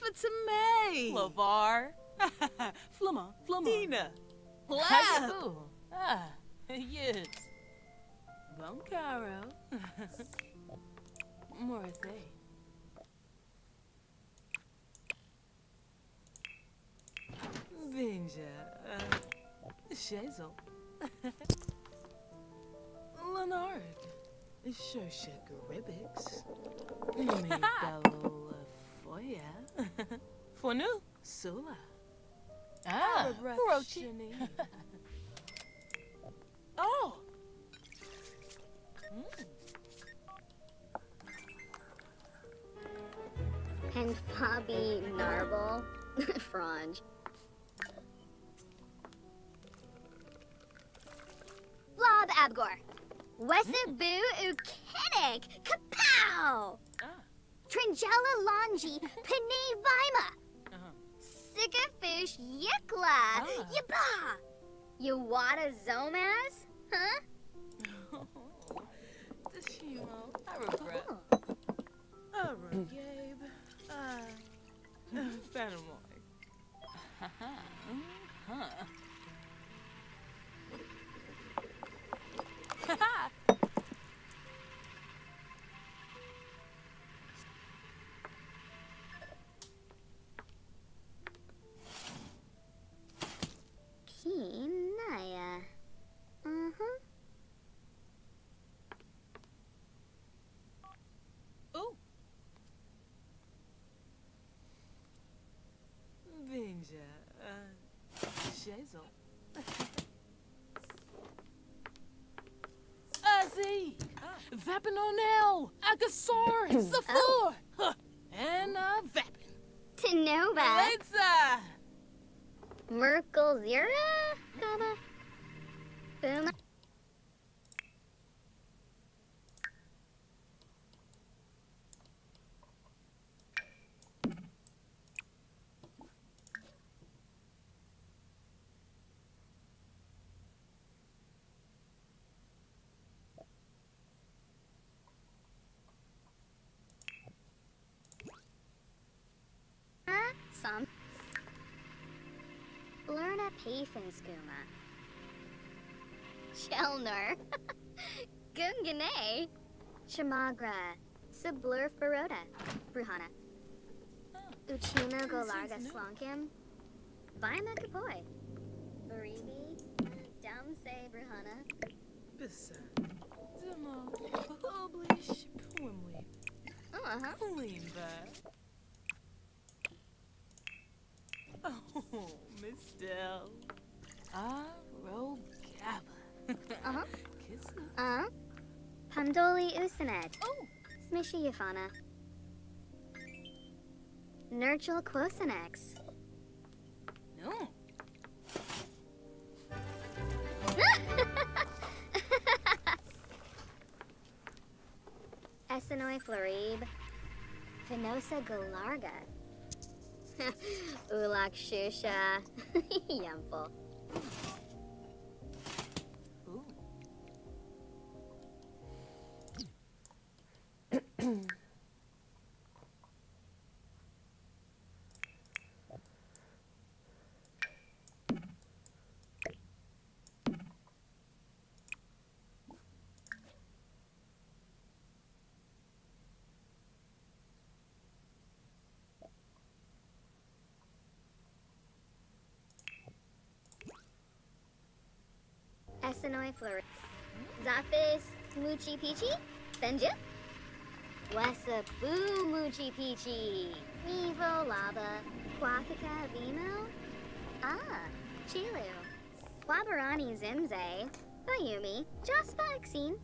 it to me. LeVar. Flumma. Dina. Wow. Yes. Bom caro. Morte. Vinja. Shazel. Leonard. Shosha Garibix. Mibel Foya. Fonu. Sula. Rochi. Oh! And Fabi Narble. Frange. Blob Abgor. Wesabu Ukenik. Kapow! Tringella Longi. Pini Vima. Sigafish Yikla. Yaba. Yawada Zomaz? Huh? Deshimo. I regret. Gabe. Fanamoy. Kinaya. Uh-huh. Oh. Vinja. Shazel. Azzy. Vapinonel. Agasaur. Zafur. And Vapin. Tanoba. Letza. Merkel Zira? Gaba? Boom. Some. Blurna Pafinskuma. Chelner. Gungane. Chamagra. Sublurf Baroda. Bruhana. Uchino Golarga Slonkim. Vima Kapoy. Baribi. Damse Bruhana. Bisa. Demo. Oblish. Pumli. Uh-huh. Limba. Oh, Miss Dell. Arogaba. Uh-huh. Kisna. Pandoli Usanet. Oh. Smishy Yafana. Nurchel Quosanex. No. Essenoi Florib. Finosa Galarga. Ulak Shusha. Yumful. Ooh. Essenoi Flurry. Zafis Moochie Peachy. Benja. Wessa Boo Moochie Peachy. Mevo Lava. Quafika Vimo. Chilu. Wabarani Zimze. Bayumi. Jaspa Exine.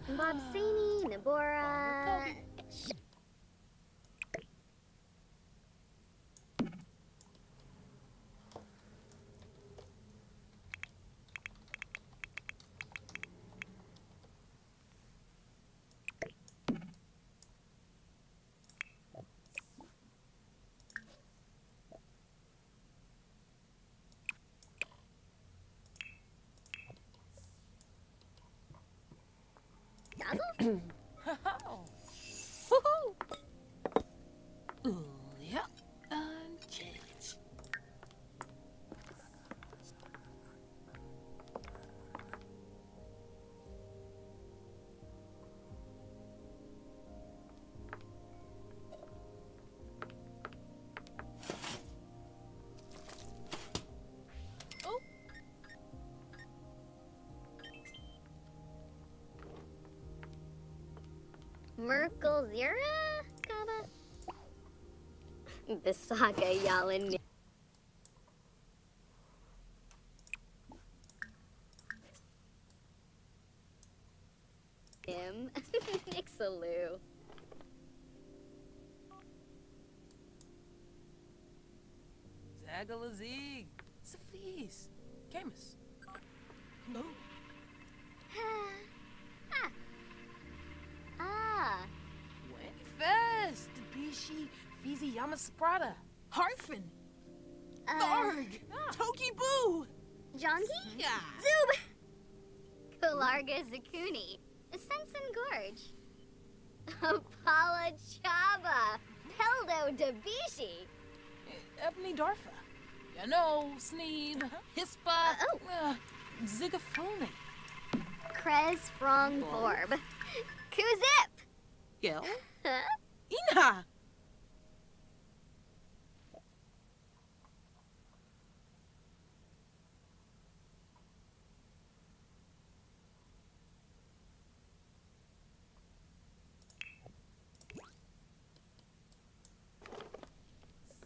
Bobsani Nabora. Ooh, yeah. Merkel Zira? Kaba? Bisaga Yalin. Him. Nixaloo. Zagalazig. Sophis. Camus. No. Ah. Wendy Fest. Bishi. Fizi Yamasprata. Harfin. Tharg. Toki Boo. Jonki? Yeah. Zoob! Kolarga Zakuni. Sensen Gorge. Apala Chaba. Peldo Dabishi. Ebony Darfa. You know, Sneeb. Hispa. Zigafone. Krez Frong Borb. Kuzip! Gel. Huh? Ina.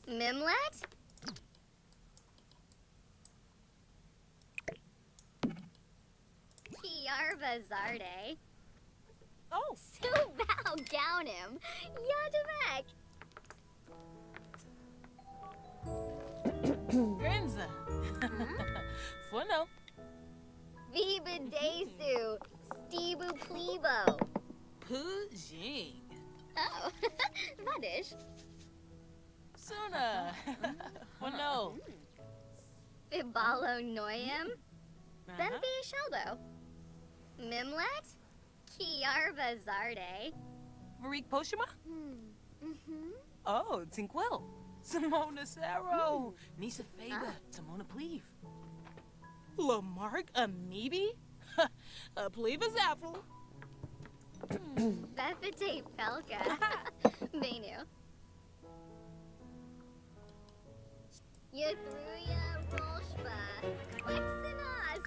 Mimlet? Kiarva Zarde. Oh. Subao Gaunim. Yadamek. Grinza. Funo. Viva Desu. Stebu Plebo. Pujing. Oh, Vadish. Suna. Funo. Fibalo Noyam. Benfi Sheldo. Mimlet? Kiarva Zarde. Marik Poshima. Mm-hmm. Oh, Tinkwell. Simona Saro. Nisa Faber. Simona Pleve. Lamarck Amoebi? A Pleva's apple. Befite Pelka. Venu. Yatruya Rolshba. Quexinos.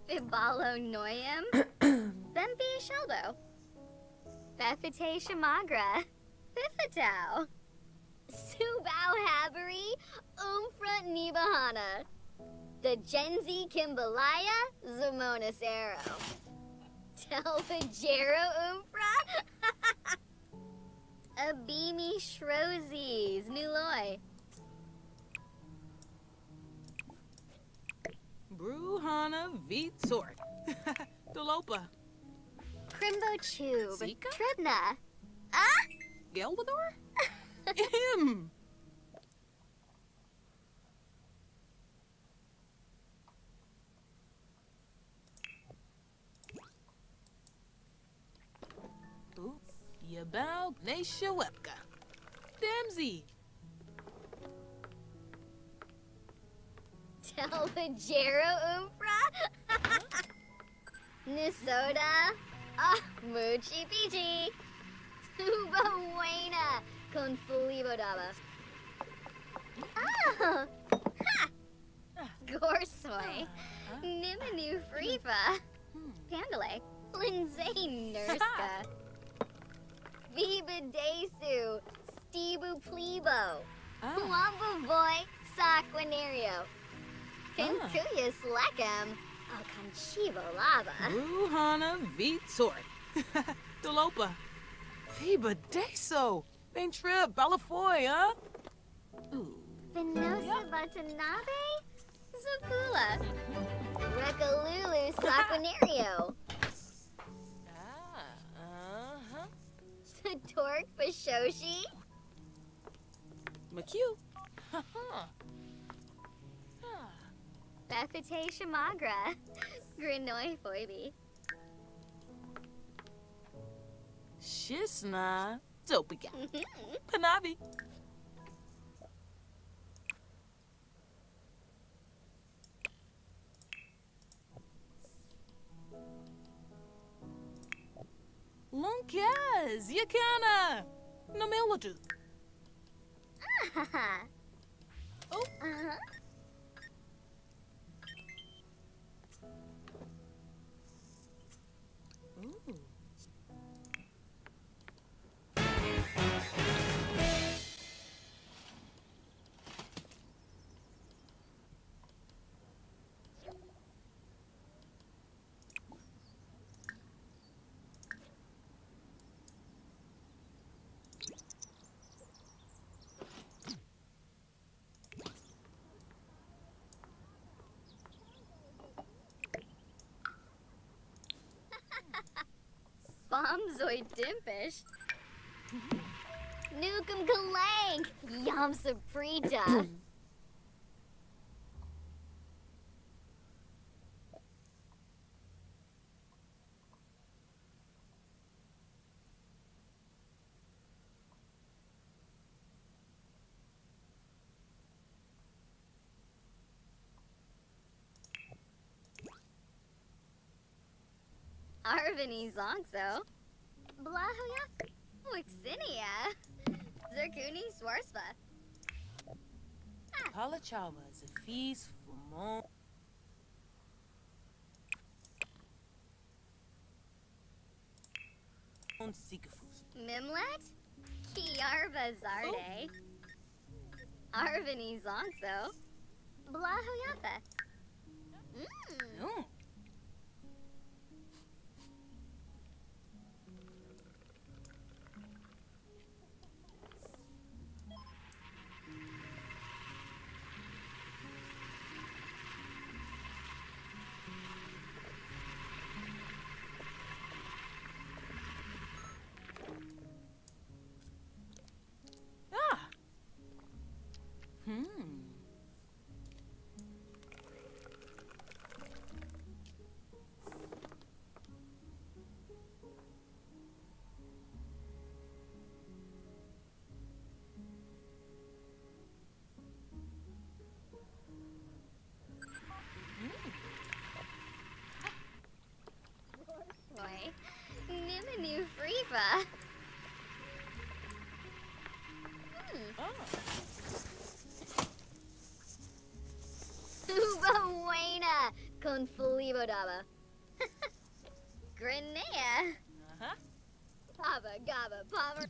Fibalo Noyam. Bempi Sheldo. Befite Shamagra. Fifitao. Subao Habari. Umfra Nibahana. The Genzi Kimbalaya. Zamonis Arrow. Telvajero Umfra. Abimi Shrozes. Nuloi. Bruhana Vitsort. Dolopa. Crimbo Tube. Zika? Tribna. Ah! Gelwador? Him. Ooh. Yabal Gnesha Webka. Damsy. Telvajero Umfra. Nisoda. Ah, Muchi Pichi. Tuba Buena. Con Fulibodaba. Oh! Ha! Gorsoi. Nimanu Frifa. Pandale. Lindsay Nurska. Viva Desu. Stebu Plebo. Wamba Boy. Saquinario. Pincuyas Leckham. Alconchivo Lava. Bruhana Vitsort. Dolopa. Fiba Deso. Main trip. Balafoy, huh? Ooh. Venosa Watanabe? Zapula. Rekalulu Saquinario. Torque Bashoshi. McHugh. Befite Shamagra. Grinoi Foibi. Shisna. Topika. Panavi. Lunkaz. Yakana. Namiladu. Oh. Uh-huh. Bombzoid Dimpish. Nukem Kalank. Yam Saprita. Arvini Zonkso. Blahoyak. Wixinia. Zerkuni Swarspa. Palachaba is a feast for more. Sikafus. Mimlet. Kiarva Zarde. Arvini Zonkso. Blahoyaka. No. Ah. Boy. Niminu Freefa. Uba Buena. Con Felibo Daba. Grenea. Uh-huh. Pava Gaba Pava.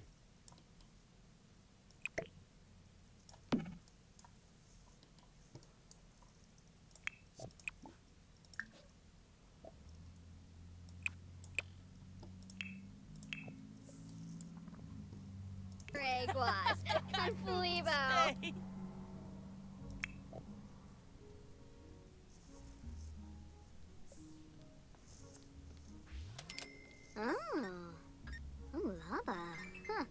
Reguas. Con Felibo. Stay. Oh. Oh, Lava. Huh.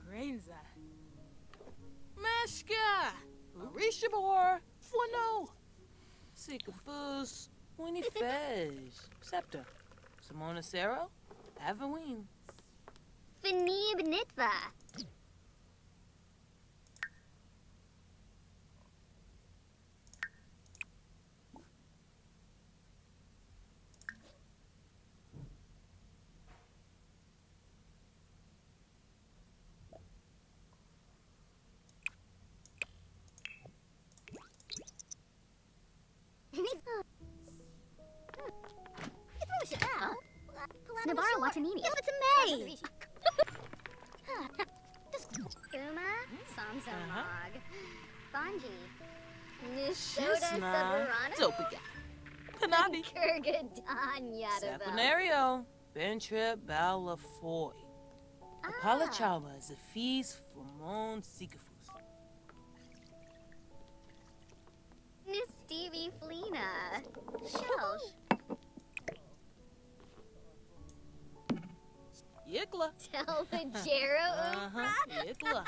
Grainza. Meshka. Arishabor. Fuano. Sikafus. Winifej. Scepter. Simona Sero. Avaween. Finib Nitva. Nabara Watanini. It's a May. Uma, Samsonog, Banji, Nishoda Shisna. Sabarana, Zopiga. Panabi. Kurgadan Yadava. Saponario. Bentrip Balafoy. Apalachaba is a feast for Mon Sikafus. Miss Stevie Flena, Shelsh, Yikla. Telvajero Uh-huh. Yikla.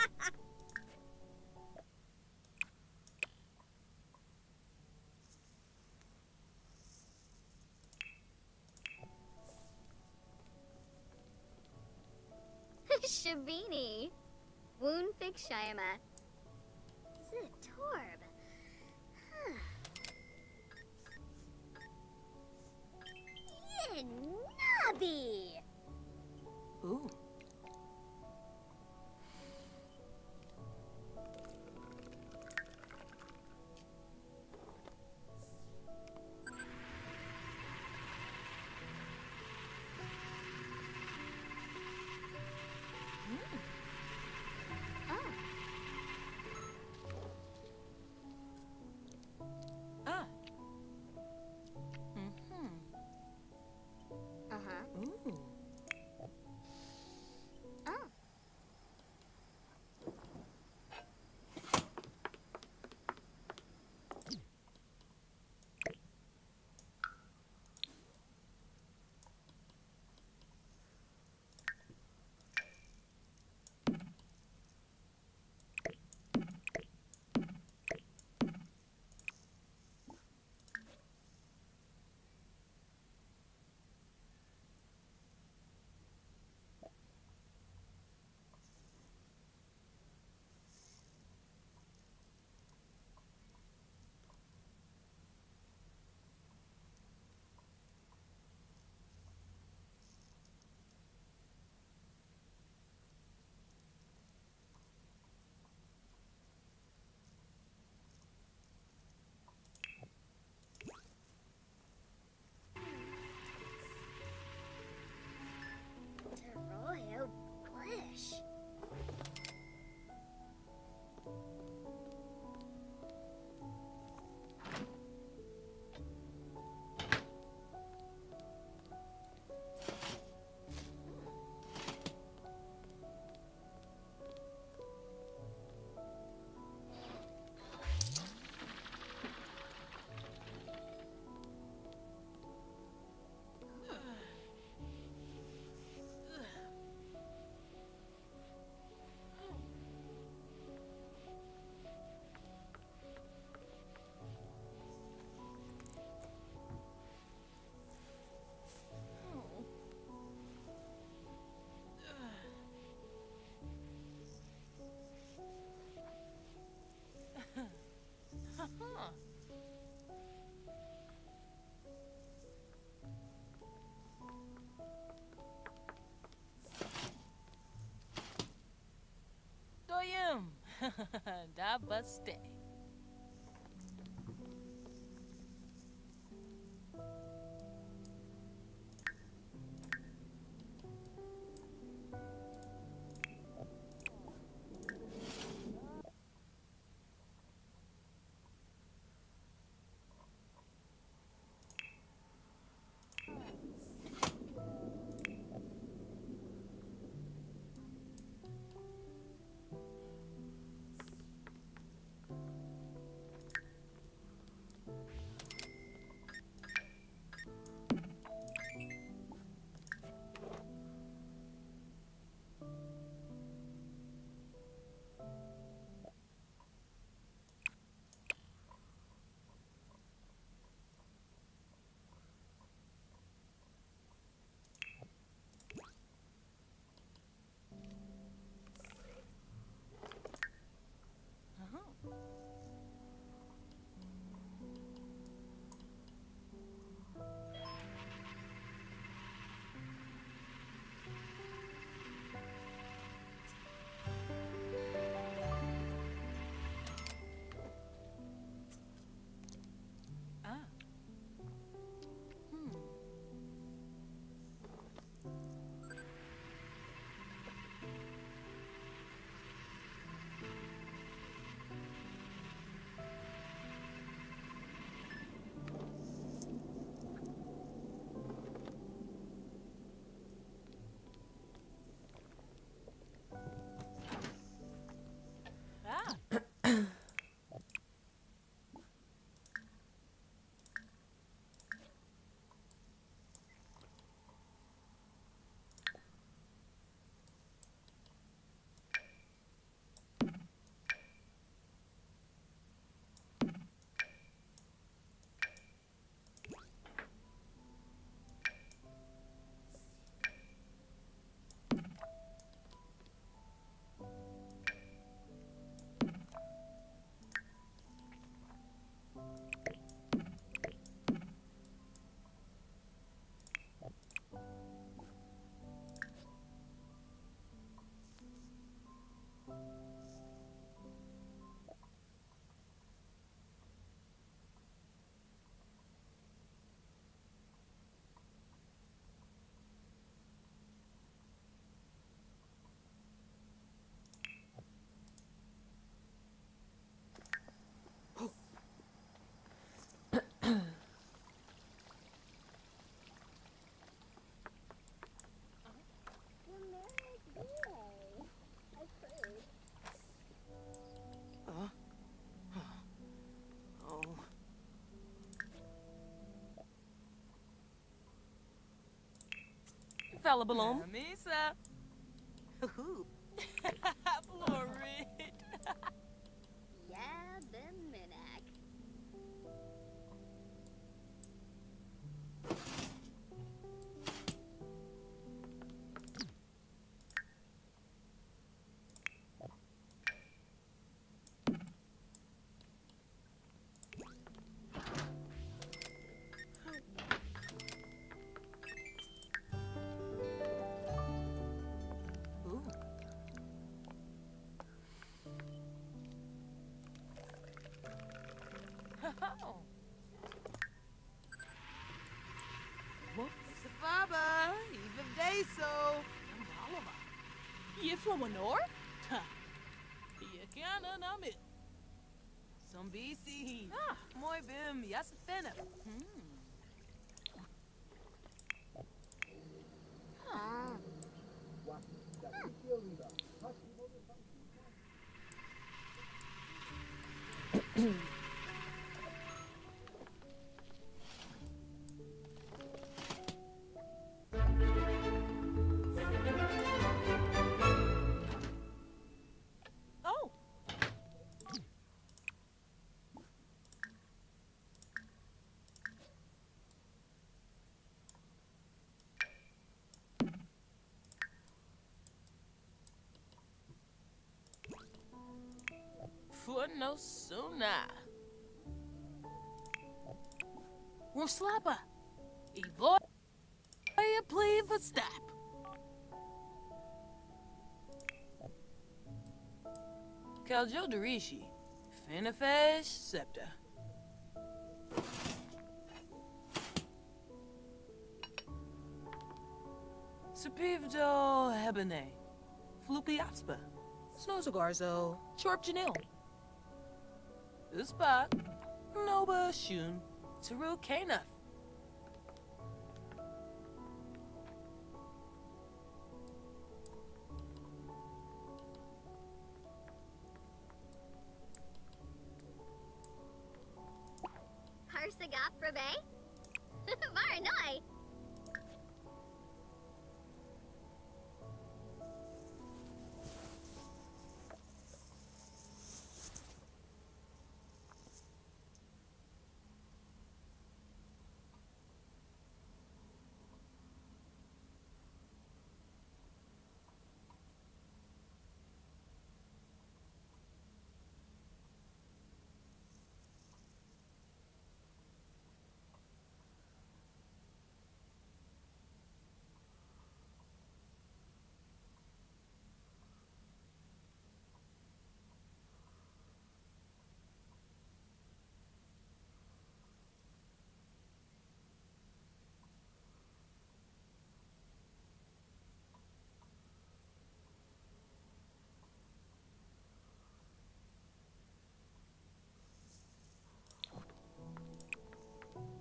Shabini, Woundfix Shayama, Zitorb, Yinabi. Ooh. Ah. Mm-hmm. Uh-huh. Ooh. stay. Ah. Hmm. Ah. Oh. Fella Bloom. Misa. Florid. Yeah, the Minak. Ooh. Oh. Safaba, even day so. Je flamanor? Ha. Je kan namit. Some BC. Ah, mooi bim, jasfenne. Oh. For no sooner. Roslapa. E boy, you play for stop. Kaljo Darishi. Finifesh Septa. Sapivdo Hebene. Flukiapspa. Snozogarzo. Chorp Janil. Uspa. Noba Shun. Taru Kanaf. Parsagafrabe? Varanoi!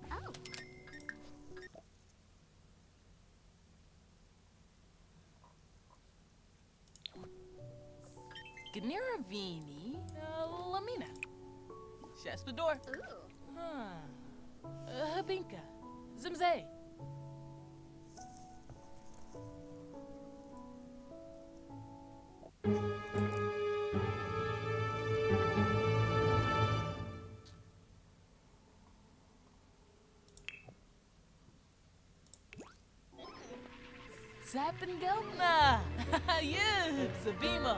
Oh. Gniravini Lamina. Shaspador. Ooh. Habinka. Zimze. Zappengelna. Yes, Sabima.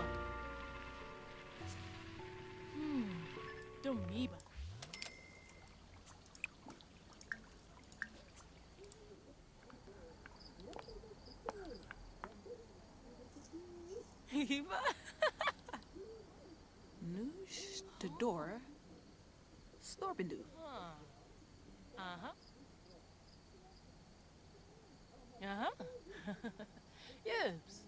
Domiba. Eva. Noosh Tador. Storbendu. Uh-huh. Uh-huh. Yes.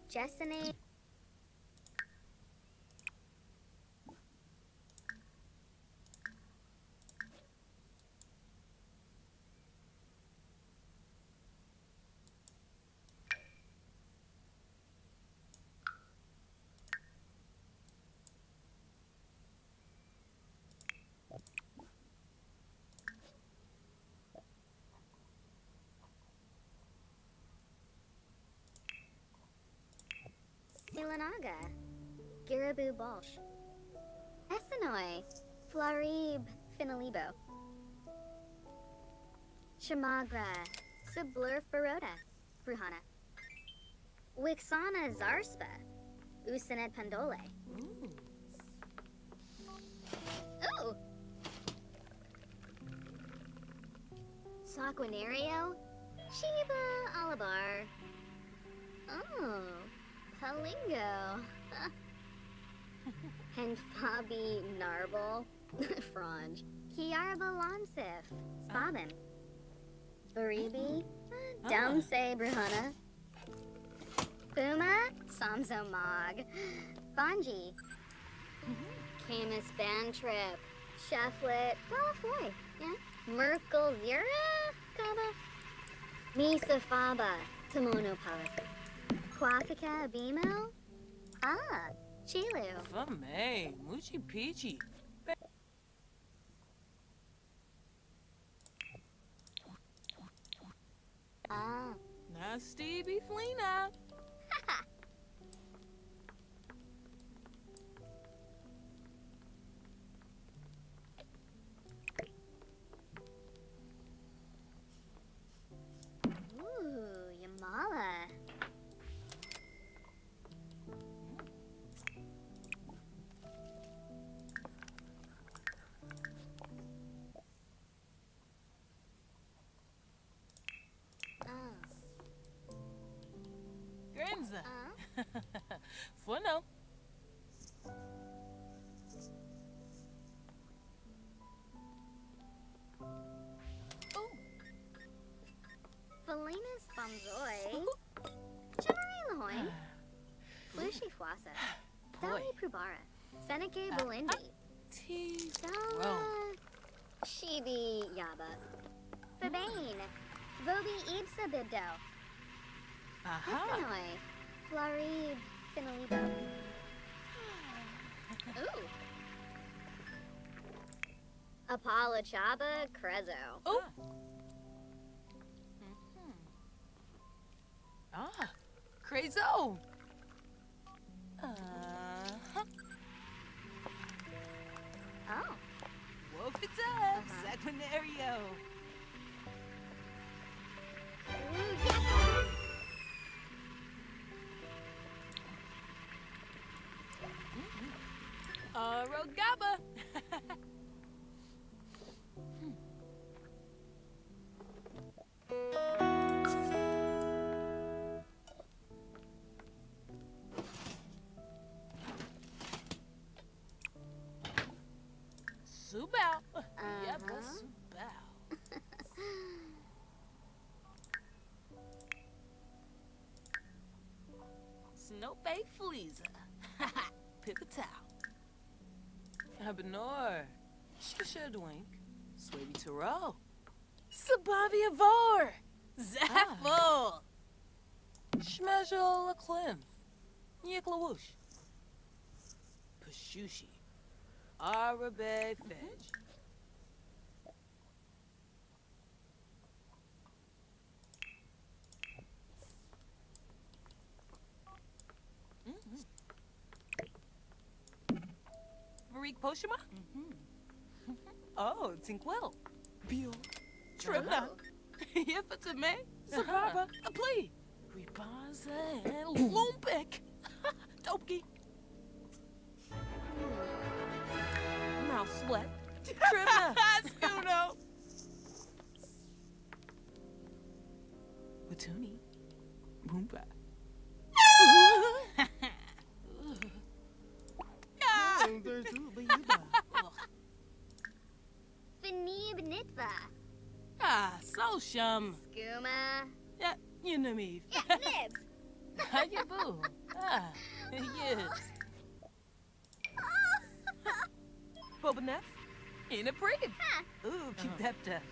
Jessene. Silanaga. Girabu Balsh. Essenoi. Flarib Finalibo. Shamagra. Sublur Faroda. Bruhana. Wixana Zarspa. Usanet Pandole. Ooh! Saquinario. Shiba Alabar. Oh. Palingo. And Fabi Narble. Franj. Kiarba Lonsif. Spabin. Baribi. Downse Bruhana. Puma. Samzo Mog. Bonji. Camus Bantrip. Cheflet. Galafoy. Yeah. Merkel Zira. Gaba. Misa Faba. Kimono Policy. Quafika Abimo? Ah, Chilu. Fame. Muchi Peachy. Ah. Nasty Beeflina. Grenza. For now. Felinas Bonzoy. Chimari Lahoin. Flushi Fwasa. Boy. Dali Prubara. Seneca Belindi. Tease. Dala. Shibi Yaba. Fabane. Vobi Ibsa Bibdo. Aha. Hanoi. Floride Finalibo. Ooh. Apollo Chaba Crezo. Oh. Ah. Crazo. Oh. Wolf it up. Saguinario. Ooh, yes. Rogaba. Subao. Yep, that's Subao. Snow Bay Fleeza. Pipitao. Habanor. Shishadwink. Swaby Taro. Sabavia Vor. Zaffle. Shmejol Klim. Yiklawoosh. Pashushi. Arabe Fedge. Marik Poshima? Oh, Tinkwell. Bio. Tribna. Yifatame. Sababa. A plea. Ribanza and Lumpik. Dopey. Mouse sweat. Tribna. Scuno. Watuni. Boomba. Finib Nitva. So shum. Skooma. Yeah, you know me. Yeah, Nibs. How you boo? Yes. Bobanef? In a prig. Ooh, keep that up.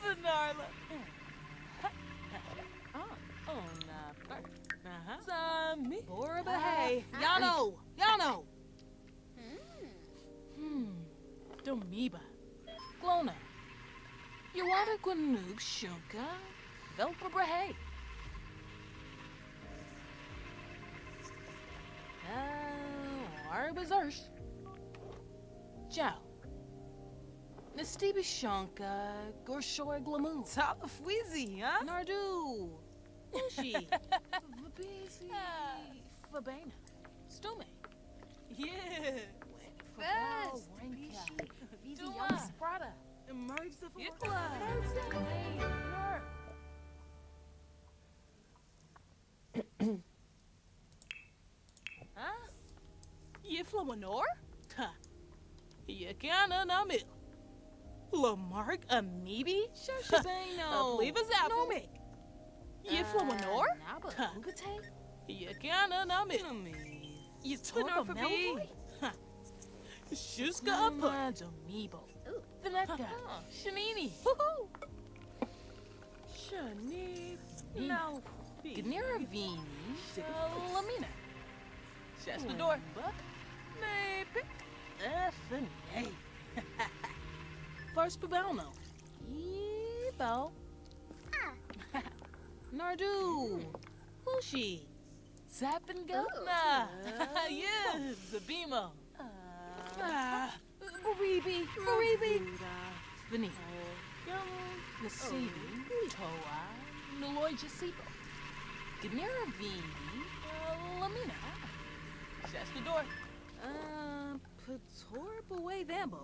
Vanarla. Oh, nah. Sammy. Borba hey. Yano. Yano. Domiba. Glona. Yuwada Gwanoob Shunka. Velpa Brahe. Arbazarsh. Jow. Nastibi Shanka. Gorshoy Glamoo. Top of Wheezy, huh? Nardu. Ushi. Vabisi. Fabana. Stume. Yeah. Fast. Easy young Sprada. Emerge the Huh? You Flamanor? Huh. You can't namil. Lamarck Amoebi? Shashabano. Leave us out. No make. You Flamanor? Huh. You can't namil. You Torpa Melboy? Huh. Shuska Upper. Domibo. Vanetta. Shanini. Woohoo. Shani. No. Gniravini. Lamina. Shaspador. Nape. Effin. Fars Pabelno. Ebo. Nardu. Lushi. Zappin Gopna. Yes. Zabimo. Baribi. Vini. Nasibi. Toa. Noloy Jasibo. Gniravini. Lamina. Shastador. Pator Beway Vambo.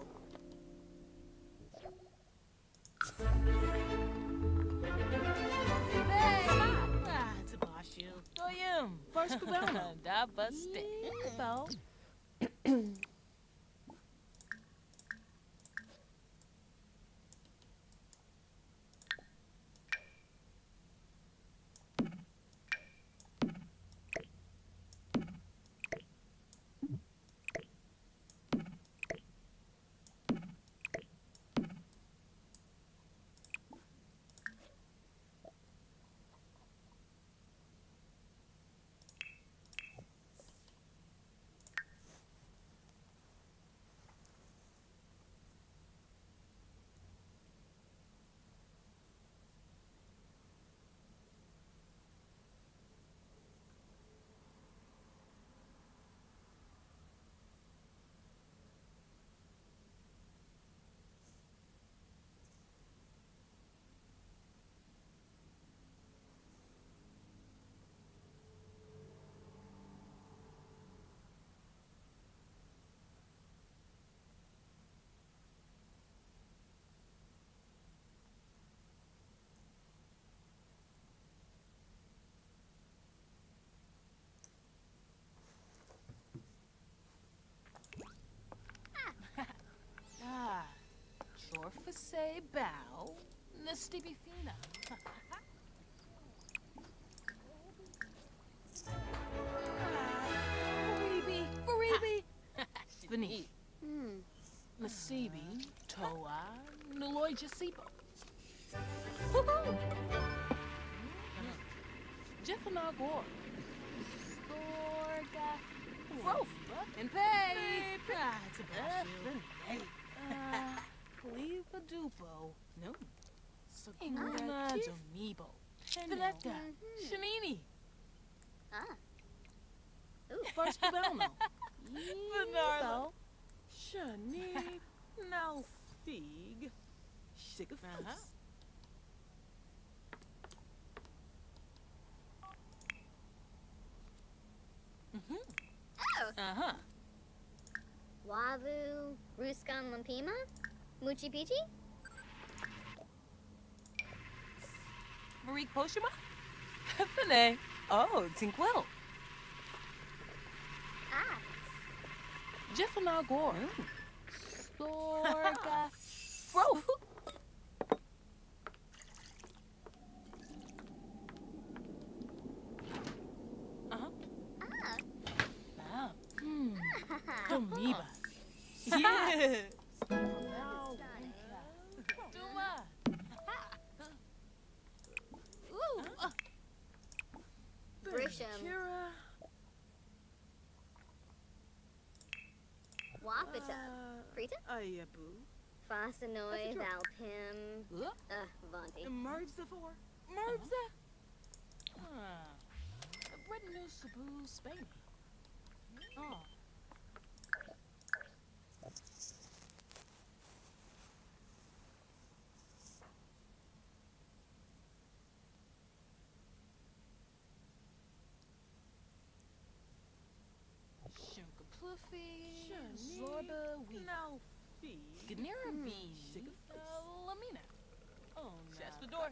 First da buste. So. Chorfase bow. Nastibifina. Faribi. Vini. Nasibi. Toa. Noloy Jasibo. Jeffanagor. Storga. Frof. And pay. It's a Cleva Dupo. No. Sakuna Domibo. Veneta. Shanini. First Belno. Bernardo. Shani, now fig, Shigafus. Oh. Wavu, Ruskan Lampima, Muchi Pichi? Marie Poshima? Fene. Oh, Tinkwell. Jeffanagor. Storga. Fro. Domiba. Yes. Duma. Grisham. Kira, Wapita. Prita? Ayabu, Fasanoi, Valpim. Vanti. Merge the four, merge the. Bread new Cebu, Spain. Oh. Pluffy, Zorba, Now fig, Gnera V, Shigafus. Lamina. Oh, Jaspador.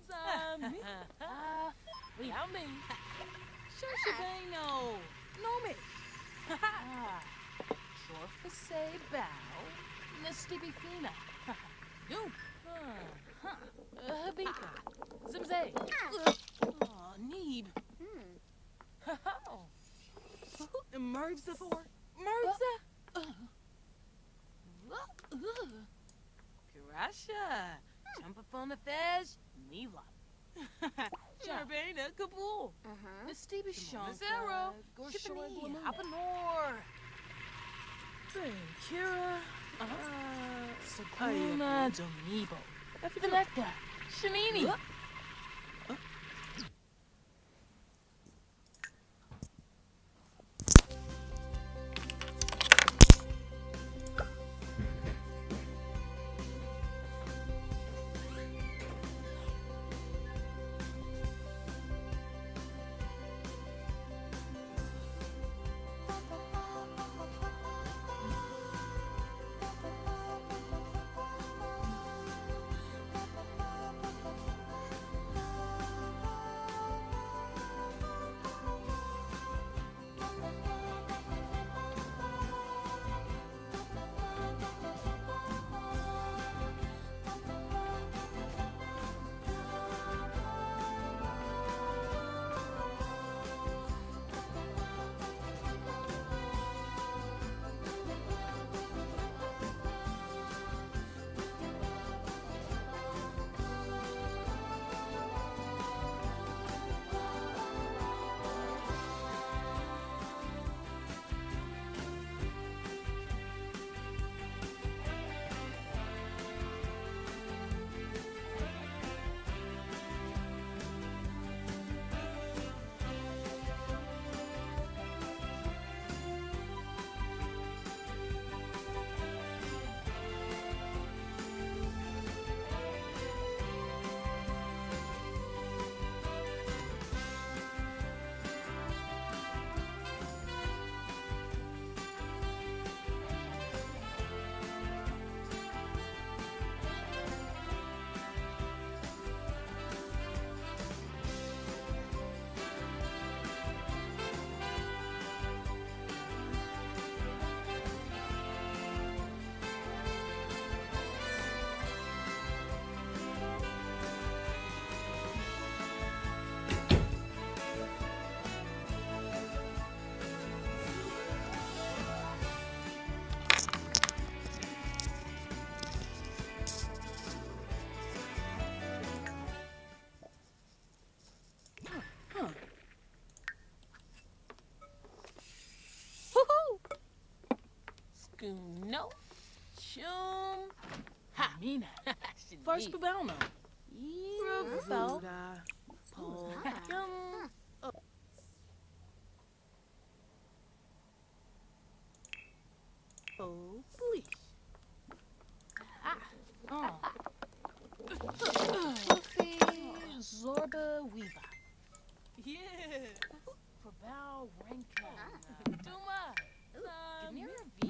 Zami. Yummy. Shashabano. Nome. Chorfase bow. Nastibifina. Doom. Habika. Zimze. Oh, Neeb. Merge the four, merge the. Pirasha. Jump up on the fez. Nila. Jarbana Kabul. The Stevie Sean. Zero. Tiffany. Apanor. Ben Kira, Sakuna Domibo. Veneta. Shanini. No. Chum. Ha. Mina. Should First be. Babelno. Rubo. Ruda. Pole. Ah. Yum. Oh, please. Oh. Fluffy. Zorba Weaver. Yeah. Prabal Rankin. Duma. Gniravi.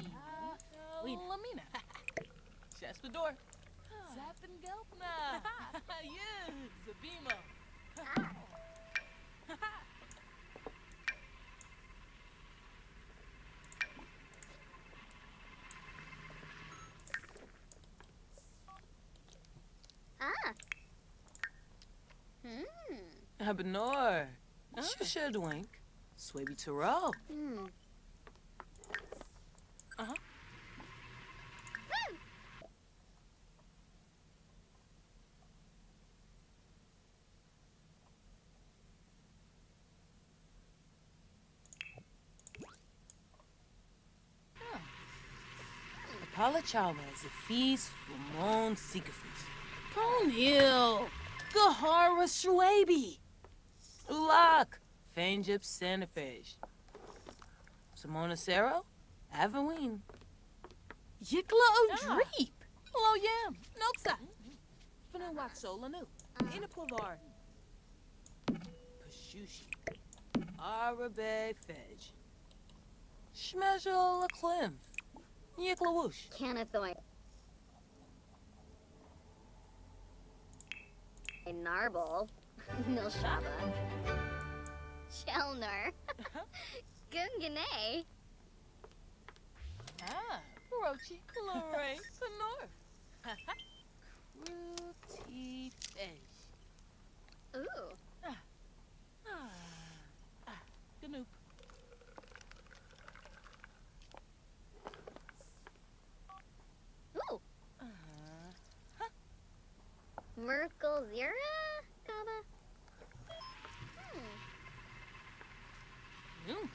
Lamina. Shaspador. Zappin Gelpna. Yes. Zabima. Ah. Habanor. Shushadwink. Swaby Taro. Uh-huh. Apalachawa is a feast for Mon Sigafus. Ponil. Gahara Shwabi. Ulak. Fanjip Sanafej. Simona Sero. Avaween. Yikla O'Dreep. Hello, Yam. Noksa. Vanawatso Lanu. Inapovar. Pashushi. Arabe Fej. Shmejal Aklim. Yiklawoosh. Canathoy. A Narble. Milshaba. Chelner. Gungane. Ah, Rochi. Lorraine. Penor. Ruti Fej. Ooh. Ganoop. Ooh. Merkel Zira? Kaba? Noom.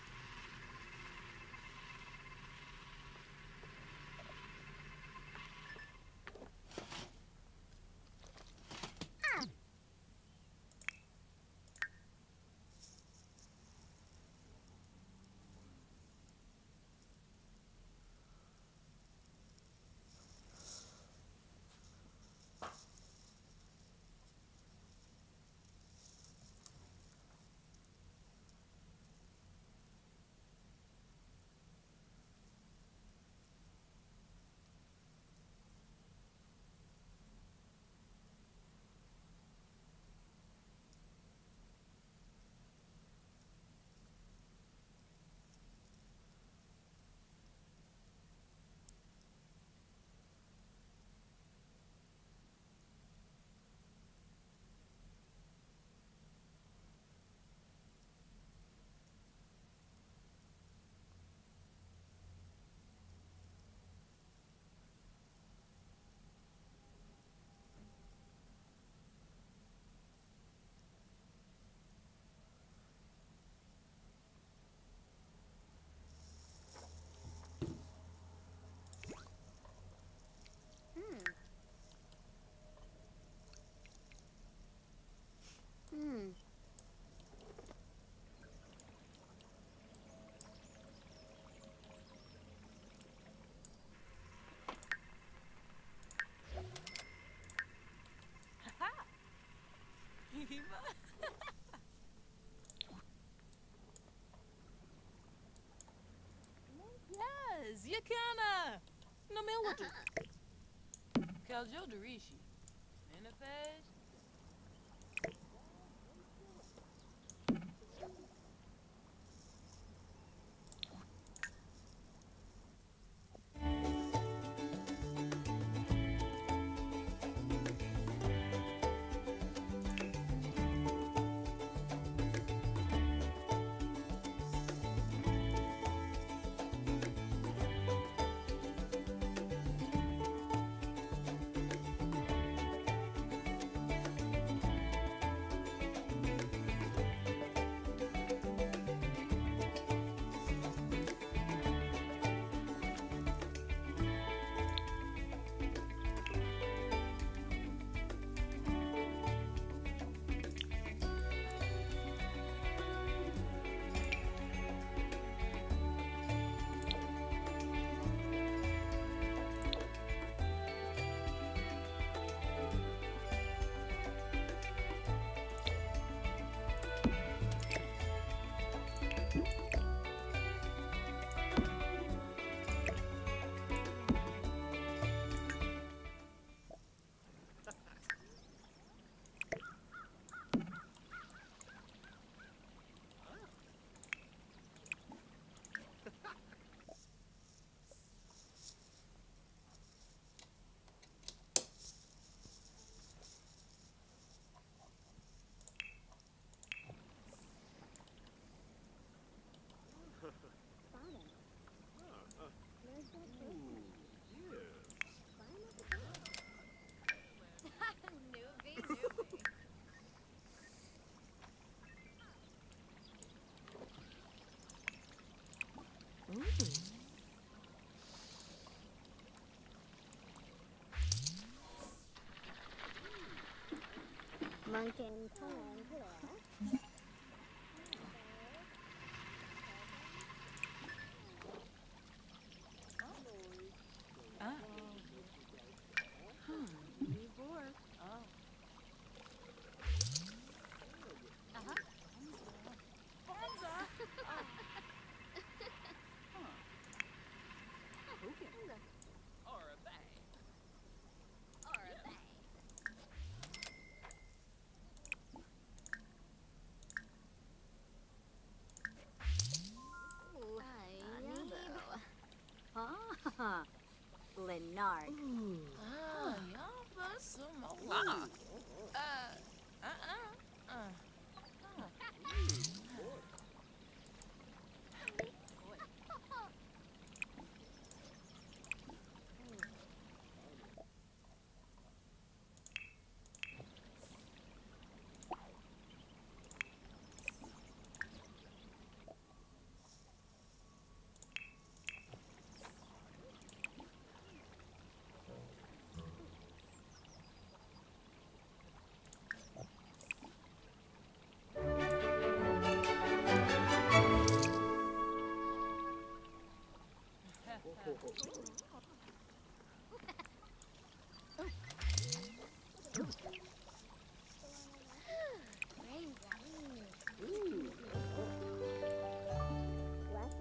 Yes, Yakana. Namilwadu. Kaljo Darishi. Manifest. Monkey. Leonard.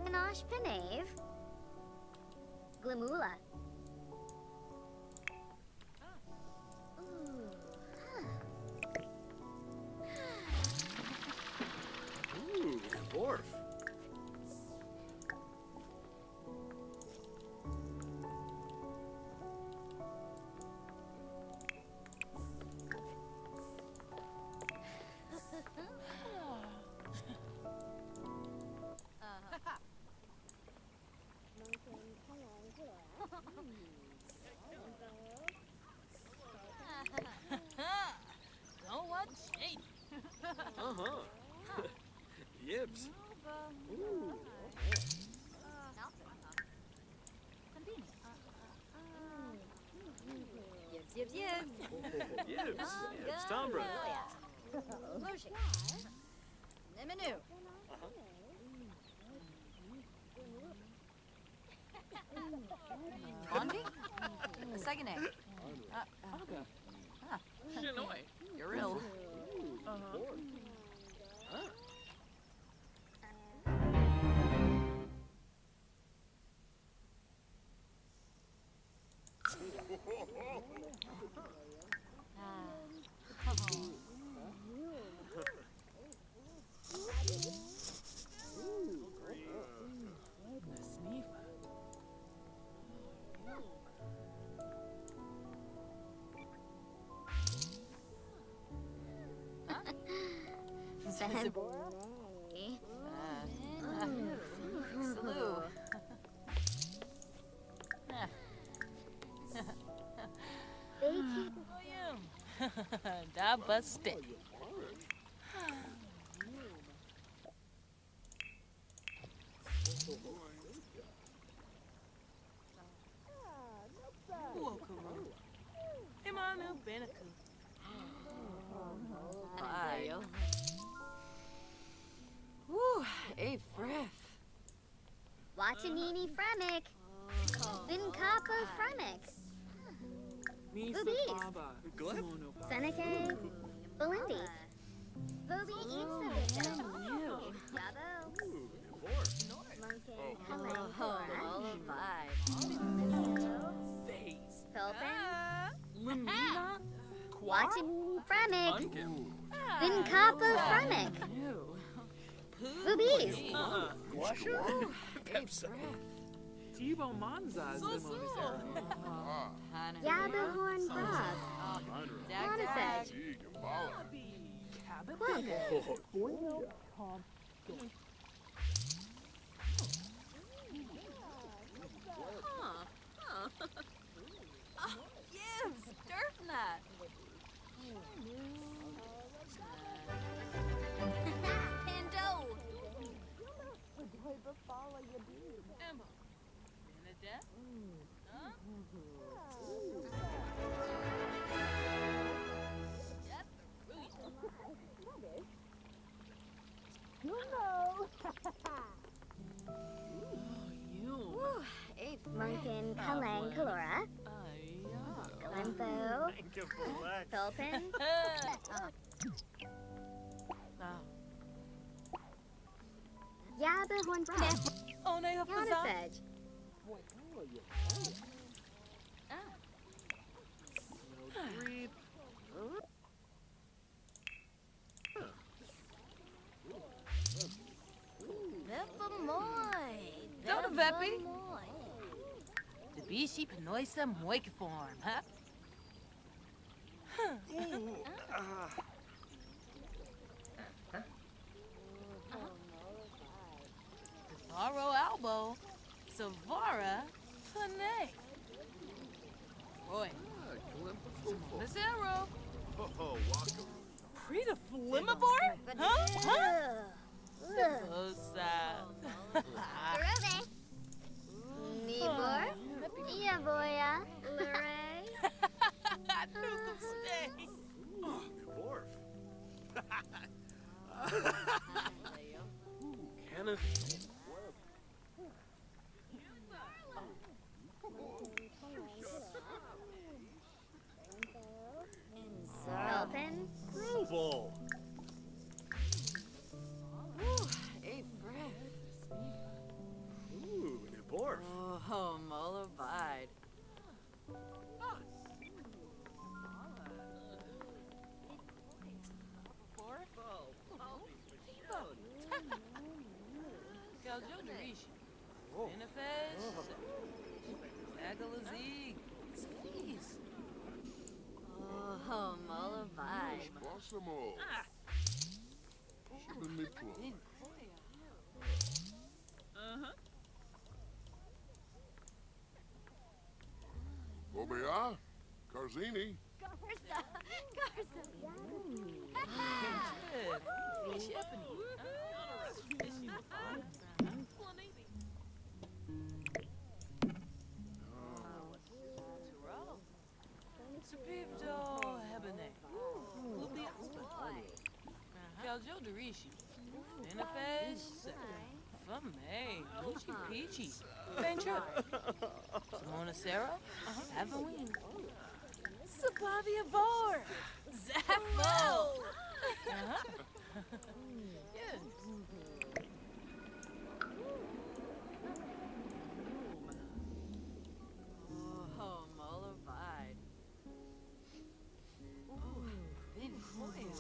Panache Pinave. Glimula. Ooh, dwarf. Don't want shade. Uh-huh. Yibs. Ooh. Yibs. Yibs. It's Tombra. Logic. Niminu. Bondi? The second egg. Shinoi. You're ill. Salute. Da busted. Wokuru. Imanu Benaku. Bye. Woo, a frith. Watanini Fremic. Vinkapa Fremic. Hobbies. Gleb? Seneca. Belindi. Vobi Itza. Yabo. Ooh, dwarf. Monkey. All of vibe. Face. Pilpin. Lamina. Watanini Fremic. Unkin. Vinkapa Fremic. Hobbies. Washa? A frith. Tibo Manza is the Monisera. Yabahorn Bob. Dag. Quilp. Yibs, Durfnut. Pando. Emma. Benedette. Huh? Philpin. Yabba Horn Broth. Oh, they have Yana Sedge. Creep. Dona Veppy. De bishi penoisa moike form, huh? Savaro elbow. Savara Panay. Roy. This arrow. Oh, welcome. Prita Flimabor? Huh? Huh? Osa. Ruby. Nibor. Yavoya. Luray. Nukum stay. Dwarf. Kenneth. Philpin. Global. Ooh, Dwarf. Oh, mollified. Galjoderish. Benefes. Nagalazig. Skis. Oh, mollified. Possible. Shibin me plug. Obia, Carzini. Supivdo Hebene. Galjoderishi. Benefes. Fame. Luchi Peachy. Venture. Simona Sarah. Avoween. Sabavia Var. Zappo. Yes. Oh, mollified. Oh, Vin Koya.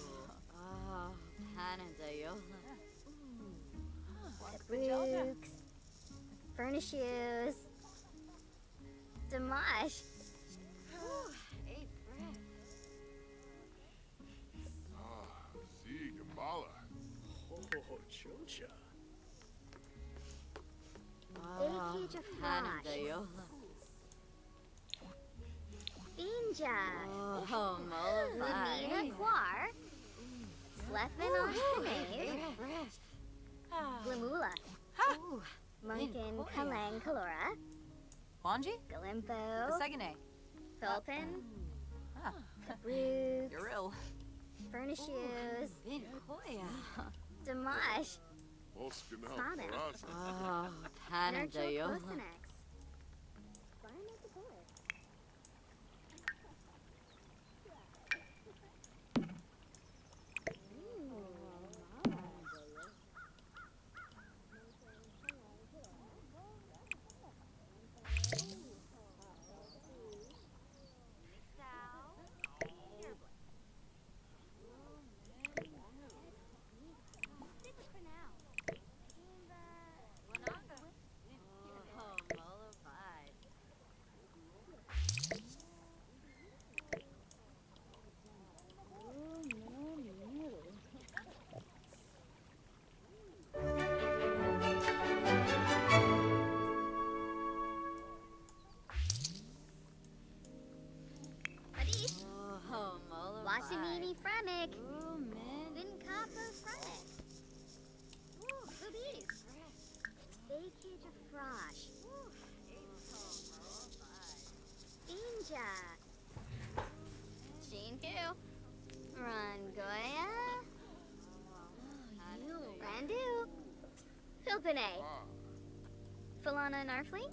Oh, Panadayola. Brooks. Furnish shoes. Damash. Hey, Fred. See, Gambala. Oh, Chocha. Acage of Frosh. Panadayola. Binja. Oh, mollified. Lumina Quar. Sleffin Oshkanave. Glamula. Munkin Kalang Kalora. Wanji? Galimpo. Sagane. Philpin. Ah, Brooks. you're ill. Furnish shoes. Vin Koya. Damash. Oskanel Spotted. Parasa. Oh, Nurture Panadayola. Cosinex. Oh, mollified. Buddies. Oh, mollified. Washamini Fremic. Oh, man. Vincapa Fremic. Boobies. Acage of Frosh. Binja. Shinku. Rangoya. Randu. Philpine. Falana Narfling.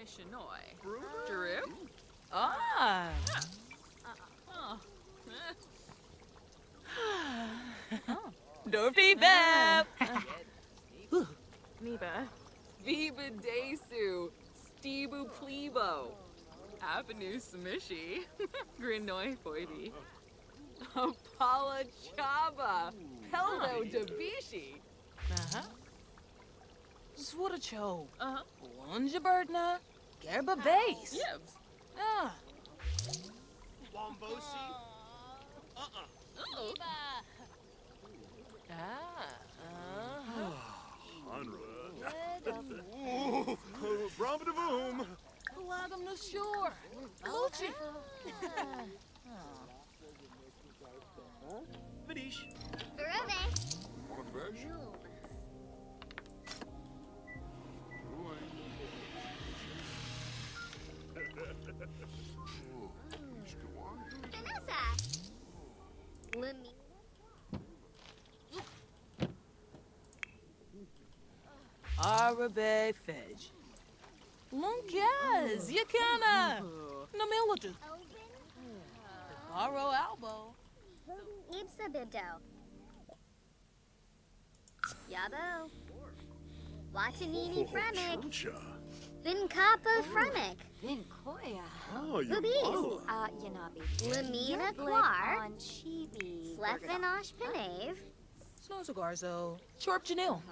Mishinoi. Drip. Ah. Dorfy Beb. Neba. Viva Desu. Stebu Plebo. Avenue Smishi. Grinoi Foibi. Apala Chaba. Peldo Dabishi. Zwudacho. Lunja Birdna. Gerba Base. Yibs. Ah. Wombosi. Ooh, Brahma boom. Welcome to shore. Luchi. Vidish. Berube. Want a fish? Vanessa. Lumi. Arabe Fej. Lunkaz. Yakana. Namiladu. Aro Albo. Ibsa Bido. Yabo. Watanini Fremic. Chuncha. Vinkapa Fremic. Vinkoya. Oh, you Boobies. Yanabi. Lamina Blick Quar. on Chibi. Slefinosh Panave. Snozagarzo. Chorp Janil.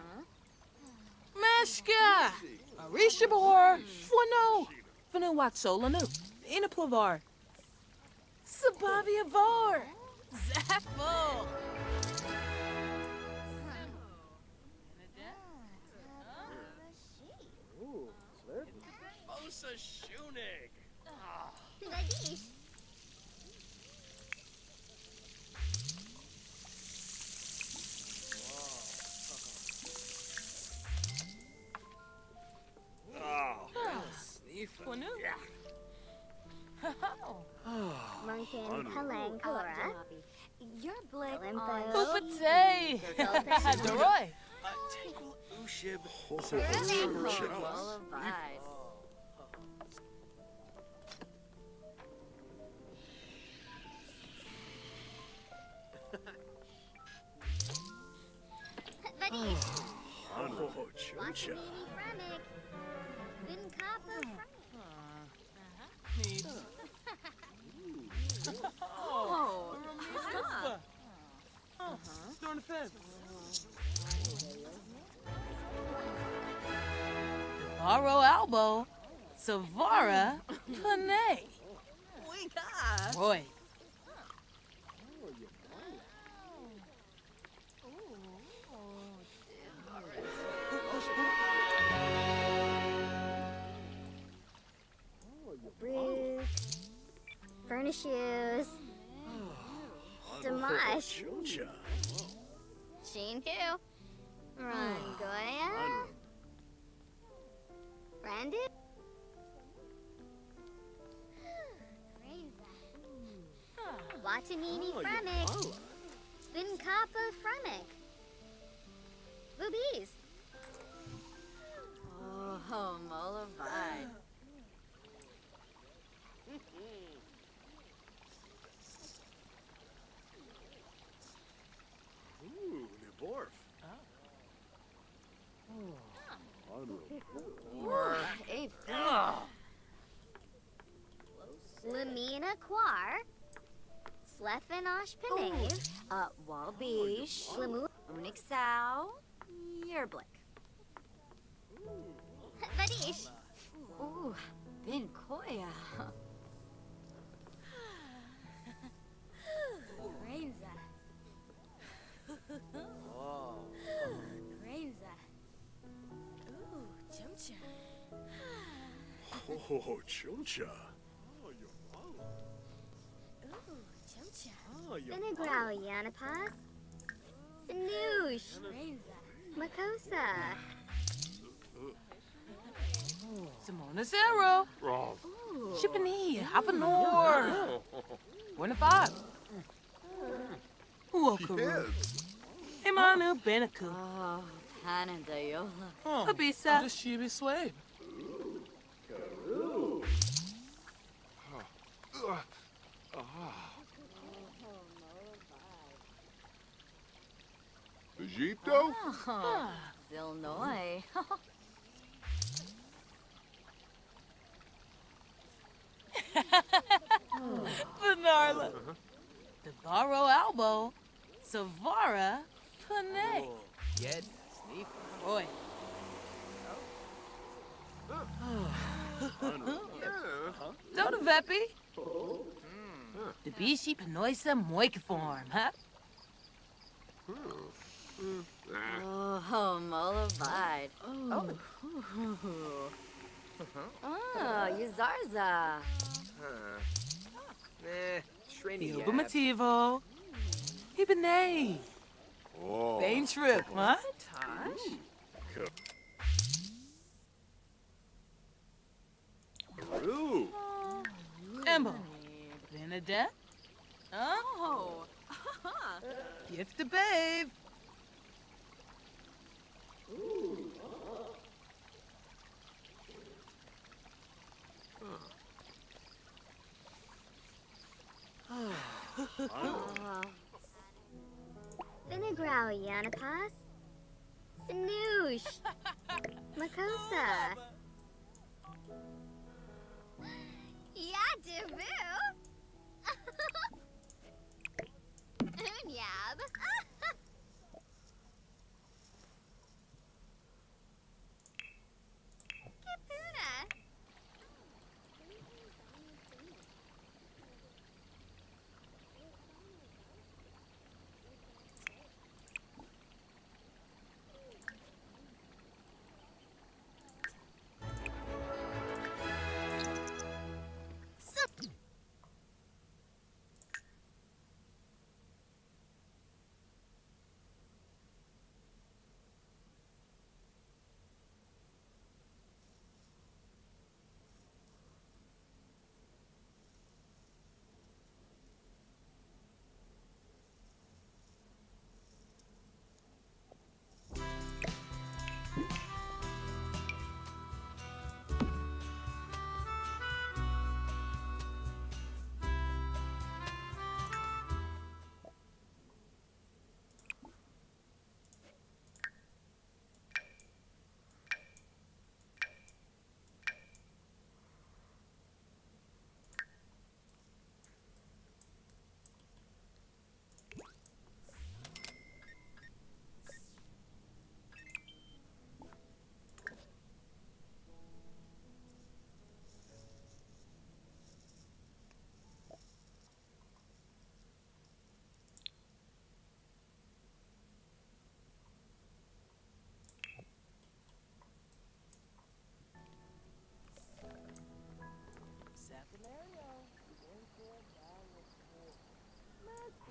Meshka. Arishabor. Flano. Vanuatso Lanu. Inaplavar. Sabavia Var. Zaffo. Osa Shunig. Vadish. Oh. Flanu. Munkin Palang Kora. Your blick Limpo. on Pupate. Haderoy. Tinkle Ushib. Walla Vide. Vadish. Oh, Chuncha. Watanini Fremic. Vinkapa Fremic. Oh, Storm the Fed. Aro Albo. Savara. Panay. Roy. Rook. Furnish shoes. Damash. Chuncha. Sheen Hu. Rangoya. Randu. Watanini Fremic. Vinkapa Fremic. Boobies. oh, Mola Vide. Ooh, Niborf. Hey, Lamina Quar. Slefinosh Panave. Walbish. Lamu. Unixow. Your blick. Vadish. Ooh, Vinkoya. Rainza. Rainza. Ooh, chumcha. Oh, Chuncha. Ooh, chumcha. Oh, you Vinegrau Yanapa. Fanoosh. Rainza. Makosa. Simona Zero. Chipani. Hapanor. Buena Wokuru. Imanu Benaku. Oh, Hanandayola. Abisa. Just Chibi Slave. Egipto? Oh, Illinois. Benarla. The Barro Albo. Savara. Panay. Get sneak. Boy. Dona Veppy. The Bishi Panoisa Moikiform, huh? Oh, Molavide. Oh. Oh, Yazarza. Shreni Yoba Mativo. Hibanay. Oh. Bain Trip, huh? Tosh? Peru. Emma. Benedette. Oh. Gift the babe. Vinegrau Yanapas. Snoosh. Makosa. Yadabu. Unyab. Kapuna.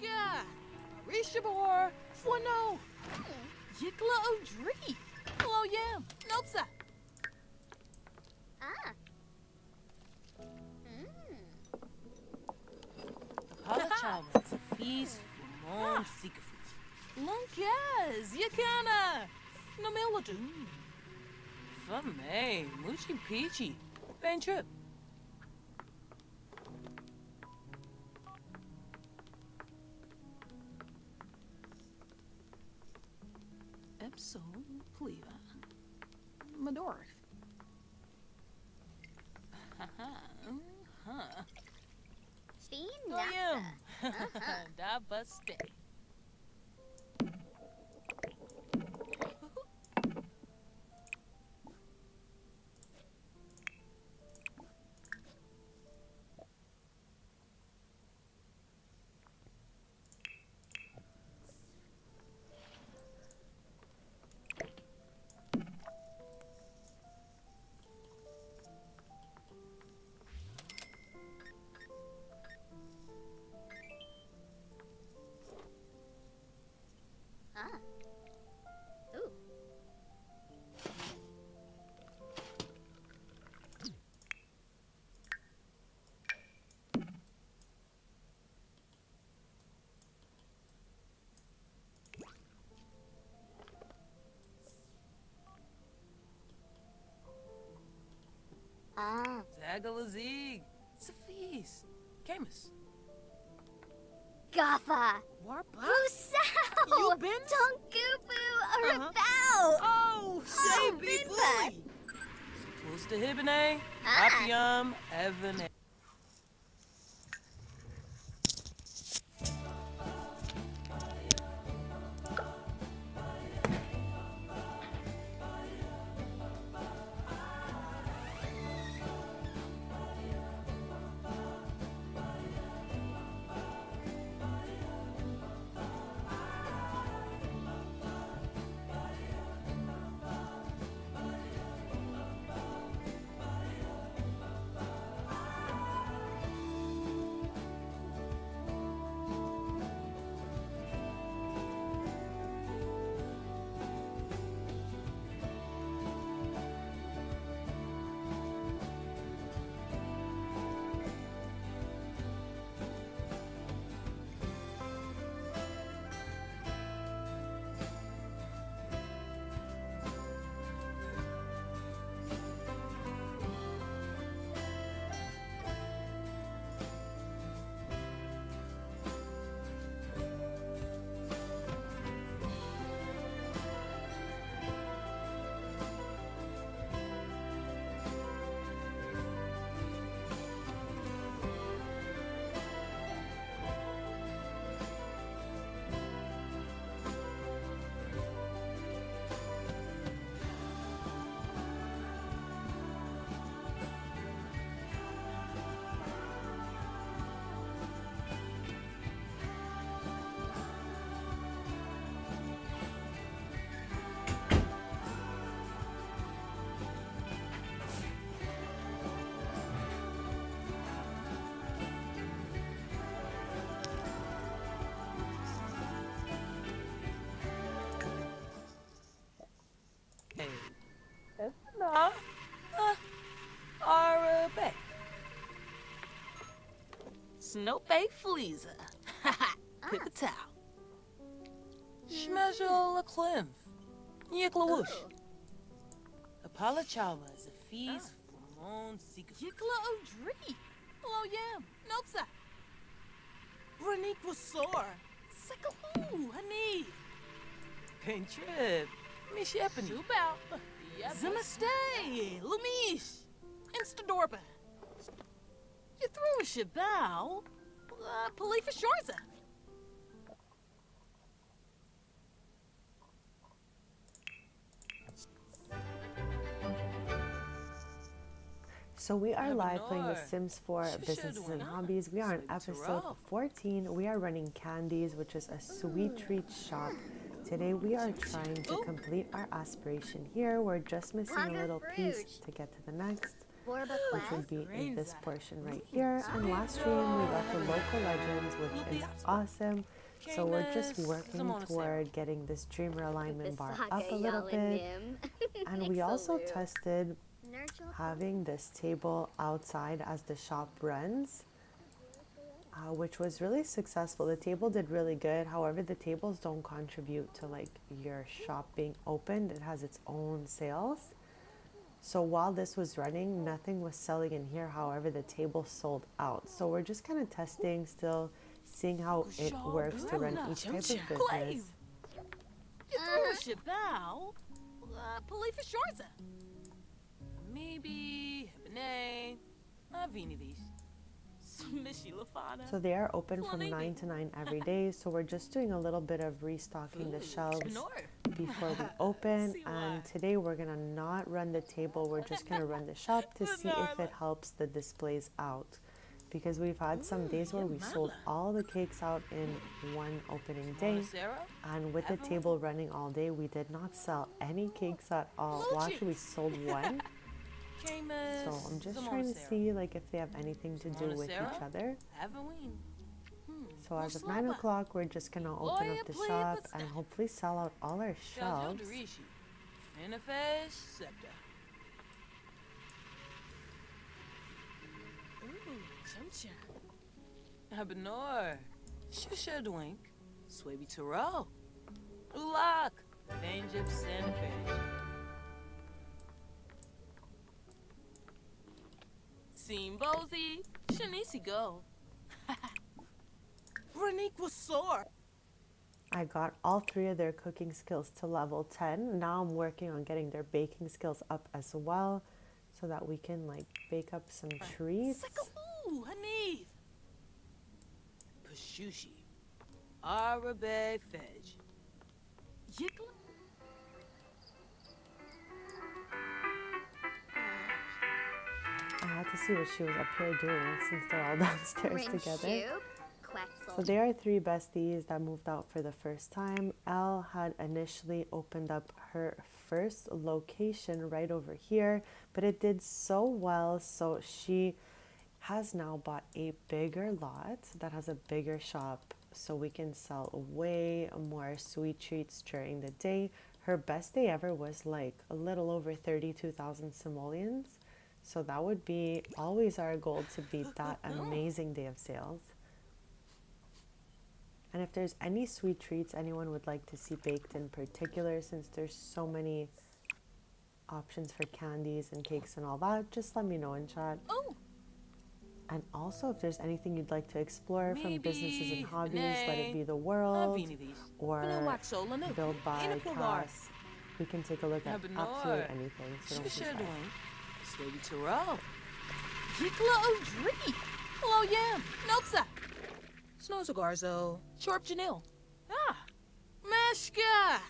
God. Rishabor. Fuano. Yikla Odri. Hello, Yam. Nopsa. Ah. Palachawans. Fees. Fumon. Sikafus. Lunkaz. Yakana. Nomiladu. Fame. Muchi Peachy. Bain Trip. Epso Pleva. Madorf. Fiend William. Nasa. Da buste. Ah. Ooh. Ah. Zagalazig. Safis. Camus. Gaffa. Warpa? Husao. You been? Tonkubu. Arabao. Oh, Oh, baby been boy. Supposed to hibine, Ah. opium, evane. No. Arabe. Snope Fleeza. Pick a towel. Schmezzel a Klimf. Yiklawush. Apalachawa is a fees for Mon Sika. Yikla Odri. Hello, Yam. Nopsa. Renique was sore. Sikaloo, honey. Pain trip. Mish Epony. Shubal. Zimastay. Lumish. Instadorba. You threw a shabao. Palifa Shorza. So we are live playing The Sims 4 Businesses and Hobbies. We are on episode 14. We are running Candies, which is a sweet treat shop. Today we are trying to complete our aspiration here. We're just missing a little piece to get to the next, which would be in this portion right here. And last stream we got the local legends, which is awesome. So we're just working toward getting this dreamer alignment bar up a little bit. And we also tested having this table outside as the shop runs, which was really successful. The table did really good. However, the tables don't contribute to like your shop being opened. It has its own sales. So while this was running, nothing was selling in here. However, the table sold out. So we're just kind of testing, still seeing how it works to run each type of business. Maybe Hibine, Avini So they are open from 9 to 9 every day. So we're just doing a little bit of restocking the shelves before we open. And today we're gonna not run the table. We're just gonna run the shop to see if it helps the displays out. Because we've had some days where we sold all the cakes out in one opening day. And with the table running all day, we did not sell any cakes at all. Well, actually we sold one. So I'm just trying to see like if they have anything to do with each other. So as of 9 o'clock, we're just gonna open up the shop and hopefully sell out all our shelves. Habanor, Shushadwink, Swaby Taro, Ulak, Vanjib Sandfish. Seem Bozy, Shanisi Go, Reniquasor. I got all three of their cooking skills to level 10. Now I'm working on getting their baking skills up as well so that we can like bake up some treats. Ooh, Hanif. Pashushi. Arabe Fej. Yikla. I had to see what she was up here doing since they're all downstairs together. Rinshub, So Quetzal. they are three besties that moved out for the first time. Elle had initially opened up her first location right over here, but it did so well, so she has now bought a bigger lot that has a bigger shop so we can sell way more sweet treats during the day. Her best day ever was like a little over 32,000 simoleons. So that would be always our goal, to beat that amazing day of sales. And if there's any sweet treats anyone would like to see baked in particular, since there's so many options for candies and cakes and all that, just let me know in chat. Oh. And also, if there's anything you'd like to explore from businesses and hobbies, let it be the Avini world these. or Waxolanu. build by Inapubar. Cass. We can take a look at Habanor. absolutely anything, so don't be shy. Shishadwin. Slaby Taro. Yikla Odri. Hello, Yam. Notsa. Snozagarzo. Chorp Janil. Ah. Meshka.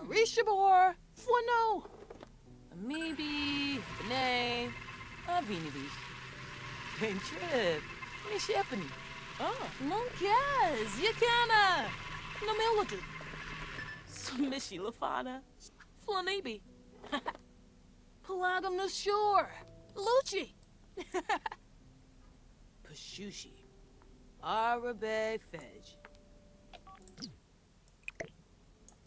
Arishabor. Fuano. Amibi. Bene. Avini these. Pain trip. Mishepani. Ah. Monkaz. Yakana. Namiladu. Smishi Lafana. Flanibi. Pelagam the shore. Lucci. Pashushi. Arabe Fej.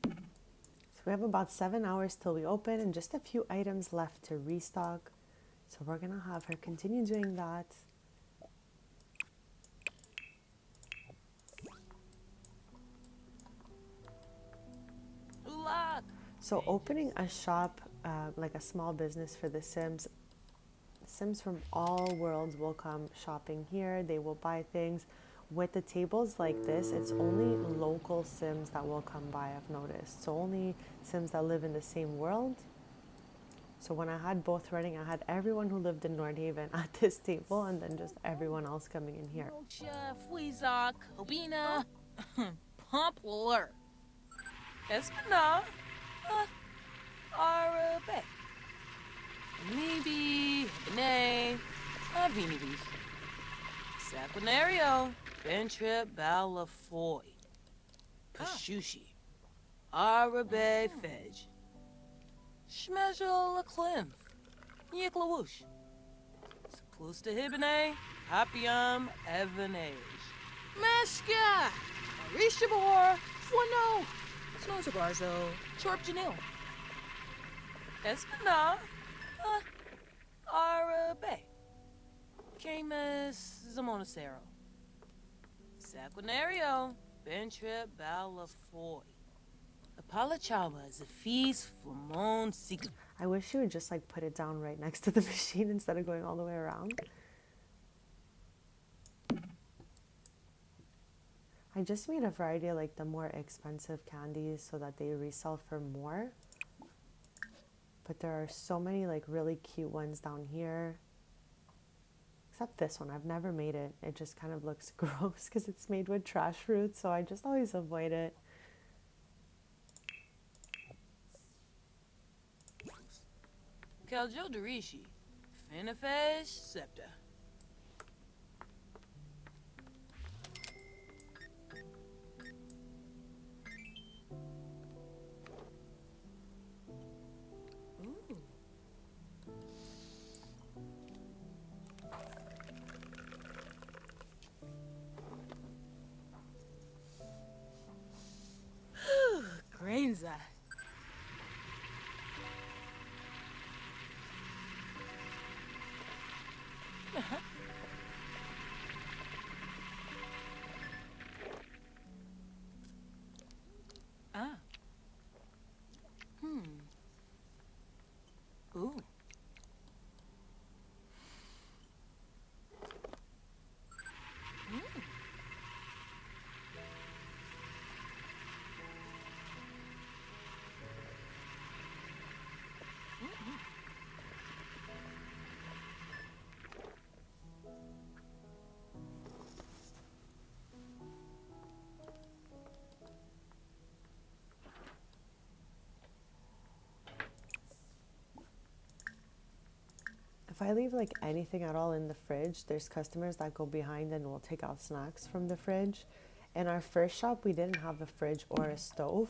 So we have about 7 hours till we open and just a few items left to restock. So we're gonna have her continue doing that. Ulak. So opening a shop, like a small business for the Sims, Sims from all worlds will come shopping here. They will buy things. With the tables like this, it's only local Sims that will come by, I've noticed. So only Sims that live in the same world. So when I had both running, I had everyone who lived in Nordhaven at this table and then just everyone else coming in here. Chef, Weezak, Obina, Pompler, Espina, Arabe, Amibi, Bene, Avinivis, Saquinario, Bentrip, Balafoy, Pashushi, Arabe Fej, Shmezhel Klimf, Yiklawoosh, Saplusta Hibine, Hapium Evanage, Meshka, Arishabor, Fuano, Snozagarzo, Chorp Janil, Espina, Arabe, Camus Zamonacero, Saquinario, Bentrip Balafoy, Apalachawa, Zafis Flamon Sig. I wish you would just like put it down right next to the machine instead of going all the way around. I just made a variety of like the more expensive candies so that they resell for more. But there are so many like really cute ones down here. Except this one, I've never made it. It just kind of looks gross because it's made with trash fruit, so I just always avoid it. Kaljo Darishi, Finafesh Septa. Grainza. if I leave like anything at all in the fridge, there's customers that go behind and will take out snacks from the fridge. In our first shop, we didn't have a fridge or a stove.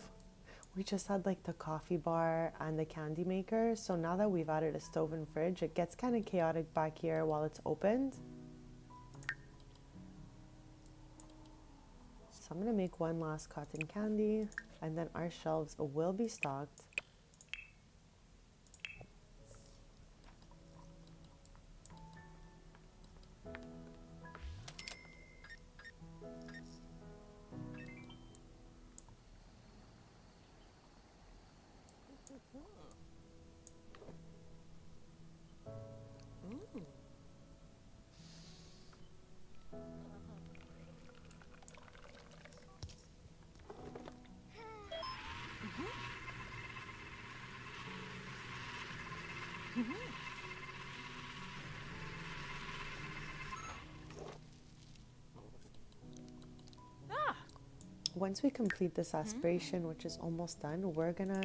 We just had like the coffee bar and the candy maker. So now that we've added a stove and fridge, it gets kind of chaotic back here while it's opened. So I'm gonna make one last cotton candy and then our shelves will be stocked. Once we complete this aspiration, which is almost done, we're gonna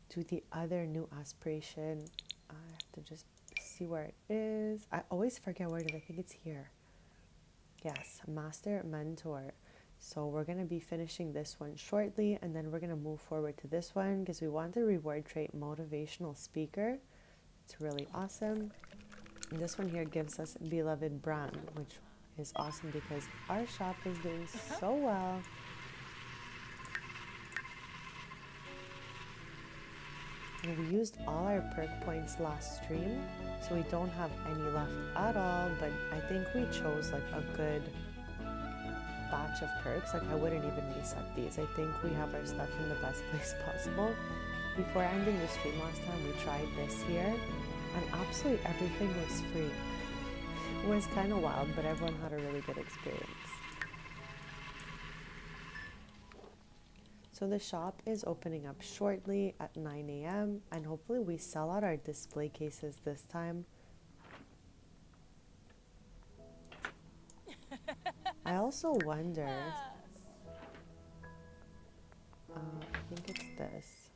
do the other new aspiration. I have to just see where it is. I always forget where it is. I think it's here. Yes, Master Mentor. So we're gonna be finishing this one shortly, and then we're gonna move forward to this one because we want the reward trait Motivational Speaker. It's really awesome. And this one here gives us Beloved Brand, which is awesome because our shop is doing so well. And we used all our perk points last stream, so we don't have any left at all, but I think we chose like a good batch of perks. Like I wouldn't even reset these. I think we have our stuff in the best place possible. Before ending the stream last time, we tried this here, and absolutely everything was free. It was kind of wild, but everyone had a really good experience. So the shop is opening up shortly at 9 a.m. and hopefully we sell out our display cases this time. I also wonder, I think it's this.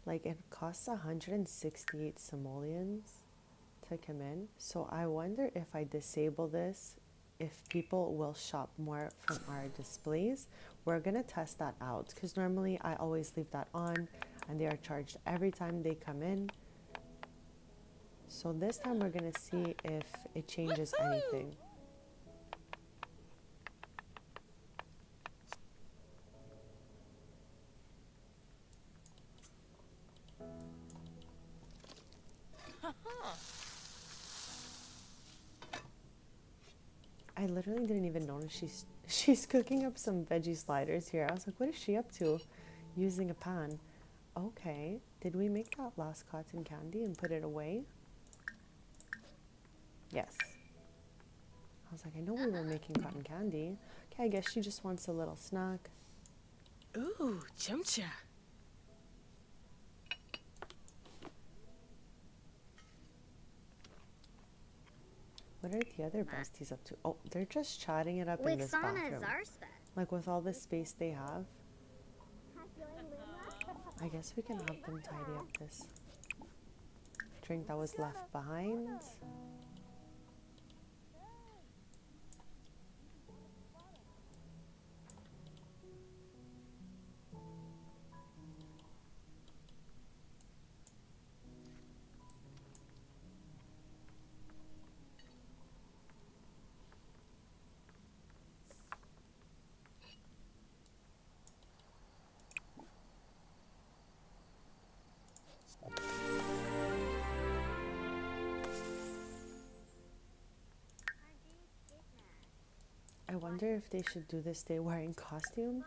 Like it costs 168 simoleons to come in. So I wonder if I disable this, if people will shop more from our displays. We're gonna test that out because normally I always leave that on and they are charged every time they come in. So this time we're gonna see if it changes anything. I literally didn't even notice she's cooking up some veggie sliders here. I was like, what is she up to? Using a pan. Okay. Did we make that last cotton candy and put it away? Yes. I was like, I know we were making cotton candy. Okay, I guess she just wants a little snack. Ooh, chumcha. What are the other besties up to? Oh, they're just chatting it up in this bathroom. Like with all the space they have. I guess we can have them tidy up this drink that was left behind. I wonder if they should do this day wearing costumes.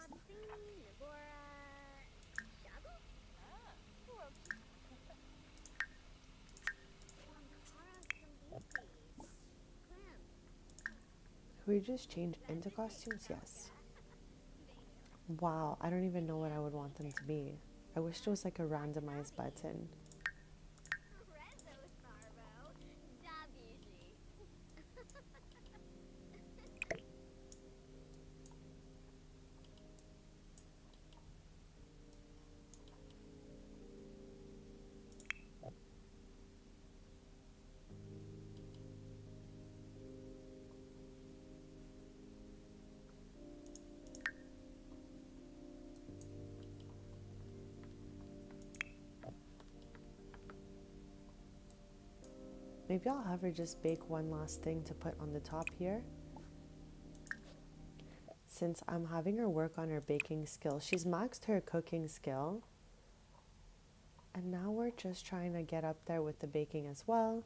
Can we just change into costumes? Yes. Wow, I don't even know what I would want them to be. I wish there was like a randomized button. Maybe I'll have her just bake one last thing to put on the top here. Since I'm having her work on her baking skill, she's maxed her cooking skill. And now we're just trying to get up there with the baking as well.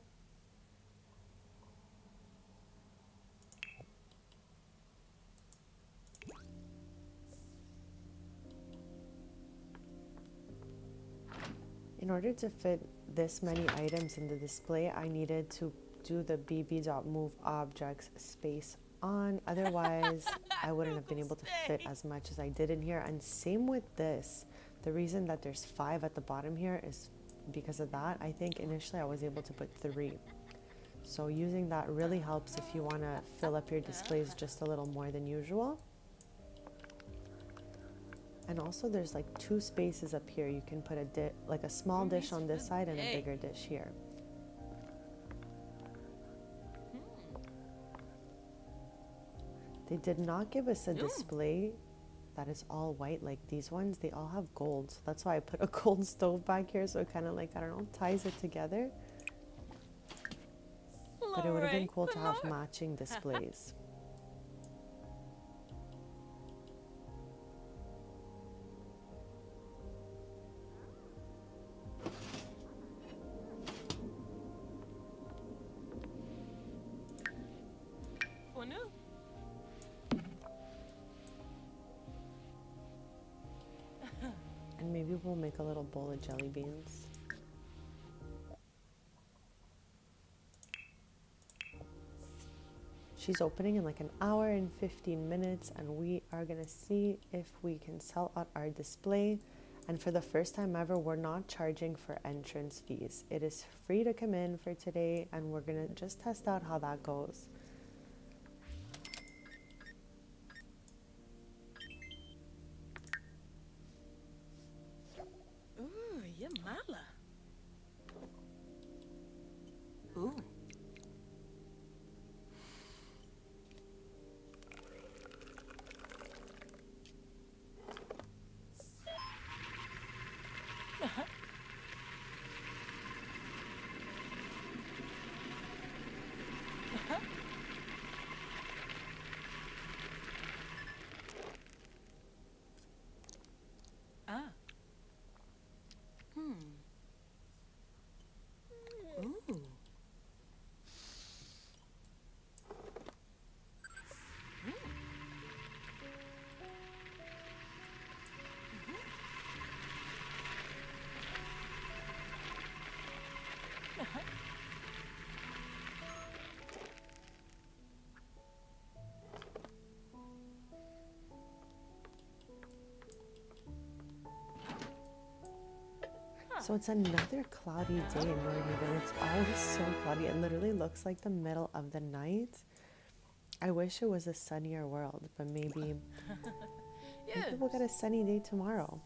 In order to fit this many items in the display, I needed to do the bb.move objects space on. Otherwise, I wouldn't have been able to fit as much as I did in here. And same with this. The reason that there's 5 at the bottom here is because of that. I think initially I was able to put 3. So using that really helps if you want to fill up your displays just a little more than usual. And also there's like 2 spaces up here. You can put a small dish on this side and a bigger dish here. They did not give us a display that is all white like these ones. They all have gold. So that's why I put a gold stove back here. So it kind of like, I don't know, ties it together. But it would have been cool to have matching displays. And maybe we'll make a little bowl of jelly beans. She's opening in like an hour and 15 minutes, and we are gonna see if we can sell out our display. And for the first time ever, we're not charging for entrance fees. It is free to come in for today, and we're gonna just test out how that goes. Ooh, yeah, mala. Ooh. Ah. Ooh. So it's another cloudy day in Norwegian. It's always so cloudy. It literally looks like the middle of the night. I wish it was a sunnier world, but maybe we'll get a sunny day tomorrow.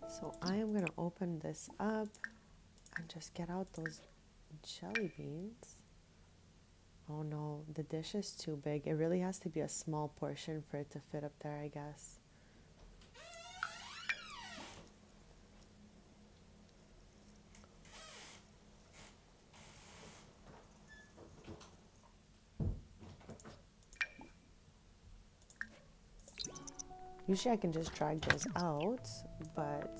So I am going to open this up and just get out those jelly beans. Oh no, the dish is too big. It really has to be a small portion for it to fit up there, I guess. Usually I can just drag those out, but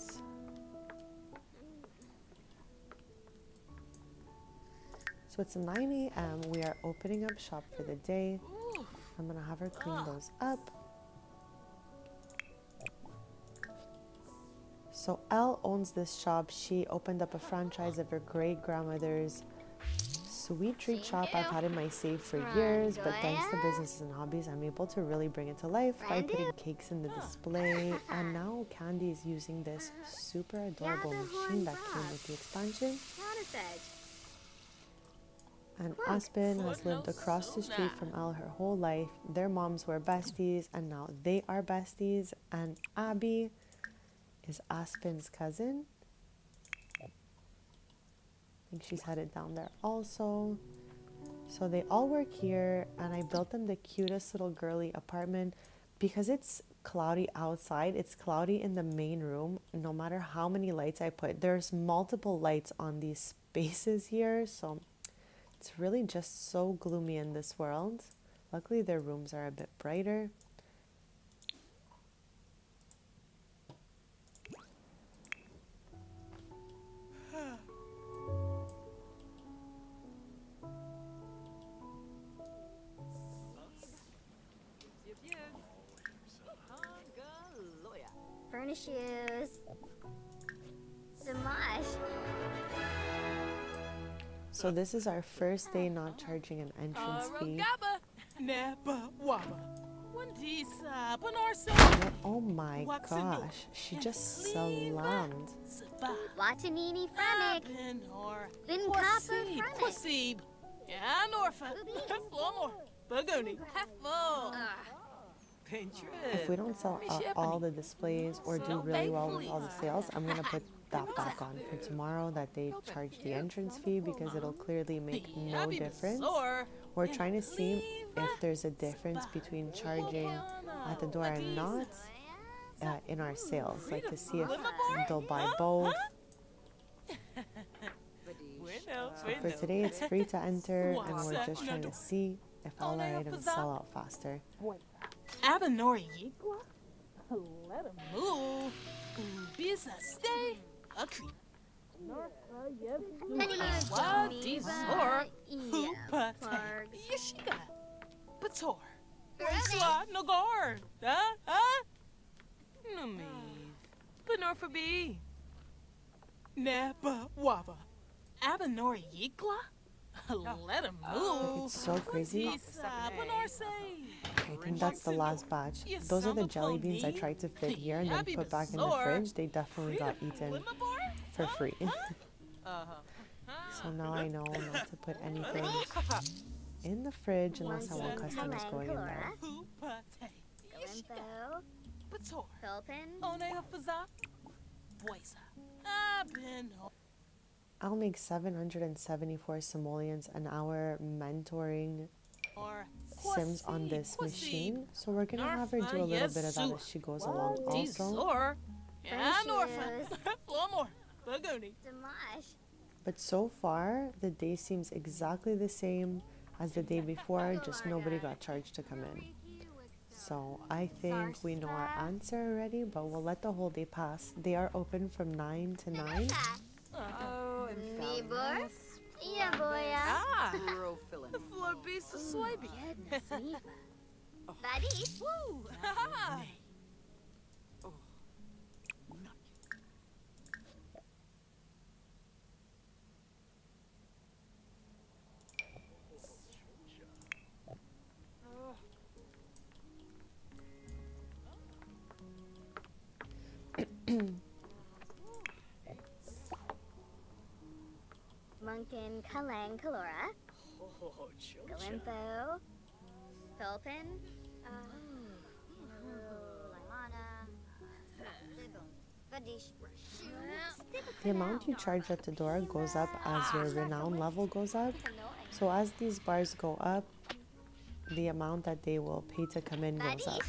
so it's 9 a.m. We are opening up shop for the day. I'm gonna have her clean those up. So Elle owns this shop. She opened up a franchise of her great grandmother's sweet treat shop I've had in my save for years, but thanks to Businesses and Hobbies, I'm able to really bring it to life by putting cakes in the display. And now Candy is using this super adorable machine that came with the expansion. And Aspen has lived across the street from Elle her whole life. Their moms were besties, and now they are besties. And Abby is Aspen's cousin. I think she's headed down there also. So they all work here, and I built them the cutest little girly apartment. Because it's cloudy outside, it's cloudy in the main room. No matter how many lights I put, there's multiple lights on these spaces here, so it's really just so gloomy in this world. Luckily, their rooms are a bit brighter. Furnish shoes. Dimash. So this is our first day not charging an entrance fee. Rogaba. Napa waba. Wandisa. Banarsa. And oh my gosh, she just slammed. Watanini Fremic. Benor. Bin Kappa Fremic. Quasib. Yeah, Norfa. Flomor. Bagoni. Hefmo. If we don't sell all the displays or do really well with all the sales, I'm going to put that back on for tomorrow, that they charge the entrance fee, because it'll clearly make no difference. We're trying to see if there's a difference between charging at the door and not in our sales, like to see if they'll buy both. So for today, it's free to enter, and we're just trying to see if all our items sell out faster. Abanori Yigwa. Let him move. Bisa stay. A creep. What? Or Hoopa. Yeshiga. Bator. Swa Nagar. Huh? Namiv. Benor B. Napa Wava. Abanori Yigla. Let him move. It's so crazy. I think that's the last batch. Those are the jelly beans I tried to fit here and then put back in the fridge. They definitely got eaten for free. So now I know not to put anything in the fridge unless I want customers going in there. Galimbo. Philpin. I'll make 774 simoleons an hour mentoring Sims on this machine. So we're going to have her do a little bit of that as she goes along also. But so far, the day seems exactly the same as the day before, just nobody got charged to come in. So I think we know our answer already, but we'll let the whole day pass. They are open from 9 to 9. Oh, Nibor. Yeah, boya. Eurofilin. The floor beast of soybean. Vadish. Woo! Munkin Kalang Kalora. Oh, Chocha. Galimbo. Philpin. Limana. Vadish. The amount you charge at the door goes up as your renown level goes up. So as these bars go up, the amount that they will pay to come in goes up.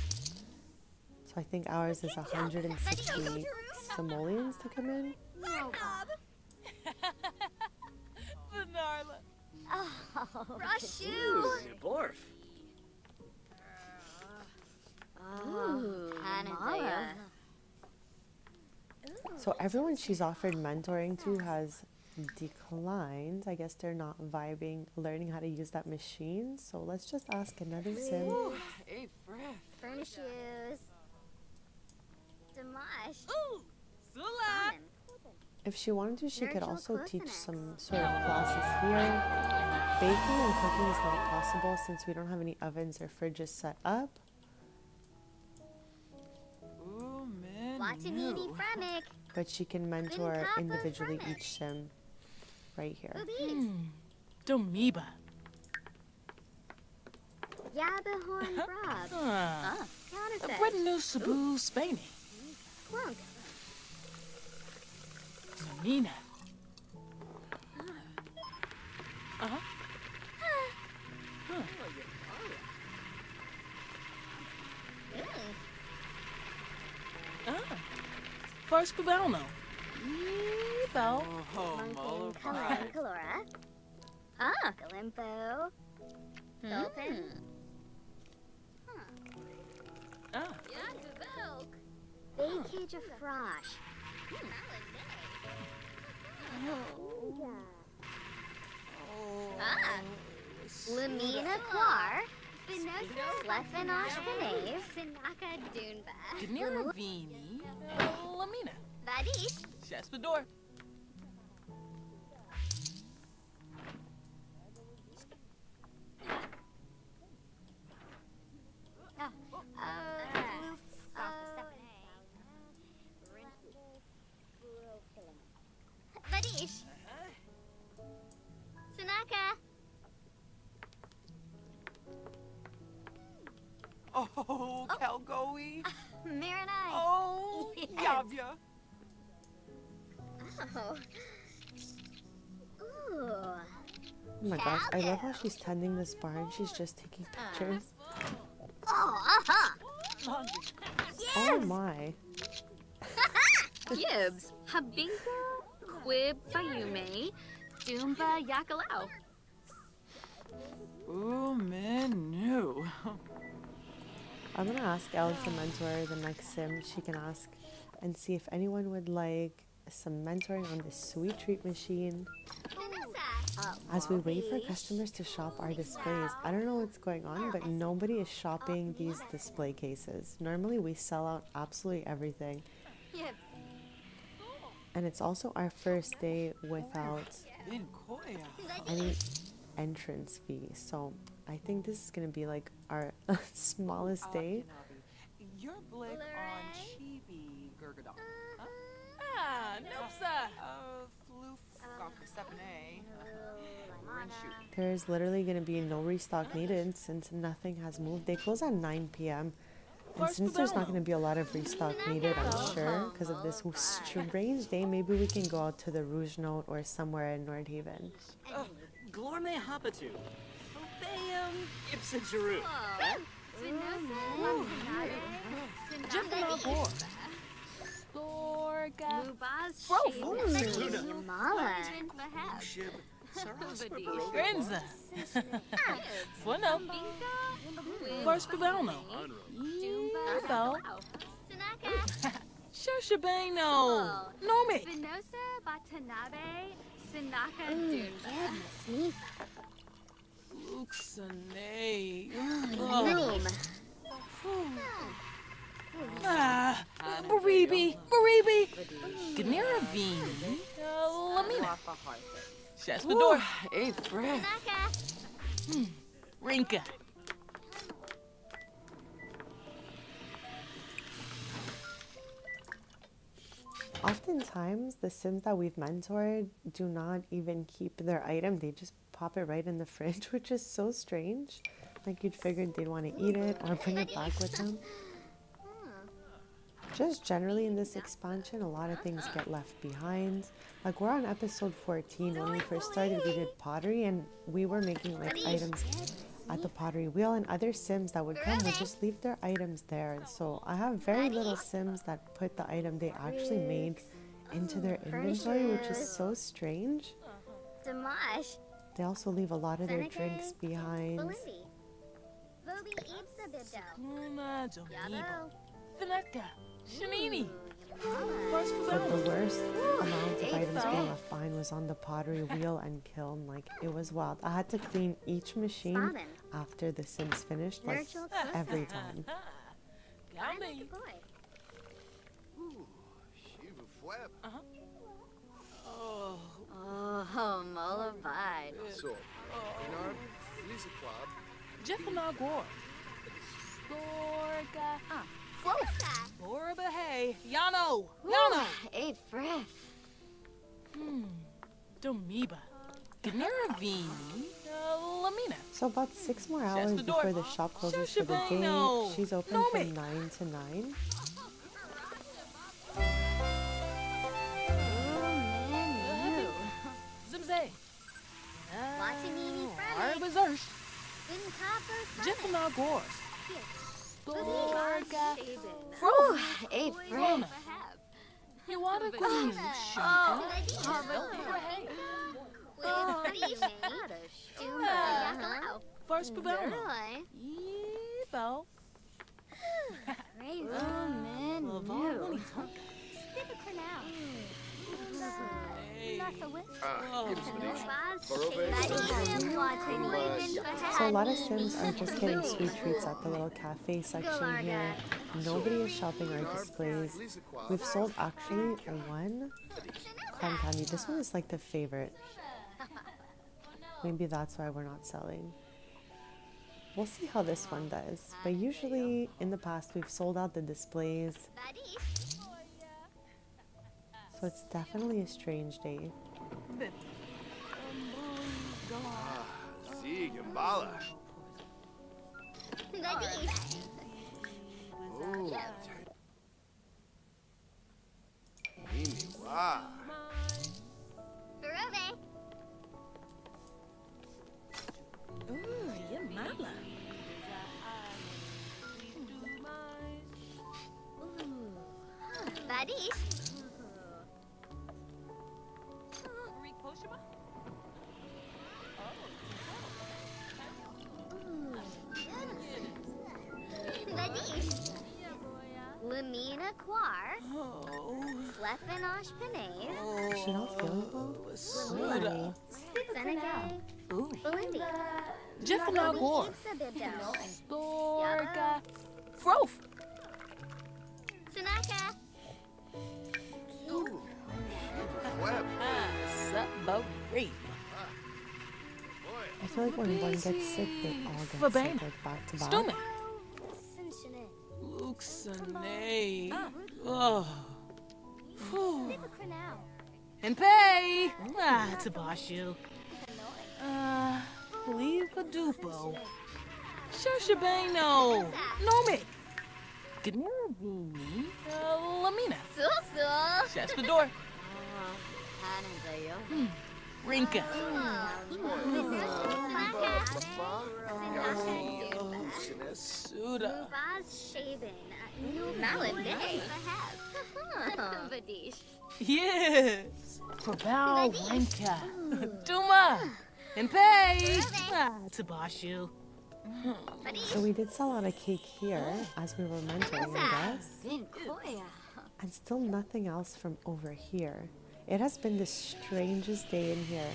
So I think ours is 160 simoleons to come in. Vanarla. Rashu. Niborf. Hanadaya. So everyone she's offered mentoring to has declined. I guess they're not vibing, learning how to use that machine. So let's just ask another sim. Hey, Fred. Furnish shoes. Dimash. Ooh! Sula! If she wanted to, she could also teach some sort of classes here. Baking and cooking is not possible since we don't have any ovens or fridges set up. Ooh, man. Watanini Fremic. But she can mentor Kappa individually Fremic. each sim right here. Boobies. Domiba. Yabahorn Brab. Counterfeit. Britanu Sabu Spainy. Clunk. Nina. First Cubano. Ebo. Oh, Monkey Molobai. Kalora. Kalora. Galimpo. Dolphin. Bakage of Frosh. Lamina Quar. Slefin Oshkanave. Sinaka Dunba. Ganira Vini. Lamina. Vadish. Shaspador. Vadish. Sinaka. Oh, Kalgoe. Marinai. Oh, Yes. Yavya. Oh. Ooh. Oh my gosh, I love how she's tending this bar and she's just taking pictures. Oh, Oh my. Gibbs. Habinka. Quib Bayume. Doomba Yakalau. Ooh, menu. I'm gonna ask Ellen to mentor the next sim she can ask and see if anyone would like some mentoring on this sweet treat machine. As we wait for customers to shop our displays, I don't know what's going on, but nobody is shopping these display cases. Normally we sell out absolutely everything. And it's also our first day without any entrance fee. So I think this is gonna be like our smallest day. You're Blake on Chibi Gurgadon. Ah, Noopsa. Floof Gawker 7A. Rinshoot. There's literally gonna be no restock needed since nothing has moved. They close at 9 p.m. And since there's not gonna be a lot of restock needed, I'm sure, because of this strange day, maybe we can go out to the Rouge Note or somewhere in Nordhaven. Glorme Hapatu. Obeum Ipsa Jeru. Storga. Mubaz. Yamala. Ushib. Saraspa Baroga. Grenza. Bueno. Varscavano. Ebo. Sinaka. Shoshabano. Nomi. Vinosa Batanabe. Sinaka Doomba. Sneak. Luxane. Boom. Ah, Baribi. Ganira Vini. Lamina. Shaspador. Hey, Fred. Sinaka. Rinka. Oftentimes, the Sims that we've mentored do not even keep their item. They just pop it right in the fridge, which is so strange. Like you'd figured they'd want to eat it or bring it back with them. Just generally in this expansion, a lot of things get left behind. Like we're on episode 14. When we first started, we did pottery and we were making like items at the pottery wheel, and other Sims that would come would just leave their items there. So I have very little Sims that put the item they actually made into their inventory, which is so strange. Damash. They also leave a lot of their drinks behind. Belibi. Bobi eats the bibdo. Luna. Jonibo. Yabo. Fineka. Shanini. But the worst amount of items being left behind was on the pottery wheel and kiln. Like, it was wild. I had to clean each machine Spotted. after the Sims finished, like, Nurture every time. Gami. Shiva flap. Oh. Oh, mollified. So, Bernard, Lisa Club. Jeffanagor. Storga. Laura Behay. Yano. Hey, Frith. Domiba. Ganira Vini. Lamina. So about 6 more hours the door. before the shop closes for the day. Shashabano. She's open No, from mate. 9 to 9. Zimze. Watanini Fremic. Arbazarsh. Wincopper Fremic. Jeffanagor. Storga. Ooh, hey, Frith. Luna. You want a cookie? First Pavano. Yebo. So a lot of Sims are just getting sweet treats at the little cafe section here. Nobody is shopping our displays. We've sold actually one cotton candy. This one is like the favorite. Maybe that's why we're not selling. We'll see how this one does. But usually in the past we've sold out the displays. So it's definitely a strange day. Si, Gambala. Mimi, wow. Ooh, yeah, mala. Lamina Quar, Fleffenosh Panay, Is she not feeling well? Soda. Seneca, Ooh. Lindy, Jeff and Gore. Storga. Froth. Sanaka, Web. Submarine. I feel like when one gets sick, they all get Verbena. sick like back to back. Stomach. Luxane. Oh. Whew. And pay. Tabashu. Leave a dupo. Shoshabano. Nomi. Good morning. Lamina. Shaspador. Rinka. Suda. Yes. Prabal Rinka. Duma. And pay. Tabashu. So we did sell out a cake here as we were mentoring, I guess. And still nothing else from over here. It has been the strangest day in here.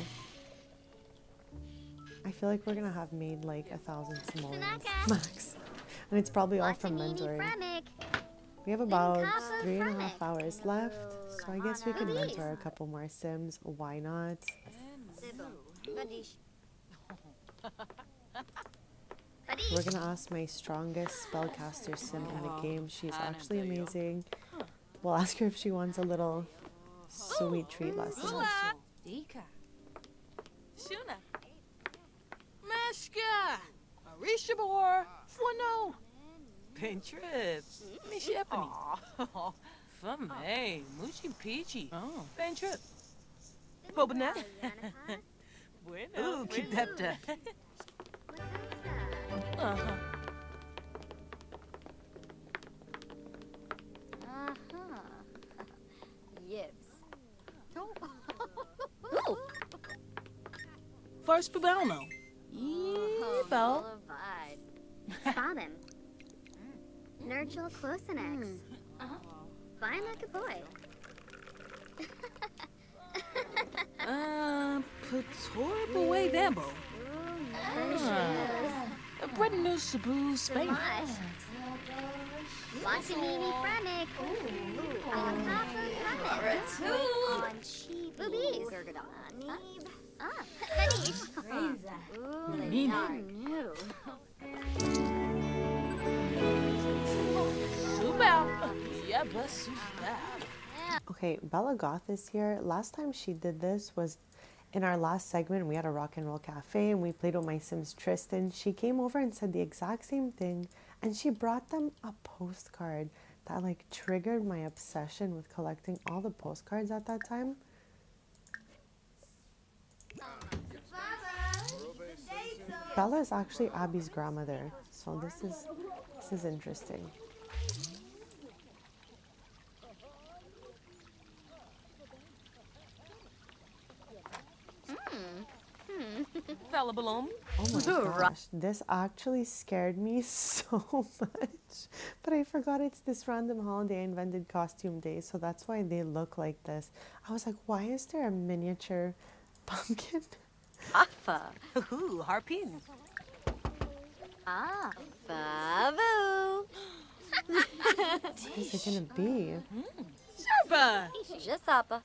I feel like we're gonna have made like 1,000 simoleons max. And it's probably all from mentoring. We have about 3.5 hours left. So I guess we can mentor a couple more Sims. Why not? We're gonna ask my strongest spellcaster Sim in the game. She's actually amazing. We'll ask her if she wants a little sweet treat lesson. Shuna. Meshka. Arishabor. Fuano. Pentrip. Mishepani. Fame. Mushi Peachy. Oh. Pentrip. Bobana. Ooh, keep that. Uh-huh. First Pabelno. Yebo. Spot him. Nurgle Closenex. Fine like a boy. Pator away Bambo. Bread and news Sabu Spain. Watanini Fremic. On cheap boobies. Okay, Bella Goth is here. Last time she did this was in our last segment. We had a rock and roll cafe and we played with my Sims Tristan. She came over and said the exact same thing, and she brought them a postcard that like triggered my obsession with collecting all the postcards at that time. Bella is actually Abby's grandmother, so this is interesting. Fella Balom. Oh my gosh, this actually scared me so much. But I forgot it's this random holiday invented costume day, so that's why they look like this. I was like, why is there a miniature pumpkin? Affa. Ooh, harpin. Ah. Babu. What is it gonna be? Serba. Just Appa.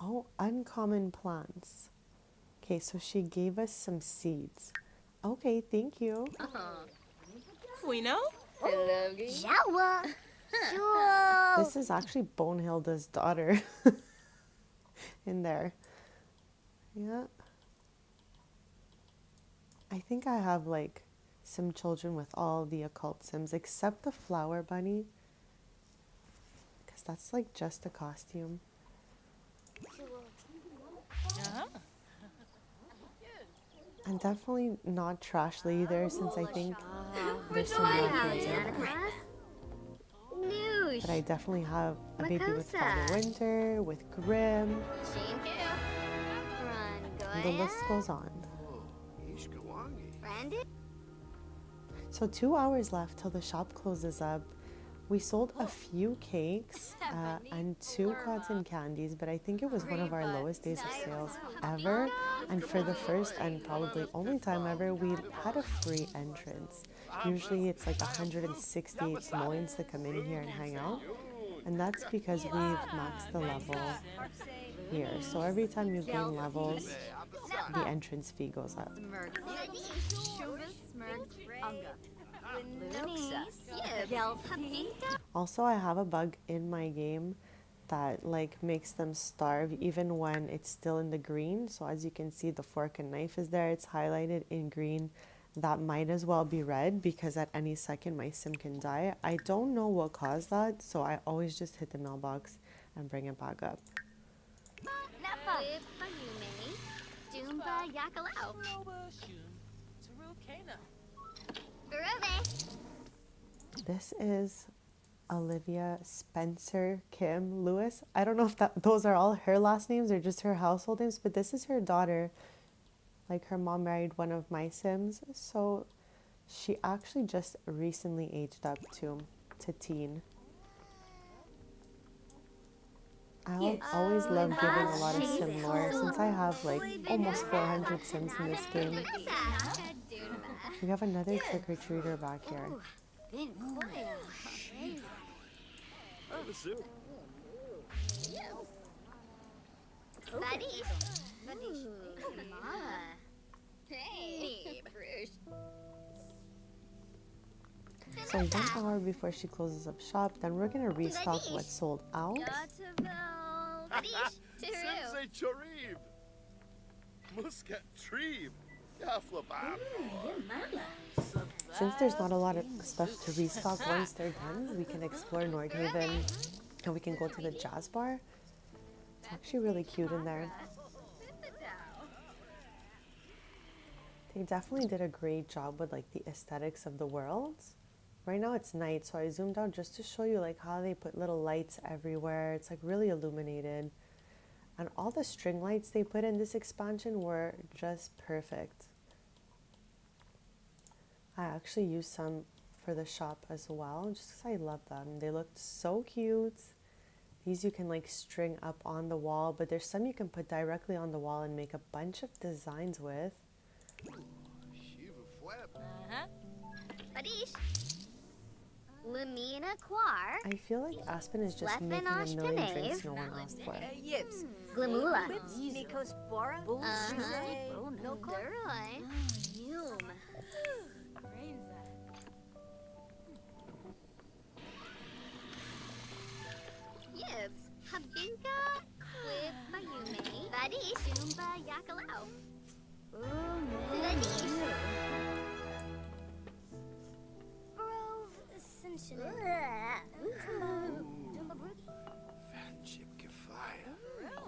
Oh, uncommon plants. Okay, so she gave us some seeds. Okay, thank you. We know? Jawa. Jewel. This is actually Bonehilda's daughter in there. Yeah. I think I have like some children with all the occult sims except the flower bunny. Because that's like just a costume. And definitely not Trashly either, since I think there's some more kids in there. Noosh. But I definitely have a baby with Father Winter, with Grimm, and the list goes on. Brandon? So 2 hours left till the shop closes up. We sold a few cakes and 2 cotton candies, but I think it was one of our lowest days of sales ever. And for the first and probably only time ever, we had a free entrance. Usually it's like 168 simoleons to come in here and hang out. And that's because we've maxed the level here. So every time you gain levels, the entrance fee goes up. Also, I have a bug in my game that like makes them starve even when it's still in the green. So as you can see, the fork and knife is there. It's highlighted in green. That might as well be red because at any second my sim can die. I don't know what caused that, so I always just hit the mailbox and bring it back up. This is Olivia, Spencer, Kim, Lewis. I don't know if those are all her last names or just her household names, but this is her daughter. Like her mom married one of my sims, so she actually just recently aged up to teen. I always love giving a lot of sim lore since I have like almost 400 sims in this game. We have another trick-or-treater back here. So 1 hour before she closes up shop, then we're gonna restock what's sold out. Sensei Chorib. Muscat Trib. Since there's not a lot of stuff to restock once they're done, we can explore Nordhaven and we can go to the jazz bar. It's actually really cute in there. They definitely did a great job with like the aesthetics of the worlds. Right now it's night, so I zoomed out just to show you like how they put little lights everywhere. It's like really illuminated. And all the string lights they put in this expansion were just perfect. I actually used some for the shop as well, just because I love them. They looked so cute. These you can like string up on the wall, but there's some you can put directly on the wall and make a bunch of designs with. Lamina Quar. I feel like Aspen is just making a million drinks no one asked for. Glamula. Nikos Bora. Duroi. Yibs. Habinka. Quib Bayume. Vadish. Dumba Yakalau.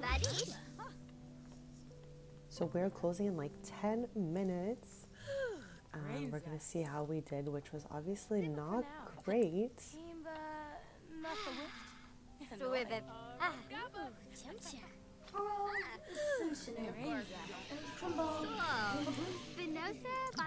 Vadish. So we're closing in like 10 minutes. We're gonna see how we did, which was obviously not great. Swivip. Ah. Venosa.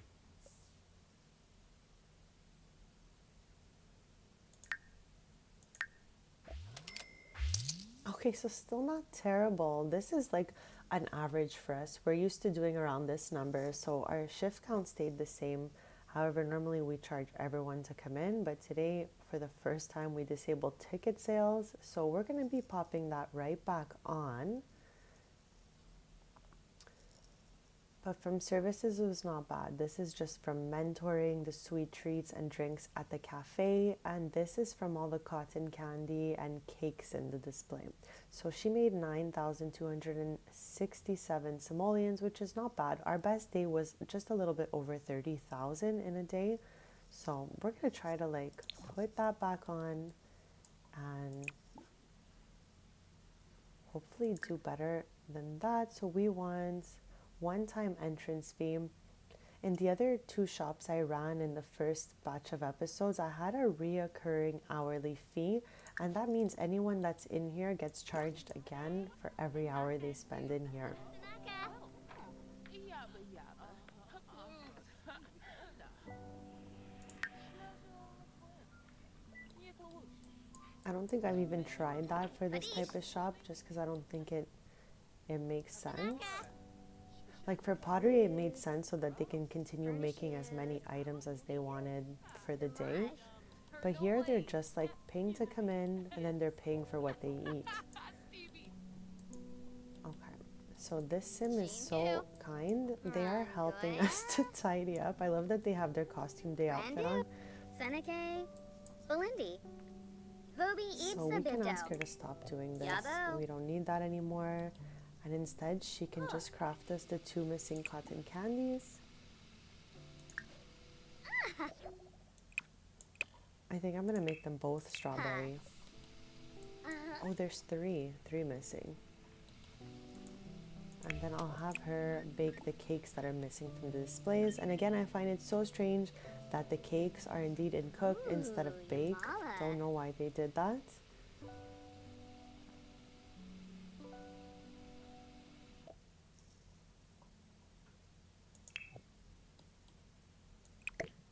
Okay, so still not terrible. This is like an average for us. We're used to doing around this number, so our shift count stayed the same. However, normally we charge everyone to come in, but today, for the first time, we disabled ticket sales. So we're going to be popping that right back on. But from services, it was not bad. This is just from mentoring, the sweet treats and drinks at the cafe. And this is from all the cotton candy and cakes in the display. So she made 9,267 simoleons, which is not bad. Our best day was just a little bit over 30,000 in a day. So we're going to try to like put that back on and hopefully do better than that. So we want one-time entrance fee. In the other two shops I ran in the first batch of episodes, I had a reoccurring hourly fee, and that means anyone that's in here gets charged again for every hour they spend in here. I don't think I've even tried that for this type of shop, just because I don't think it makes sense. Like for pottery, it made sense so that they can continue making as many items as they wanted for the day. But here they're just like paying to come in and then they're paying for what they eat. Okay, so this sim is so kind. They are helping us to tidy up. I love that they have their costume day outfit on. Seneke. Belindy. So we can ask her to stop doing this. We don't need that anymore. And instead, she can just craft us the 2 missing cotton candies. I think I'm going to make them both strawberry. Oh, there's 3 missing. And then I'll have her bake the cakes that are missing from the displays. And again, I find it so strange that the cakes are indeed in cooked instead of baked. Don't know why they did that.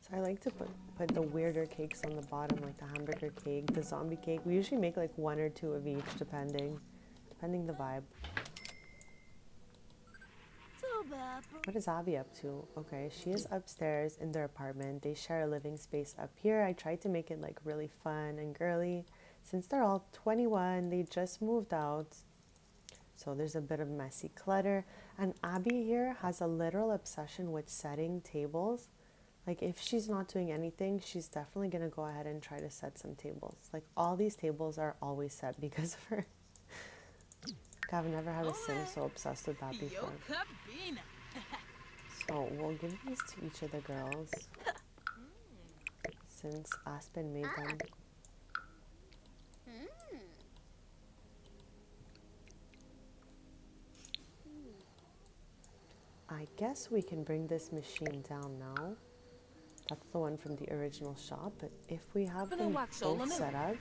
So I like to put the weirder cakes on the bottom, like the hamburger cake, the zombie cake. We usually make like 1 or 2 of each, depending the vibe. What is Abby up to? Okay, she is upstairs in their apartment. They share a living space up here. I tried to make it like really fun and girly. Since they're all 21, they just moved out. So there's a bit of messy clutter. And Abby here has a literal obsession with setting tables. Like if she's not doing anything, she's definitely going to go ahead and try to set some tables. Like all these tables are always set because of her. I've never had a sim so obsessed with that before. So we'll give these to each of the girls since Aspen made them. I guess we can bring this machine down now. That's the one from the original shop, but if we have them both set up...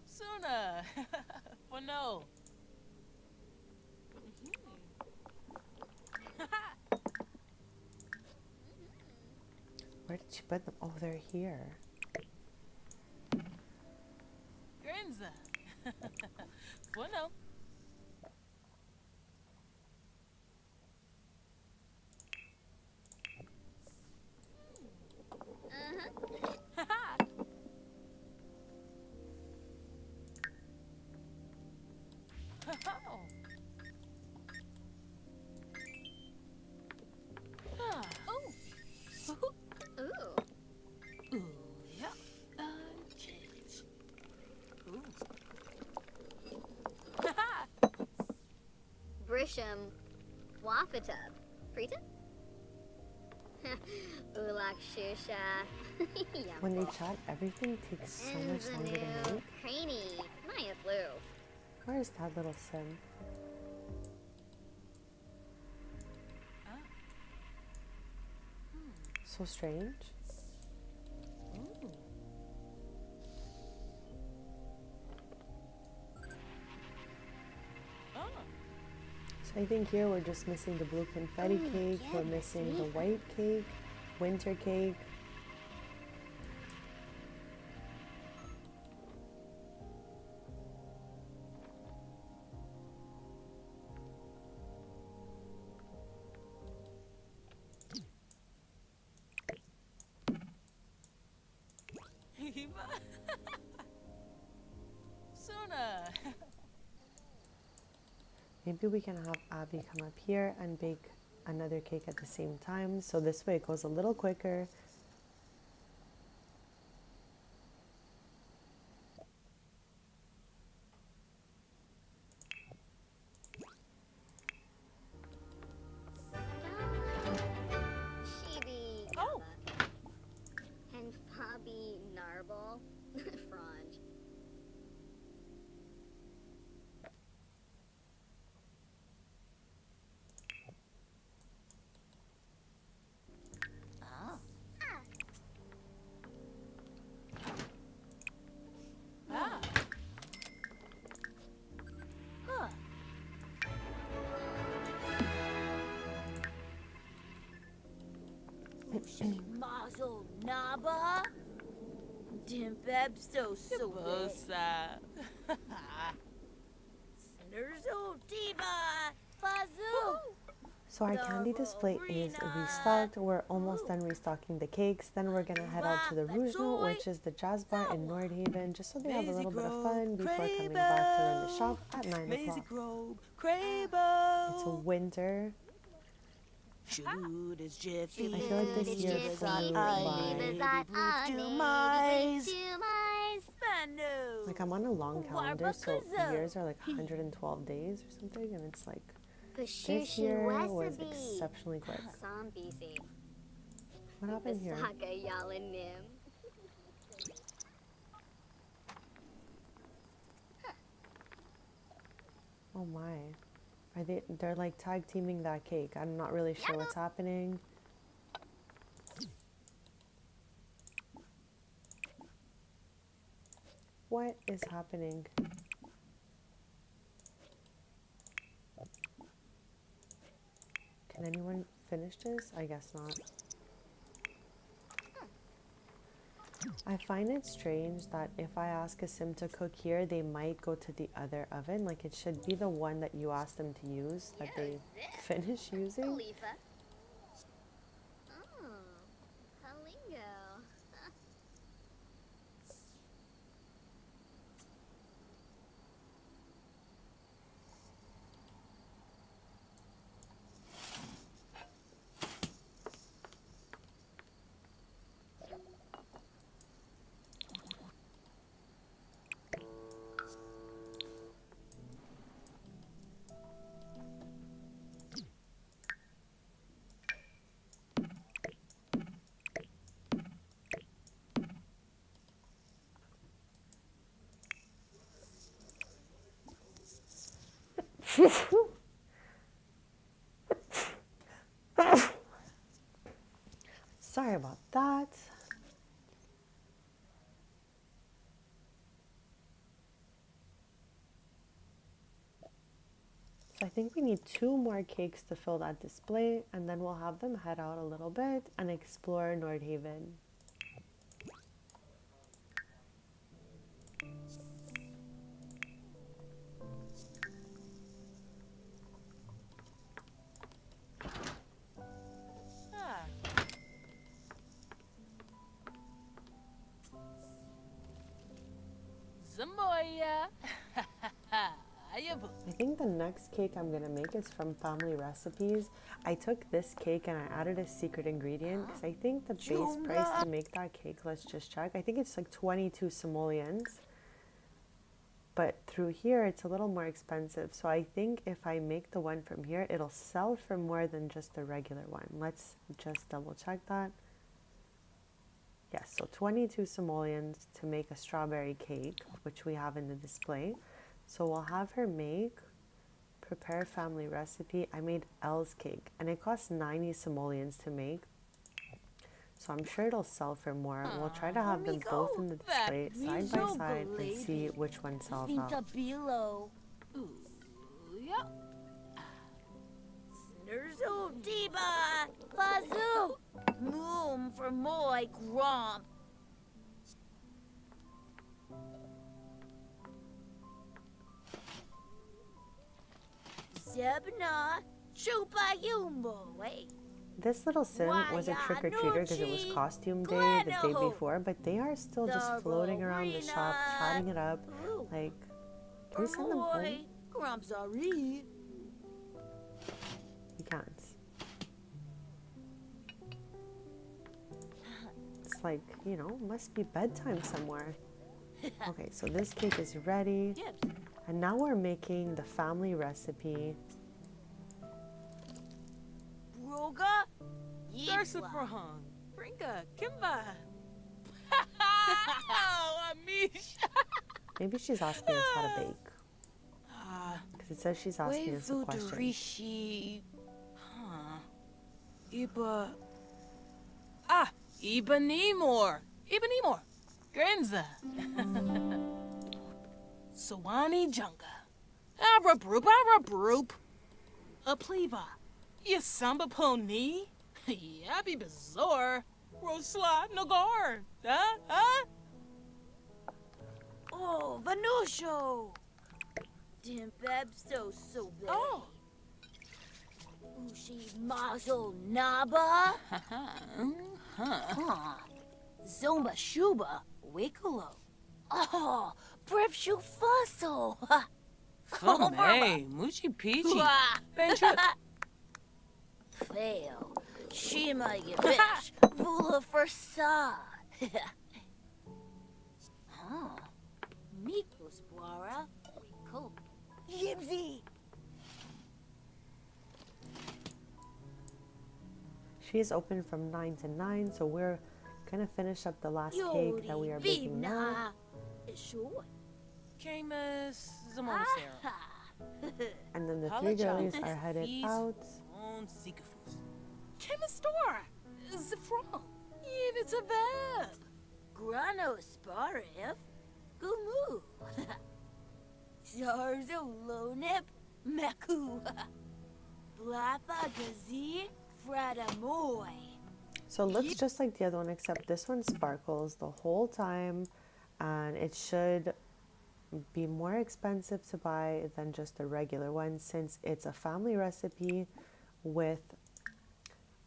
Suna! For no. Where did she put them? Oh, they're here. Grinza. For no. Brisham. Wafatub. Frita? Ulak shusha. When they chat, everything takes so much longer to make. Craney. Maya flew. Where is that little sim? So strange. So I think here we're just missing the blue confetti cake, we're missing the white cake, winter cake. Suna. Maybe we can have Abby come up here and bake another cake at the same time, so this way it goes a little quicker. Chibi. Oh. And Bobby Narble. Franj. Ah. Huh. Mazel Naba. Dimbeb so Bosa. Nerzo Diva. Bazoo. So our candy display is restocked. We're almost done restocking the cakes. Then we're gonna head out to the Rouge Note, which is the jazz bar in Nordhaven, just so they have a little bit of fun before coming back to run the shop at 9 o'clock. It's a winter. Shoot is jiffy. I feel like this year flew by. Like I'm on a long calendar, so the years are like 112 days or something, and it's like this year was exceptionally quick. What happened here? Oh my. They're like tag teaming that cake. I'm not really sure what's happening. What is happening? Can anyone finish this? I guess not. I find it strange that if I ask a sim to cook here, they might go to the other oven. Like, it should be the one that you ask them to use that they finish using. Sorry about that. So I think we need 2 more cakes to fill that display, and then we'll have them head out a little bit and explore Nordhaven. Zamoya. I think the next cake I'm gonna make is from Family Recipes. I took this cake and I added a secret ingredient because I think the base price to make that cake, let's just check. I think it's like 22 simoleons. but through here it's a little more expensive. So I think if I make the one from here, it'll sell for more than just the regular one. Let's just double check that. Yes, so 22 simoleons to make a strawberry cake, which we have in the display. So we'll have her prepare family recipe. I made Elle's cake, and it costs 90 simoleons to make. So I'm sure it'll sell for more. We'll try to have them both in the display side by side and see which one sells out. Vintabilo. Yeah. Snurzo diba. Fazoo. Moom for moi gromp. Zebna. Chupa yumbo. Wait. This little sim was a trick-or-treater because it was costume day the day before, but they are still just floating around the shop, chatting it up. Like, can we send them home? Gromp-sorry. You can't. It's like, you know, must be bedtime somewhere. Okay, so this cake is ready. And now we're making the family recipe. Broga. Saxophone. Bringa. Kimba. Oh, Amish. Maybe she's asking us how to bake. Because it says she's asking us a question. Iba. Iba Nemor. Grenza. Sawani Junga. Abra-broop. A pleva. Yasamba pony. Yabi bizarre. Rosla Nagar. Huh? Oh, Vanusho. Dimpeb so bad. Oh. Ushi mazel naba. Zomba shuba wikolo. Oh, prep shu fussel. Hey, Muchi Peachy. Benchip. Fail. Shima Yavish. Vula Versad. Huh. Mikos Bwara. Wiko. Yibsy. She is open from 9 to 9, so we're gonna finish up the last cake that we are baking now. Sure. Camus Zamonacero. And then the three girlies are headed out. Chemistor. Zifron. It's a verb. Grano Sparif. Gumu. Zarzo Lonip. Meku. Blapa Gazi. Fradamoy. So it looks just like the other one, except this one sparkles the whole time, and it should be more expensive to buy than just the regular one since it's a family recipe with,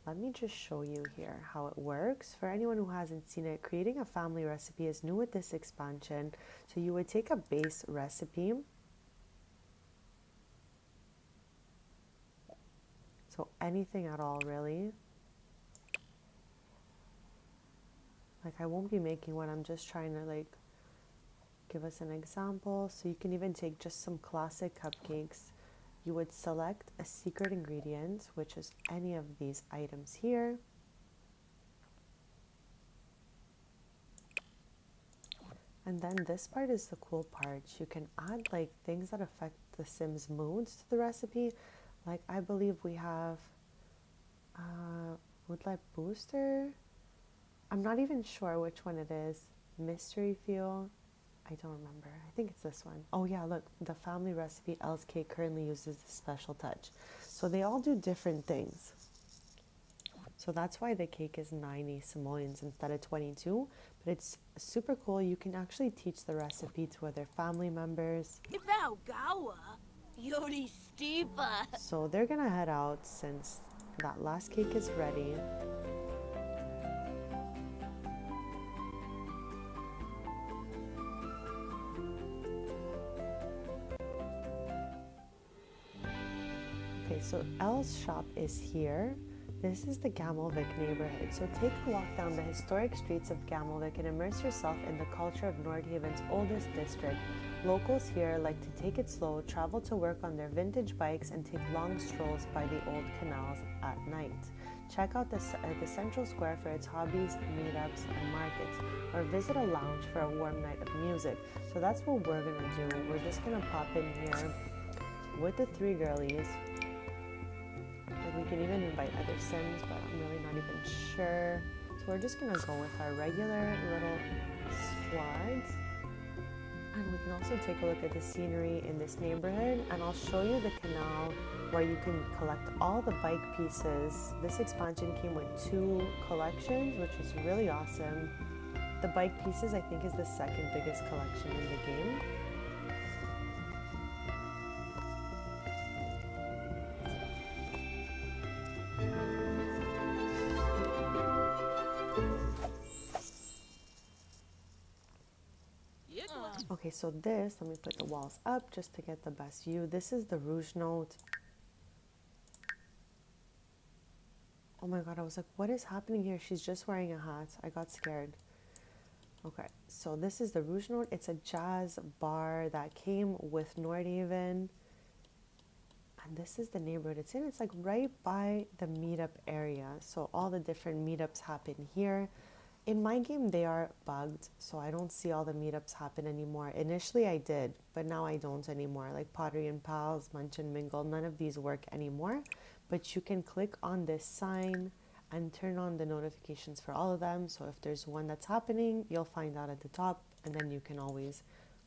let me just show you here how it works. For anyone who hasn't seen it, creating a family recipe is new with this expansion. So you would take a base recipe. So anything at all, really. Like, I won't be making one. I'm just trying to, like, give us an example. So you can even take just some classic cupcakes. You would select a secret ingredient, which is any of these items here. And then this part is the cool part. You can add, like, things that affect the Sims' moods to the recipe. Like, I believe we have Woodlight Booster. I'm not even sure which one it is. Mystery Fuel. I don't remember. I think it's this one. Oh yeah, look, the family recipe Elle's cake currently uses this special touch. So they all do different things. So that's why the cake is 90 simoleons instead of 22. But it's super cool. You can actually teach the recipe to other family members. Ibao Gawa. Yodi Steepa. So they're gonna head out since that last cake is ready. Okay, so Elle's shop is here. This is the Gamelvik neighborhood. So take a walk down the historic streets of Gamelvik and immerse yourself in the culture of Nordhaven's oldest district, Locals here like to take it slow, travel to work on their vintage bikes, and take long strolls by the old canals at night. Check out the central square for its hobbies, meetups, and markets, or visit a lounge for a warm night of music. So that's what we're gonna do. We're just gonna pop in here with the three girlies. Like, we can even invite other Sims, but I'm really not even sure. So we're just gonna go with our regular little squad. And we can also take a look at the scenery in this neighborhood, and I'll show you the canal where you can collect all the bike pieces. This expansion came with 2 collections, which is really awesome. The bike pieces, I think, is the second biggest collection in the game. Okay, so this, let me put the walls up just to get the best view. This is the Rouge Note. Oh my god, I was like, what is happening here? She's just wearing a hat. I got scared. Okay, so this is the Rouge Note. It's a jazz bar that came with Nordhaven. And this is the neighborhood it's in. It's like right by the meetup area. So all the different meetups happen here. In my game, they are bugged, so I don't see all the meetups happen anymore. Initially, I did, but now I don't anymore. Like Pottery and Pals, Munch and Mingle, none of these work anymore. But you can click on this sign and turn on the notifications for all of them. So if there's one that's happening, you'll find out at the top, and then you can always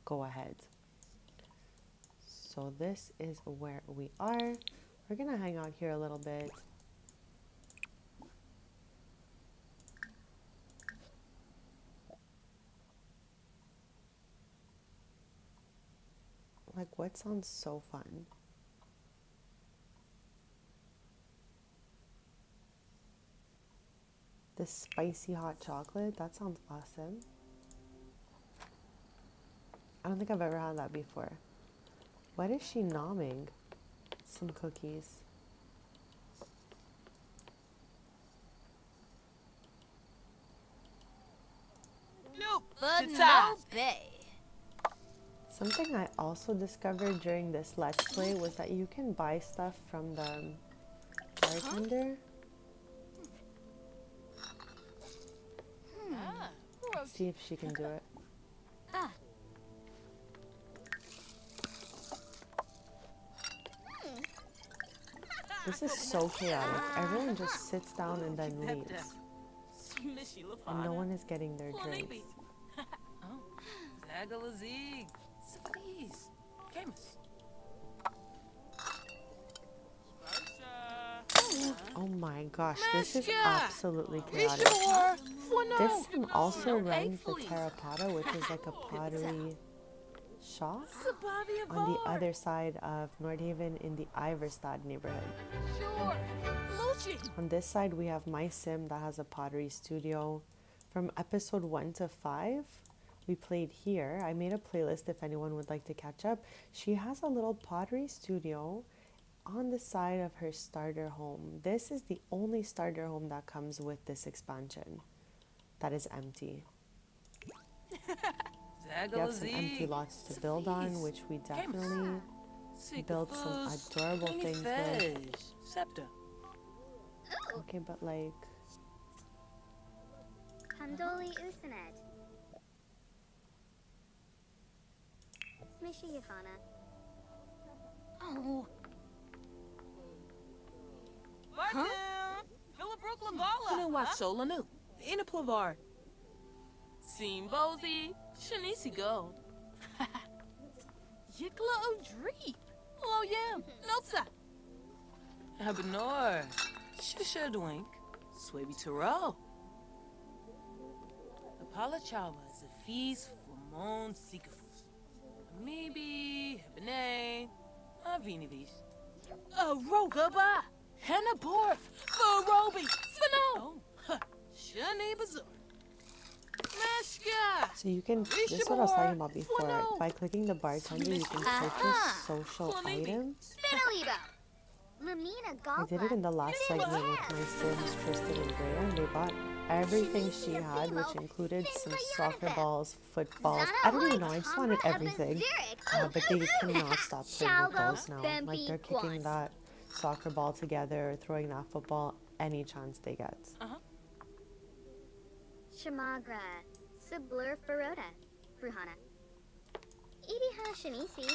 go ahead. So this is where we are. We're gonna hang out here a little bit. Like, what sounds so fun? The spicy hot chocolate, that sounds awesome. I don't think I've ever had that before. What is she nomming? Some cookies. But no bay. Something I also discovered during this Let's Play was that you can buy stuff from the bartender. Let's see if she can do it. This is so chaotic. Everyone just sits down and then leaves. And no one is getting their drinks. Zagalazig. Please. Camus. Oh my gosh, this is absolutely chaotic. This sim also runs the Terracotta, which is like a pottery shop on the other side of Nordhaven in the Iverstad neighborhood. On this side, we have my sim that has a pottery studio. From episode 1 to 5, we played here. I made a playlist if anyone would like to catch up. She has a little pottery studio on the side of her starter home. This is the only starter home that comes with this expansion that is empty. You have some empty lots to build on, which we definitely built some adorable things with. Okay, but like... Pandoli Usanet. Smishy Yafana. Oh. Martin! Philibrook Lavala! Who watch Solanu? In a plavar. Simbozi, Shanisi Gold. Yikla O'Dreep. Hello, Yam. Notsa. Abinor. Shusha Dwink. Swaby Taro. Apala Chawa is a feast for Mon Sikafus. Maybe Bene. Avinivis. Rogaba. Henna Porf. Farobi. Svano. Shani Bazaar. So you can, this is what I was talking about before, by clicking the bartender you can purchase social items. I did it in the last segment with my Sims, Tristan and Brea, and they bought everything she had, which included some soccer balls, footballs. I don't even know, I just wanted everything. But they cannot stop playing with those now. Like, they're kicking that soccer ball together, throwing that football any chance they get. Shamagra. Siblur Faroda. Bruhana. Ibiha Shanisi.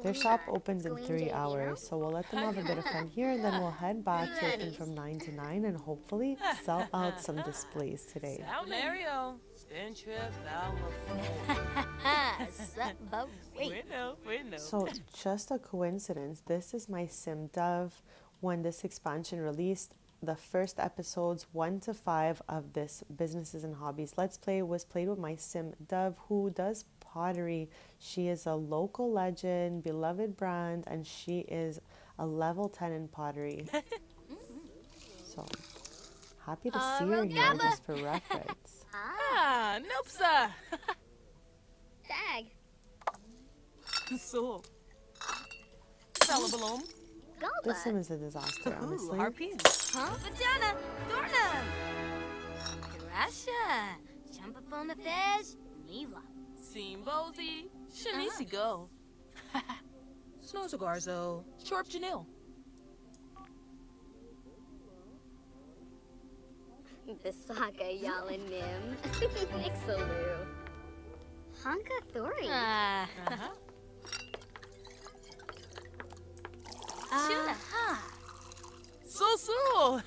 Their shop opens in 3 hours, so we'll let them have a bit of fun here, and then we'll head back to open from 9 to 9 and hopefully sell out some displays today. Mario. Spin trip, So, just a coincidence, this is my Sim Dove. When this expansion released, the first episodes 1 to 5 of this Businesses and Hobbies Let's Play was played with my Sim Dove, who does pottery. She is a local legend, beloved brand, and she is a level 10 in pottery. So, happy to see her here just for reference. Nope, sir. Tag. So. Salabalom. This Sim is a disaster, honestly. Huh? Vagina. Dornum. Rasha. Champafona fish. Nila. Simbozy. Shanisi go. Snozagarzo. Shorp Janil. Bisaka Yalanim. Ixalu. Honka Thori. So.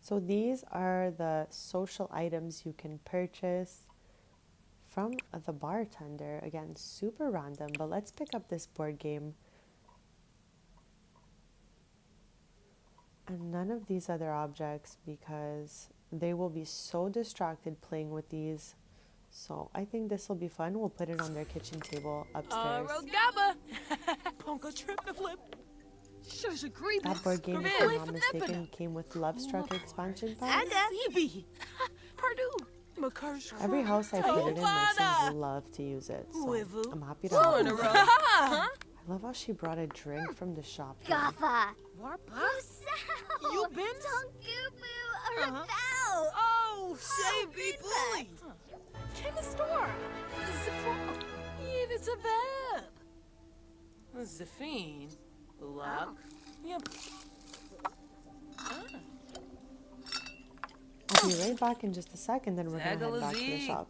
So these are the social items you can purchase from the bartender. Again, super random, but let's pick up this board game. And none of these other objects, because they will be so distracted playing with these. So I think this will be fun. We'll put it on their kitchen table upstairs. Ponka trip the flip. That board game, if I'm not mistaken, came with Love Struck expansion pack. Every house I put it in, my Sims love to use it. So I'm happy to have it. I love how she brought a drink from the shop here. Gaffa. You been? Tongubu. Rebel. Oh, Shavy boy. Came a store. Zafron. Eve, it's a verb. Zafine. Luck. Yep. I'll be right back in just a second, then we're going to head back to the shop.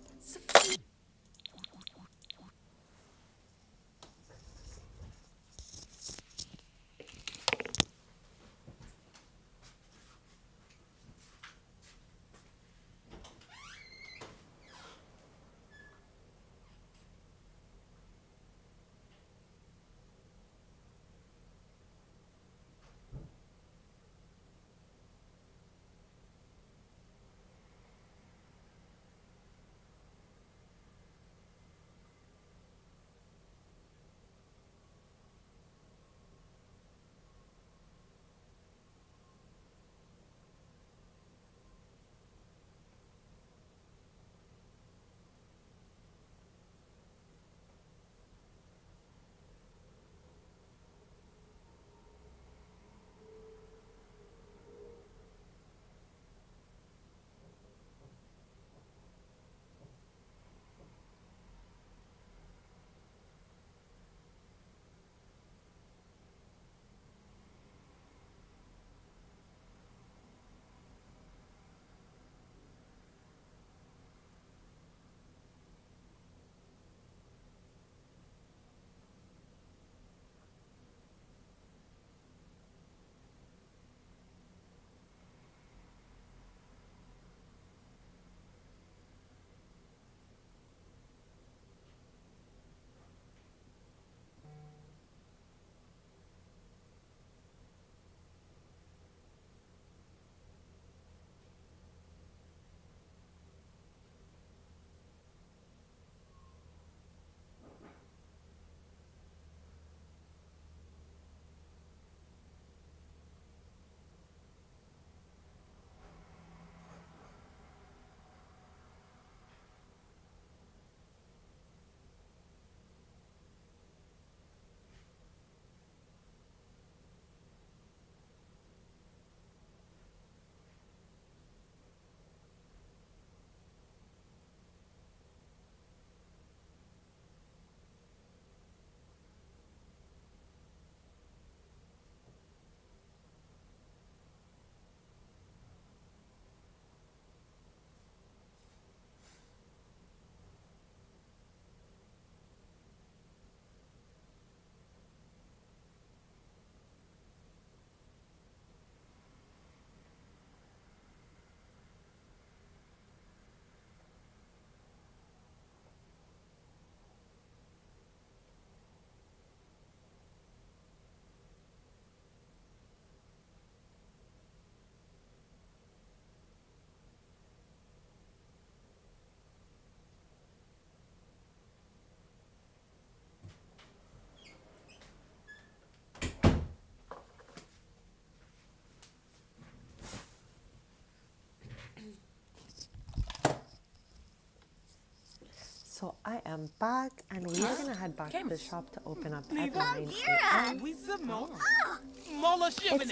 So I am back, and we are gonna head back to the shop to open up at 9 a.m. It's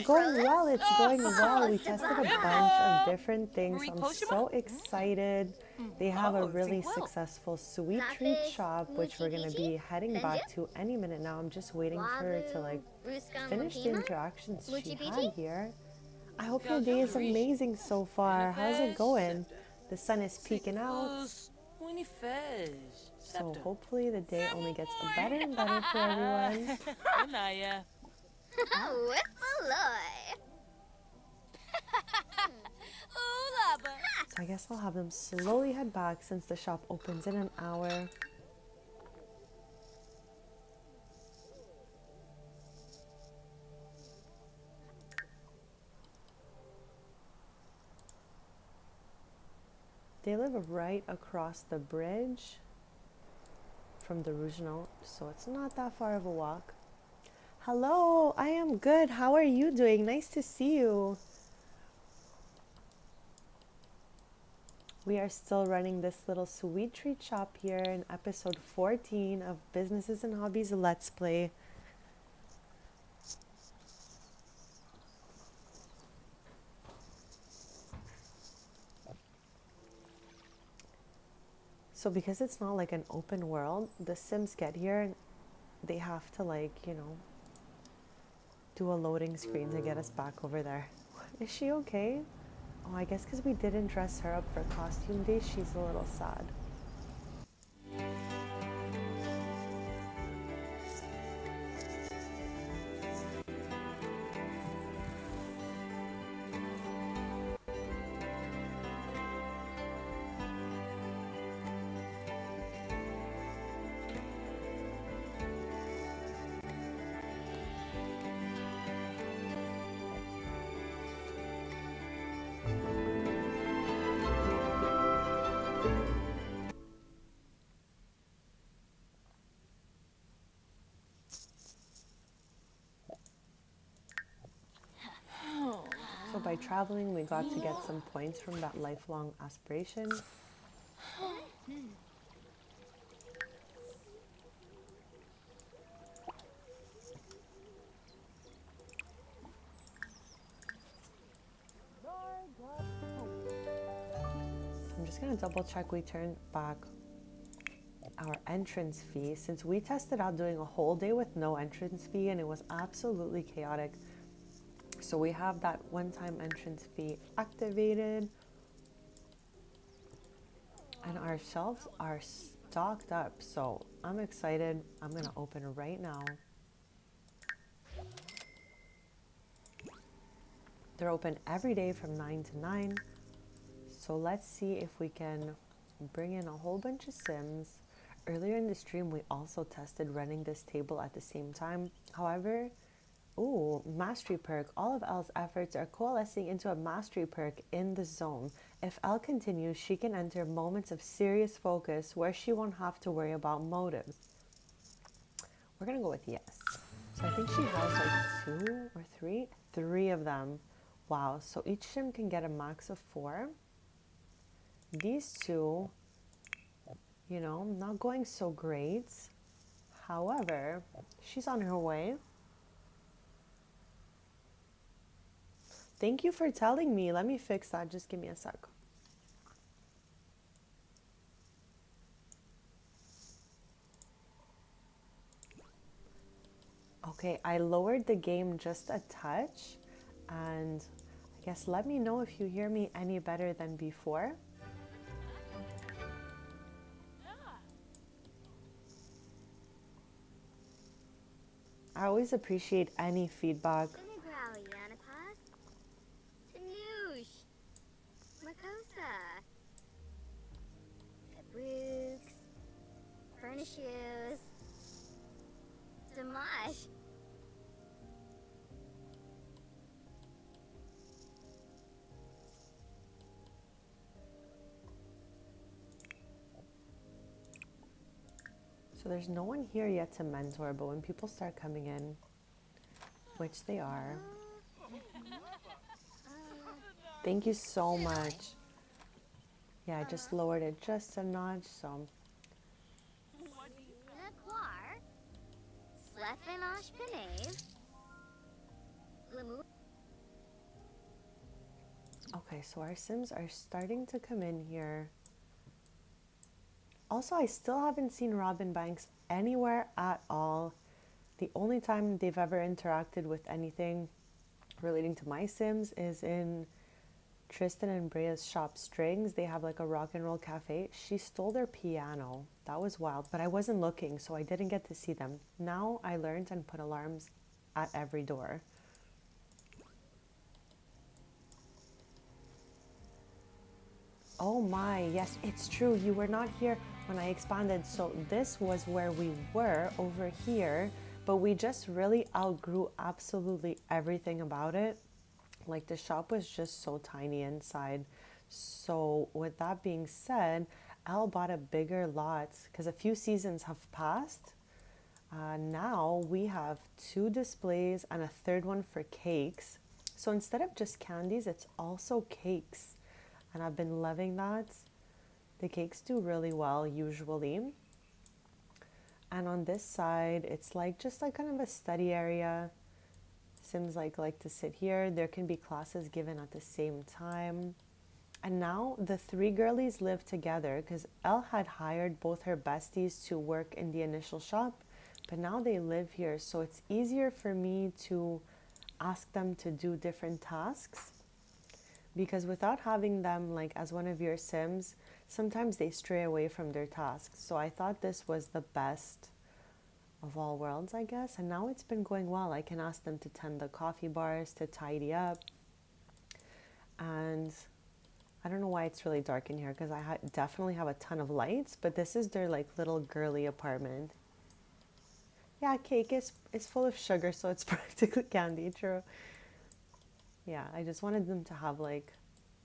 going well, it's going well. We tested a bunch of different things. I'm so excited. They have a really successful sweet treat shop, which we're gonna be heading back to any minute now. I'm just waiting for her to like finish the interactions she had here. I hope your day is amazing so far. How's it going? The sun is peeking out. So hopefully the day only gets better and better for everyone. Oh, So I guess I'll have them slowly head back since the shop opens in an hour. They live right across the bridge from the Rougenot, so it's not that far of a walk. Hello, I am good. How are you doing? Nice to see you. We are still running this little sweet treat shop here in episode 14 of Businesses and Hobbies Let's Play. So because it's not like an open world, the Sims get here and they have to like, you know, do a loading screen to get us back over there. Is she okay? Oh, I guess because we didn't dress her up for costume day, she's a little sad. So by traveling, we got to get some points from that lifelong aspiration. I'm just gonna double check we turned back our entrance fee since we tested out doing a whole day with no entrance fee and it was absolutely chaotic. So we have that one-time entrance fee activated and our shelves are stocked up. So I'm excited. I'm gonna open right now. They're open every day from 9 to 9. So let's see if we can bring in a whole bunch of Sims. Earlier in the stream, we also tested running this table at the same time. However, ooh, mastery perk. All of Elle's efforts are coalescing into a mastery perk in the zone. If Elle continues, she can enter moments of serious focus where she won't have to worry about motives. We're gonna go with yes. So I think she has like 2 or 3? 3 of them. Wow, so each sim can get a max of 4. These 2, you know, not going so great. However, she's on her way. Thank you for telling me. Let me fix that. Just give me a sec. Okay, I lowered the game just a touch. And I guess let me know if you hear me any better than before. I always appreciate any feedback. Furnishes. Dimash. So there's no one here yet to mentor, but when people start coming in, which they are. Thank you so much. Yeah, I just lowered it just a notch, so Josh Pinave. Glamour. Okay, so our Sims are starting to come in here. Also, I still haven't seen Robin Banks anywhere at all. The only time they've ever interacted with anything relating to my Sims is in Tristan and Brea's shop Strings. They have like a rock and roll cafe. She stole their piano. That was wild, but I wasn't looking, so I didn't get to see them. Now I learned and put alarms at every door. Oh my, yes, it's true. You were not here when I expanded. So this was where we were over here, but we just really outgrew absolutely everything about it. Like the shop was just so tiny inside. So with that being said, Elle bought a bigger lot because a few seasons have passed. Now we have 2 displays and a third one for cakes. So instead of just candies, it's also cakes. And I've been loving that. The cakes do really well usually. And on this side, it's like just like kind of a study area. Sims like to sit here. There can be classes given at the same time. And now the 3 girlies live together because Elle had hired both her besties to work in the initial shop, but now they live here. So it's easier for me to ask them to do different tasks, because without having them like as one of your Sims, sometimes they stray away from their tasks. So I thought this was the best of all worlds, I guess. And now it's been going well. I can ask them to tend the coffee bars, to tidy up. And I don't know why it's really dark in here, because I definitely have a ton of lights, but this is their like little girly apartment. Yeah, cake is full of sugar, so it's practically candy, true. Yeah, I just wanted them to have like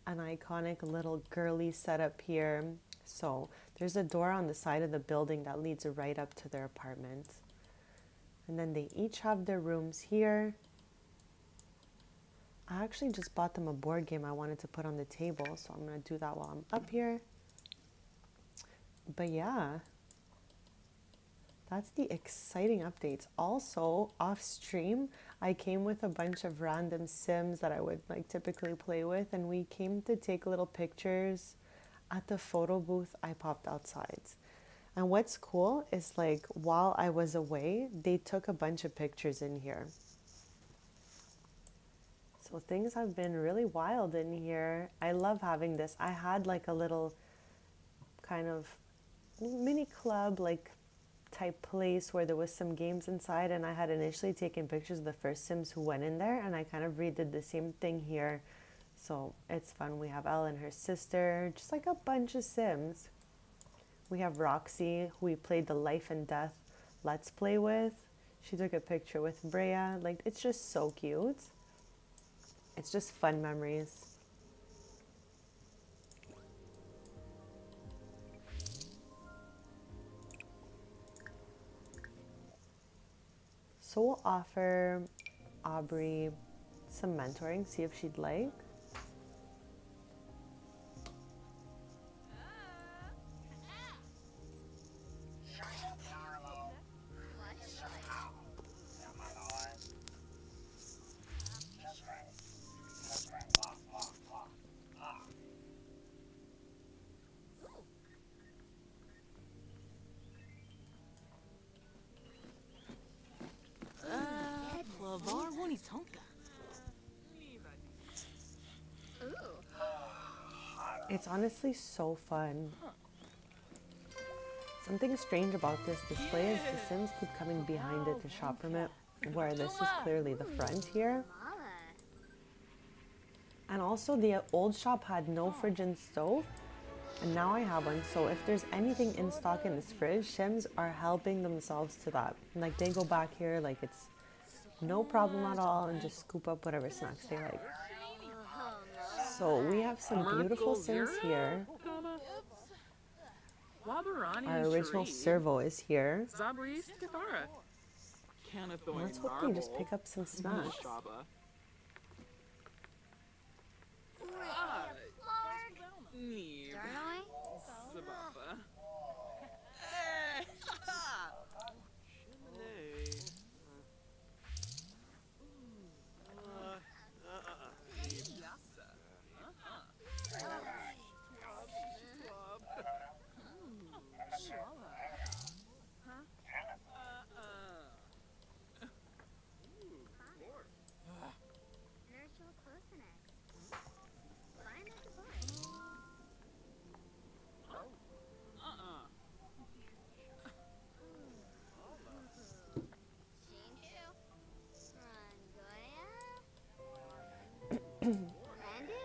an iconic little girly setup here. So there's a door on the side of the building that leads right up to their apartment. And then they each have their rooms here. I actually just bought them a board game I wanted to put on the table, so I'm going to do that while I'm up here. But yeah, that's the exciting updates. Also, off stream, I came with a bunch of random Sims that I would like typically play with, and we came to take little pictures at the photo booth I popped outside. And what's cool is like while I was away, they took a bunch of pictures in here. So things have been really wild in here. I love having this. I had like a little kind of mini club like type place where there was some games inside, and I had initially taken pictures of the first Sims who went in there, and I kind of redid the same thing here. So it's fun. We have Elle and her sister, just like a bunch of Sims. We have Roxy, who we played the Life and Death Let's Play with. She took a picture with Brea. Like, it's just so cute. It's just fun memories. So we'll offer Aubrey some mentoring, see if she'd like. It's honestly so fun. Something strange about this display is the Sims keep coming behind it to shop from it, where this is clearly the front here. And also the old shop had no fridge and stove, and now I have one. So if there's anything in stock in this fridge, Sims are helping themselves to that. Like they go back here, like it's no problem at all, and just scoop up whatever snacks they like. So we have some beautiful Sims here. Our original servo is here. Let's hope they just pick up some snacks. Randu.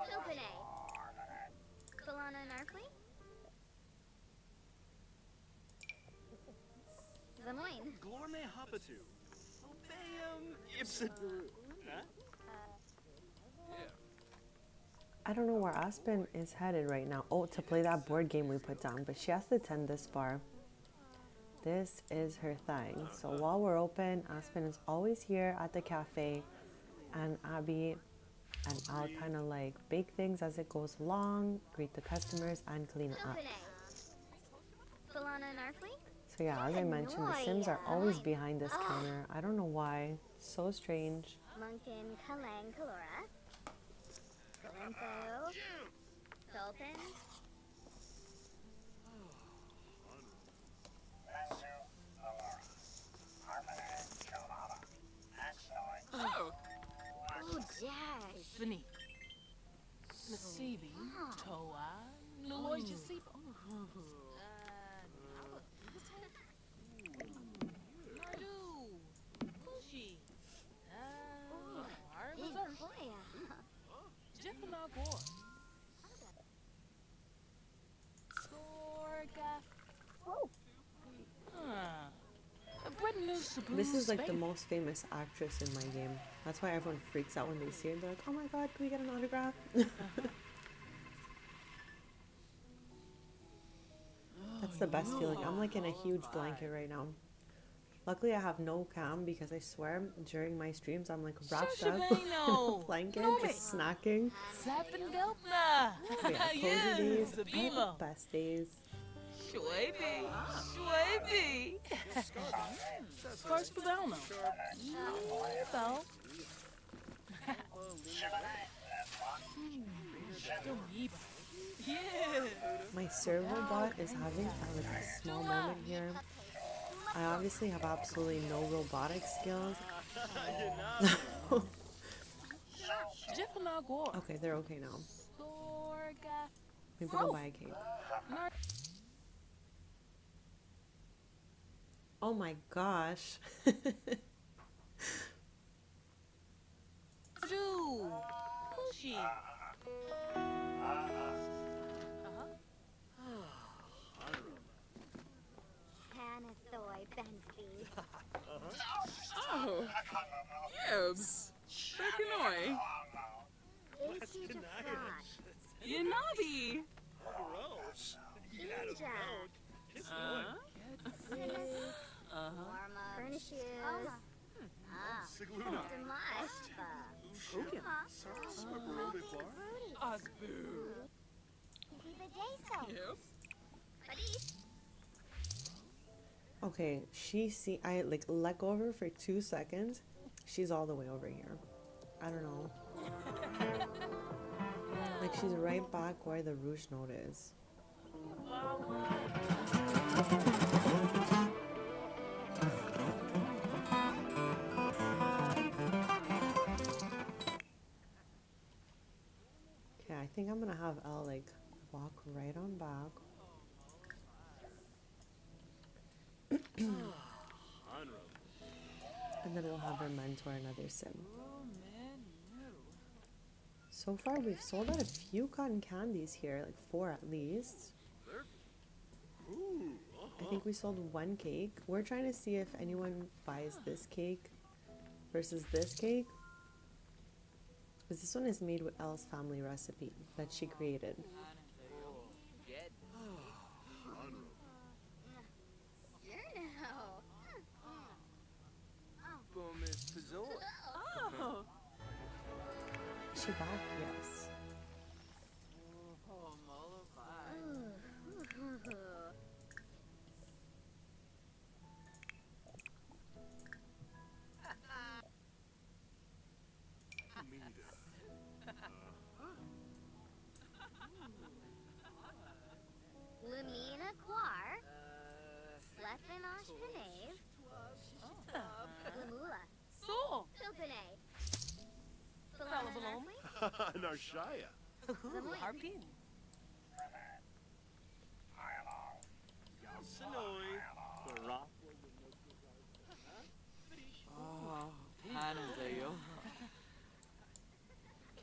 Filpine. Solana Narkly. Zamoin. Glorme Hopatu. Obeum Ipsigeru. Huh? I don't know where Aspen is headed right now. Oh, to play that board game we put down, but she has to tend this bar. This is her thing. So while we're open, Aspen is always here at the cafe, and Abby and I'll kind of like bake things as it goes along, greet the customers, and clean it up. Filpine. Solana Narkly. So yeah, as I mentioned, the Sims are always behind this counter. I don't know why. It's so strange. Moncton Kalang Kalora. Kalimpo. Philpin. Oh, Oh, Jash. Vini. Nasibi. Toa. Naloy Jasipa. Nardu. Pushi. Inkoya. Jeffenagor. Sorga. This is like the most famous actress in my game. That's why everyone freaks out when they see her. They're like, oh my god, can we get an autograph? That's the best feeling. I'm like in a huge blanket right now. Luckily, I have no cam because I swear during my streams I'm like wrapped up in a blanket, just snacking. Sappendelpna. Yeah, cozy days, Zabilo. best days. Schwaby. Schwaby. First Pavelno. So. Yeah. My servo bot is having like a small moment here. I obviously have absolutely no robotic skills. Okay, they're okay now. Maybe go buy a cake. Oh my gosh. Pushi. Hanathoi Bensi. Oh. Gibbs. Bekanoi. Issue to Frosh. Yanabi. Gross. Inja. Warma. Furnishes. Sigluna. Damashpa. Sarsaparoli bar. Osboo. Kiva Jaso. Yep. Buddy. Okay, I like let go of her for 2 seconds. She's all the way over here. I don't know. Like she's right back where the rouge note is. Okay, I think I'm gonna have Elle like walk right on back. And then we'll have her mentor another sim. So far we've sold out a few cotton candies here, like 4 at least. I think we sold 1 cake. We're trying to see if anyone buys this cake versus this cake. Because this one is made with Elle's family recipe that she created. Is she back? Yes. Lumina Quar. Slethvinosh Pinave. Lamula. So. Philpine. Falabalom. Narshaya. Harpin. Sonoy. Baraf. Oh, Hanadayo.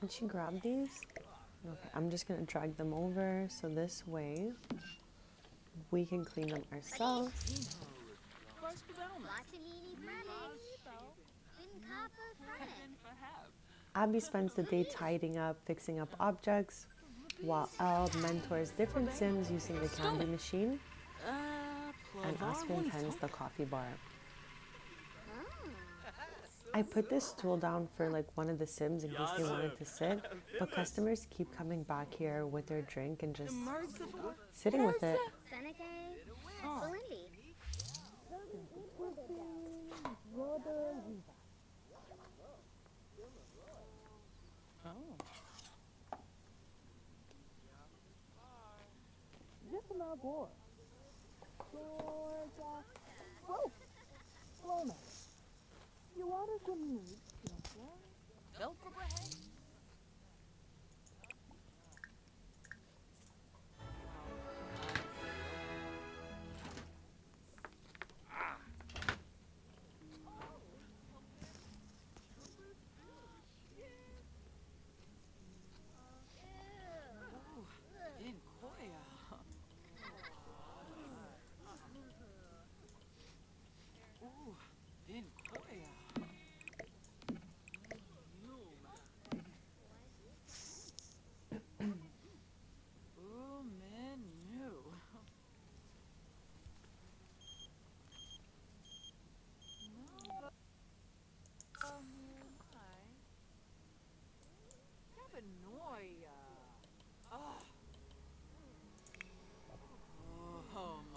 Can she grab these? Okay, I'm just gonna drag them over so this way we can clean them ourselves. Latimini Frenny. Bin Kappa Frenny. Abby spends the day tidying up, fixing up objects, while Elle mentors different Sims using the candy machine, and Aspen tends the coffee bar. I put this stool down for like one of the Sims in case they wanted to sit, but customers keep coming back here with their drink and just sitting with it. Seneca. Belindy.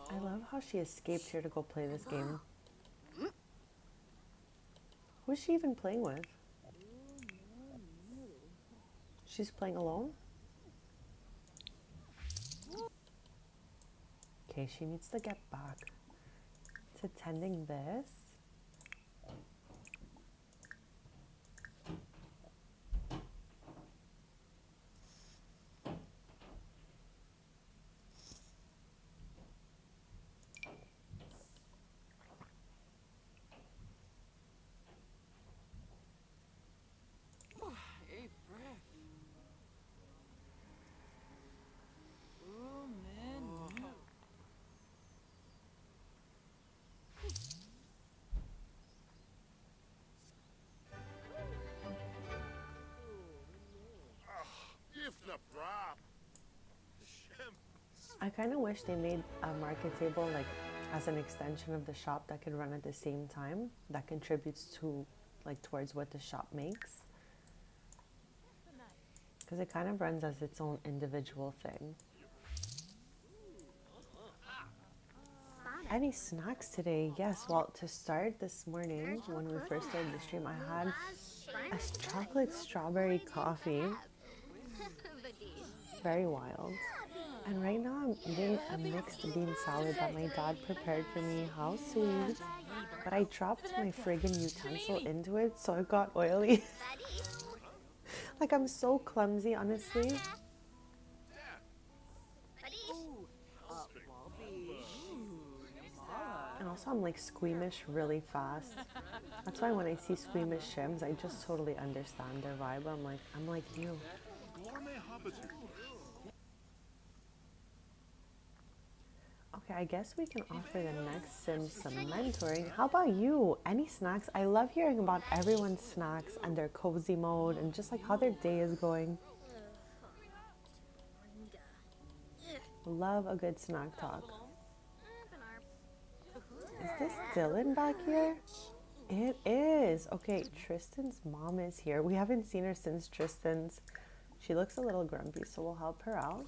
I love how she escaped here to go play this game. Who's she even playing with? She's playing alone? Okay, she needs to get back to tending this. I kind of wish they made a market table like as an extension of the shop that could run at the same time, that contributes to like towards what the shop makes, because it kind of runs as its own individual thing. Any snacks today? Yes, well, to start this morning when we first started the stream, I had a chocolate strawberry coffee. Very wild. And right now I'm eating a mixed bean salad that my dad prepared for me. How sweet. But I dropped my friggin' utensil into it, so it got oily. Like, I'm so clumsy, honestly. And also I'm like squeamish really fast. That's why when I see squeamish Shims, I just totally understand their vibe. I'm like you. Okay, I guess we can offer the next Sim some mentoring. How about you? Any snacks? I love hearing about everyone's snacks and their cozy mode and just like how their day is going. Love a good snack talk. Is this Dylan back here? It is. Okay, Tristan's mom is here. We haven't seen her since Tristan's. She looks a little grumpy, so we'll help her out.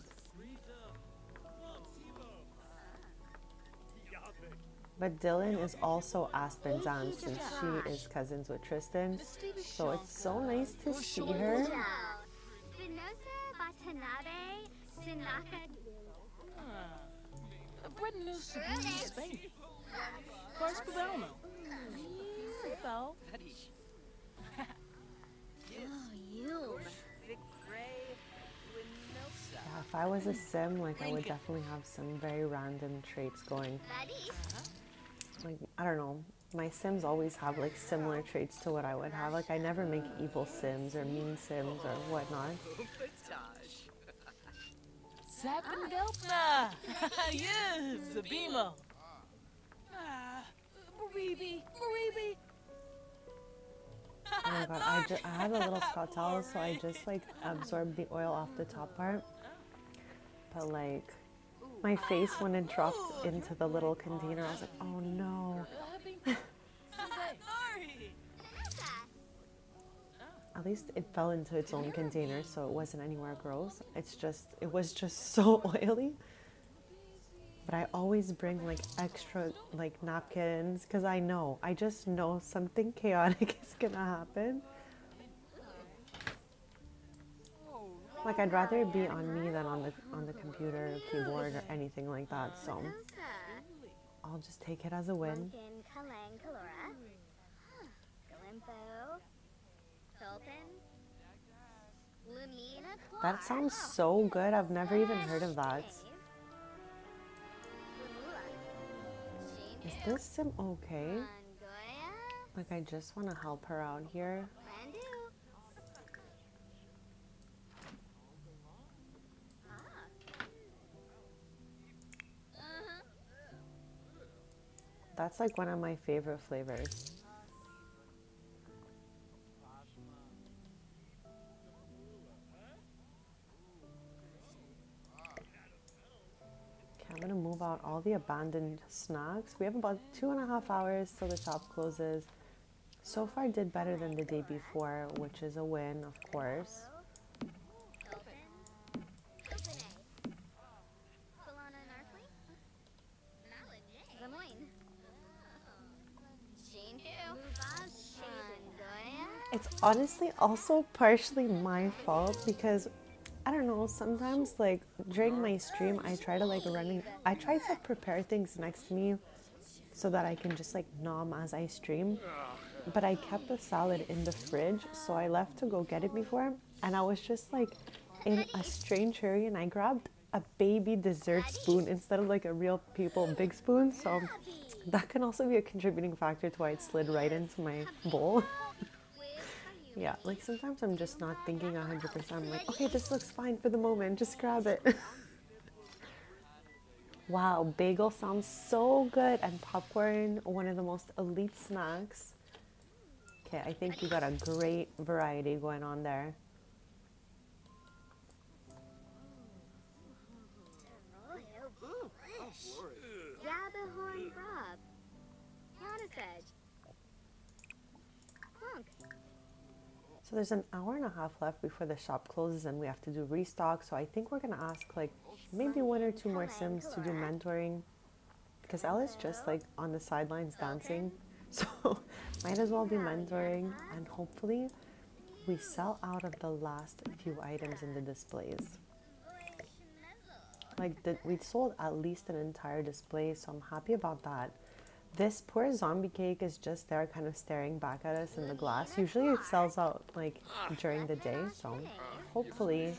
But Dylan is also Aspen's aunt since she is cousins with Tristan. So it's so nice to see her. Yeah, if I was a Sim, like I would definitely have some very random traits going. Like, I don't know, My Sims always have like similar traits to what I would have. Like I never make evil Sims or mean Sims or whatnot. Sappendelpna! Yes, Zabimo! Ah, Maribi, Maribi! Oh my god, I have a little Scott towel, so I just like absorbed the oil off the top part. But like, my face when it dropped into the little container, I was like, oh no. At least it fell into its own container, so it wasn't anywhere gross. It was just so oily. But I always bring like extra like napkins because I just know something chaotic is gonna happen. Like I'd rather it be on me than on the computer, keyboard, or anything like that. So I'll just take it as a win. That sounds so good. I've never even heard of that. Is this Sim okay? Like I just want to help her out here. That's like one of my favorite flavors. Okay, I'm gonna move out all the abandoned snacks. We have about 2.5 hours till the shop closes. So far did better than the day before, which is a win, of course. It's honestly also partially my fault because I don't know, sometimes like during my stream I try to prepare things next to me so that I can just like nom as I stream. But I kept the salad in the fridge, so I left to go get it before, and I was just like in a strange hurry and I grabbed a baby dessert spoon instead of like a real people big spoon, so that can also be a contributing factor to why it slid right into my bowl. Yeah, like sometimes I'm just not thinking 100%. I'm like, okay, this looks fine for the moment, just grab it. Wow, bagel sounds so good, and popcorn, one of the most elite snacks. Okay, I think you got a great variety going on there. So there's an hour and a half left before the shop closes and we have to do restock. So I think we're gonna ask like maybe 1 or 2 more Sims to do mentoring because Ella's just like on the sidelines dancing. So might as well be mentoring, and hopefully we sell out of the last few items in the displays. Like we sold at least an entire display, so I'm happy about that. This poor zombie cake is just there kind of staring back at us in the glass. Usually it sells out like during the day, so hopefully.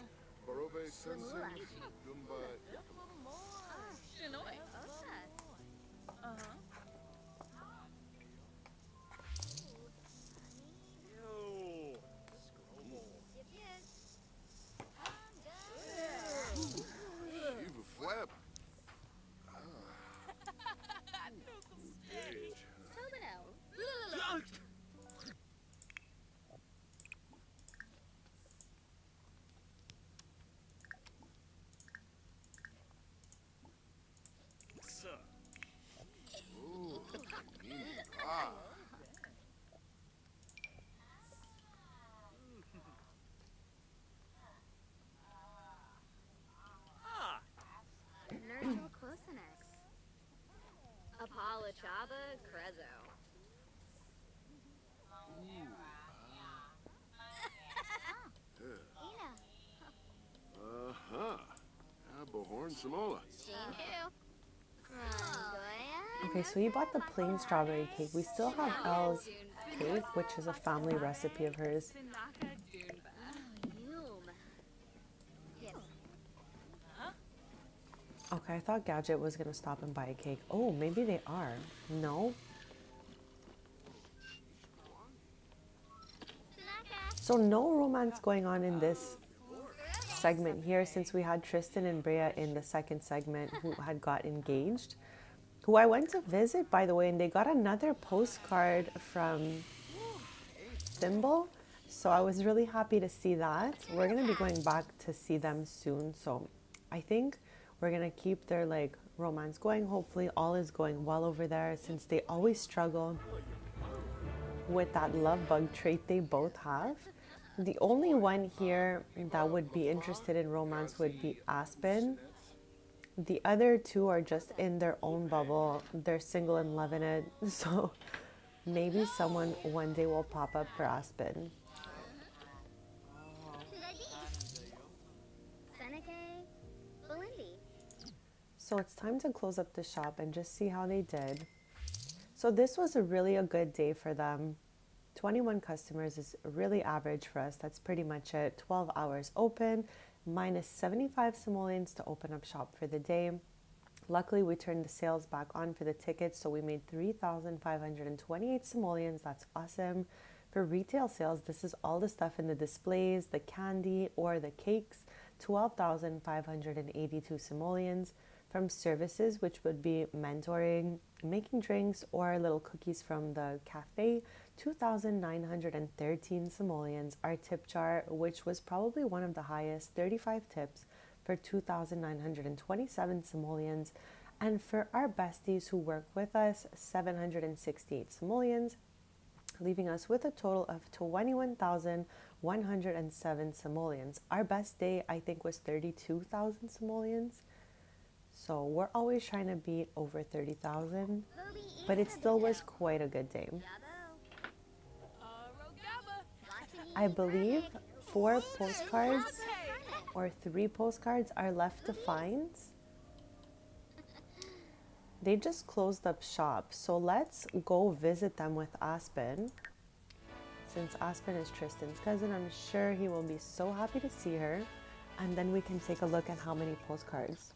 Okay, so we bought the plain strawberry cake. We still have Elle's cake, which is a family recipe of hers. Okay, I thought Gadget was gonna stop and buy a cake. Oh, maybe they are. No? So no romance going on in this segment here, since we had Tristan and Brea in the second segment who had got engaged, who I went to visit, by the way, and they got another postcard from Thimble. So I was really happy to see that. We're going to be going back to see them soon. So I think we're going to keep their like romance going. Hopefully all is going well over there, since they always struggle with that love bug trait they both have. The only one here that would be interested in romance would be Aspen. The other two are just in their own bubble. They're single and loving it. So maybe someone one day will pop up for Aspen. Seneca, Belindy. So it's time to close up the shop and just see how they did. So this was really a good day for them. 21 customers is really average for us. That's pretty much it. 12 hours open, minus 75 simoleons to open up shop for the day. Luckily, we turned the sales back on for the tickets, so we made 3,528 simoleons. That's awesome. For retail sales, this is all the stuff in the displays, the candy or the cakes, 12,582 simoleons. From services, which would be mentoring, making drinks, or little cookies from the cafe, 2,913 simoleons. Our tip jar, which was probably one of the highest, 35 tips for 2,927 simoleons. And for our besties who work with us, 768 simoleons, leaving us with a total of 21,107 simoleons. Our best day, I think, was 32,000 simoleons. So we're always trying to beat over 30,000, but it still was quite a good day. I believe 4 postcards or 3 postcards are left to find. They just closed up shop, so let's go visit them with Aspen. Since Aspen is Tristan's cousin, I'm sure he will be so happy to see her, and then we can take a look at how many postcards.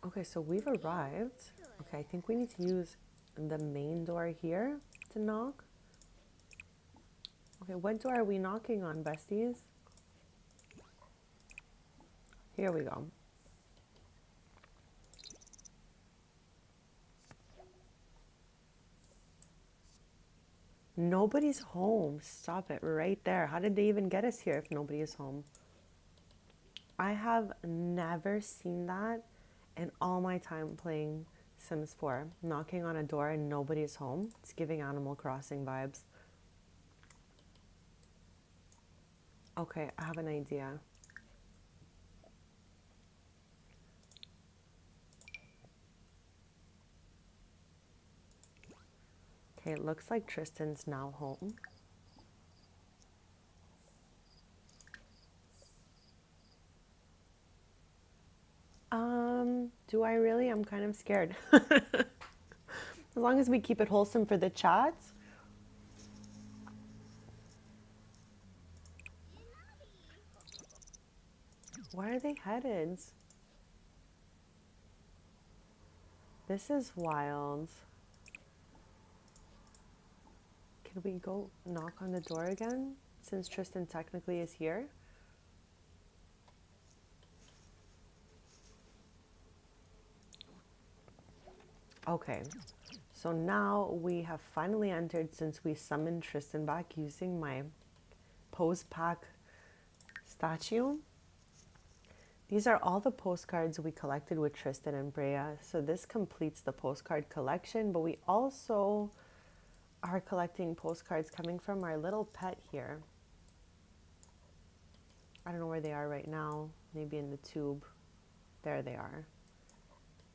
Okay, so we've arrived. Okay, I think we need to use the main door here to knock. Okay, what door are we knocking on, besties? Here we go. Nobody's home. Stop it right there. How did they even get us here if nobody is home? I have never seen that in all my time playing Sims 4. Knocking on a door and nobody's home. It's giving Animal Crossing vibes. Okay, I have an idea. Okay, it looks like Tristan's now home. Do I really? I'm kind of scared. As long as we keep it wholesome for the chat. Where are they headed? This is wild. Can we go knock on the door again, since Tristan technically is here? Okay, so now we have finally entered, since we summoned Tristan back using my post pack statue. These are all the postcards we collected with Tristan and Brea. So this completes the postcard collection, but we also are collecting postcards coming from our little pet here. I don't know where they are right now. Maybe in the tube. There they are.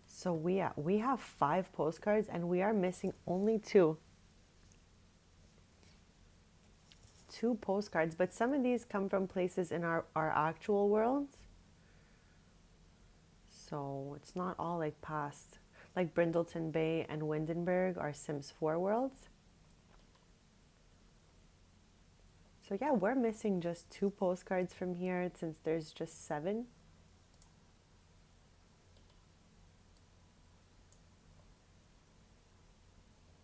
So we have 5 postcards and we are missing only 2. 2 postcards, but some of these come from places in our actual worlds. So it's not all like past, like Brindleton Bay and Windenburg are Sims 4 worlds. So yeah, we're missing just 2 postcards from here since there's just 7.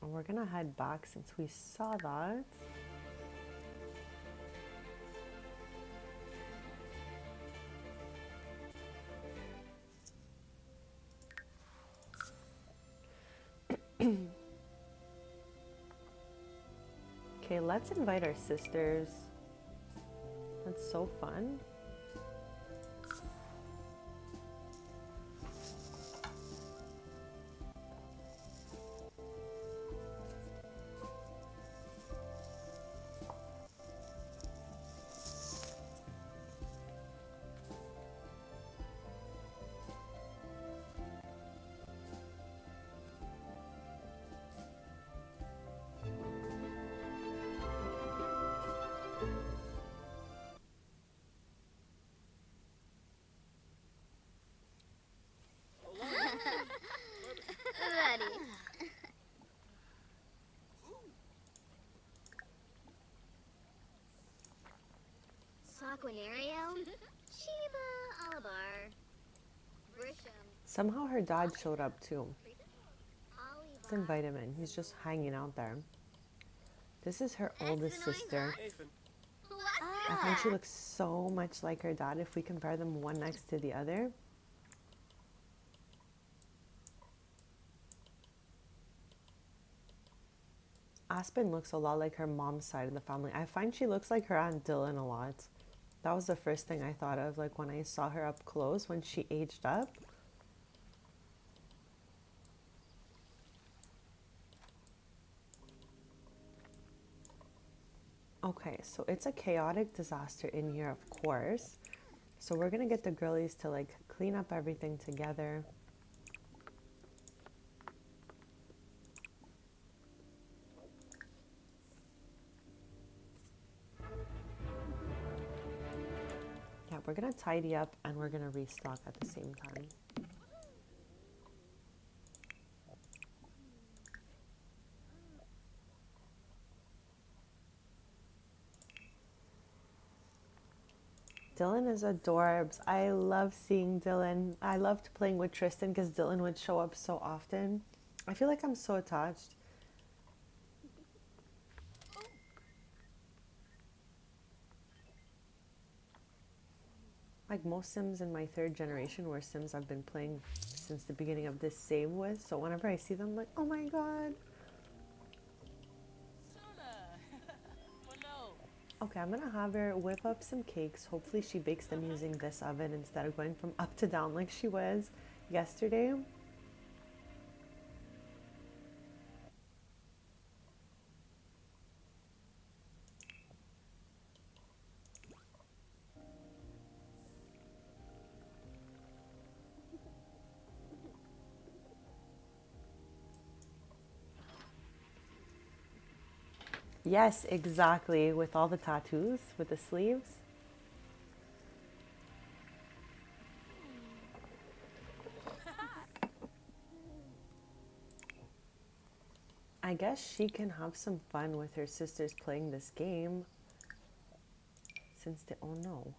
And we're gonna head back since we saw that. Okay, let's invite our sisters. That's so fun. Ready. Saquinario, Shiba, Alabar, Brisham, Somehow her dad showed up too. Let's Oliver. invite him in. He's just hanging out there. This is her oldest sister. I think she looks so much like her dad if we compare them one next to the other. Aspen looks a lot like her mom's side of the family. I find she looks like her Aunt Dylan a lot. That was the first thing I thought of, like when I saw her up close when she aged up. Okay, so it's a chaotic disaster in here, of course. So we're gonna get the girlies to like clean up everything together. Yeah, we're gonna tidy up and we're gonna restock at the same time. Dylan is adorbs. I love seeing Dylan. I loved playing with Tristan because Dylan would show up so often. I feel like I'm so attached. Like most Sims in my 3rd generation were Sims I've been playing since the beginning of this save with. So whenever I see them, I'm like, oh my god. Okay, I'm gonna have her whip up some cakes. Hopefully she bakes them using this oven instead of going from up to down like she was yesterday. Yes, exactly, with all the tattoos, with the sleeves. I guess she can have some fun with her sisters playing this game. Since they, oh no,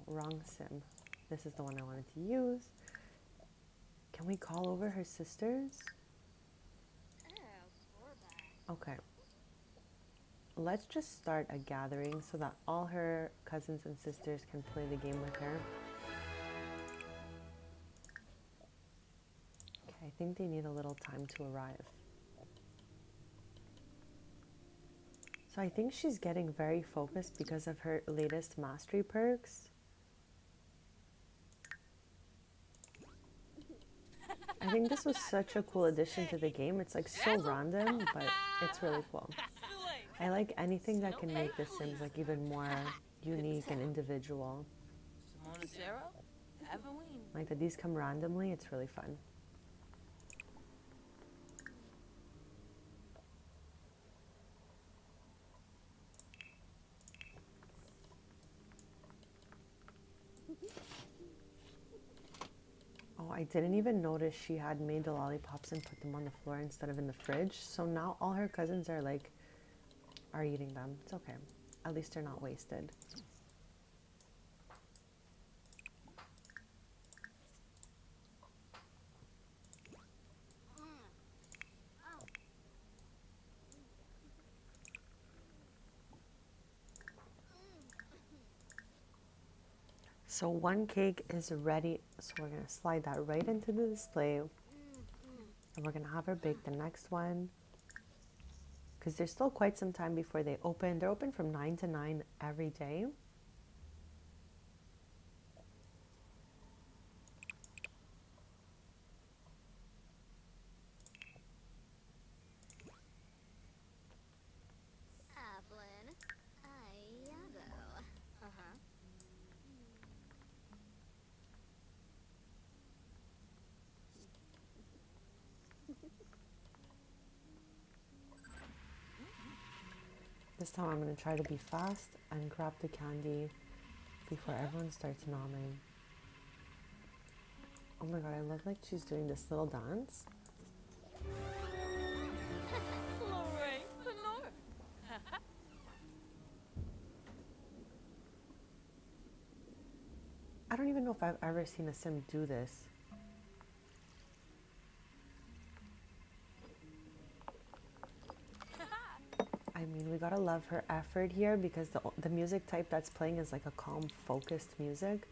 wrong Sim. This is the one I wanted to use. Can we call over her sisters? Okay. Let's just start a gathering so that all her cousins and sisters can play the game with her. Okay, I think they need a little time to arrive. So I think she's getting very focused because of her latest mastery perks. I think this was such a cool addition to the game. It's like so random, but it's really cool. I like anything that can make The Sims like even more unique and individual. Simona Sarah, Halloween. Like that these come randomly, it's really fun. Oh, I didn't even notice she had made the lollipops and put them on the floor instead of in the fridge. So now all her cousins are eating them. It's okay. At least they're not wasted. So one cake is ready, so we're going to slide that right into the display, and we're going to have her bake the next one, because there's still quite some time before they open. They're open from 9 to 9 every day. Applin. Ayago. Uh-huh. This time I'm going to try to be fast and grab the candy before everyone starts nomming. Oh my god, I love like she's doing this little dance. I don't even know if I've ever seen a Sim do this. I mean, we gotta love her effort here because the music type that's playing is like a calm, focused music.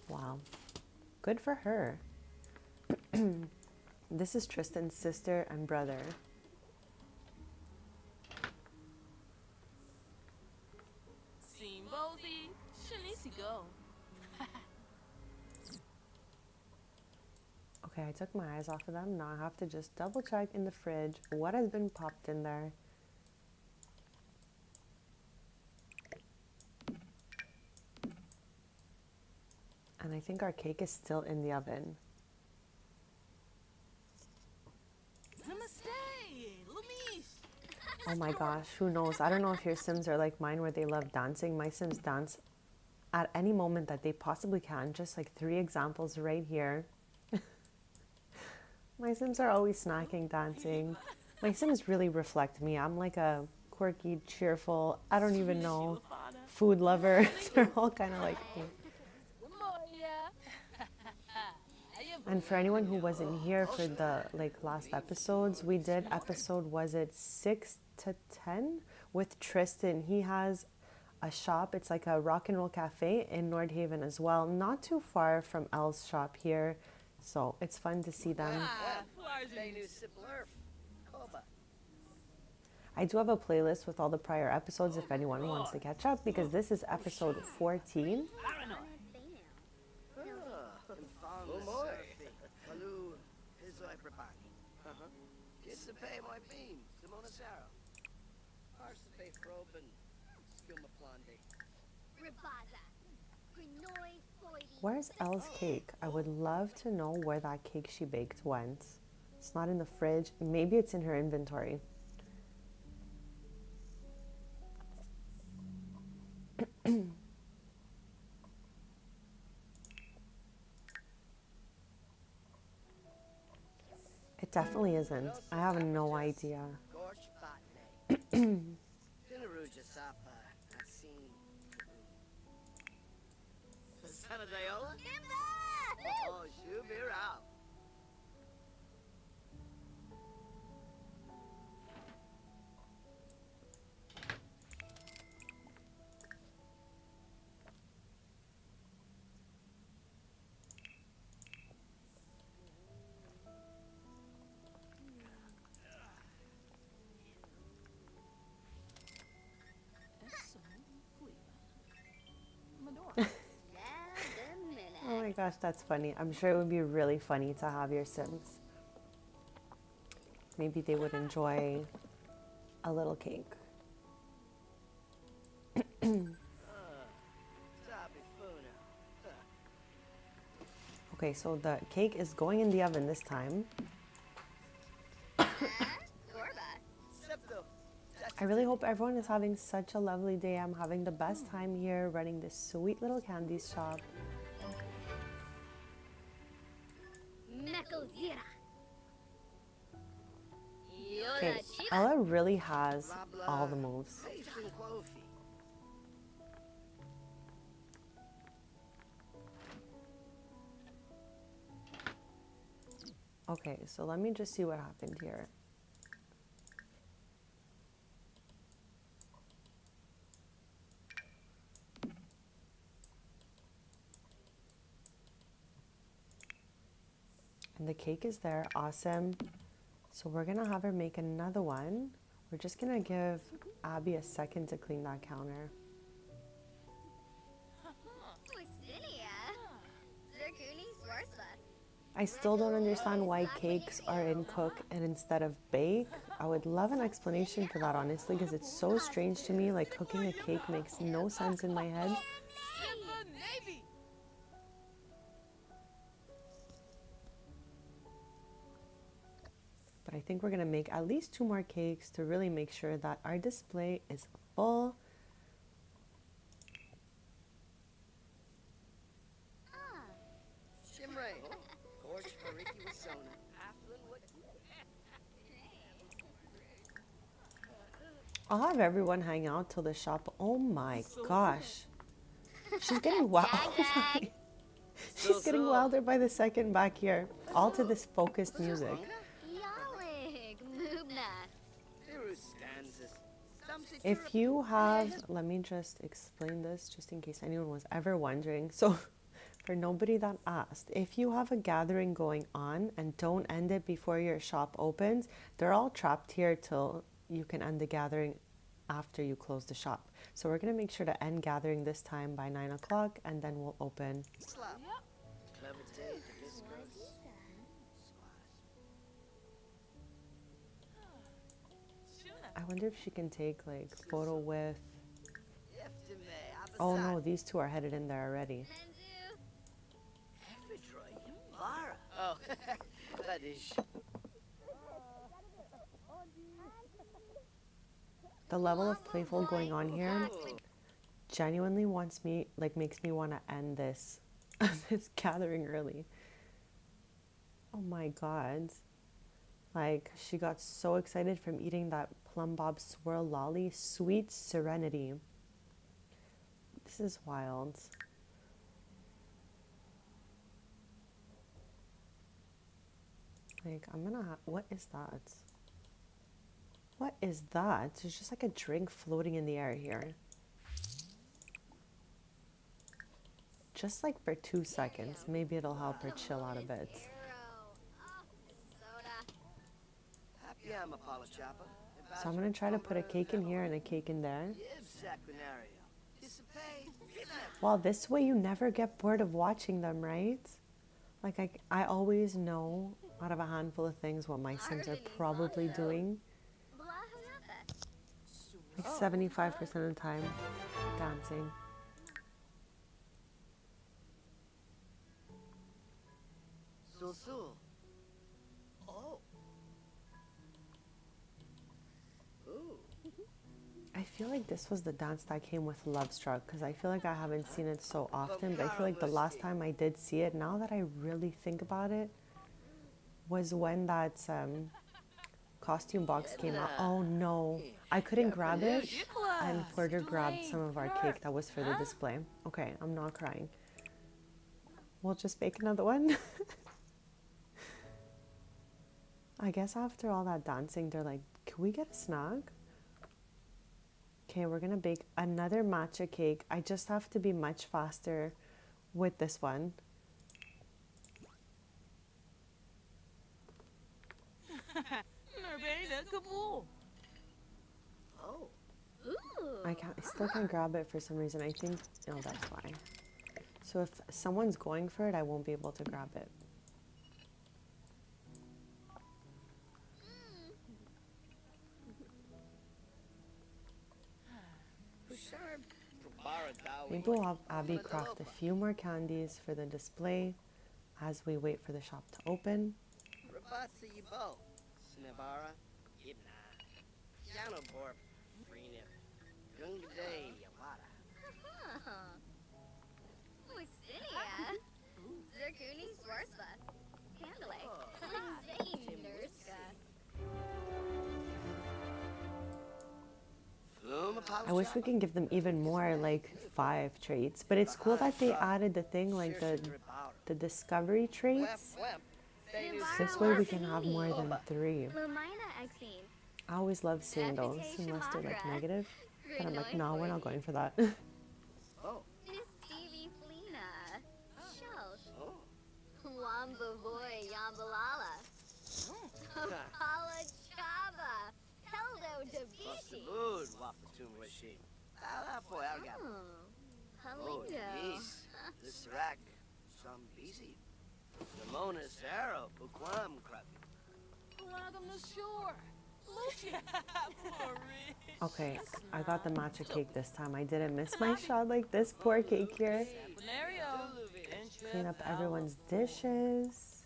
Wow. Good for her. This is Tristan's sister and brother. Simbozi, Shalisigo. Okay, I took my eyes off of them. Now I have to just double check in the fridge what has been popped in there. And I think our cake is still in the oven. Oh my gosh, who knows? I don't know if your Sims are like mine where they love dancing. My Sims dance at any moment that they possibly can. Just like 3 examples right here. My Sims are always snacking, dancing. My Sims really reflect me. I'm like a quirky, cheerful, I don't even know, food lover. They're all kind of like me. And for anyone who wasn't here for the last episodes, we did episode, was it 6 to 10 with Tristan. He has a shop. It's like a rock and roll cafe in Nordhaven as well, not too far from Elle's shop here. So it's fun to see them. I do have a playlist with all the prior episodes if anyone wants to catch up, because this is episode 14. Where's Elle's cake? I would love to know where that cake she baked went. It's not in the fridge. Maybe it's in her inventory. It definitely isn't. I have no idea. gosh, that's funny. I'm sure it would be really funny to have your Sims. Maybe they would enjoy a little cake. Okay, so the cake is going in the oven this time. I really hope everyone is having such a lovely day. I'm having the best time here running this sweet little candy shop. Okay, Ella really has all the moves. Okay, so let me just see what happened here. And the cake is there, awesome. So we're gonna have her make another one. We're just gonna give Abby a second to clean that counter. I still don't understand why cakes are in cook and instead of bake. I would love an explanation for that, honestly, because it's so strange to me. Like, cooking a cake makes no sense in my head. But I think we're gonna make at least 2 more cakes to really make sure that our display is full. I'll have everyone hang out till the shop. Oh my gosh. She's getting wild. She's getting wilder by the second back here. All to this focused music. If you have, let me just explain this just in case anyone was ever wondering. So for nobody that asked, if you have a gathering going on and don't end it before your shop opens, they're all trapped here till you can end the gathering after you close the shop. So we're going to make sure to end gathering this time by 9 o'clock and then we'll open. I wonder if she can take like photo with. Oh no, these 2 are headed in there already. Oh, that is. The level of playful going on here genuinely makes me want to end this this gathering early. Oh my god. Like, she got so excited from eating that Plum Bob swirl lolly. Sweet serenity. This is wild. Like, I'm gonna what is that? What is that? There's just like a drink floating in the air here. Just like for 2 seconds. Maybe it'll help her chill out a bit. So I'm gonna try to put a cake in here and a cake in there. Well, this way you never get bored of watching them, right? Like, I always know out of a handful of things what my Sims are probably doing. Like 75% of the time, dancing. I feel like this was the dance that came with Love Struck, because I feel like I haven't seen it so often, but I feel like the last time I did see it, now that I really think about it, was when that costume box came out. Oh no, I couldn't grab it, and Porter grabbed some of our cake that was for the display. Okay, I'm not crying. We'll just bake another one. I guess after all that dancing, they're like, can we get a snack? Okay, we're gonna bake another matcha cake. I just have to be much faster with this one. I still can't grab it for some reason. I think, no, that's why. So if someone's going for it, I won't be able to grab it. Maybe we'll have Abby craft a few more candies for the display as we wait for the shop to open. Lucinia. Zircuni Swarsla. Handle. Zane Nurska. I wish we can give them even more, like 5 traits, but it's cool that they added the thing like the discovery traits. This way we can have more than 3. I always love seeing those unless they're like negative, but I'm like, no, we're not going for that. Stevie Flina. Shelsh. Wamba Boy Yambalala. Apala Chaba. Heldo Dabishi. Halingo. Okay, I got the matcha cake this time. I didn't miss my shot like this poor cake here. Clean up everyone's dishes.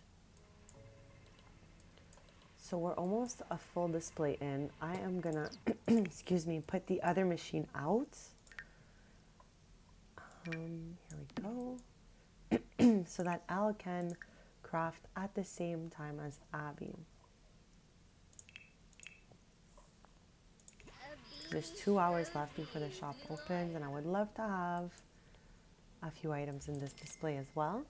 So we're almost a full display in. I am gonna, excuse me, put the other machine out. Here we go. So that Al can craft at the same time as Abby. There's 2 hours left before the shop opens, and I would love to have a few items in this display as well.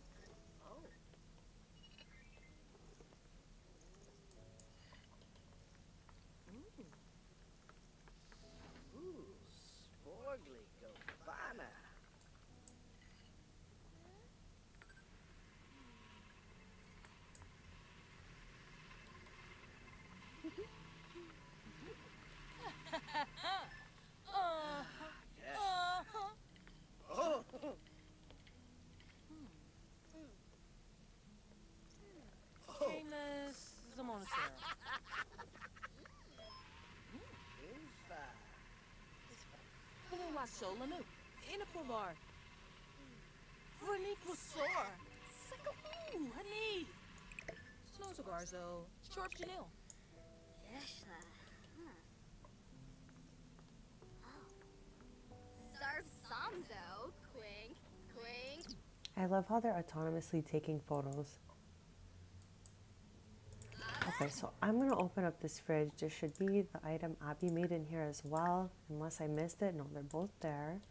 Solanu, Inapovar, Verni Prosor, Sakamu, Honey, Snozagarzo, Sharp Janil. Yeshla. Zarf Samzo. Quink. Quink. I love how they're autonomously taking photos. Okay, so I'm gonna open up this fridge. There should be the item Abby made in here as well, unless I missed it. No, they're both there.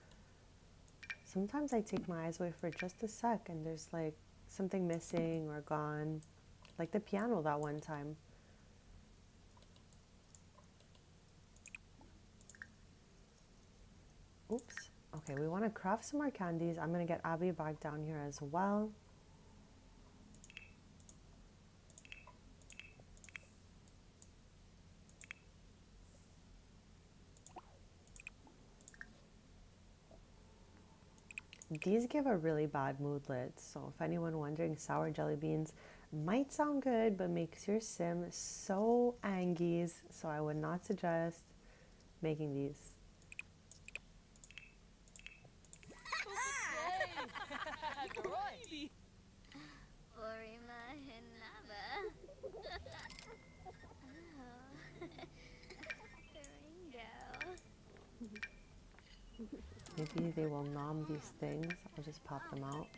Sometimes I take my eyes away for just a sec and there's like something missing or gone, like the piano that one time. Oops. Okay, we want to craft some more candies. I'm gonna get Abby back down here as well. These give a really bad moodlet, so if anyone wondering, sour jelly beans might sound good but makes your sim so angies, so I would not suggest making these. Orima Hinaba. Maybe they will nom these things. I'll just pop them out.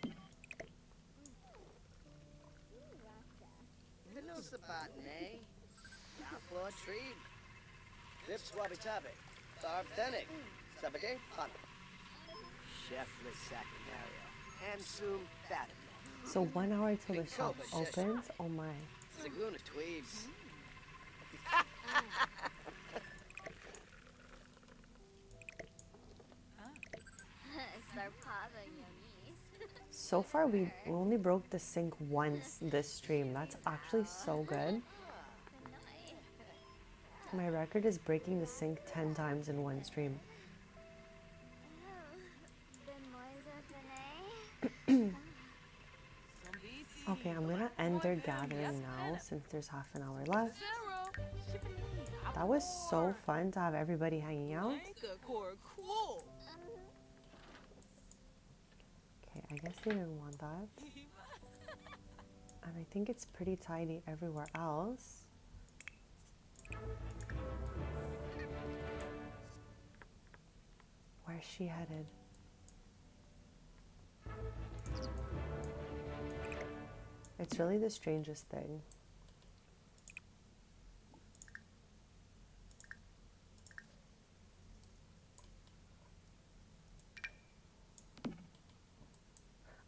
So 1 hour till the shop opens. Oh my. So far we only broke the sink once this stream. That's actually so good. My record is breaking the sink 10 times in one stream. start gathering now since there's half an hour left. That was so fun to have everybody hanging out. Okay, I guess they didn't want that. And I think it's pretty tidy everywhere else. Where's she headed? It's really the strangest thing.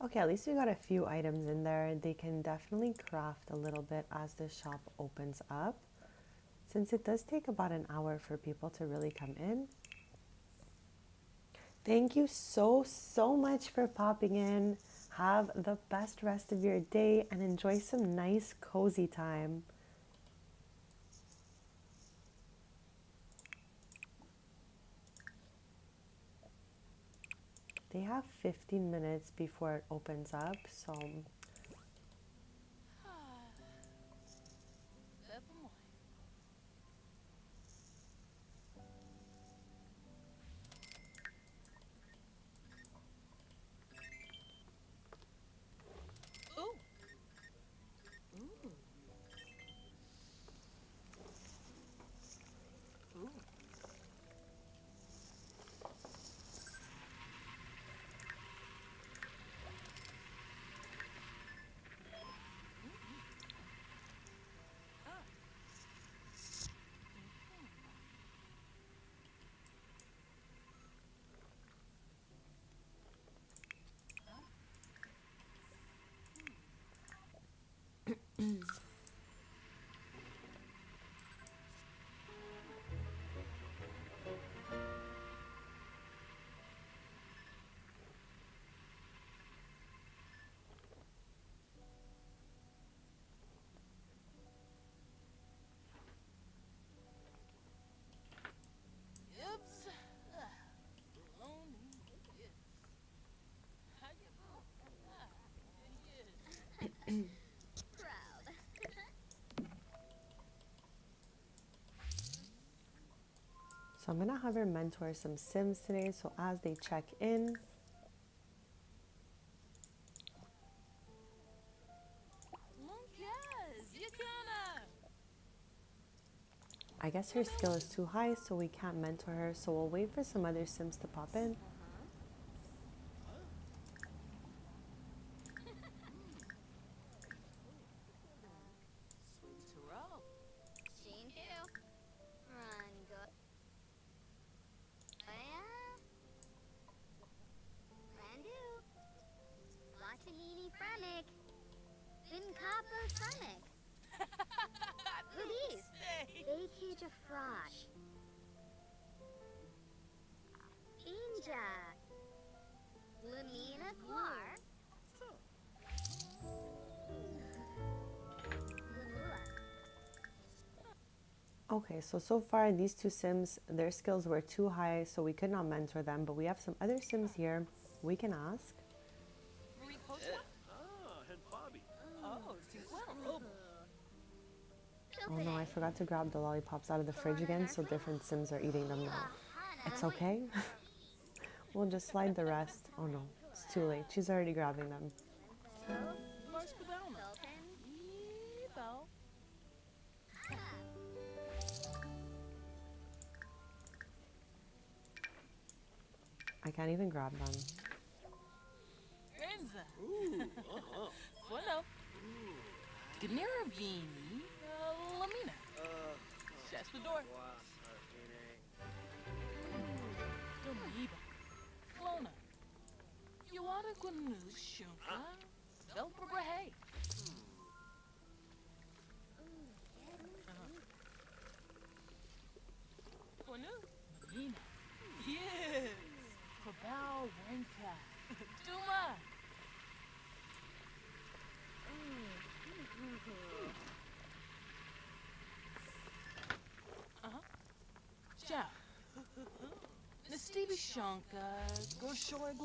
Okay, at least we got a few items in there. They can definitely craft a little bit as the shop opens up, since it does take about an hour for people to really come in. Thank you so much for popping in. Have the best rest of your day and enjoy some nice cozy time. They have 15 minutes before it opens up, so So I'm gonna have her mentor some Sims today, so as they check in, I guess her skill is too high, so we can't mentor her, so we'll wait for some other Sims to pop in. Okay, so far these two Sims, their skills were too high, so we could not mentor them, but we have some other Sims here we can ask. And Bobby. Oh no, I forgot to grab the lollipops out of the fridge again, so different Sims are eating them now. It's okay. We'll just slide the rest. Oh no, it's too late. She's already grabbing them. I can't even grab them. Bueno. Gniravini, Lamina. That's the door. Domiba. Clona. You oughta gunu shunka. Belprabrahe. Bueno. Lamina. Yes. Kabal Wenka. Duma.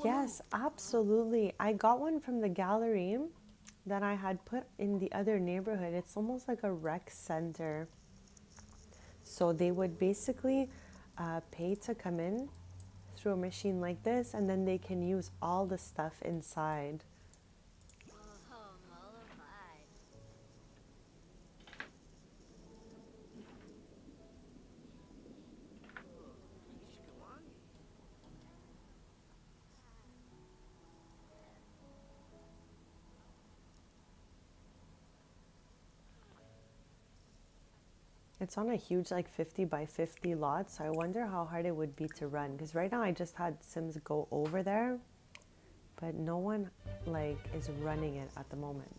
Yes, absolutely. I got one from the gallery. that I had put in the other neighborhood. It's almost like a rec center. So they would basically pay to come in through a machine like this, and then they can use all the stuff inside. Oh, mollified. It's on a huge like 50 by 50 lot, so I wonder how hard it would be to run, because right now I just had Sims go over there, but no one like is running it at the moment.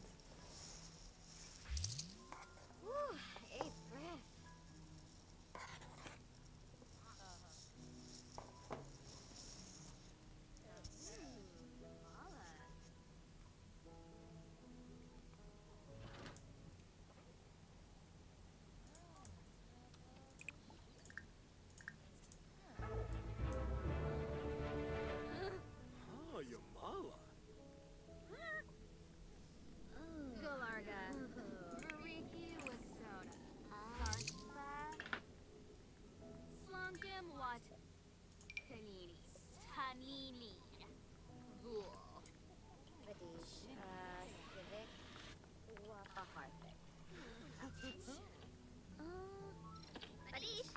Whew, eight breath. Oh, Yamala. Galarga. Ruriki with soda. Pasta. Slunkim what? Panini. Tanini. Ghoul. Badish. Civic. Wapaharthik. Badish.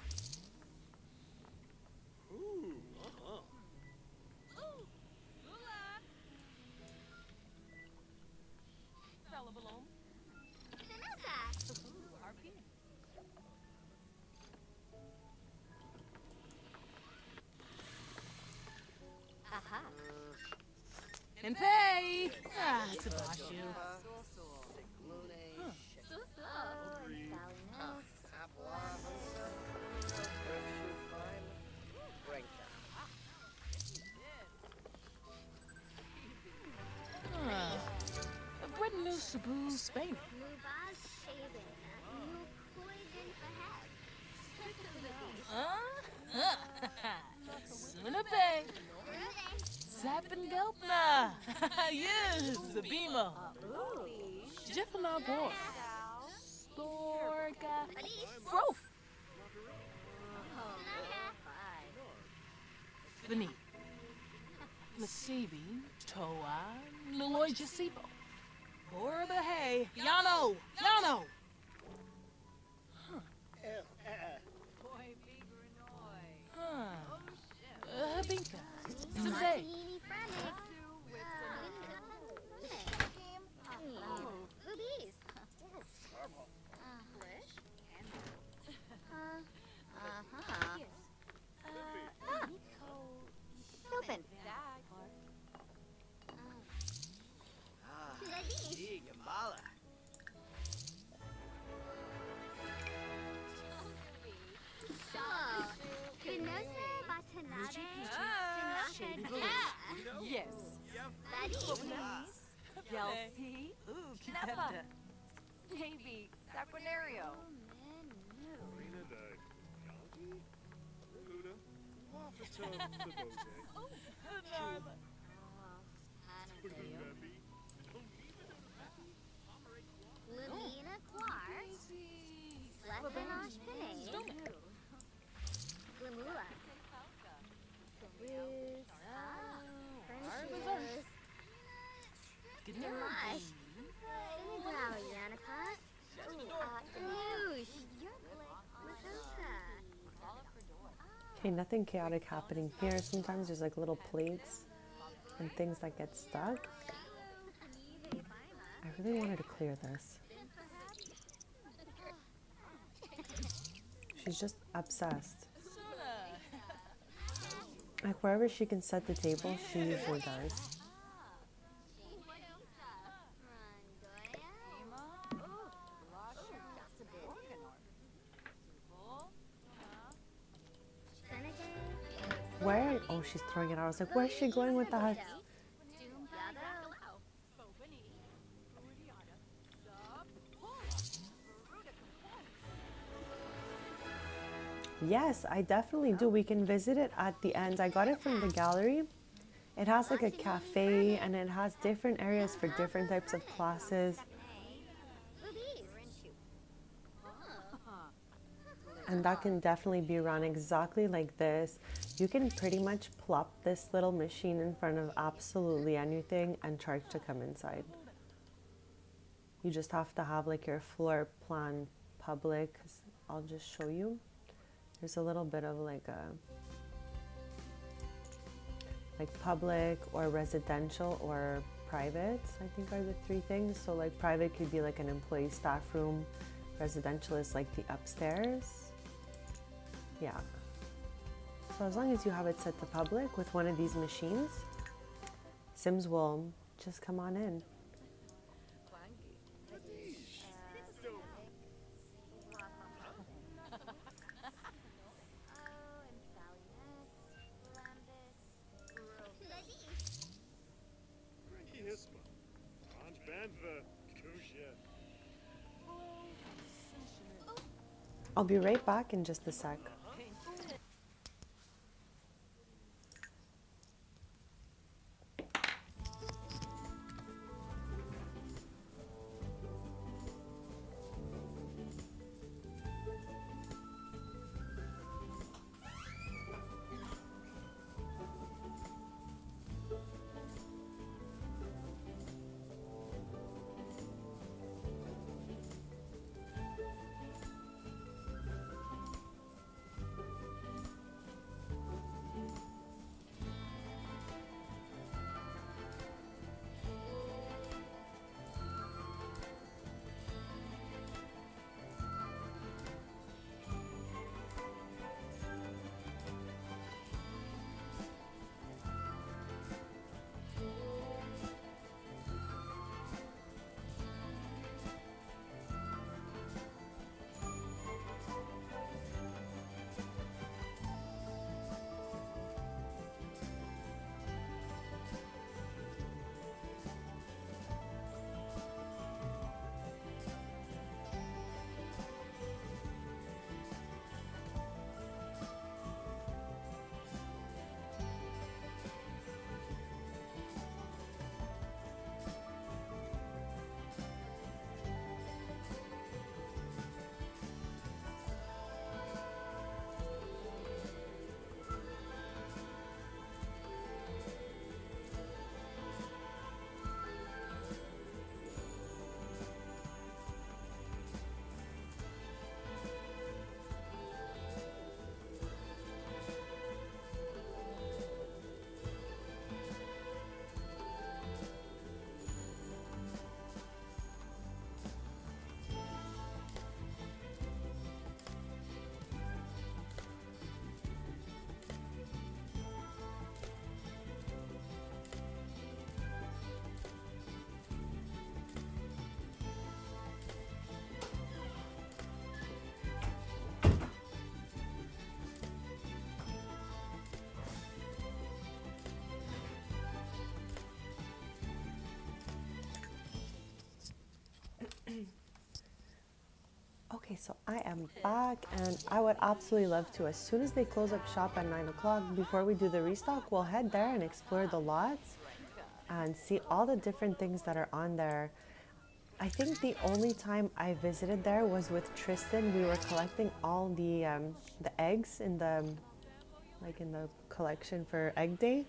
Ooh, uh-huh. Vanessa. Aha. And pay! Ah, it's a bashu. Britain New Cebu, Spain. Mubaz Shaven. New poison ahead. Suna pay. Rude. Zap and Gelpna. Yes, Zabima. Jeffana boy. Storga. Frof. Vini. Lasabi. Toa. Naloy Jasibo. Bora Hey. Yano. Yano. Habinka. Suze. Martini Frantic. Hobbies. Blish. Uh-huh. Open. Gee, Yamala. Kinosa Watanabe. Yes. Yelsi. Ooh, Nepa. Baby. Saquinario. Rena the Yankee? Huda. Wafata the Bote. Lamina Quartz. Slepinosh Pinay. Glamula. Roots. Friendships. Delish. Wow, Yannicka. Noosh. Makosa. Okay, nothing chaotic happening here. Sometimes there's like little plates and things that get stuck. I really wanted to clear this. She's just obsessed. Like wherever she can set the table, she usually does. Where? Oh, she's throwing it out. I was like, where's she going with the huts? Yes, I definitely do. We can visit it at the end. I got it from the gallery. It has like a cafe and it has different areas for different types of classes. And that can definitely be run exactly like this. You can pretty much plop this little machine in front of absolutely anything and charge to come inside. You just have to have like your floor plan public. I'll just show you. There's a little bit of like public or residential or private, I think are the three things. So like private could be like an employee staff room. Residential is like the upstairs. Yeah. So as long as you have it set to public with one of these machines, Sims will just come on in. I'll be right back in just a sec. Okay, so I am back and I would absolutely love to, as soon as they close up shop at 9 o'clock, before we do the restock, we'll head there and explore the lots and see all the different things that are on there. I think the only time I visited there was with Tristan. We were collecting all the eggs in the collection for Egg Day.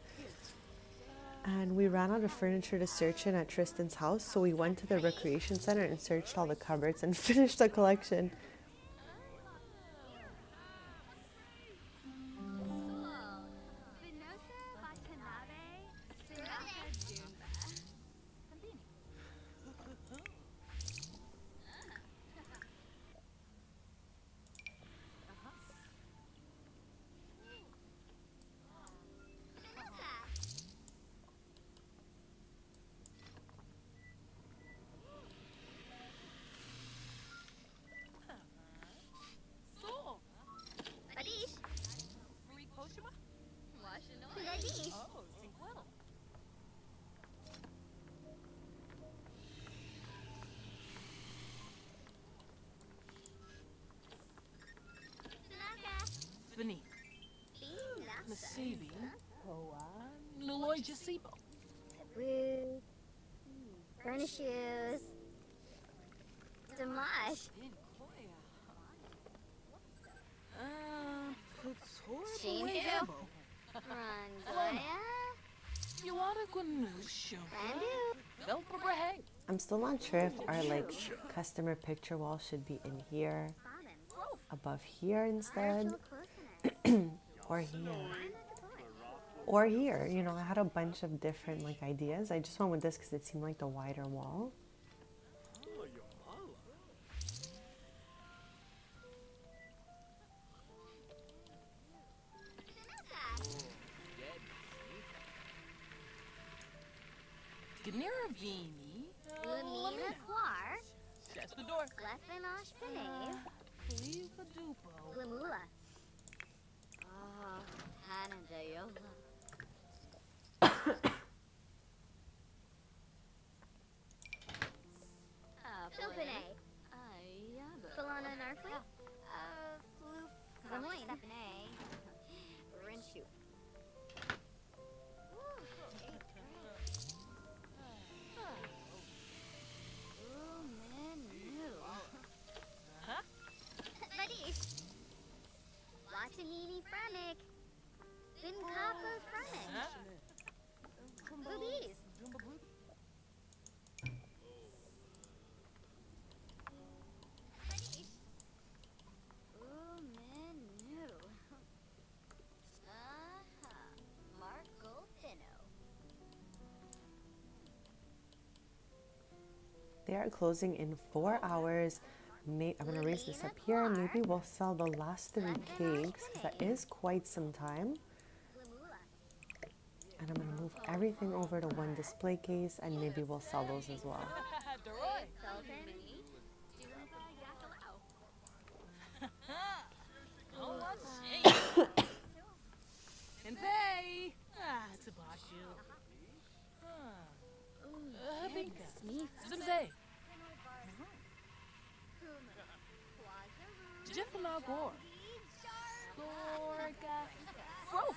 And we ran out of furniture to search in at Tristan's house, so we went to the recreation center and searched all the cupboards and finished the collection. Masabi. Nuloy Jasibo. Boots. Furnace shoes. Damash. Shinhu. Rangoya. Yuada Gwanusho. Randu. Velpabraheg. I'm still not sure if our like customer picture wall should be in here, above here instead, or here. Or here, you know, I had a bunch of different like ideas. I just went with this because it seemed like the wider wall. Oh, Yamala. Gniravini. Lumina Quar. That's the door. Lefinosh Pinave. Leave a dupo. Glamula. Oh, Hanadayola. Supine. Falana Narfli. Zamoy Sapine. Rinshu. Vadish. Latanini Franik. Vinkapa Franik. Boobies. Vadish. Menu. Marco Pino. They are closing in 4 hours. I'm gonna raise this up here. Maybe we'll sell the last 3 cakes because that is quite some time. And I'm gonna move everything over to one display case and maybe we'll sell those as well. And they. It's a bashu. Binka. Zimze. Jeffana Gore. Gorga. Frof.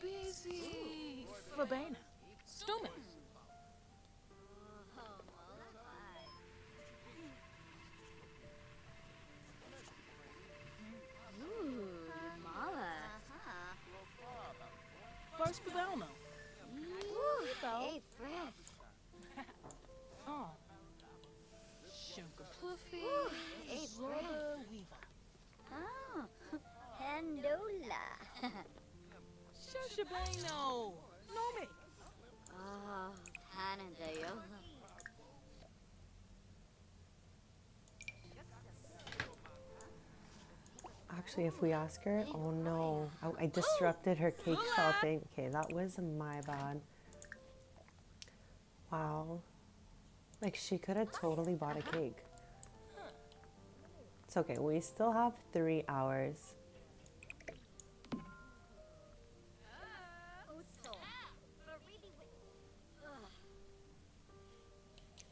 Busy. Fabana. Stuman. First Pavelno. Hey, Fred. Oh. Sugar Puffy. Hey, Florida Weaver. Oh, Pandola. Shashabano. No me. Oh, Hanadayola. Actually, if we ask her, oh no, I disrupted her cake shopping. Okay, that was my bad. Wow. Like, she could have totally bought a cake. It's okay, we still have 3 hours.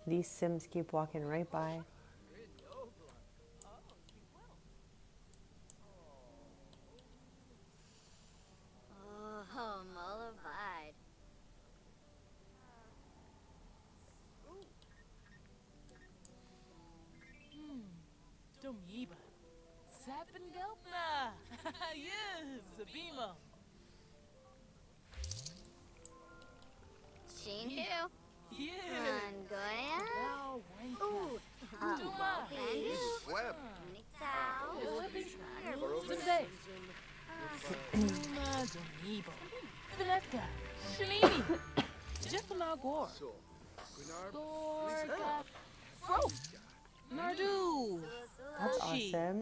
These Sims keep walking right by. Oh, mollified. Domiba. Sapin Gelpna. Yes, Zabima. Shinhu. Yeah. Rangoya. Ooh. Duma. Bandu. Web. Niktao. Zimze. Duma Domiba. Finetta. Shalini. Jeffana Gore. Gorga. Frof. Nardu. That's She. awesome.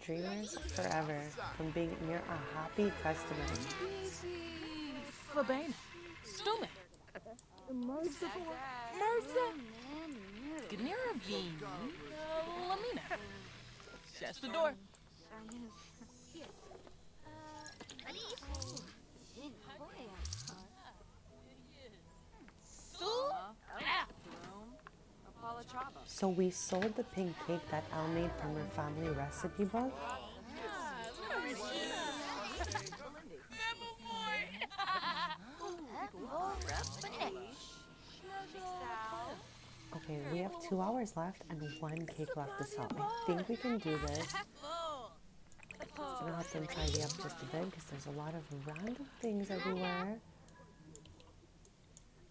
Dreamers forever from being near a happy customer. Busy. Fabana. Stuman. Merza. Gniravini. Lamina. That's the door. So we sold the pink cake that Elle made from her family recipe book. Okay, we have 2 hours left and 1 cake left to sell. I think we can do this. I'm gonna help them tidy up just a bit because there's a lot of random things everywhere.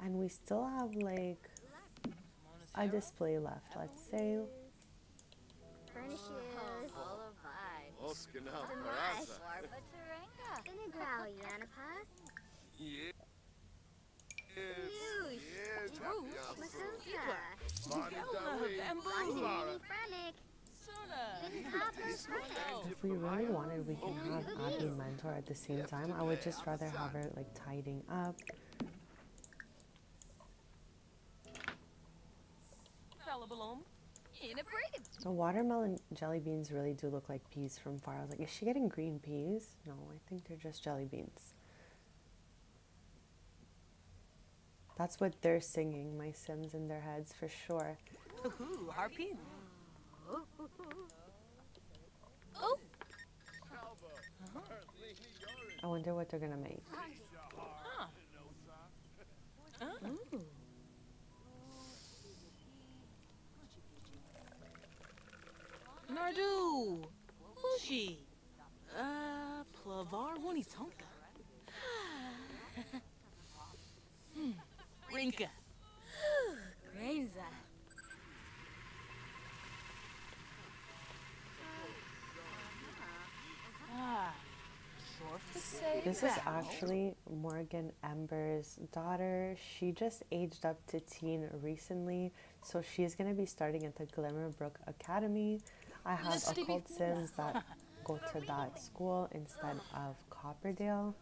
And we still have like a display left, let's say. Furnishes. Oskanal Demise. Paraza. Warpa Tarenga. Sinigrao Yanapas. Yes. Yush. Yes. Makosa. Bamboo. Lani Franic. If we really wanted, we can have Abby mentor at the same time. I would just rather have her like tidying up. The watermelon jelly beans really do look like peas from far. I was like, is she getting green peas? No, I think they're just jelly beans. That's what they're singing, my Sims in their heads for sure. Ooh, harpy. I wonder what they're gonna make. Nardu. Ushi. Plavar Wonitonka. Rinka. Grainza. This is actually Morgan Ember's daughter. She just aged up to teen recently, so she's going to be starting at the Glimmerbrook Academy. I have occult Sims that go to that school instead of Copperdale.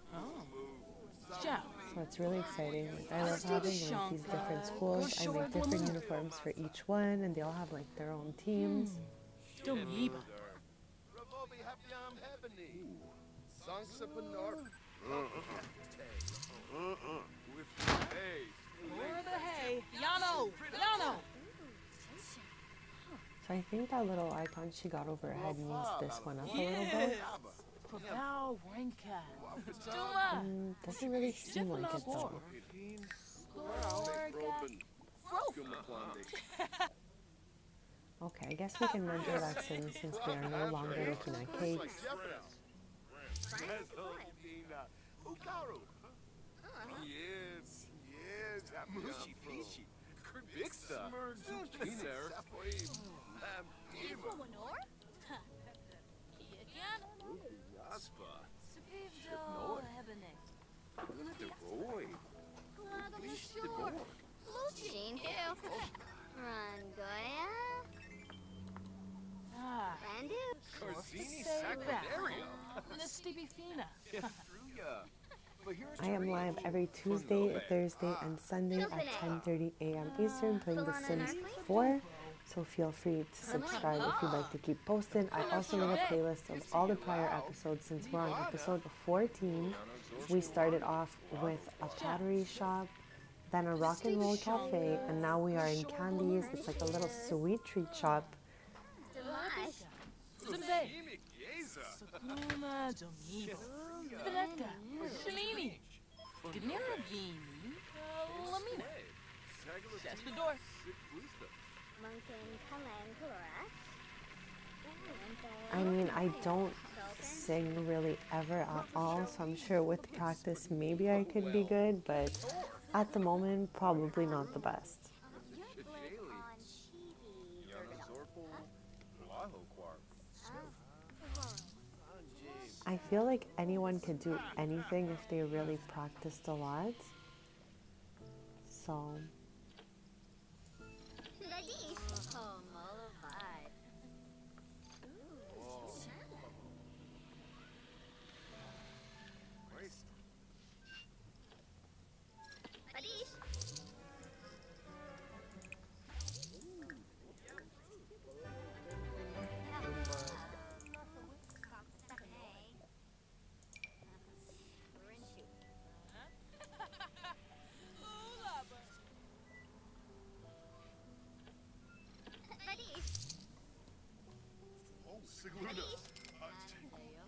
So it's really exciting. Like, I love having like these different schools. I make different uniforms for each one, and they all have like their own teams. So I think that little icon she got over her head needs this one up a little bit. Doesn't really seem like it though. Okay, I guess we can mentor that Sim since we are no longer looking at cakes. Sheen Hill. Rangoya. Randu. I am live every Tuesday, Thursday, and Sunday at 10:30 a.m. Eastern playing The Sims 4. So feel free to subscribe if you'd like to keep posted. I also made a playlist of all the prior episodes since we're on episode 14. We started off with a pottery shop, then a rock and roll cafe, and now we are in Candies. It's like a little sweet treat shop. I mean, I don't sing really ever at all, so I'm sure with practice maybe I could be good, but at the moment, probably not the best. I feel like anyone could do anything if they really practiced a lot. So...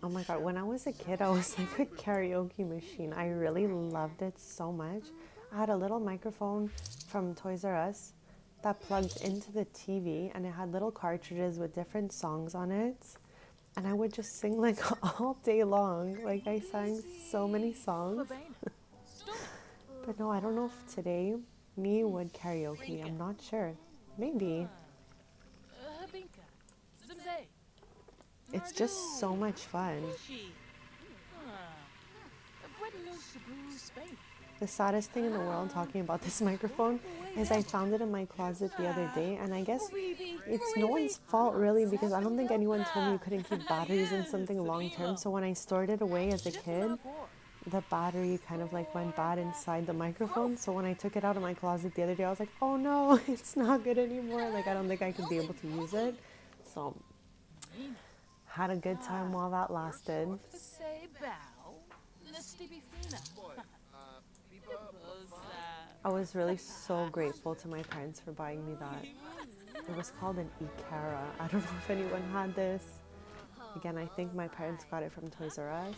Oh my god, when I was a kid, I was like a karaoke machine. I really loved it so much. I had a little microphone from Toys R Us that plugged into the TV, and it had little cartridges with different songs on it. And I would just sing like all day long. Like I sang so many songs. But no, I don't know if today me would karaoke. I'm not sure. Maybe. It's just so much fun. The saddest thing in the world talking about this microphone is I found it in my closet the other day, and I guess it's no one's fault really, because I don't think anyone told me you couldn't keep batteries in something long term. So when I stored it away as a kid, the battery kind of like went bad inside the microphone. So when I took it out of my closet the other day, I was like, oh no, it's not good anymore. Like I don't think I could be able to use it. So had a good time while that lasted. I was really so grateful to my parents for buying me that. It was called an Ikara. I don't know if anyone had this. Again, I think my parents got it from Toys R Us.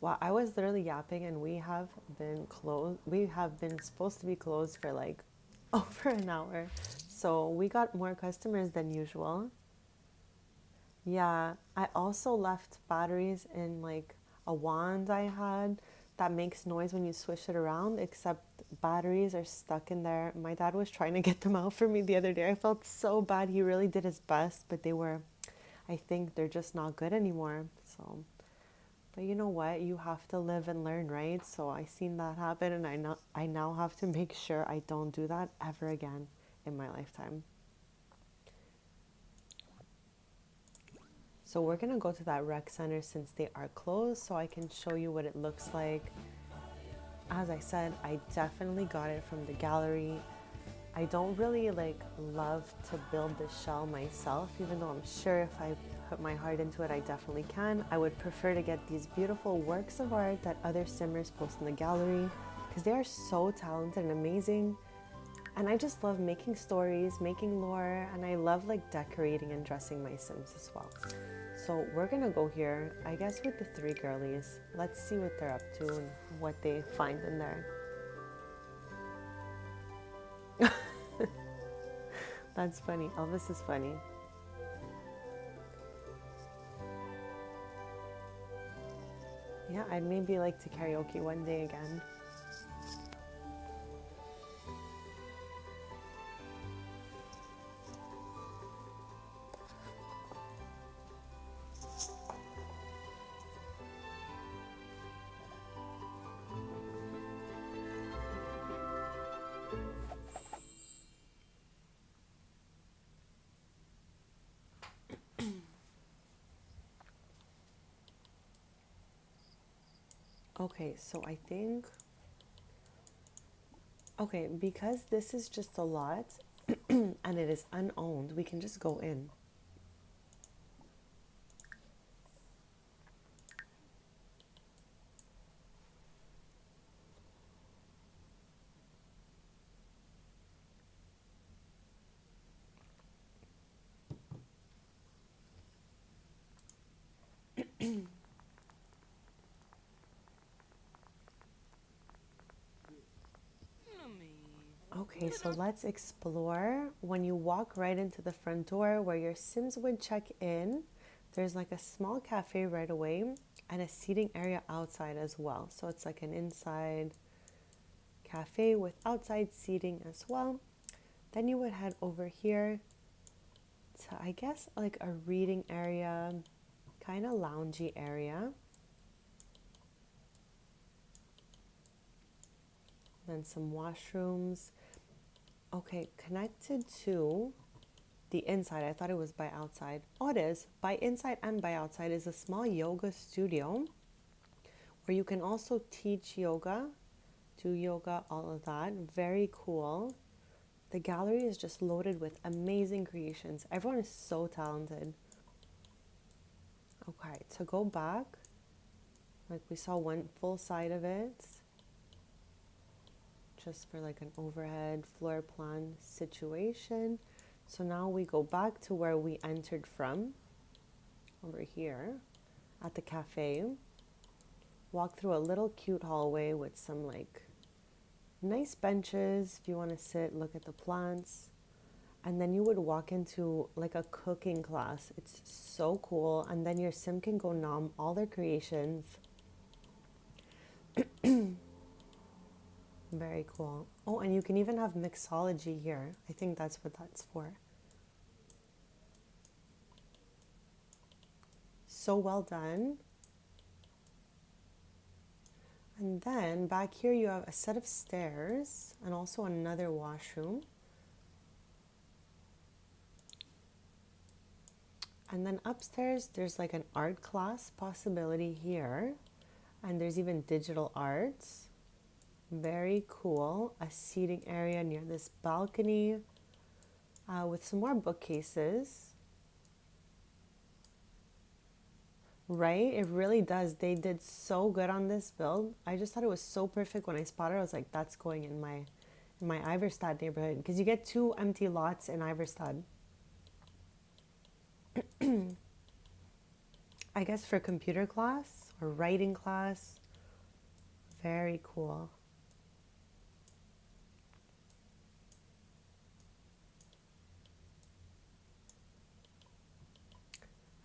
Wow, I was literally yapping, and we have been closed. We have been supposed to be closed for like over an hour. So we got more customers than usual. Yeah, I also left batteries in like a wand I had that makes noise when you swish it around, except batteries are stuck in there. My dad was trying to get them out for me the other day. I felt so bad. He really did his best, but I think they're just not good anymore. So, but you know what? You have to live and learn, right? So I seen that happen, and I now have to make sure I don't do that ever again in my lifetime. So we're gonna go to that rec center since they are closed, so I can show you what it looks like. As I said, I definitely got it from the gallery. I don't really love to build the shell myself, even though I'm sure if I put my heart into it, I definitely can. I would prefer to get these beautiful works of art that other simmers post in the gallery, because they are so talented and amazing. And I just love making stories, making lore, and I love decorating and dressing my Sims as well. So we're gonna go here, I guess, with the three girlies. Let's see what they're up to and what they find in there. That's funny. Elvis is funny. Yeah, I'd maybe like to karaoke one day again. Okay, so I think, okay, because this is just a lot and it is unowned, we can just go in. Okay, so let's explore. When you walk right into the front door where your Sims would check in, there's like a small cafe right away and a seating area outside as well. So it's like an inside cafe with outside seating as well. Then you would head over here to, I guess, like a reading area, kind of loungy area. Then some washrooms. Okay, connected to the inside. I thought it was by outside. Oh, it is. By inside and by outside is a small yoga studio where you can also teach yoga, do yoga, all of that. Very cool. The gallery is just loaded with amazing creations. Everyone is so talented. Okay, to go back, like we saw one full side of it, just for like an overhead floor plan situation. So now we go back to where we entered from, over here at the cafe. Walk through a little cute hallway with some like nice benches if you want to sit, look at the plants. And then you would walk into like a cooking class. It's so cool. And then your sim can go nom all their creations. Very cool. Oh, and you can even have mixology here. I think that's what that's for. So well done. And then back here you have a set of stairs and also another washroom. And then upstairs, there's like an art class possibility here. And there's even digital arts. Very cool. A seating area near this balcony with some more bookcases. Right? It really does. They did so good on this build. I just thought it was so perfect when I spotted it. I was like, that's going in my Iverstad neighborhood. Because you get 2 empty lots in Iverstad. I guess for computer class or writing class. Very cool.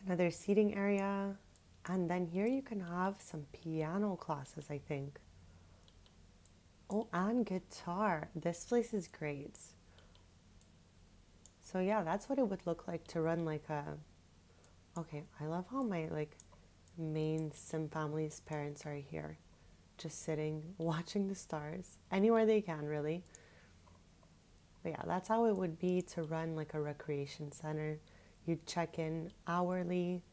Another seating area. And then here you can have some piano classes, I think. Oh, and guitar. This place is great. So yeah, that's what it would look like to run like a... Okay, I love how my like main sim family's parents are here. Just sitting, watching the stars. Anywhere they can, really. But yeah, that's how it would be to run like a recreation center. You'd check in hourly,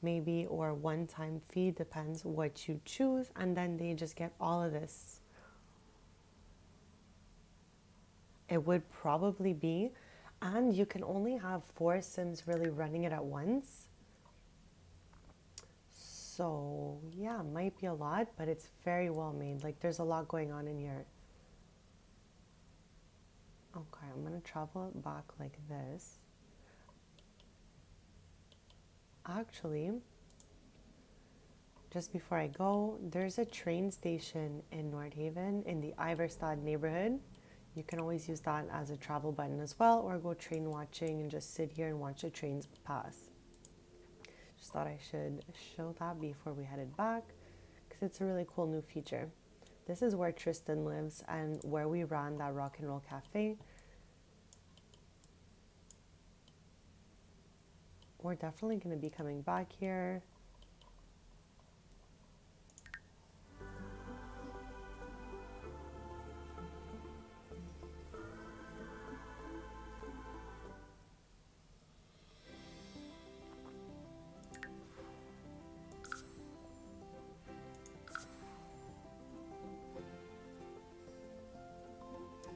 maybe, or one-time fee, depends what you choose. And then they just get all of this. It would probably be. And you can only have 4 sims really running it at once. So yeah, might be a lot, but it's very well made. Like there's a lot going on in here. Okay, I'm gonna travel it back like this. Actually, just before I go, there's a train station in Nordhaven in the Iverstad neighborhood. You can always use that as a travel button as well, or go train watching and just sit here and watch the trains pass. Just thought I should show that before we headed back, because it's a really cool new feature. This is where Tristan lives and where we ran that rock and roll cafe. We're definitely going to be coming back here.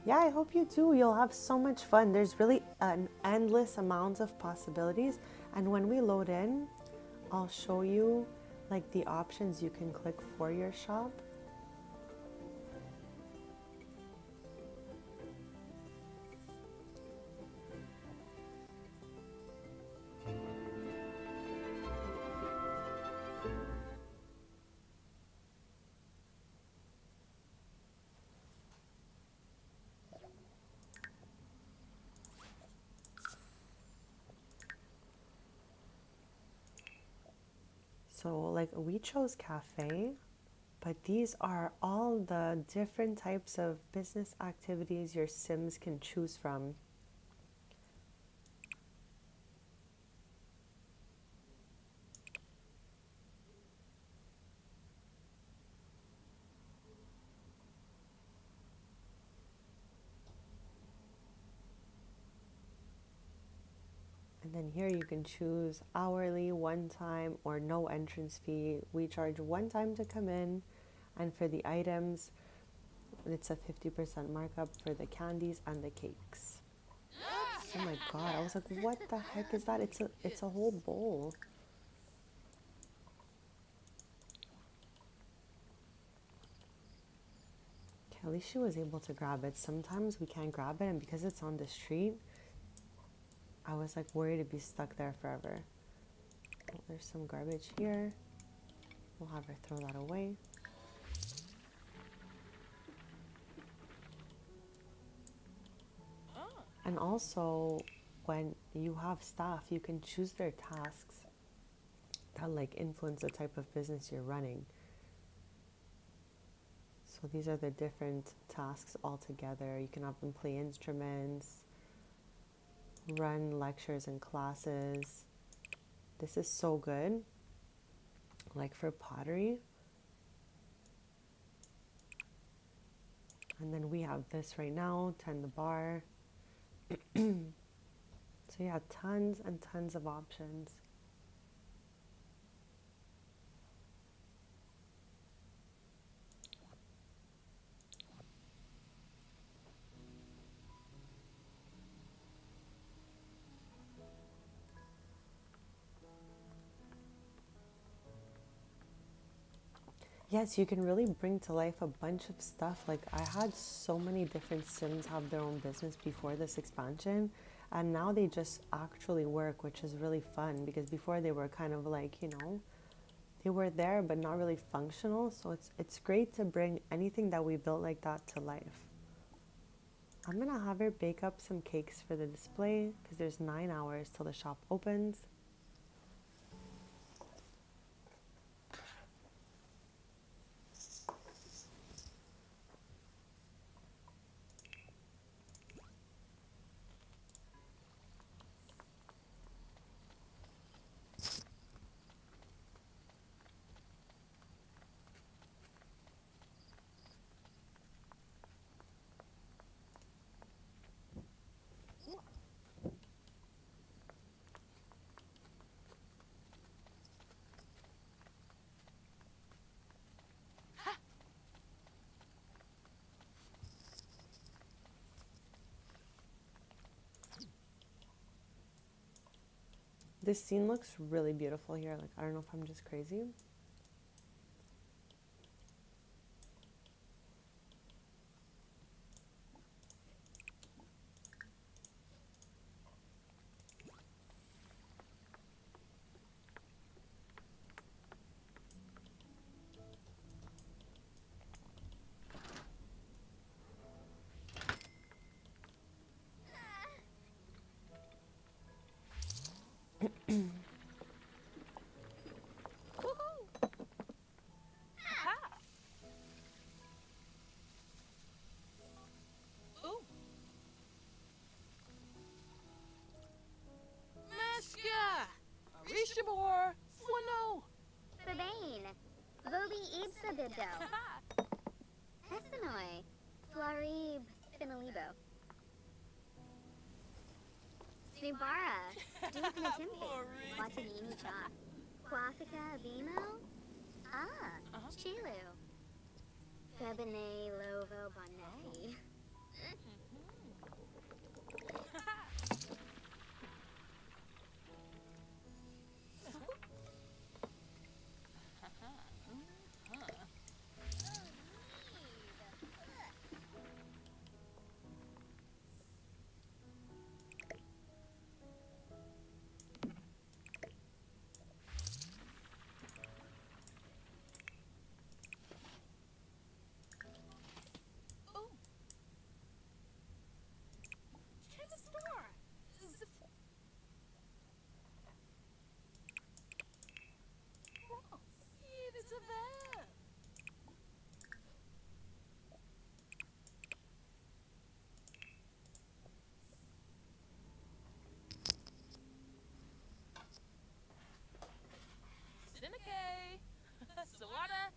Yeah, I hope you do. You'll have so much fun. There's really an endless amount of possibilities. And when we load in, I'll show you like the options you can click for your shop. So like we chose cafe, but these are all the different types of business activities your Sims can choose from. And then here you can choose hourly, one time, or no entrance fee. We charge one time to come in, and for the items, it's a 50% markup for the candies and the cakes. Oh my god, I was like, what the heck is that? It's a whole bowl. Okay, at least she was able to grab it. Sometimes we can't grab it, and because it's on the street, I was like worried to be stuck there forever. Oh, there's some garbage here. We'll have her throw that away. And also, when you have staff, you can choose their tasks that like influence the type of business you're running. So these are the different tasks all together. You can have them play instruments, run lectures and classes. This is so good. Like for pottery. And then we have this right now, tend the bar. So yeah, tons and tons of options. Yes, you can really bring to life a bunch of stuff. Like I had so many different Sims have their own business before this expansion, and now they just actually work, which is really fun because before they were kind of like, you know, they were there but not really functional. So it's great to bring anything that we built like that to life. I'm gonna have her bake up some cakes for the display because there's 9 hours till the shop opens. This scene looks really beautiful here. Like, I don't know if I'm just crazy. Rishabor! Fuano! Sabane. Vobi Ibsabido. Essenoi. Flarib Finalibo. Snubara. Duknatimpi. Watanini Cha. Quafika Vimo. Ah. Chilu. Febine Lovo Bonefi. Sinake! Sawada!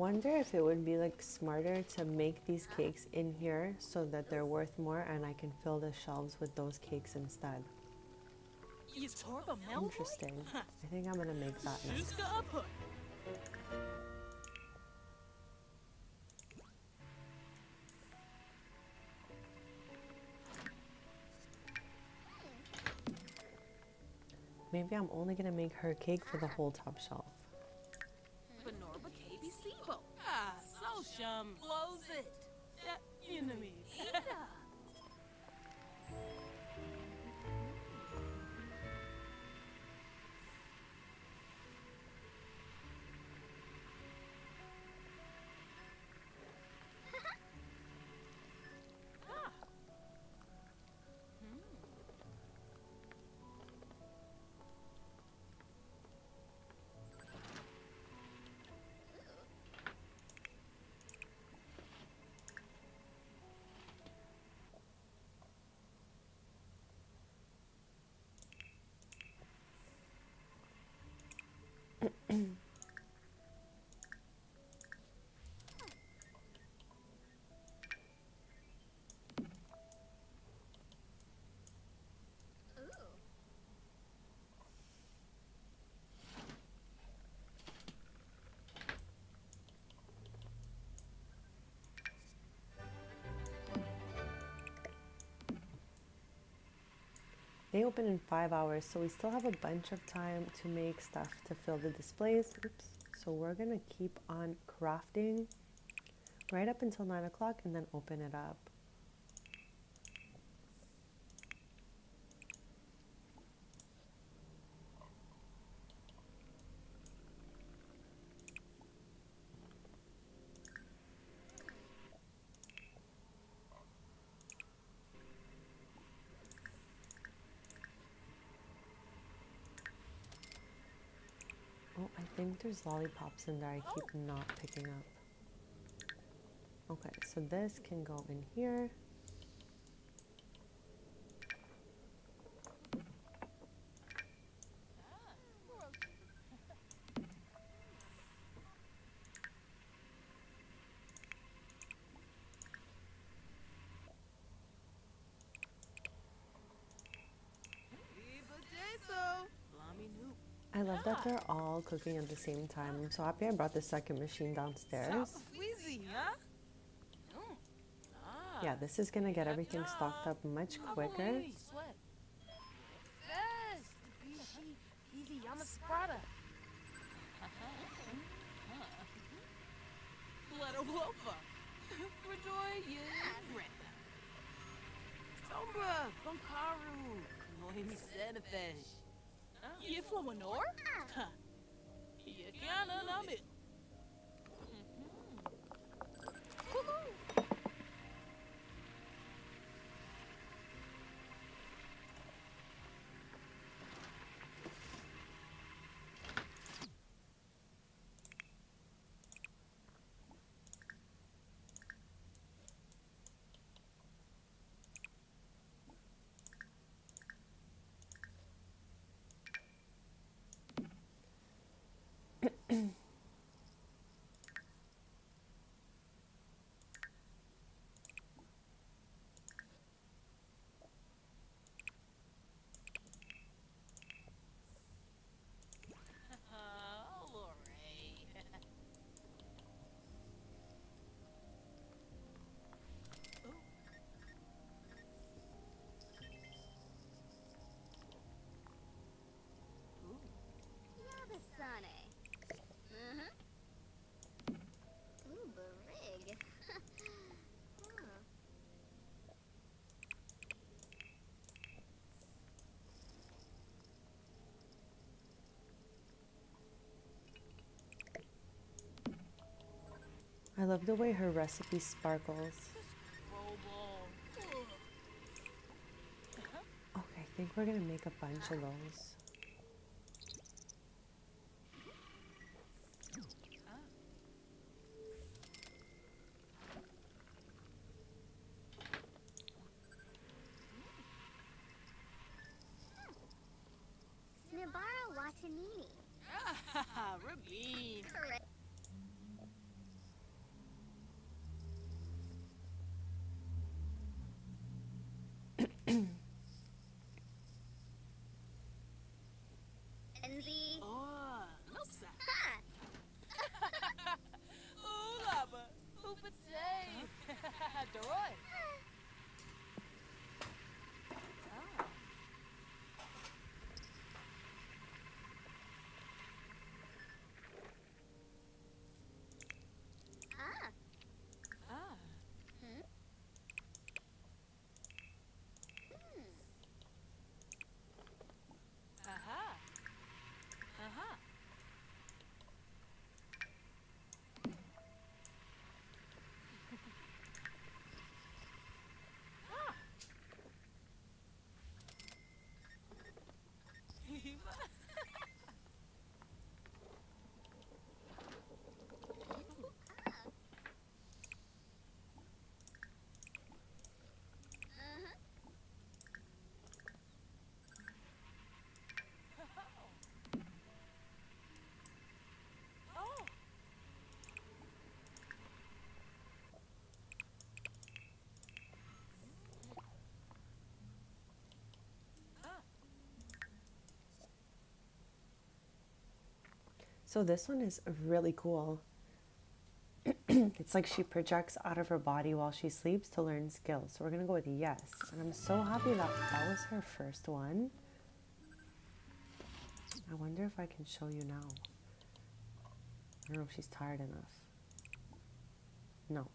wonder if it would be like smarter to make these cakes in here so that they're worth more and I can fill the shelves with those cakes instead. Interesting. I think I'm gonna make that next. Maybe I'm only gonna make her cake for the whole top shelf. Blows it. Yeah, enemy. They open in 5 hours, so we still have a bunch of time to make stuff to fill the displays. Oops. So we're gonna keep on crafting right up until 9 o'clock and then open it up. Oh, I think there's lollipops in there I keep not picking up. Okay, so this can go in here. I love that they're all cooking at the same time. I'm so happy I brought the second machine downstairs. Yeah, this is gonna get everything stocked up much quicker. Ooh, barig. I love the way her recipe sparkles. Okay, I think we're gonna make a bunch of those. Nibara Watanini. Rabin. Correct. So this one is really cool. It's like she projects out of her body while she sleeps to learn skills. So we're going to go with yes. And I'm so happy that that was her first one. I wonder if I can show you now. I don't know if she's tired enough. No.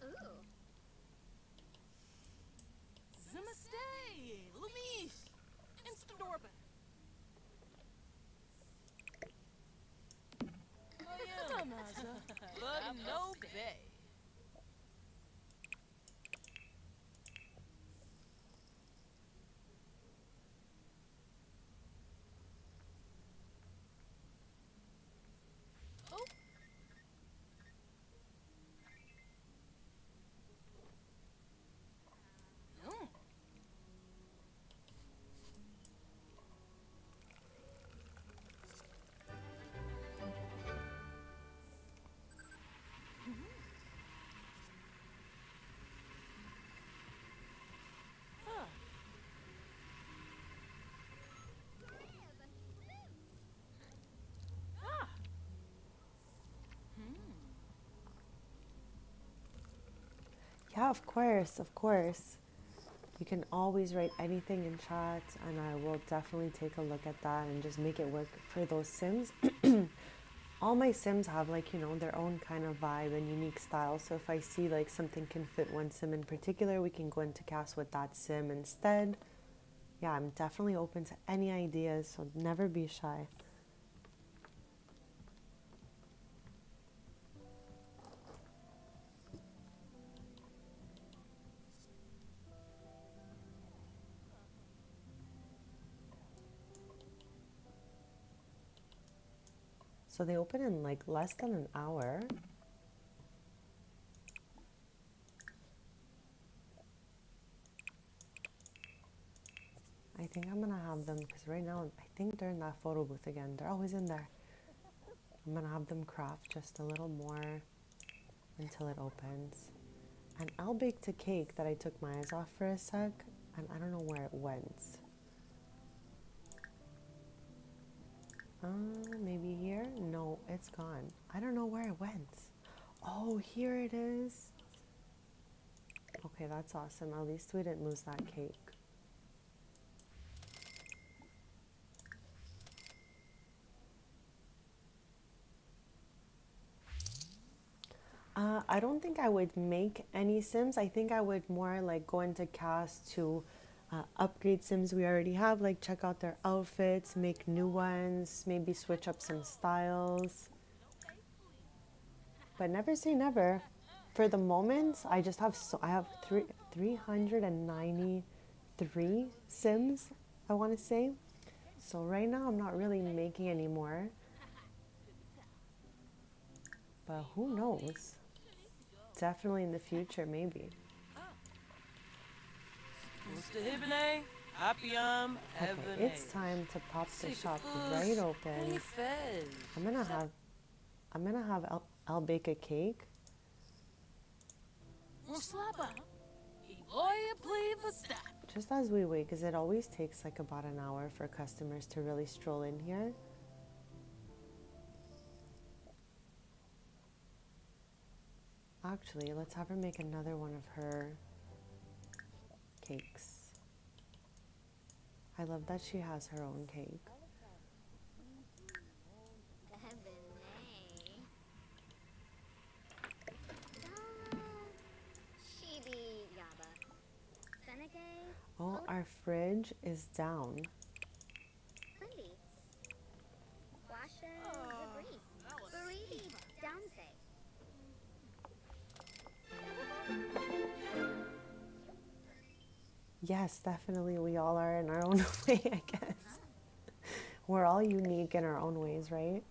Ooh. Namaste, Lumis. Instadorban. Oh yeah, but no bay. Yeah, of course, of course. You can always write anything in chat, and I will definitely take a look at that and just make it work for those Sims. All my Sims have, like, you know, their own kind of vibe and unique style. So if I see like something can fit one Sim in particular, we can go into cast with that Sim instead. Yeah, I'm definitely open to any ideas, so never be shy. So they open in like less than an hour. I think I'm gonna have them, because right now I think they're in that photo booth again. They're always in there. I'm gonna have them craft just a little more until it opens. And I'll bake a cake that I took my eyes off for a sec, and I don't know where it went. Maybe here? No, it's gone. I don't know where it went. Oh, here it is. Okay, that's awesome. At least we didn't lose that cake. I don't think I would make any Sims. I think I would more like go into cast to upgrade Sims we already have, like check out their outfits, make new ones, maybe switch up some styles. But never say never. For the moment, I just have I have 393 Sims, I want to say. So right now I'm not really making any more. But who knows? Definitely in the future, maybe. Okay, it's time to pop the shop right open. I'm gonna have I'll bake a cake. Just as we wait, because it always takes like about an hour for customers to really stroll in here. Actually, let's have her make another one of her cakes. I love that she has her own cake. Oh, our fridge is down. Yes, definitely. We all are in our own way, I guess. We're all unique in our own ways, right?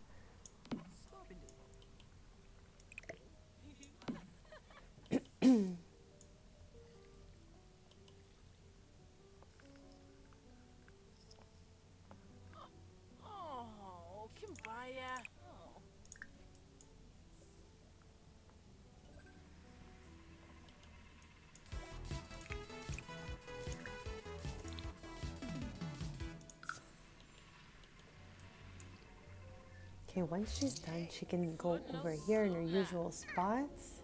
Okay, once she's done, she can go over here in her usual spots.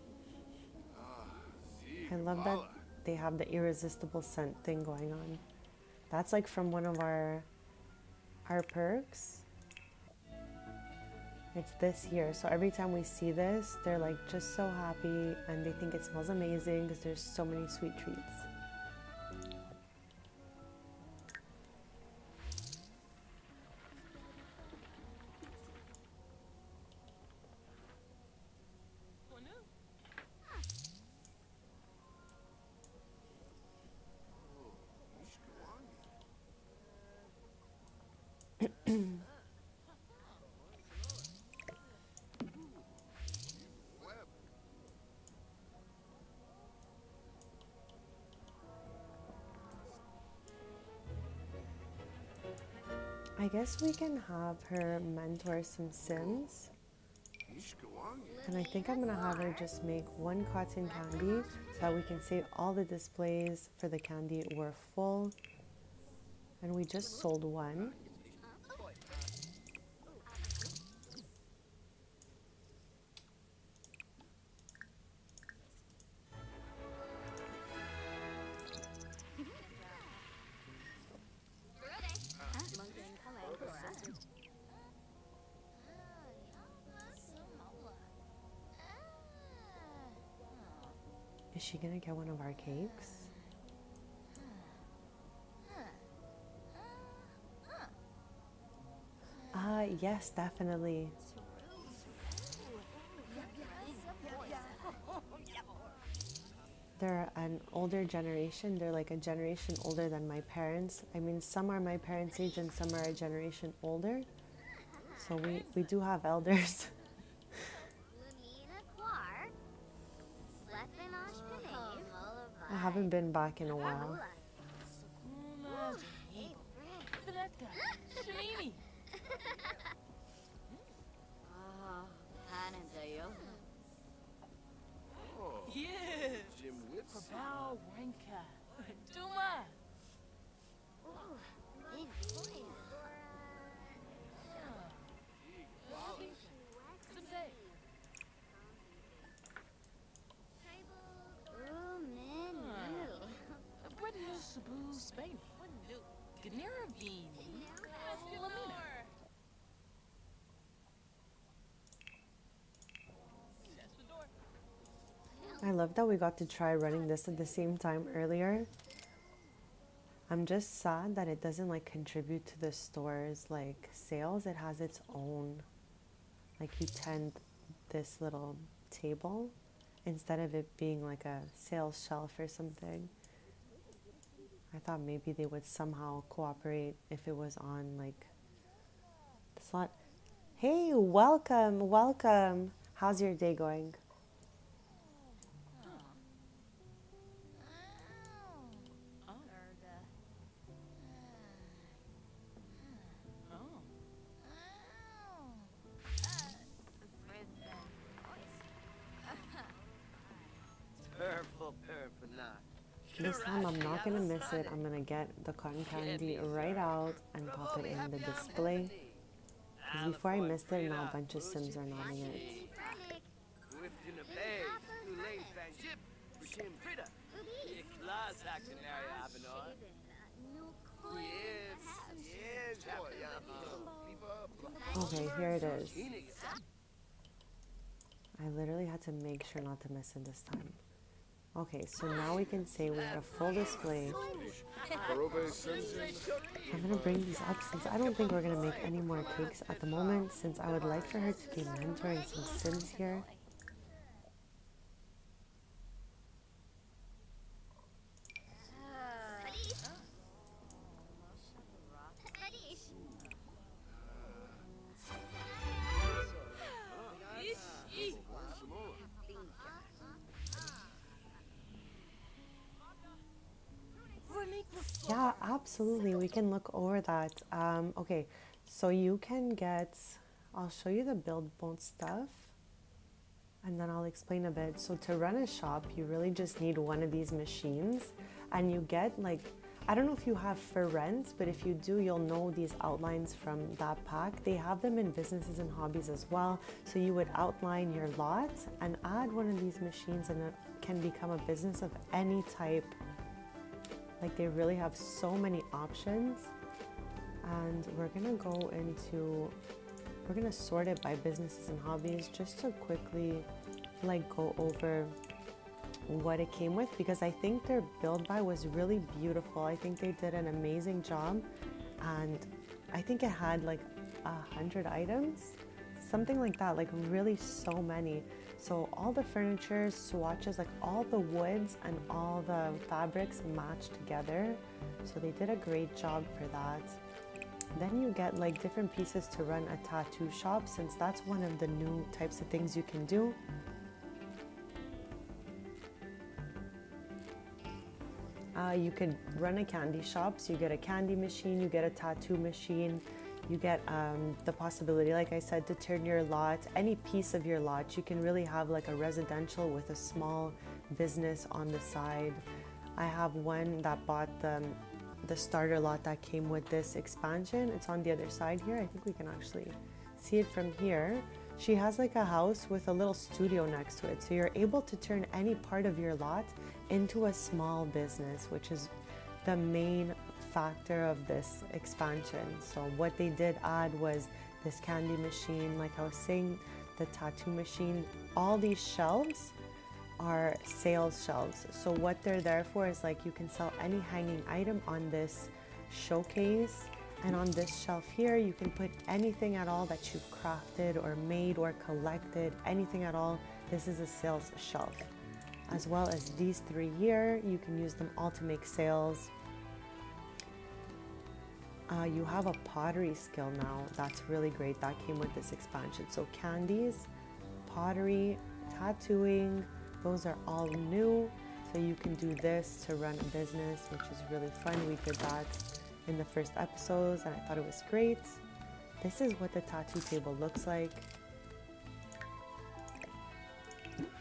I love that they have the irresistible scent thing going on. That's like from one of our perks. It's this here. So every time we see this, they're like just so happy and they think it smells amazing because there's so many sweet treats. I guess we can have her mentor some Sims. And I think I'm gonna have her just make one cotton candy so that we can say all the displays for the candy were full. And we just sold one. Is she gonna get one of our cakes? Yes, definitely. They're an older generation. They're like a generation older than my parents. I mean, some are my parents' age and some are a generation older. So we do have elders. I haven't been back in a while. I love that we got to try running this at the same time earlier. I'm just sad that it doesn't like contribute to the store's like sales. It has its own, like you tend this little table instead of it being like a sales shelf or something. I thought maybe they would somehow cooperate if it was on like the slot. Hey, welcome, welcome. How's your day going? This time I'm not gonna miss it. I'm gonna get the cotton candy right out and pop it in the display. Because before I missed it, now a bunch of Sims are not in it. Okay, here it is. I literally had to make sure not to miss it this time. Okay, so now we can say we had a full display. I'm gonna bring these up since I don't think we're gonna make any more cakes at the moment, since I would like for her to be mentoring some Sims here. Yeah, absolutely. We can look over that. Okay, so you can get, I'll show you the build mode stuff and then I'll explain a bit. So to run a shop, you really just need one of these machines and you get like, I don't know if you have for rent, but if you do, you'll know these outlines from that pack. They have them in businesses and hobbies as well. So you would outline your lot and add one of these machines, and it can become a business of any type. Like, they really have so many options. And we're gonna sort it by businesses and hobbies just to quickly like go over what it came with, because I think their build by was really beautiful. I think they did an amazing job, and I think it had like 100 items, something like that, like really so many. So all the furniture, swatches, like all the woods and all the fabrics matched together. So they did a great job for that. Then you get like different pieces to run a tattoo shop, since that's one of the new types of things you can do. You could run a candy shop, so you get a candy machine, you get a tattoo machine, you get the possibility, like I said, to turn your lot, any piece of your lot. You can really have like a residential with a small business on the side. I have one that bought the starter lot that came with this expansion. It's on the other side here. I think we can actually see it from here. She has like a house with a little studio next to it. So you're able to turn any part of your lot into a small business, which is the main factor of this expansion. So what they did add was this candy machine, like I was saying, the tattoo machine. All these shelves are sales shelves. So what they're there for is like you can sell any hanging item on this showcase. And on this shelf here, you can put anything at all that you've crafted or made or collected, anything at all. This is a sales shelf. As well as these three here, you can use them all to make sales. You have a pottery skill now. That's really great. That came with this expansion. So candies, pottery, tattooing, those are all new. So you can do this to run a business, which is really fun. We did that in the first episodes and I thought it was great. This is what the tattoo table looks like.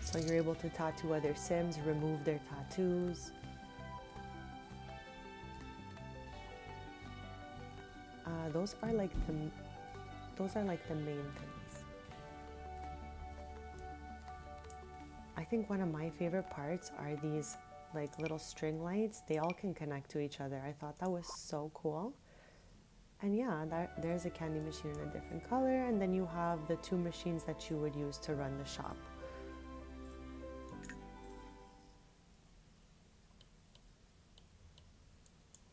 So you're able to tattoo other Sims, remove their tattoos. Those are like the main things. I think one of my favorite parts are these like little string lights. They all can connect to each other. I thought that was so cool. And yeah, there's a candy machine in a different color, and then you have the two machines that you would use to run the shop.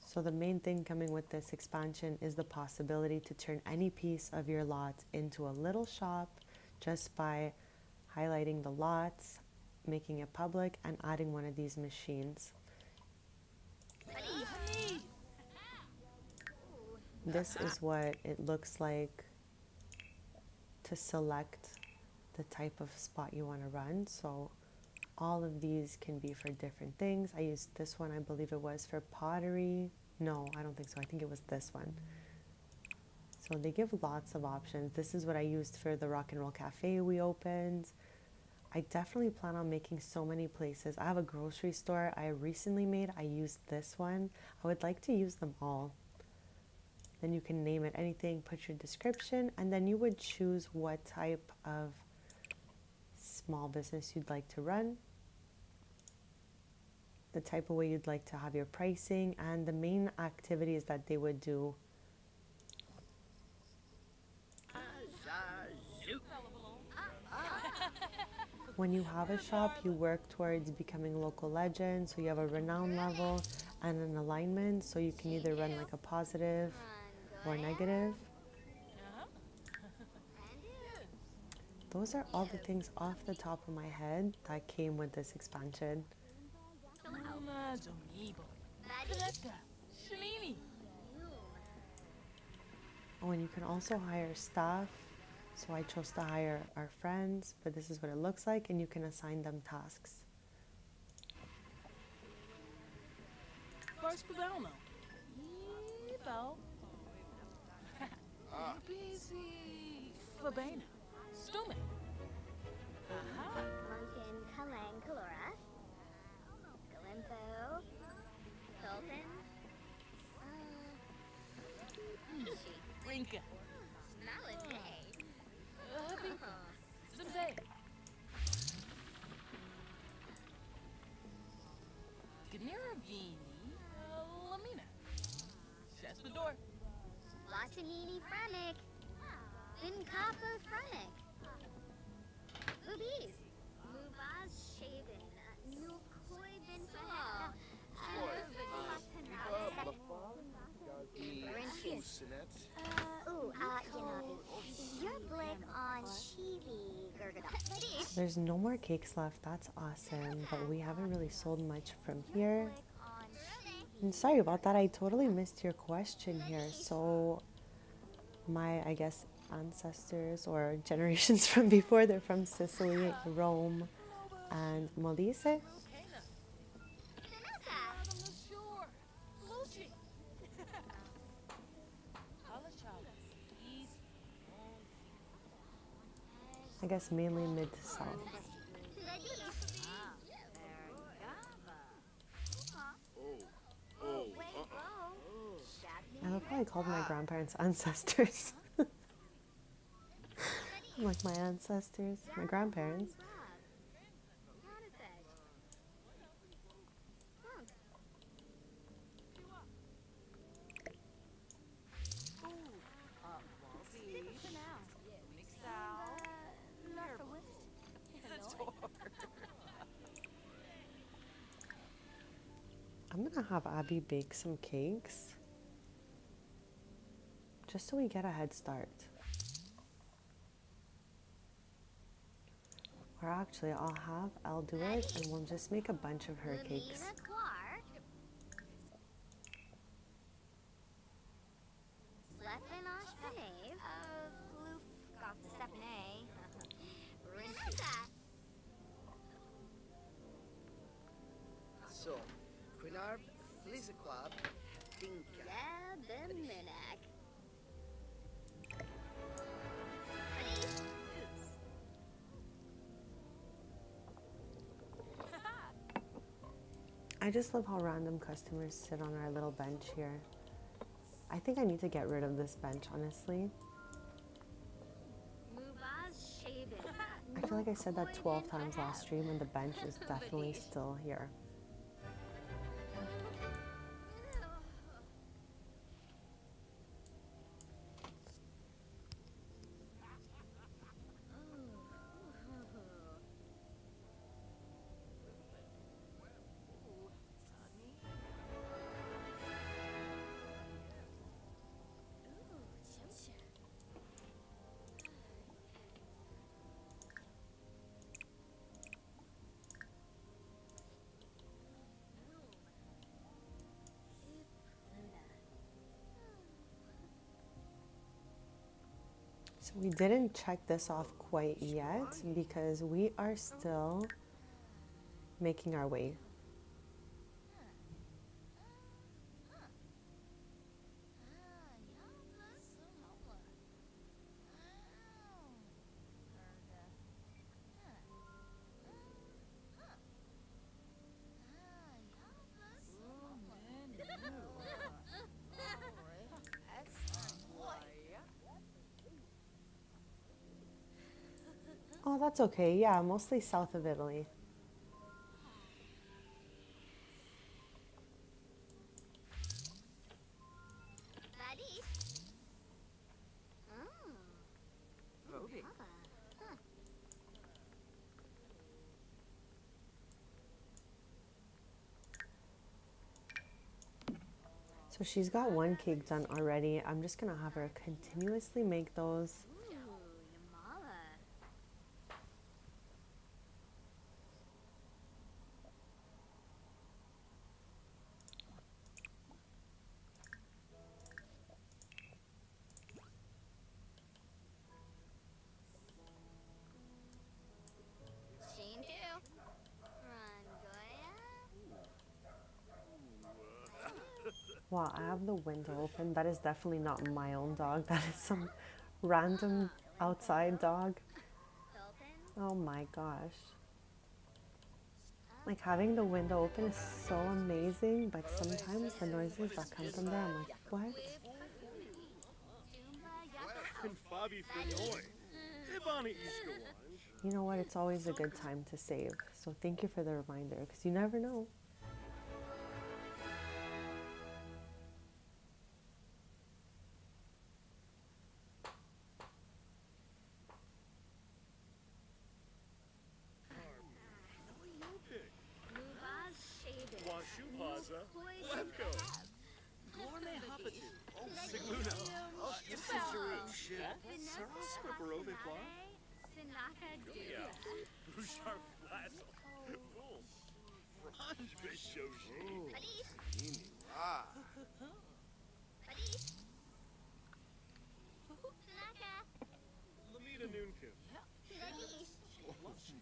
So the main thing coming with this expansion is the possibility to turn any piece of your lot into a little shop just by highlighting the lots, making it public, and adding one of these machines. This is what it looks like to select the type of spot you want to run. So all of these can be for different things. I used this one, I believe it was for pottery. No, I don't think so. I think it was this one. So they give lots of options. This is what I used for the Rock and Roll Cafe we opened. I definitely plan on making so many places. I have a grocery store I recently made. I used this one. I would like to use them all. Then you can name it anything, put your description, and then you would choose what type of small business you'd like to run, the type of way you'd like to have your pricing, and the main activities that they would do. When you have a shop, you work towards becoming local legends. So you have a renown level and an alignment. So you can either run like a positive or negative. Those are all the things off the top of my head that came with this expansion. Oh, and you can also hire staff. So I chose to hire our friends, but this is what it looks like, and you can assign them tasks. Munkin Kalang Kalora. Galimpo. Sultan. Vinka. Malinee. Vinka. Zimzee. Gneravini. Lamina. Shaspador. Latinini Frenic. Vinkapa Frenic. Hobbies. Mubaz Shaven. Nukoi Vinfaha. Your blick on Chibi Gurgada. There's no more cakes left. That's awesome. But we haven't really sold much from here. And sorry about that. I totally missed your question here. So my, I guess, ancestors or generations from before, they're from Sicily, Rome, and Molise. I guess mainly mid to south. I love how I called my grandparents ancestors. I'm like my ancestors, my grandparents. I'm gonna have Abby bake some cakes just so we get a head start. Or actually, I'll have Elle do it and we'll just make a bunch of her cakes. So, Quinarb, Flizaquab, Dinka. Minak. I just love how random customers sit on our little bench here. I think I need to get rid of this bench, honestly. I feel like I said that 12 times last stream and the bench is definitely still here. So we didn't check this off quite yet because we are still making our way. Oh, that's okay. Yeah, mostly south of Italy. So she's got one cake done already. I'm just gonna have her continuously make those. Wow, I have the window open. That is definitely not my own dog. That is some random outside dog. Oh my gosh. Like having the window open is so amazing, but sometimes the noises that come from there, I'm like, what? And Fabi Frinoy. Ibani Ishkawanj. You know what? It's always a good time to save. So thank you for the reminder, because you never know. Mubaz Shaven. Washu Plaza. Poison Lemko. Cab. Gourmet Hapatu. Sigluna. Yipsicharu. Saras Preparove Pla. Sinaka Dula. Bouchard Flassel. Fool. Franj Bishoshi. Ah. Tanaka. Lamita Noonkin. Ladish. Unkim.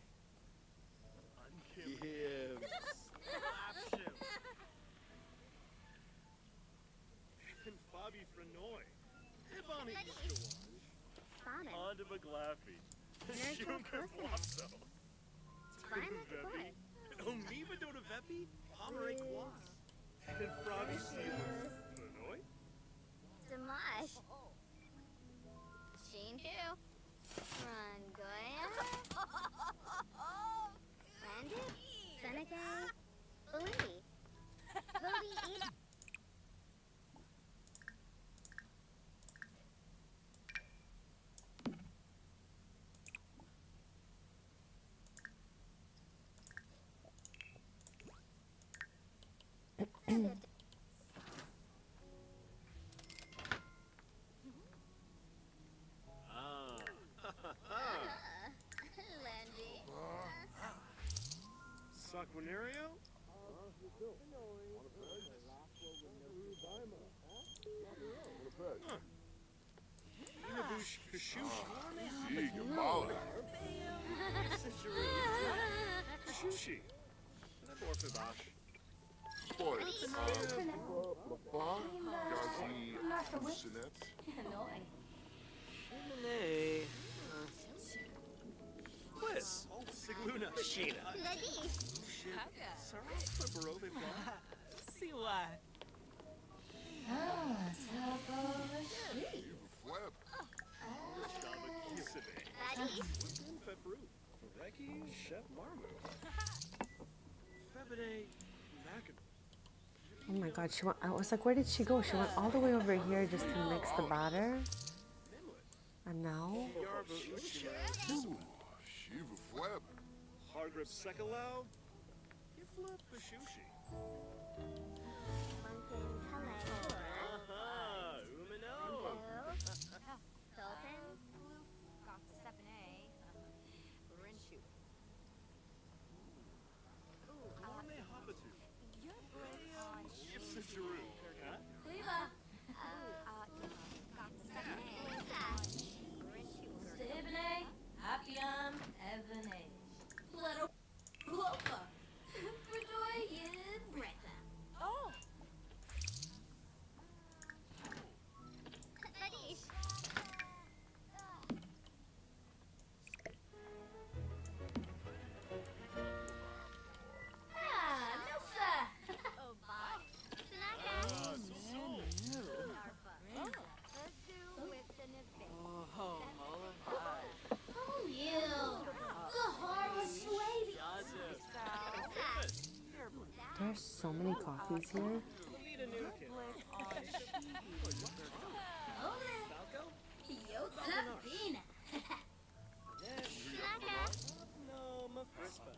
Gibbs. Lapshim. And Fabi Frinoy. Ibani Ishkawanj. Fauna. Honda Maglafi. Nurse Junker Wilson. Flopso. Climb at the board. Omiva Dona Vepi. Amare Kwas. And Fabi Stevens. Frinoy. Dimash. Sheen who? Rangoya. Randy. Seneca. Uli. Cody eat. Ah. Landy. Saquinario? Inabush Pashush. Gigamali. Pashushi. Orphibash. Boy, Lapa, Gazi, Lucinet. Hey. Quiz. Sigluna. Sheena. Ladish. Saras Preparove Pla. See why. Flip. Shama Kisame. Ladish. Febru. Reki Chef Marmu. Febide Macabre. Oh my god, I was like, where did she go? She went all the way over here just to mix the batter. And now? Yarba Ushina. Shiva Flip. Hargrip Sekalau. Ifla Pashushi. Mountain Kalei. Aha. Umino. Sultan. Got 7A. Rinshu. Gourmet Hapatu. Your book on Yipsicharu. Huh? Cleva. Got 7A. Rinshu. Stibne, Apiam, Evane. Little Lofa. Verdoyen, Bretta. Oh. Ladish. Ah, Nosa. Oh, bye. Tanaka. Narfa. Ursu with the Nivea. Oh, Oh, you. The harvest wavy. There's so many coffees here. Lamita Noonkin. Falco? Yota Pina. Tanaka. No, Mephispa.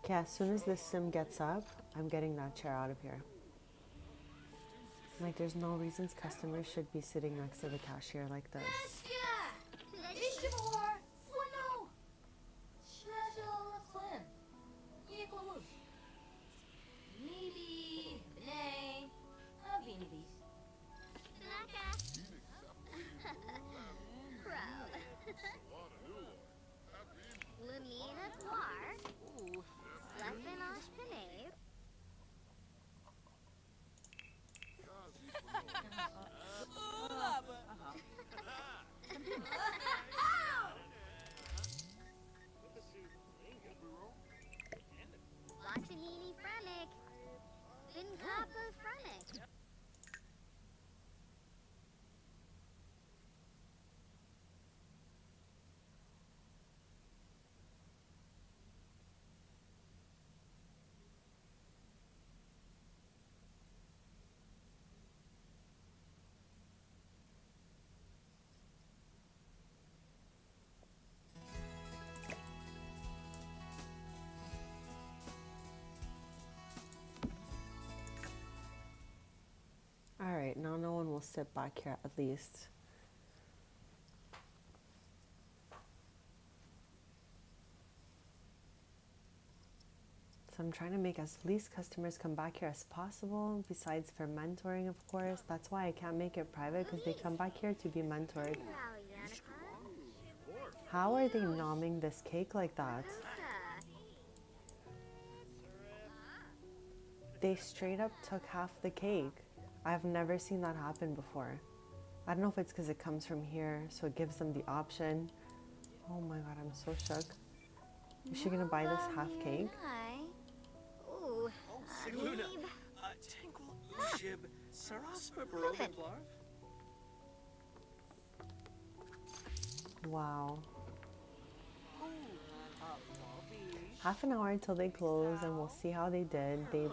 Okay, as soon as this sim gets up, I'm getting that chair out of here. Like, there's no reasons customers should be sitting next to the cashier like this. Ishimor. Funo. Shajal Flynn. Yiklawoos. Maybe. Nay. Avinibis. Tanaka. Pro. Lumina Guar. Lefinosh Pinave. Latanini Fremic. Vinkapa Fremic. sit back here at least. So I'm trying to make as least customers come back here as possible, besides for mentoring, of course. That's why I can't make it private, because they come back here to be mentored. Brow Yannicka. How are they nomming this cake like that? They straight up took half the cake. I've never seen that happen before. I don't know if it's because it comes from here, so it gives them the option. Oh my god, I'm so shook. Is she gonna buy this half cake? Ooh, Sigluna. Abe. Tinkle Ushib. Saraspa Baroviplar. Wow. Half an hour until they close, and we'll see how they did. They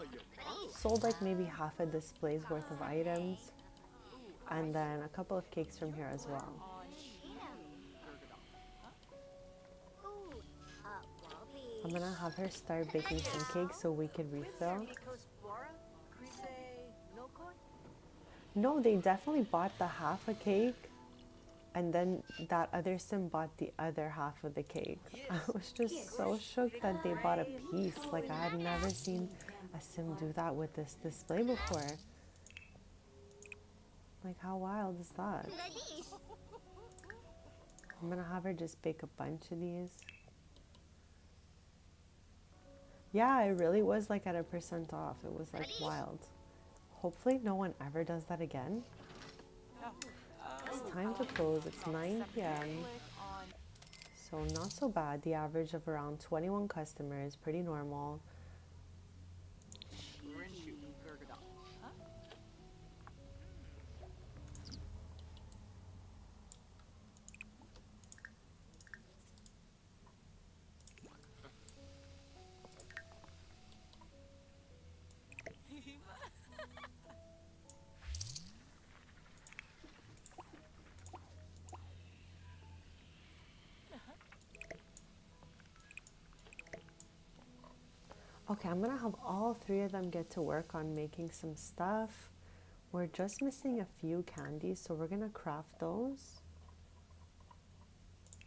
sold like maybe half a display's worth of items, and then a couple of cakes from here as well. I'm gonna have her start baking some cakes so we can refill. No, they definitely bought the half a cake, and then that other sim bought the other half of the cake. I was just so shook that they bought a piece. Like, I had never seen a sim do that with this display before. Like, how wild is that? I'm gonna have her just bake a bunch of these. Yeah, it really was like at a % off. It was like wild. Hopefully no one ever does that again. It's time to close. It's 9 p.m. So not so bad. The average of around 21 customers, pretty normal. Okay, I'm gonna have all 3 of them get to work on making some stuff. We're just missing a few candies, so we're gonna craft those.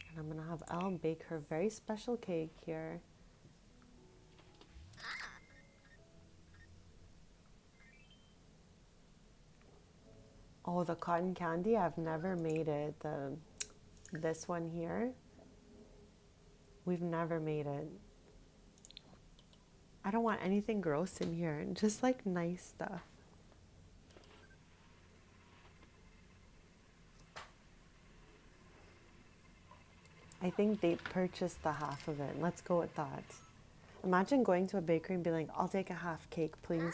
And I'm gonna have Elle bake her very special cake here. Oh, the cotton candy, I've never made it. This one here, we've never made it. I don't want anything gross in here, just like nice stuff. I think they purchased the half of it. Let's go with that. Imagine going to a bakery and being like, I'll take a half cake, please.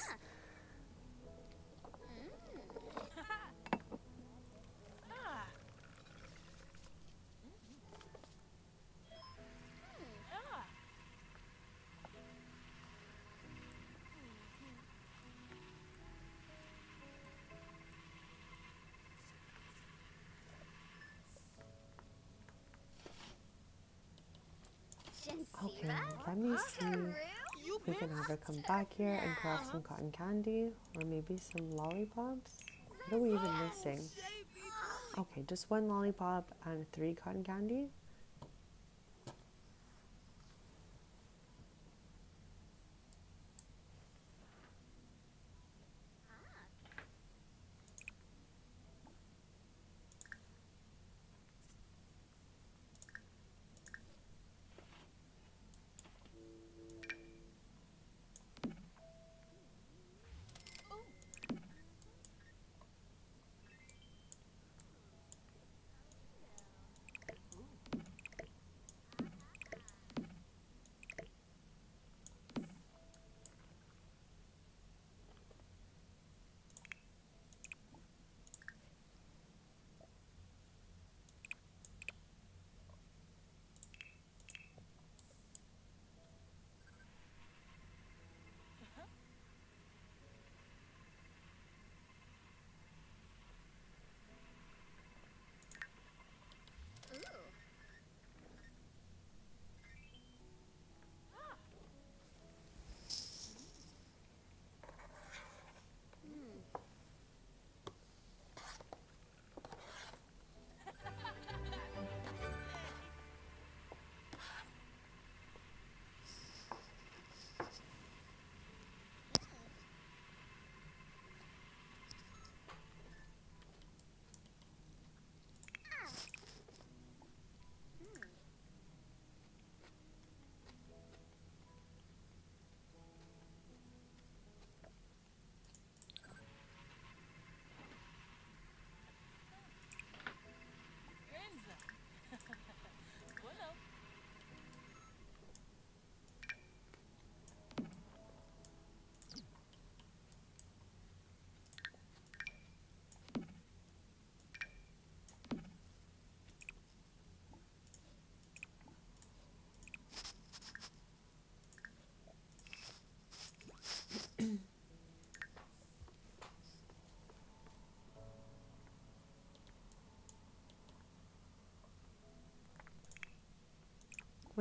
Okay, let me see if we can have her come back here and craft some cotton candy or maybe some lollipops. What are we even missing? Okay, just 1 lollipop and 3 cotton candy.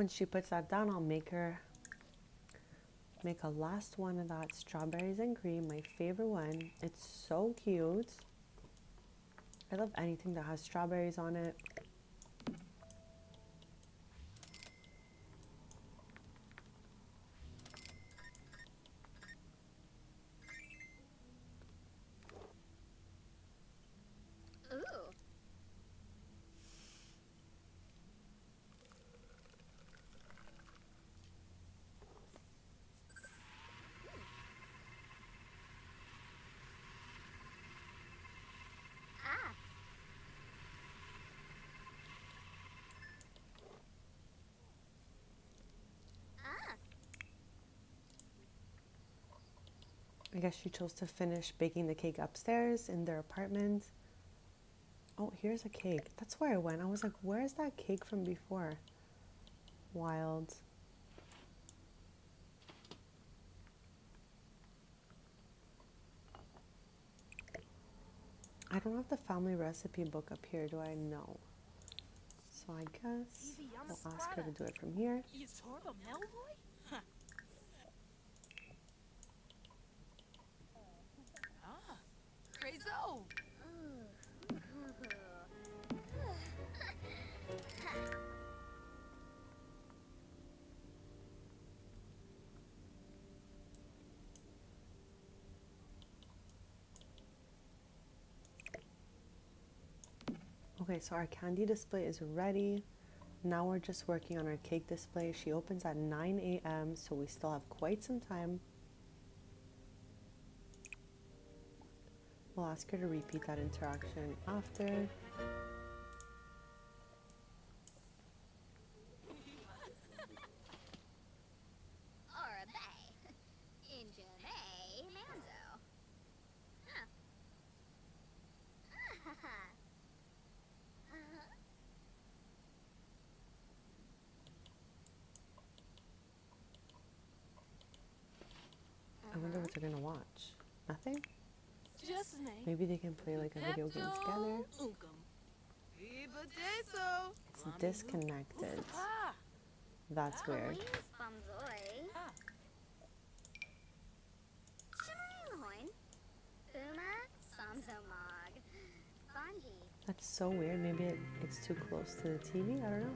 When she puts that down, I'll make a last one of that strawberries and cream, my favorite one. It's so cute. I love anything that has strawberries on it. Ooh. Ah. Ah. I guess she chose to finish baking the cake upstairs in their apartment. Oh, here's a cake. That's where I went. I was like, where's that cake from before? Wild. I don't have the family recipe book up here, do I? No. So I guess we'll ask her to do it from here. Crazo! Okay, so our candy display is ready. Now we're just working on our cake display. She opens at 9 a.m., so we still have quite some time. We'll ask her to repeat that interaction after. I wonder what they're gonna watch. Nothing? Maybe they can play like a video game together. It's disconnected. That's weird. That's so weird. Maybe it's too close to the TV. I don't know.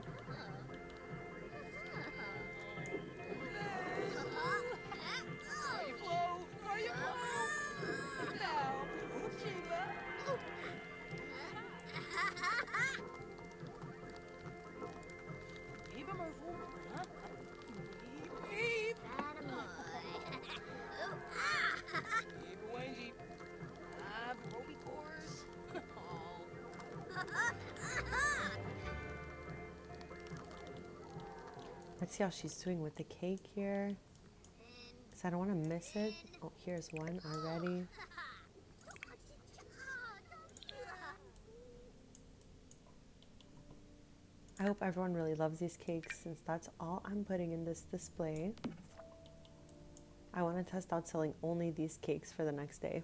Let's see how she's doing with the cake here. Because I don't want to miss it. Oh, here's one already. I hope everyone really loves these cakes since that's all I'm putting in this display. I want to test out selling only these cakes for the next day.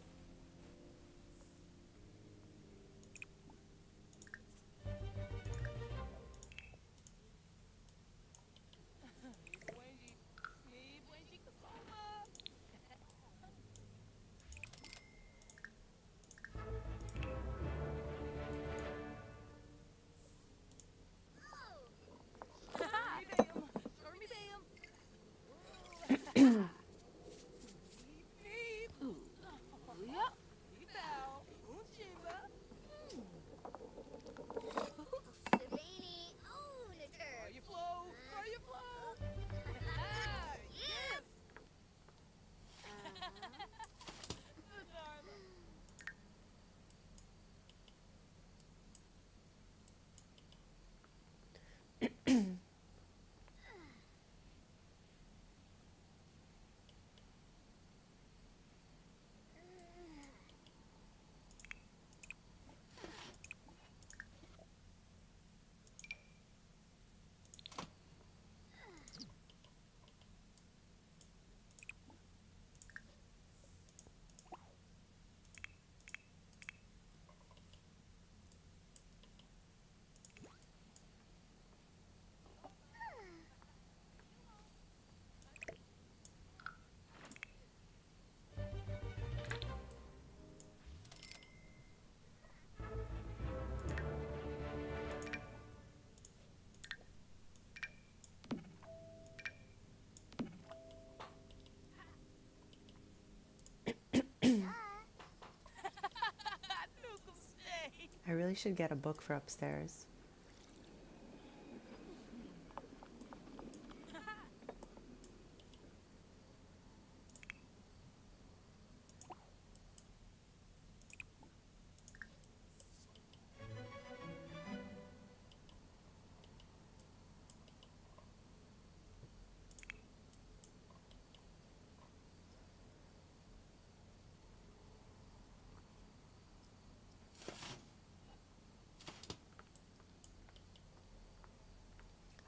really should get a book for upstairs.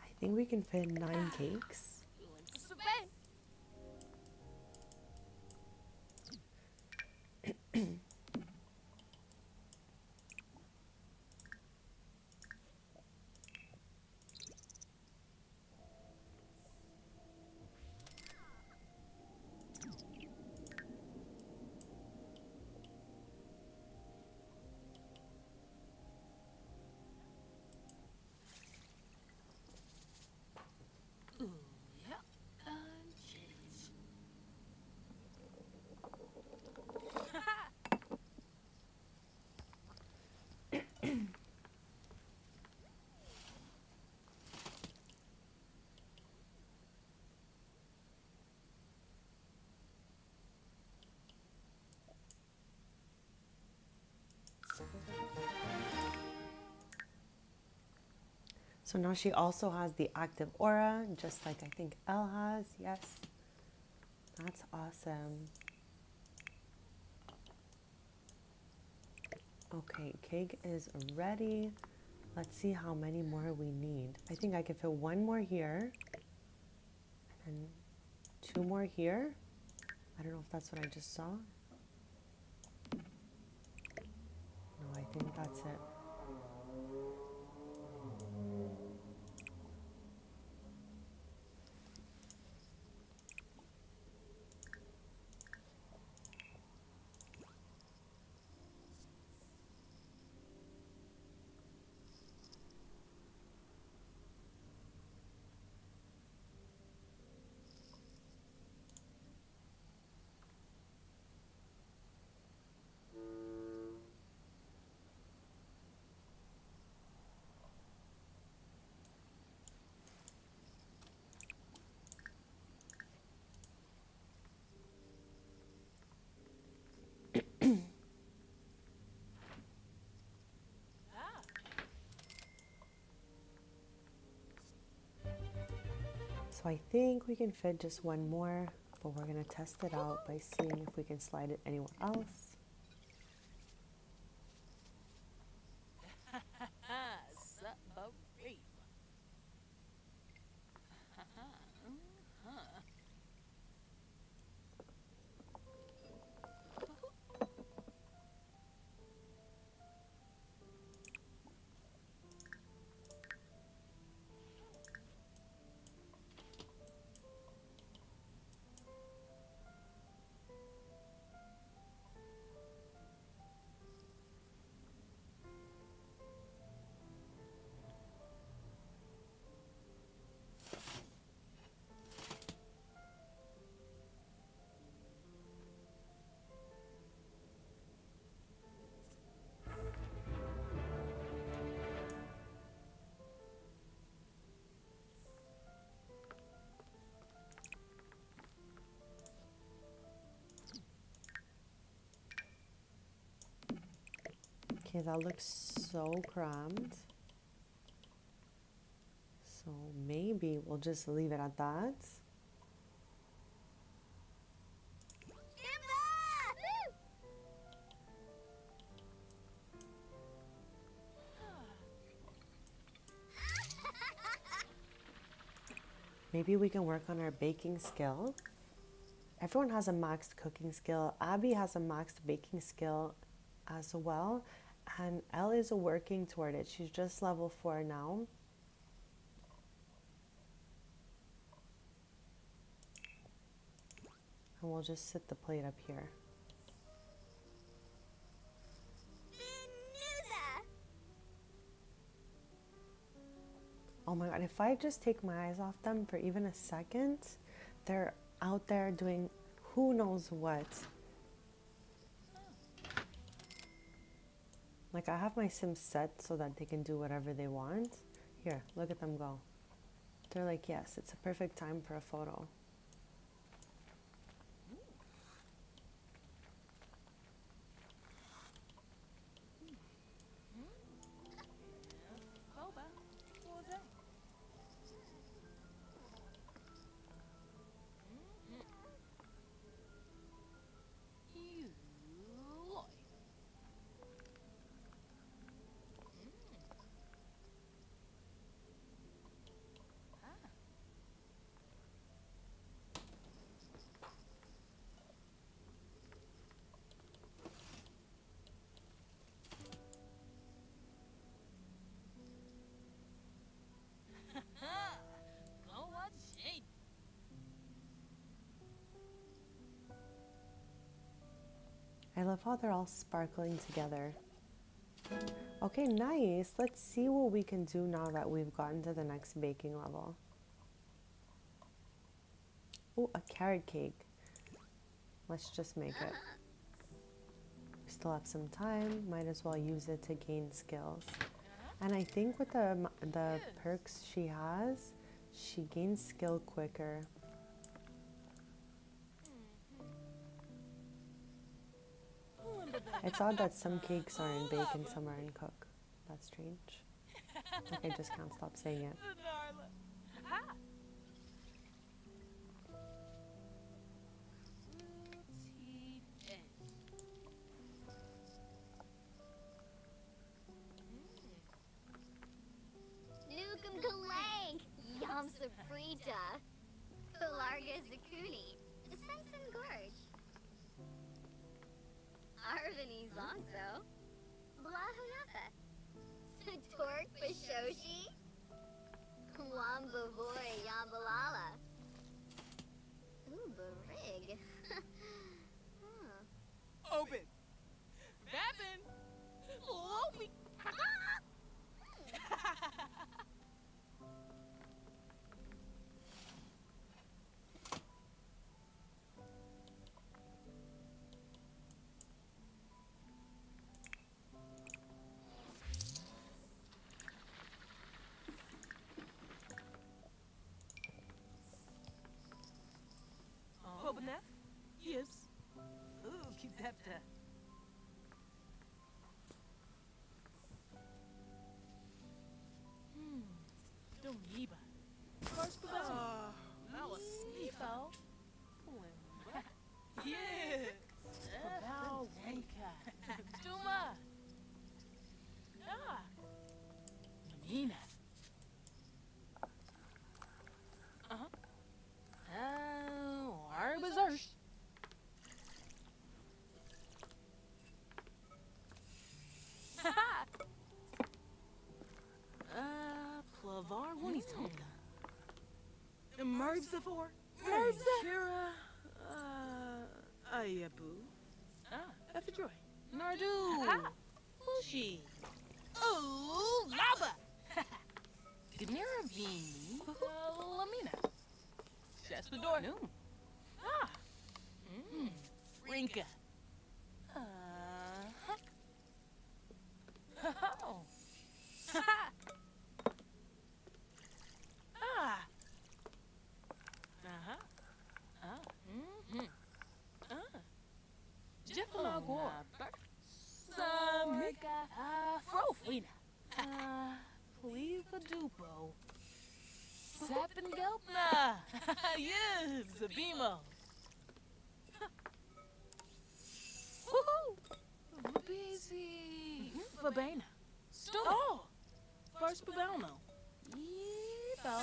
I think we can fit 9 cakes. So now she also has the active aura, just like I think Elle has. Yes, that's awesome. Okay, cake is ready. Let's see how many more we need. I think I can fit 1 more here and 2 more here. I don't know if that's what I just saw. No, I think that's it. So I think we can fit just 1 more, but we're gonna test it out by seeing if we can slide it anywhere else. Okay, that looks so crammed. So maybe we'll just leave it at that. Maybe we can work on our baking skill. Everyone has a maxed cooking skill. Abby has a maxed baking skill as well. And Elle is working toward it. She's just level 4 now. And we'll just sit the plate up here. Oh my god, if I just take my eyes off them for even a second, they're out there doing who knows what. Like, I have my Sims set so that they can do whatever they want. Here, look at them go. They're like, yes, it's a perfect time for a photo. Boba, what was that? You loy. Go watch shade. I love how they're all sparkling together. Okay, nice. Let's see what we can do now that we've gotten to the next baking level. Oh, a carrot cake. Let's just make it. We still have some time. Might as well use it to gain skills. And I think with the perks she has, she gains skill quicker. It's odd that some cakes are in bake and some are in cook. That's strange. Like, I just can't stop saying it. Nukum Galang, Yam Sabrita, Pelarga Zakuni, Sensen Gorge, Arvini Zonzo, Blahunapa, Torque Bashoshi, Wamba Boy Yambalala. Ooh, Barig. Huh. Open. Rapping. Loopy. Open up? Yes. Ooh, keep that. Don't need it. First of all, I was sneefo. Yes. About Wanka. Duma. Ah. Yamina. Arbizers. Plavar Wunitonka. Merzifor. Kira. Ayabu. Ephedroy. Nardu. Bushi. Ooh, Lava. Gniravini. Lamina. Jaspador. No. Rinka. Oh. Jeffalagor. Samika. Frofina. Cleavadupo. Sappengelpna. Yes, Zabimo. Woohoo! Busy. Fabena. Stu. Oh! First Babelno. Yeepo.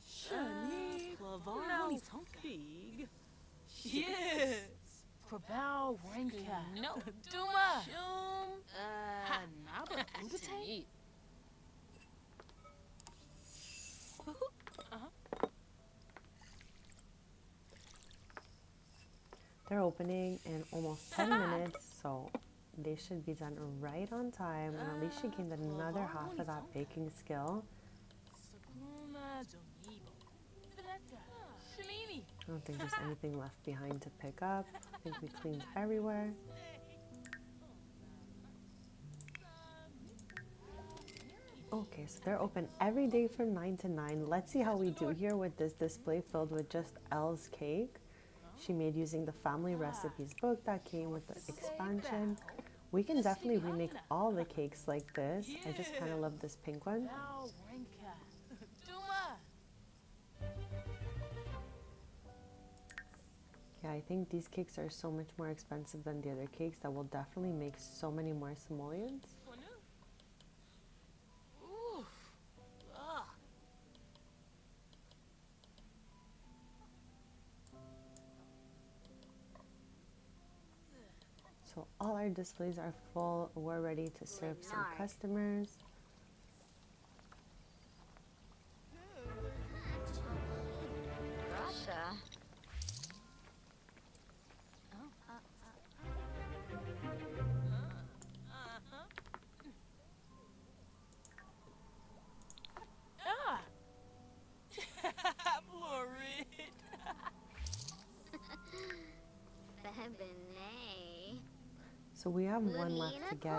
Shani. Clavar. Fig. Yes. Prabal Ranka. No. Duma. Shum. Naba. Udate. They're opening in almost 10 minutes, so they should be done right on time, and at least she gained another half of that baking skill. I don't think there's anything left behind to pick up. I think we cleaned everywhere. Okay, so they're open every day from 9 to 9. Let's see how we do here with this display filled with just Elle's cake. She made using the family recipes book that came with the expansion. We can definitely remake all the cakes like this. I just kind of love this pink one. Yeah, I think these cakes are so much more expensive than the other cakes that will definitely make so many more simoleons. So all our displays are full. We're ready to serve some customers. Russia. Benet. So we have one left to get.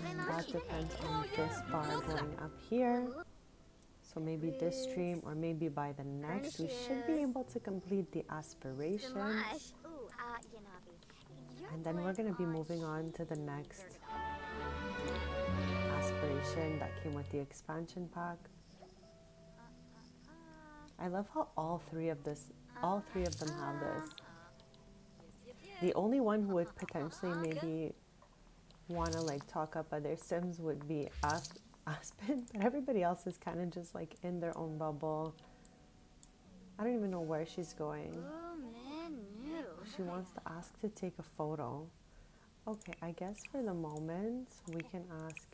And that depends on this bar going up here. So maybe this stream or maybe by the next we should be able to complete the aspirations. And then we're going to be moving on to the next aspiration that came with the expansion pack. I love how all three of them have this. The only one who would potentially maybe want to like talk up other Sims would be Aspen, but everybody else is kind of just like in their own bubble. I don't even know where she's going. She wants to ask to take a photo. Okay, I guess for the moment we can ask.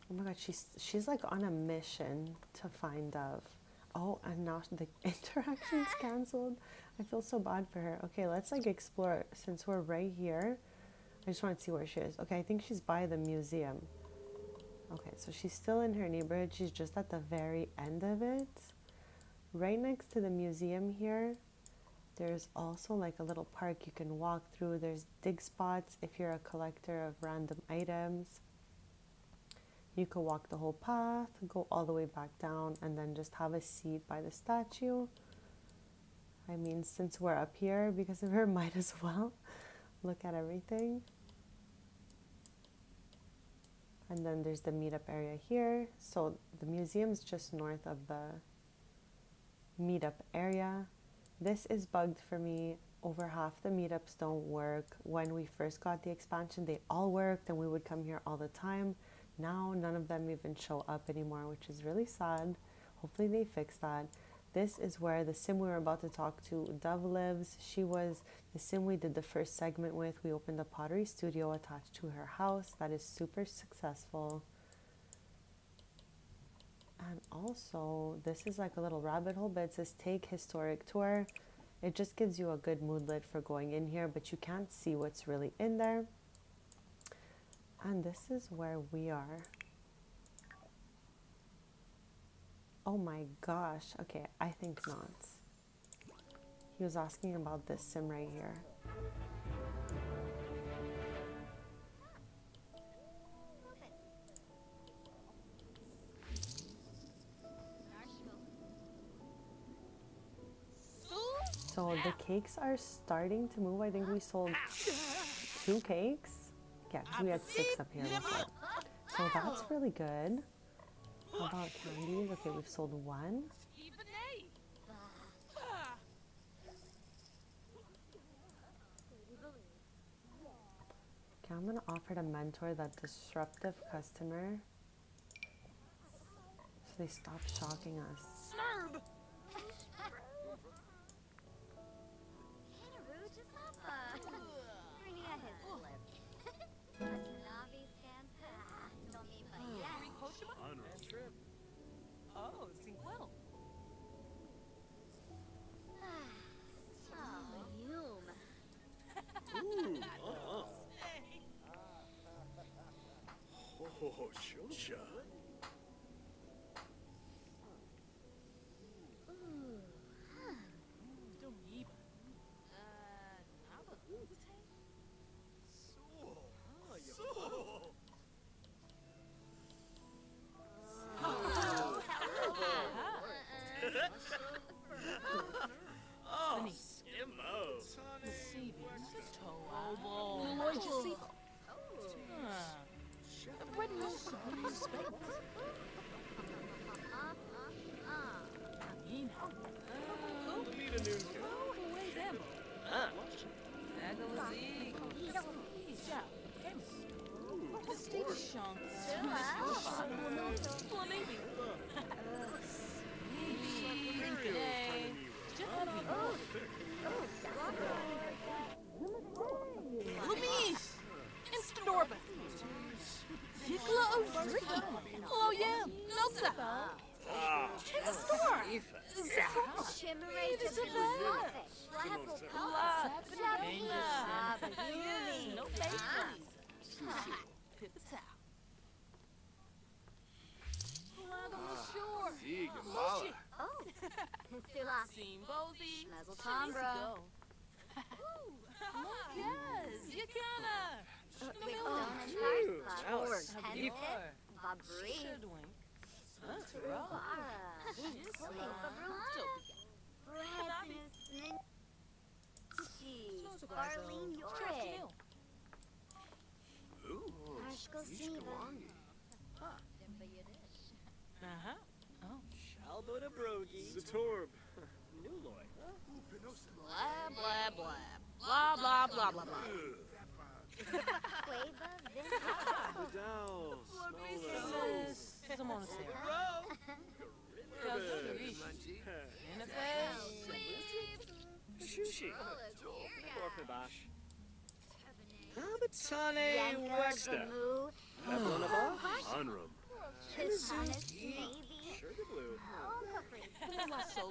Oh my god, she's like on a mission to find Dove. Oh, and now the interaction's cancelled. I feel so bad for her. Okay, let's like explore since we're right here. I just want to see where she is. Okay, I think she's by the museum. Okay, so she's still in her neighborhood. She's just at the very end of it. Right next to the museum here, there's also like a little park you can walk through. There's dig spots if you're a collector of random items. You could walk the whole path, go all the way back down, and then just have a seat by the statue. I mean, since we're up here because of her, might as well look at everything. And then there's the meetup area here. So the museum's just north of the meetup area. This is bugged for me. Over half the meetups don't work. When we first got the expansion, they all worked and we would come here all the time. Now none of them even show up anymore, which is really sad. Hopefully they fix that. This is where the sim we were about to talk to, Dove, lives. She was the sim we did the first segment with. We opened a pottery studio attached to her house. That is super successful. And also, this is like a little rabbit hole, but it says take historic tour. It just gives you a good moodlet for going in here, but you can't see what's really in there. And this is where we are. Oh my gosh. Okay, I think not. He was asking about this sim right here. So the cakes are starting to move. I think we sold 2 cakes. Yeah, because we had 6 up here before. So that's really good. How about candies? Okay, we've sold 1. Okay, I'm going to offer to mentor that disruptive customer so they stop shocking us. Oh, Sinquel. Ooh, Oh, Shosha. Oh, Skimmo. Lamita Noonka. Ah. Oh yeah, Noxa. Ah. Chimerator It's a fish. No Ziga mala. Oh, Sula. Simbozy. Mazel tov, bro. Yes, you kinda. With Oh, donuts, Alice. or tentative, Vabri, Arlene Yorid, Ooh. Ashko Steven, Ishkawangi. Shalbota Brogi. Zatorb. Nuloy. Blah, blah, blah. Blah, blah, blah, blah, blah. Quava, Vince, Vidal. Someone to say. Shushi. Orphabash. Abatane Yanka, Wexta. Bamu, Evelynaba. Hanrum. Kisanis, Navy, Sugarblue. Untale, Kanasa,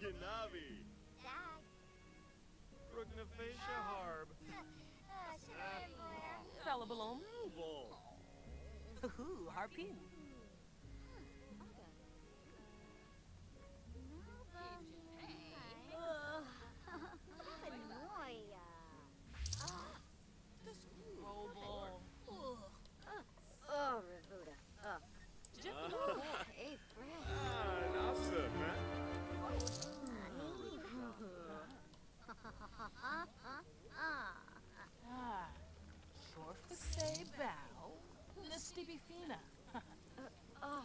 Yanabi. Dag, Rugnaphasia Harb. Fella below me. Bull. Harpy. oh, Revuda, hey, Fred, Nasa, man. Short for say bow. Misty Bifina.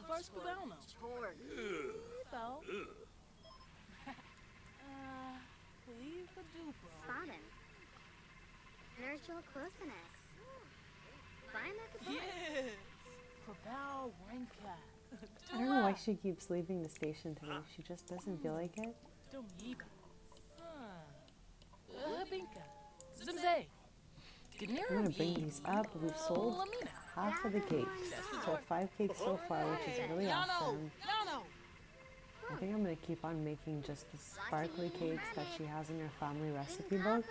First Pavelno. Torg, Bow. Please for Dupro. Spaden, Nurtural Closeness, Biomac, Yes. Pavel Wanka. I don't know why she keeps leaving the station today. She just doesn't feel like it. Domiba. Binka. Zimze. I'm gonna bring these up. We've sold half of the cakes. So 5 cakes so far, which is really awesome. I think I'm gonna keep on making just the sparkly cakes that she has in her family recipe book.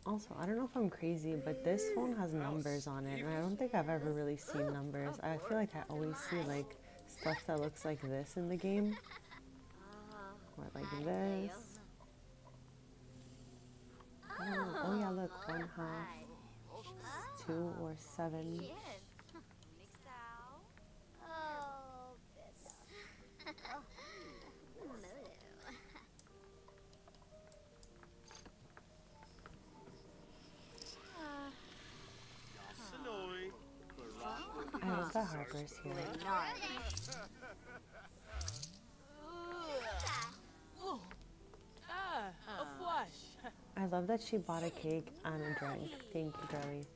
Also, I don't know if I'm crazy, but this phone has numbers on it, and I don't think I've ever really seen numbers. I feel like I always see like stuff that looks like this in the game, or like this. I don't know. Oh yeah, look, 1/2, 2, or 7. Sonoy. I love that Harper's here. A flush. I love that she bought a cake and a drink. Thank you, girlie.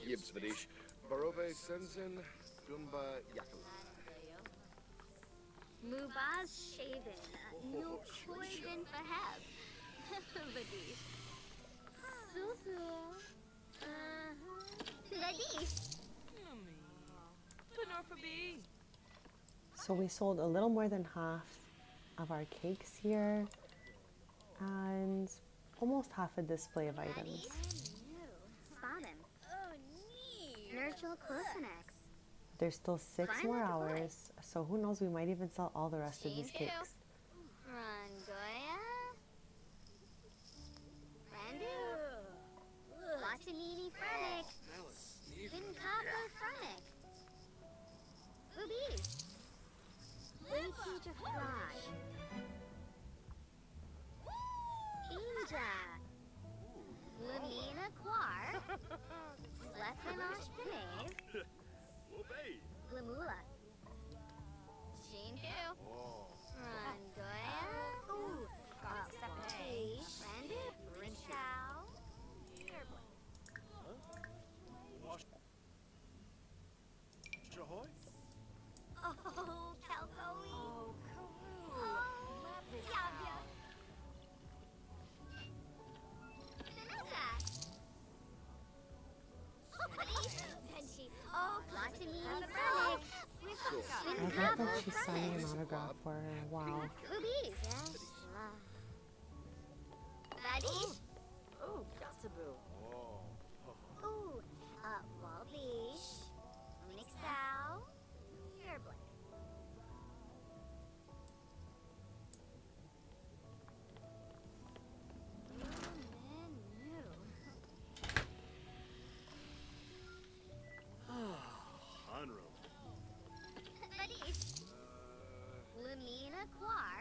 Yibs Vadish. Barove Sensen, Dumba Yakala. Mubaz shaven. No koiden faheb. Vadish. Susu. Vadish. Yummy. Panorfa B. So we sold a little more than half of our cakes here and almost half a display of items. Spaden. Oh, neat. Nurgle Closenex. There's still 6 more hours, so who knows, we might even sell all the rest of these cakes. Rangoya. Randu. Latinini Frenic. Vinkapa Frenic. Boobies. Uchi Fry. Inja. Lamina Quar. Slepinosh Benave. Obey. Glamula. Sheen Who. Rangoya. Ooh. Sepate. Randu. Rinchow. Jahoy? Oh, Calcoe. Oh, Karoo. Yavya. Vanessa. Benji. Oh, Latinini Frenic. I bet that she's signing an autograph for her. Wow. Boobies. Buddies. Ooh, Gataboo. Ooh, Walbish. Unixow. Earblade. Hanro. Buddies. Lumina Quar.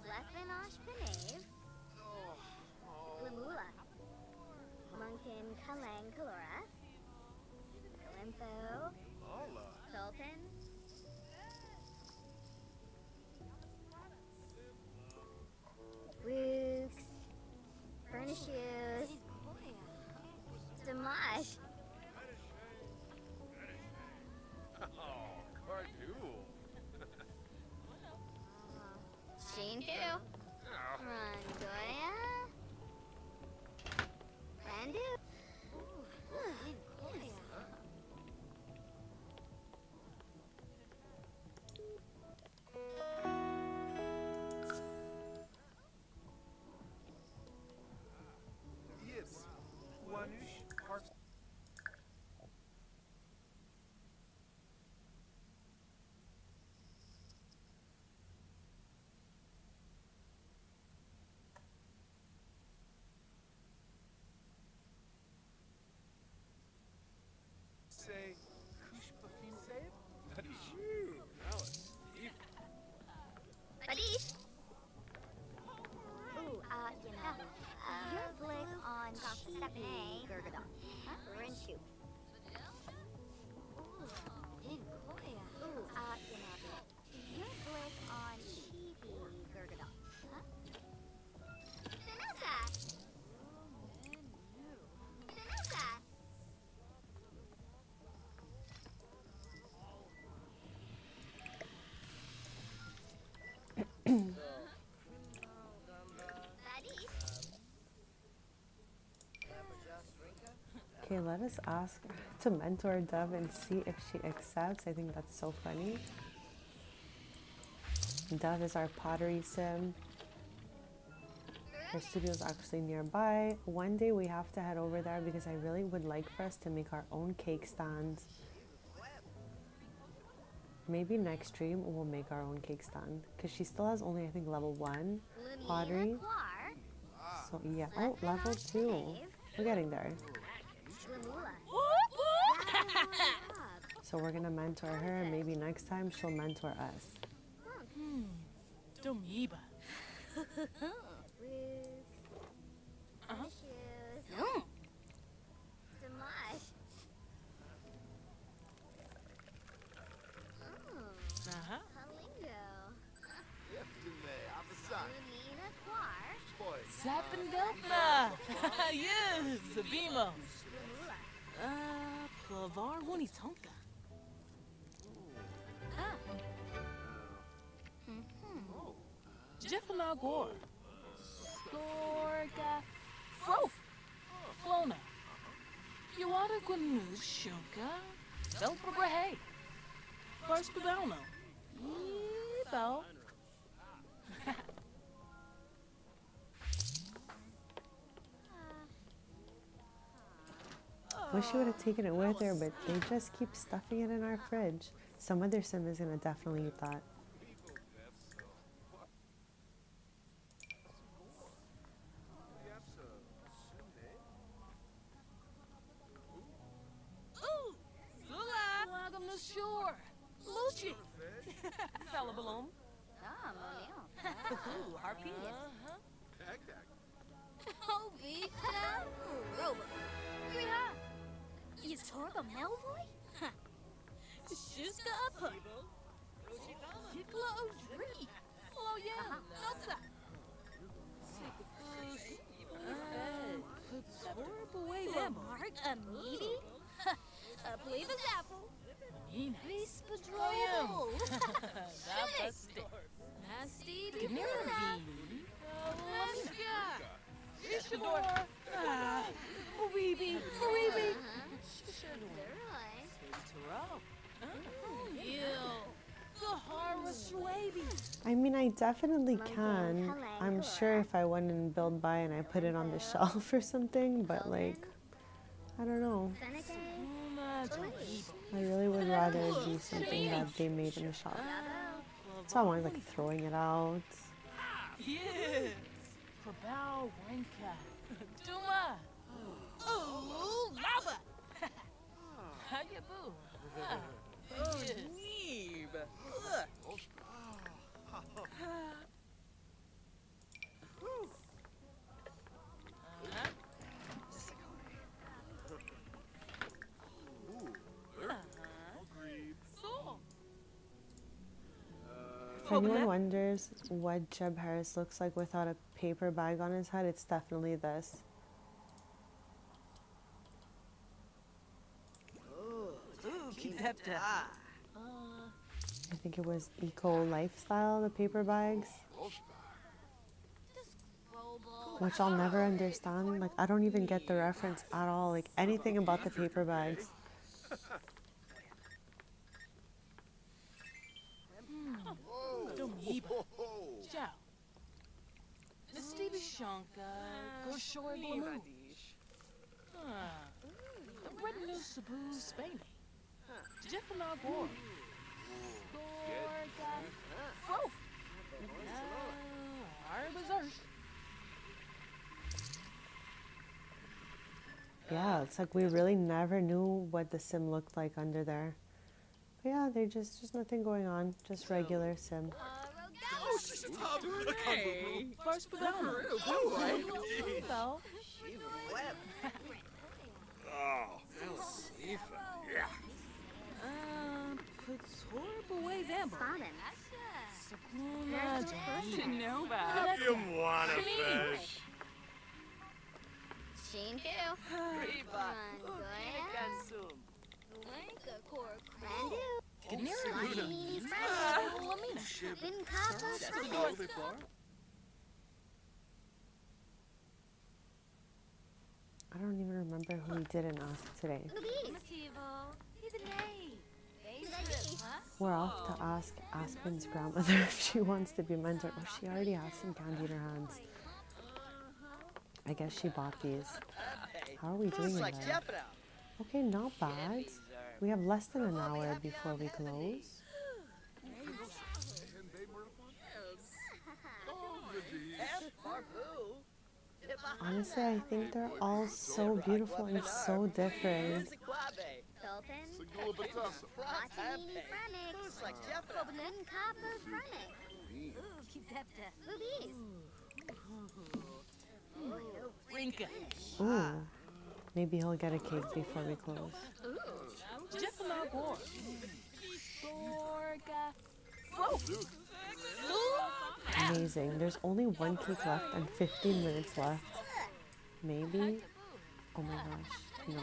Slepinosh Benave. Glamula. Munkin Kalang Kalora. Kalimpo. Allah. Tolpin. Rooks. Furnishes. Damash. Oh, Cardule. Sheen Who. Rangoya. Randu. Yes. Wanush. Heart. Say, Kush Buffin say? Shoo, Alice. Buddies. Ooh, your flick on Stephanie Gurgadon. Rinshu. Ooh, your flick on Chibi Gurgadon. Vanessa. Vanessa. Okay, let us ask to mentor Dove and see if she accepts. I think that's so funny. Dove is our pottery sim. Her studio is actually nearby. One day we have to head over there because I really would like for us to make our own cake stands. Maybe next stream we'll make our own cake stand because she still has only, I think, level 1 pottery. So yeah, oh, level 2. We're getting there. So we're gonna mentor her, and maybe next time she'll mentor us. Domiba. Uh-huh. Sappendelpna. Yes, Zabimo. Lavar Wunitonka. Jeffalagor. Gorga. Frof. Flona. Yuada Gwenu Shunka. Belbrahe. First Badalno. Bell. Wish she would have taken it with her, but they just keep stuffing it in our fridge. Some other sim is gonna definitely eat that. Ooh! Zula! Welcome to shore. Luchi. Fella Balloon. Ah, Monil. Ooh, Harpenius. Hobbies. Robo. Riha. You Torba Melvoy? Shuska Upper. Kikla Odri. Oh, yeah. Nota. Horrible way A them. mark, a meaty? A believe his apple. Peace Oh, patrol. That stick. Nasty. Gnera Ishador. Ah. Maribi. Maribi. I mean, I definitely can. I'm sure if I went and build by and I put it on the shelf or something, but like, I don't know. I really would rather do something that they made in the shop. So I wanted like throwing it out. Yes. Kabal Wanka. Duma. Ooh, lava. How you boo? Oh, Neeb. Look. If anyone wonders what Jeb Harris looks like without a paper bag on his head, it's definitely this. Keep that I think it was Eco Lifestyle, the paper bags. Which I'll never understand. Like, I don't even get the reference at all. Like, anything about the paper bags. Ciao. Stevie Shanka. Goshore Blue. Red News Sabu Spain. Jeffalagor. Gorga. Frof. Arbazarsh. Yeah, it's like we really never knew what the sim looked like under there. But yeah, they're just nothing going on. Just regular sim. Hey. First Badalno. Bell. Oh, Sifa. Yeah. Puts horrible way them. Spotted. Sakuna. Didn't know about. You want a fish? Sheen too. Riba. Mangoya. Lanka Cork. Randu. Gnera Slimy Lamina. Vinkapa. I don't even remember who we didn't ask today. Motivo. Idene. Base huh? We're off to ask Aspen's grandmother if she wants to be mentored. Oh, she already has some candy in her hands. I guess she bought these. How are we doing in Like there? Jeffro. Okay, not bad. We have less than an hour before we close. Honestly, I think they're all so beautiful and so different. Dolphin. Segula Batasa. Watanini Franix. Like Jeffro. Vinkapa Franix. Ooh, keep that. Boobies. Rinka. Ooh, maybe he'll get a cake before we close. Jeffalagor. Gorga. Frof. Amazing. There's only one cake left and 15 minutes left. Maybe? Oh my gosh. No.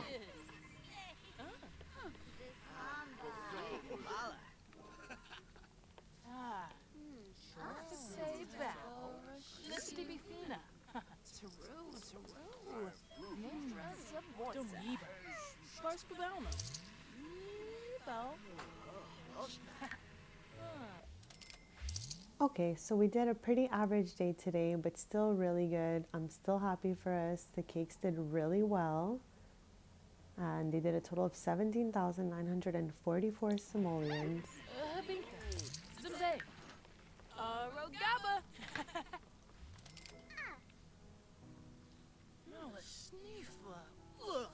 Okay, so we did a pretty average day today, but still really good. I'm still happy for us. The cakes did really well. And they did a total of 17,944 simoleons. Zimzay. Rogaba. No, a sniffer. Ugh.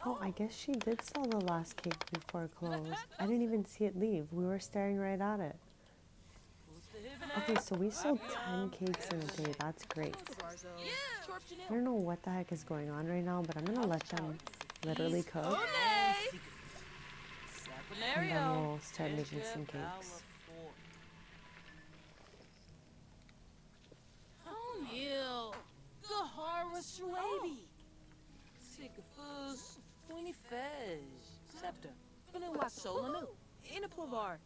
Oh, I guess she did sell the last cake before it closed. I didn't even see it leave. We were staring right at it. Okay, so we sold 10 cakes in a day. That's great. I don't know what the heck is going on right now, but I'm going to let them literally cook. And then we'll start making some cakes. O'Neill. Gahara Shwabi. Sikafus. Winnie Fez. Scepter. Benewa Solanu. In a plavar.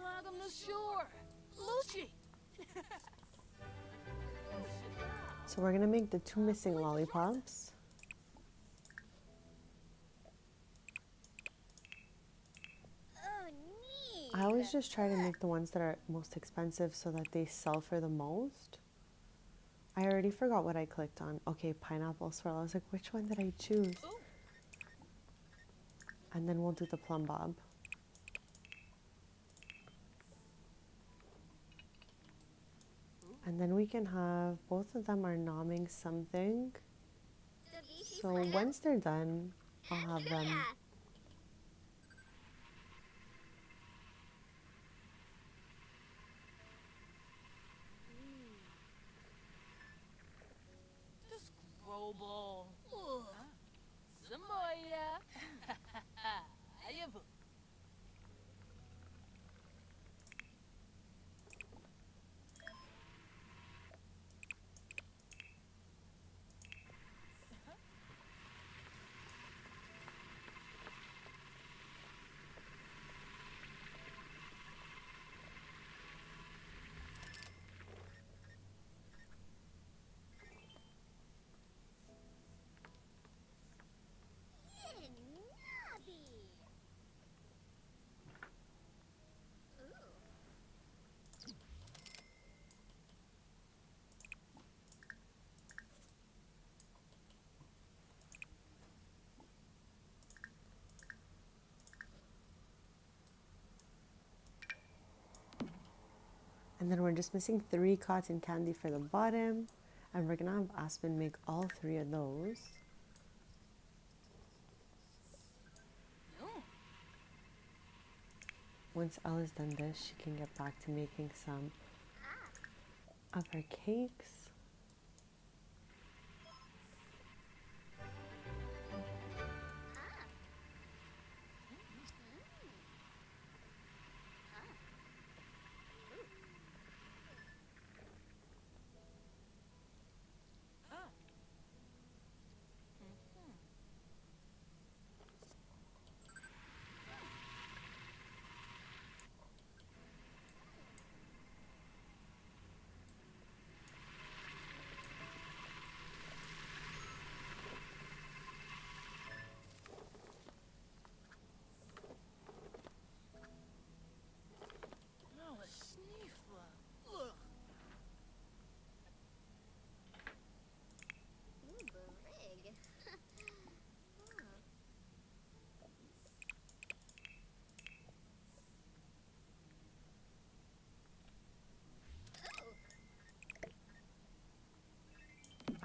Welcome to shore. Lucy. So we're going to make the 2 missing lollipops. Oh, neat. I always just try to make the ones that are most expensive so that they sell for the most. I already forgot what I clicked on. Okay, pineapple swirl. I was like, which one did I choose? And then we'll do the plum bob. And then we can have, both of them are nomming something. So once they're done, I'll have them. This global. Samoya. Ayabu. And then we're just missing 3 cotton candy for the bottom. And we're going to have Aspen make all 3 of those. Once Ella's done this, she can get back to making some of her cakes.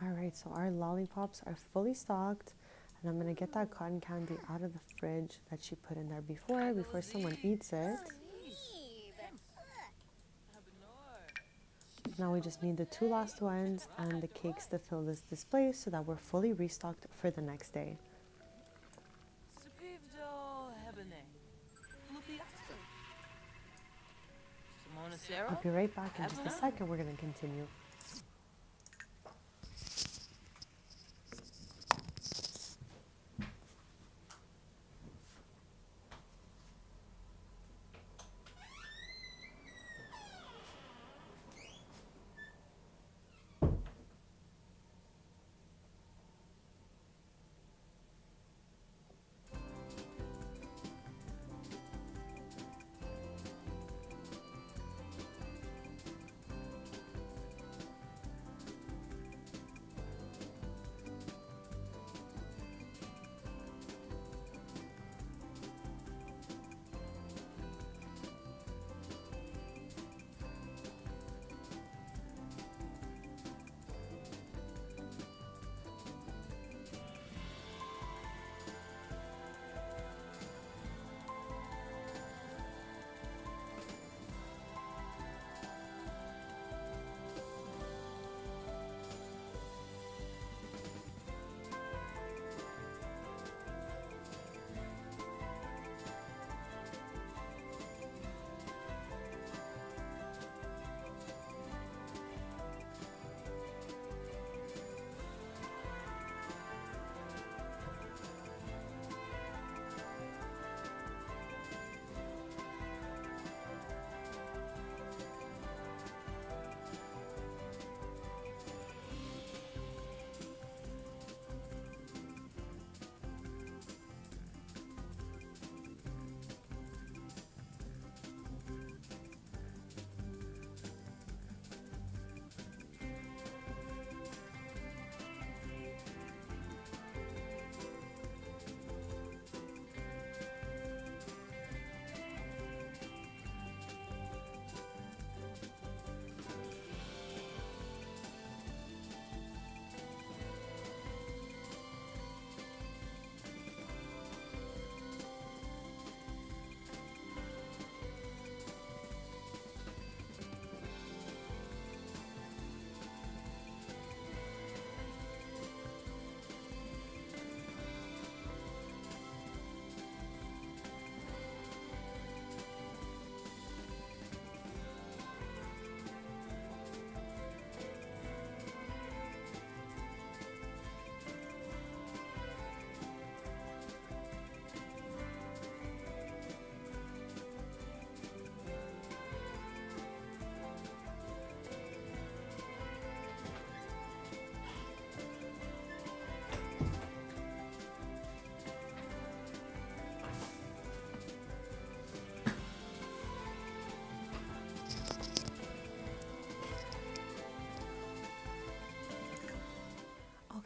Alright, so our lollipops are fully stocked. And I'm going to get that cotton candy out of the fridge that she put in there before someone eats it. Now we just need the 2 last ones and the cakes to fill this display so that we're fully restocked for the next day. I'll be right back in just a second. We're going to continue.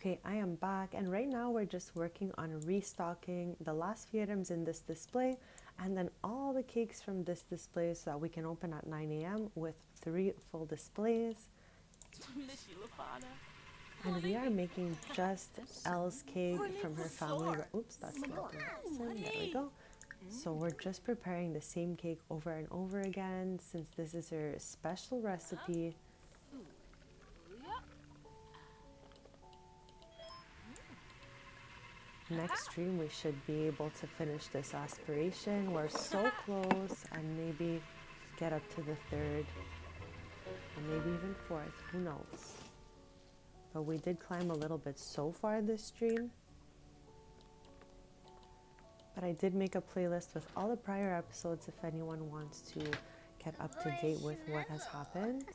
Okay, I am back, and right now we're just working on restocking the last few items in this display and then all the cakes from this display so that we can open at 9 a.m. with 3 full displays. And we are making just Elle's cake from her family. Oops, that's not the right sign. There we go. So we're just preparing the same cake over and over again since this is her special recipe. Next stream we should be able to finish this aspiration. We're so close, and maybe get up to the 3rd and maybe even 4th, who knows. But we did climb a little bit so far this stream. But I did make a playlist with all the prior episodes if anyone wants to get up to date with what has happened.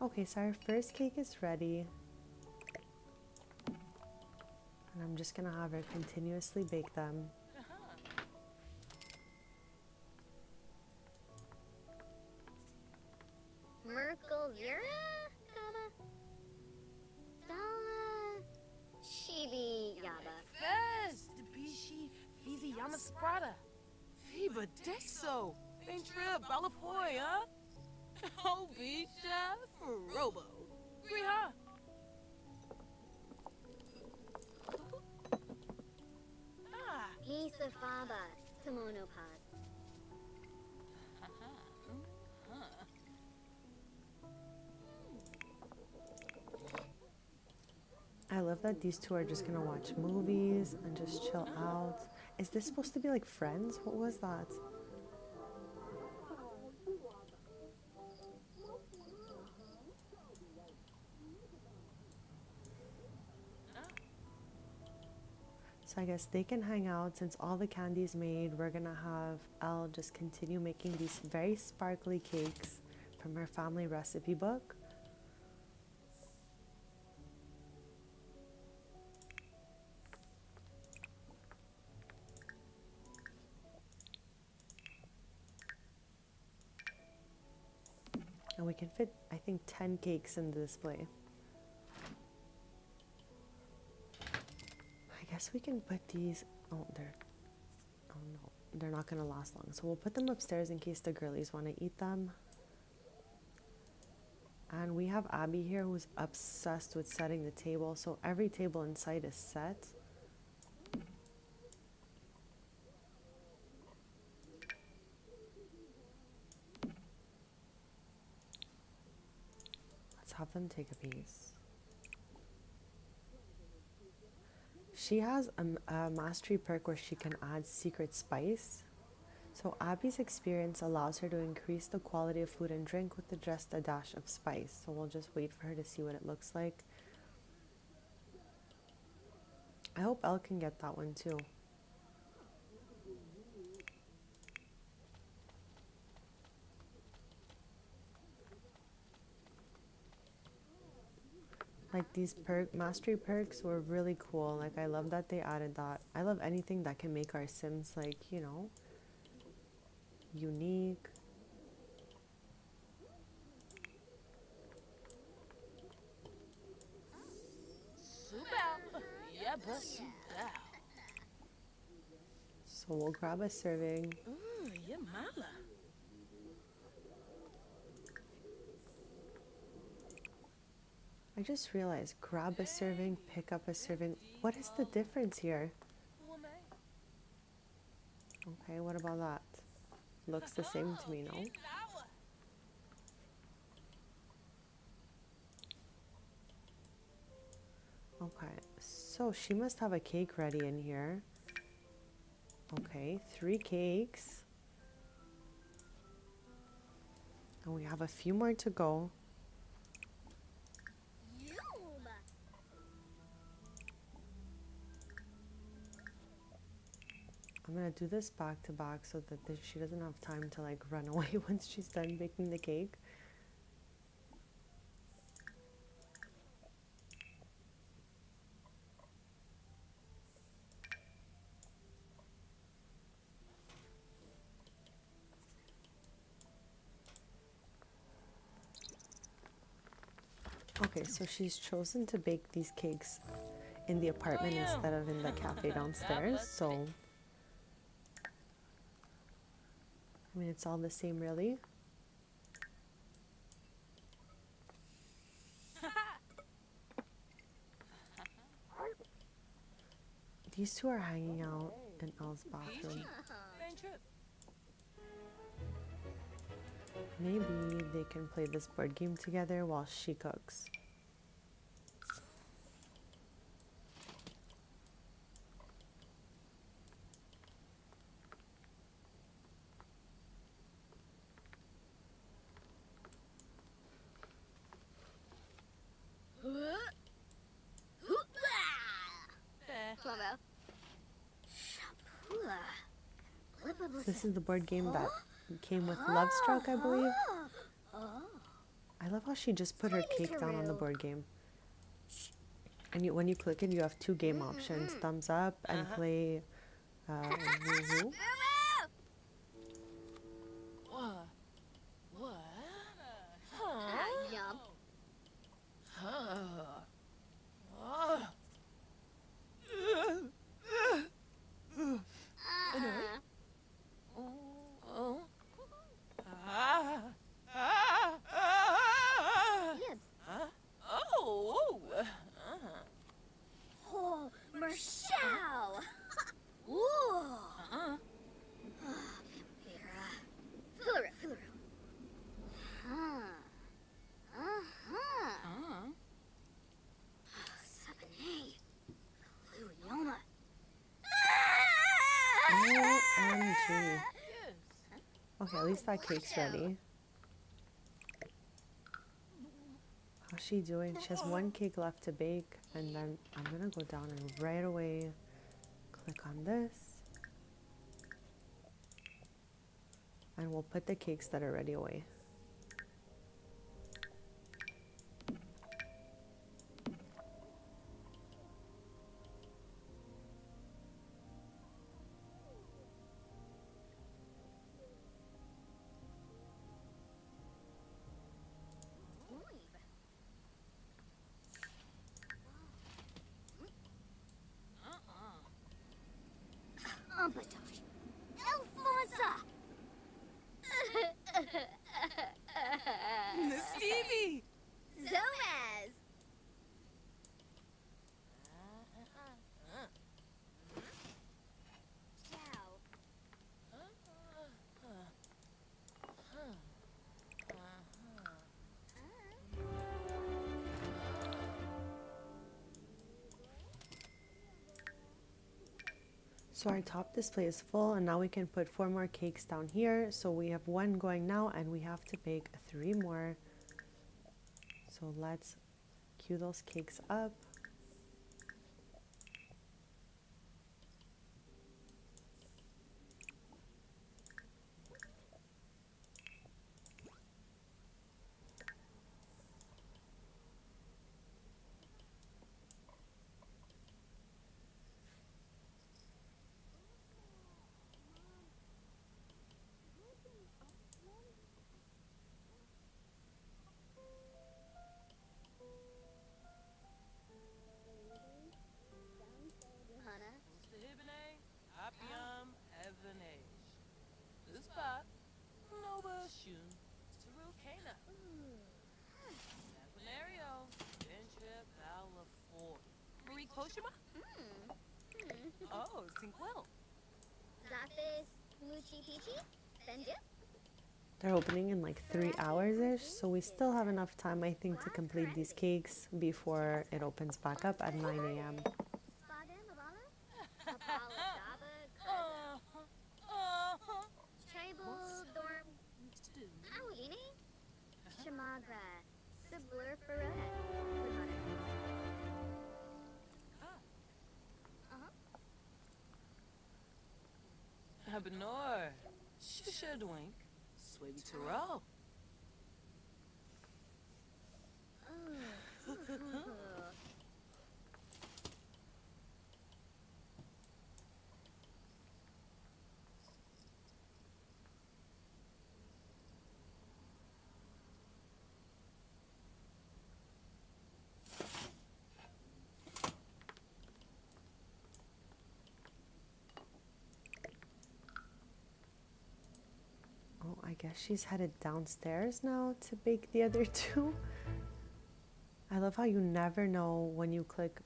Okay, so our first cake is ready. And I'm just gonna have her continuously bake them. Merkel Yura? Gaba? Dala? Chibi Yaba. Fez, the bishi, easy Yamasprada. Fiba Dexo, Ventra, Balapoy, huh? Oh, Bisha, Robo. Griha. Hisa Faba. Tomonopod. I love that these two are just gonna watch movies and just chill out. Is this supposed to be like Friends? What was that? So I guess they can hang out since all the candy's made. We're gonna have Elle just continue making these very sparkly cakes from her family recipe book. And we can fit, I think, 10 cakes in the display. I guess we can put these, oh no, they're not gonna last long. So we'll put them upstairs in case the girlies wanna eat them. And we have Abby here who's obsessed with setting the table. So every table inside is set. Let's have them take a piece. She has a mastery perk where she can add secret spice. So Abby's experience allows her to increase the quality of food and drink with just a dash of spice. So we'll just wait for her to see what it looks like. I hope Elle can get that one too. Like these mastery perks were really cool. Like I love that they added that. I love anything that can make our Sims like, you know, unique. So we'll grab a serving. I just realized, grab a serving, pick up a serving. What is the difference here? Okay, what about that? Looks the same to me, no? Okay, so she must have a cake ready in here. Okay, 3 cakes. And we have a few more to go. I'm gonna do this back to back so that she doesn't have time to like run away once she's done baking the cake. Okay, so she's chosen to bake these cakes in the apartment instead of in the cafe downstairs. So, I mean, it's all the same, really. These two are hanging out in Elle's bathroom. Maybe they can play this board game together while she cooks. Flambo. This is the board game that came with Love Struck, I believe. I love how she just put her cake down on the board game. And when you click it, you have two game options: thumbs up and play woohoo. What? Yum. Oh, Marshall! Ooh! Vampira. Filler. Sabanay. Luyoma. OMG. Okay, at least that cake's ready. How's she doing? She has one cake left to bake, and then I'm gonna go down and right away click on this. And we'll put the cakes that are ready away. Umpatosh. Alfonso! Stevie! Zoaz! So our top display is full, and now we can put 4 more cakes down here. So we have 1 going now, and we have to bake 3 more. So let's queue those cakes up. Oh, Tinkwell. Zafis, Luchi Peachy, Benja. They're opening in like 3 hours-ish, so we still have enough time, I think, to complete these cakes before it opens back up at 9 a.m. Shamagra, Sibler Ferret. Benor, Shishadwink, Swaby Taro. I guess she's headed downstairs now to bake the other two. I love how you never know when you click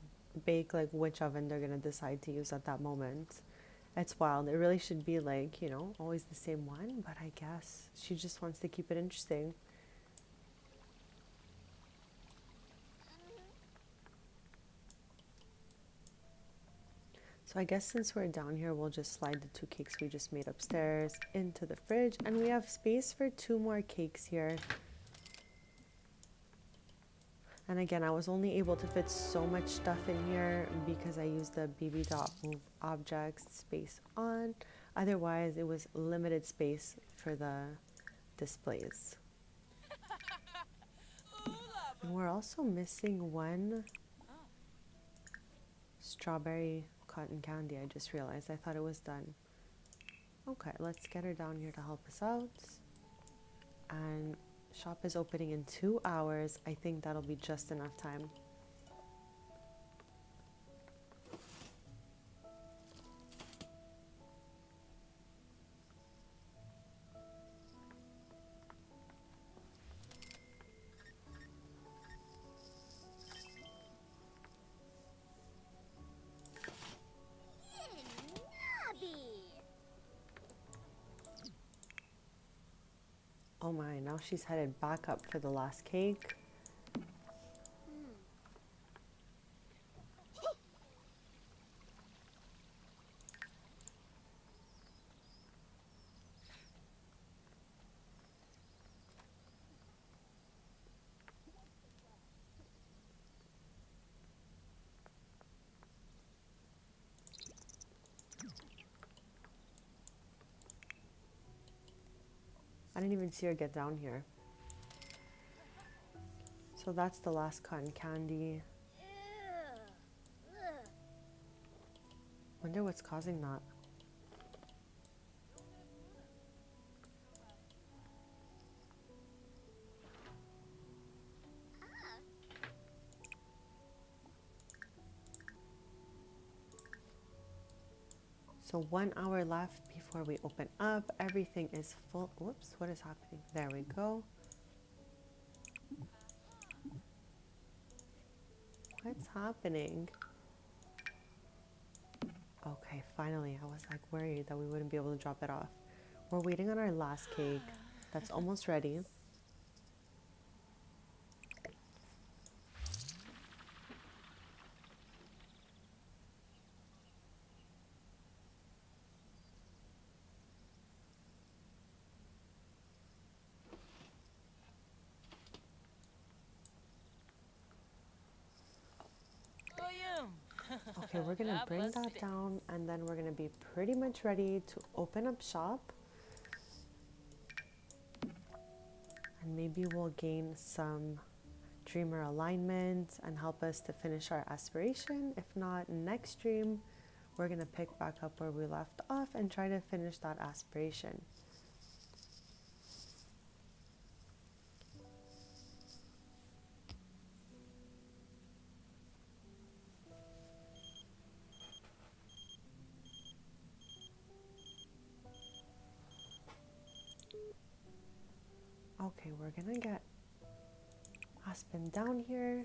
bake, like which oven they're gonna decide to use at that moment. It's wild. It really should be like, you know, always the same one, but I guess she just wants to keep it interesting. So I guess since we're down here, we'll just slide the 2 cakes we just made upstairs into the fridge, and we have space for 2 more cakes here. And again, I was only able to fit so much stuff in here because I used the bb.move objects space on. Otherwise, it was limited space for the displays. And we're also missing 1 strawberry cotton candy. I just realized. I thought it was done. Okay, let's get her down here to help us out. And shop is opening in 2 hours. I think that'll be just enough time. Oh my, now she's headed back up for the last cake. I didn't even see her get down here. So that's the last cotton candy. Wonder what's causing that. So 1 hour left before we open up. Everything is full. Whoops, what is happening? There we go. What's happening? Okay, finally. I was like worried that we wouldn't be able to drop it off. We're waiting on our last cake. That's almost ready. Okay, we're gonna bring that down and then we're gonna be pretty much ready to open up shop. And maybe we'll gain some dreamer alignment and help us to finish our aspiration. If not, next stream, we're gonna pick back up where we left off and try to finish that aspiration. Okay, we're gonna get Aspen down here.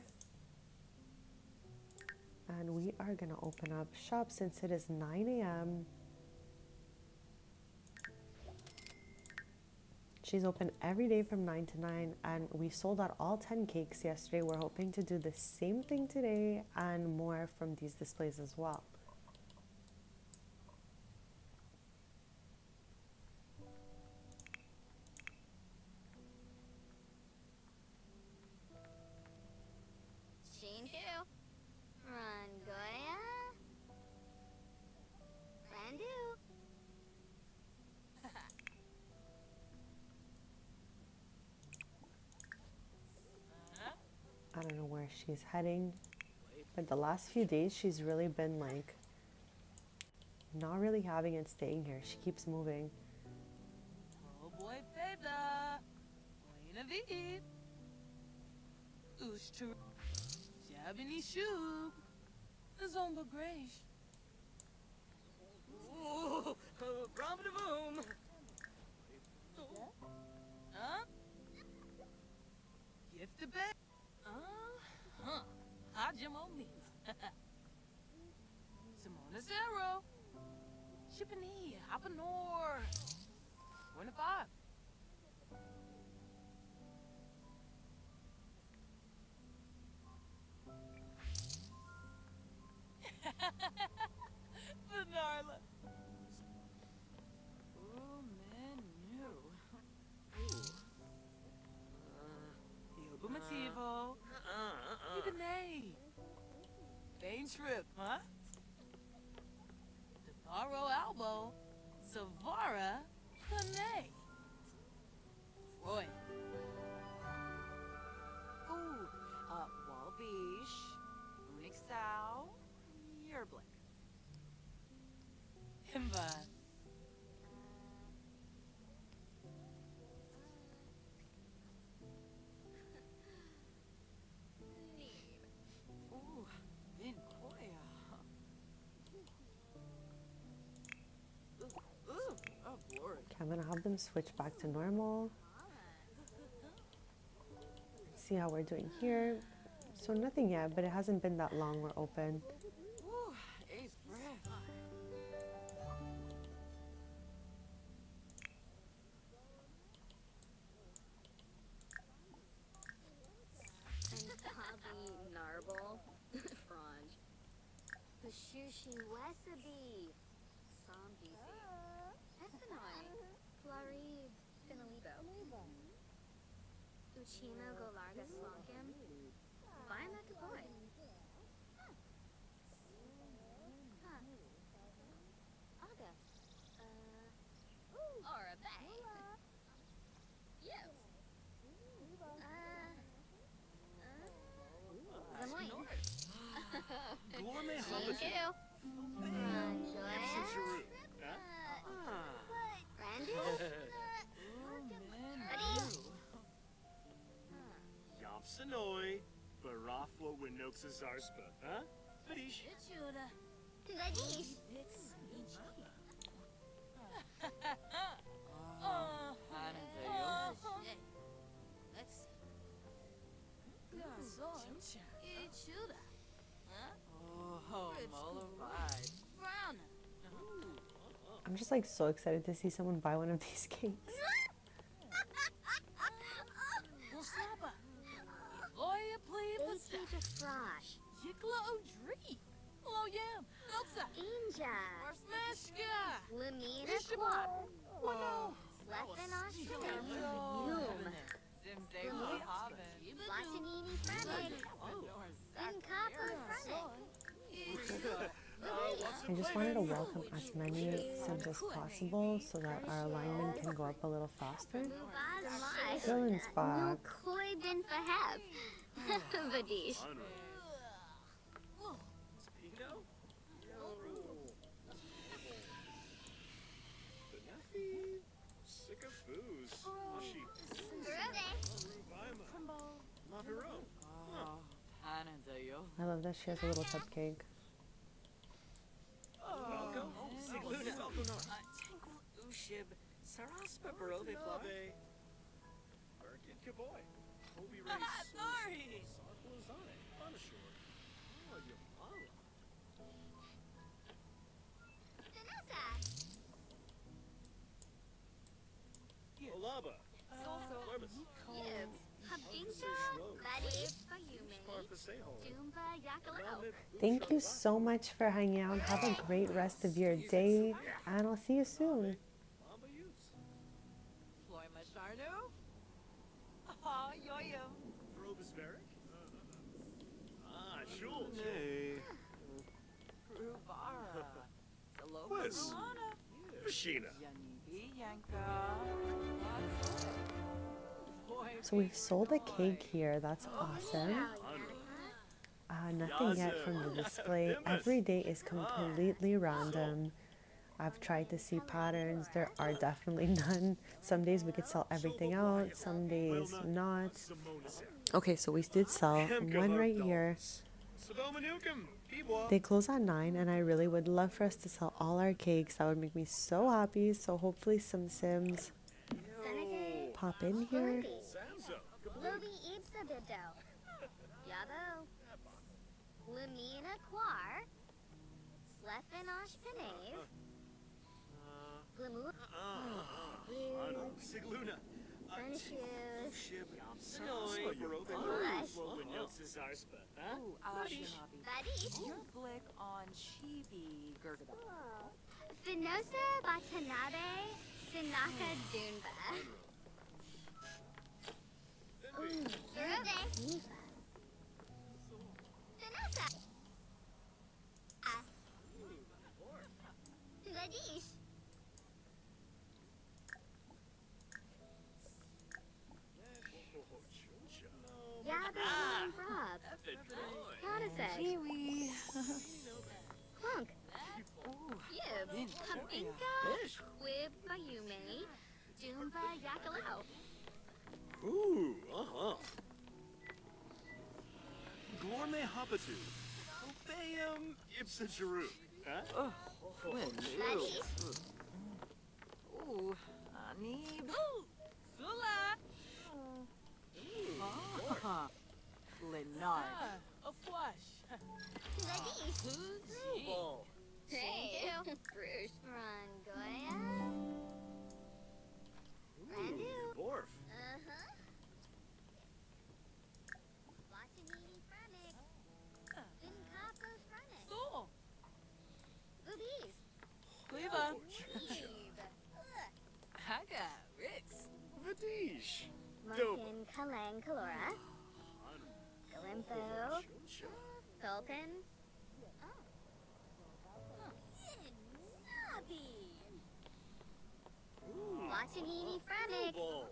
And we are gonna open up shop since it is 9 a.m. She's open every day from 9 to 9 and we sold out all 10 cakes yesterday. We're hoping to do the same thing today and more from these displays as well. I don't know where she's heading, but the last few days she's really been like not really having it staying here. She keeps moving. Oh boy, Feda. Buena vid. Ushtu. Jabini shub. Zomba Grace. Ooh, brom-a-boom. Gift the bag. Hajimoni. Simona Zero. Chippany. Hapanor. 25. Vanarla. Oh, menu. Il motivo. Yuganay. Bane trip, huh? Devaro Albo. Savara. Panay. Roy. Ooh, Walbish, Unixow, Yerblick. Himba. Ooh, Vincoya. Ooh, oh, Lord. Okay, I'm gonna have them switch back to normal. See how we're doing here. So nothing yet, but it hasn't been that long we're open. Ooh, ace breath. And Hobby Narble. Franj. Pashushi Wesabi. Sam BC. Essenoi. Florib. Finalibo. Uchino Golarga Slonkim. Violet Boy. Aga. Or a bay. Yes. Zamoy. Gourmet Thank you. Chicharu. Randy? Yopsanoi. Barafwa Winoxa Zarspa. Huh? Fadish. Ichuda. Vadish. Hey, let's see. Garçon. Ichuda. Huh? Oh, mollified. Brown. I'm just like so excited to see someone buy one of these cakes. Musaba. Lawyer plea They for teach a frosh. Yikla O'Dree. Hello, Yam. Elsa. Inja. Marsmashka. Lamina Ishaba. Quap. Wano. Slefen Oshum. Yum. Yum. Simsay Hobbin. Latinini Fremen. Incapo Fremen. I just wanted to welcome as many Sims as possible so that our alignment can go up a little faster. Mubaz Mai. Dylan's back. Koi bin Faheb. Vadish. Speakout? Benefi? Sycophus. Ashi. Rubaima. Maviro. Oh, Panadayo. I love that she has a little cupcake. Welcome. Sigluna. Tinkle Ushib, Saraspa Barove Plave. Plave. Birkin Kaboy. Hobie Race. Sorry. Sarklazane. Onashore. Oh, Yamala. Olaba. Corbus. Thank you so much for hanging out. Have a great rest of your day, and I'll see you soon. Mamba Utes. Floy Masharno. Ah, Yoyum. Probus Varick. Ah, Shul. Hey. Rubara. Quiz. Machina. Yanibi Yanka. So we've sold a cake here. That's awesome. Nothing yet from the display. Every day is completely random. I've tried to see patterns. There are definitely none. Some days we could sell everything out. Some days not. Okay, so we did sell one right here. They close at 9, and I really would love for us to sell all our cakes. That would make me so happy. So hopefully some Sims pop in here. Lobi Ibsa Bido. Yabo. Lamina Quar. Slefinosh Pinave. Glamour. Sigluna. Furnishes. Ushib. Sonoy. Saraspa Barove Lush. Vadish. Your blick on Chibi Gurgada. Finosa Batanabe. Sinaka Dunba. Urube. Finosa. Vadish. Yabba Rob. Conasec. Kiwi. Clunk. Yib. Habinka. Wib Mayume. Doomba Yakalao. Ooh, Gourmet Hopatu. Obeum Ipsa Jeru. Huh? Vadish. Ooh, Anib. Sula! Ah, Lenard. A flush. Vadish. Fuji. Thank you. Bruce. Rangoya. Randu. Borf. Uh-huh. Watanini Frenic. Vinkapa Frenic. Soul. Boobies. Cleaver. Eve. Haga. Rix. Vadish. Munkin Kalang Kalora. Galimpo. Gulpin. Watanini Frenic. Ball.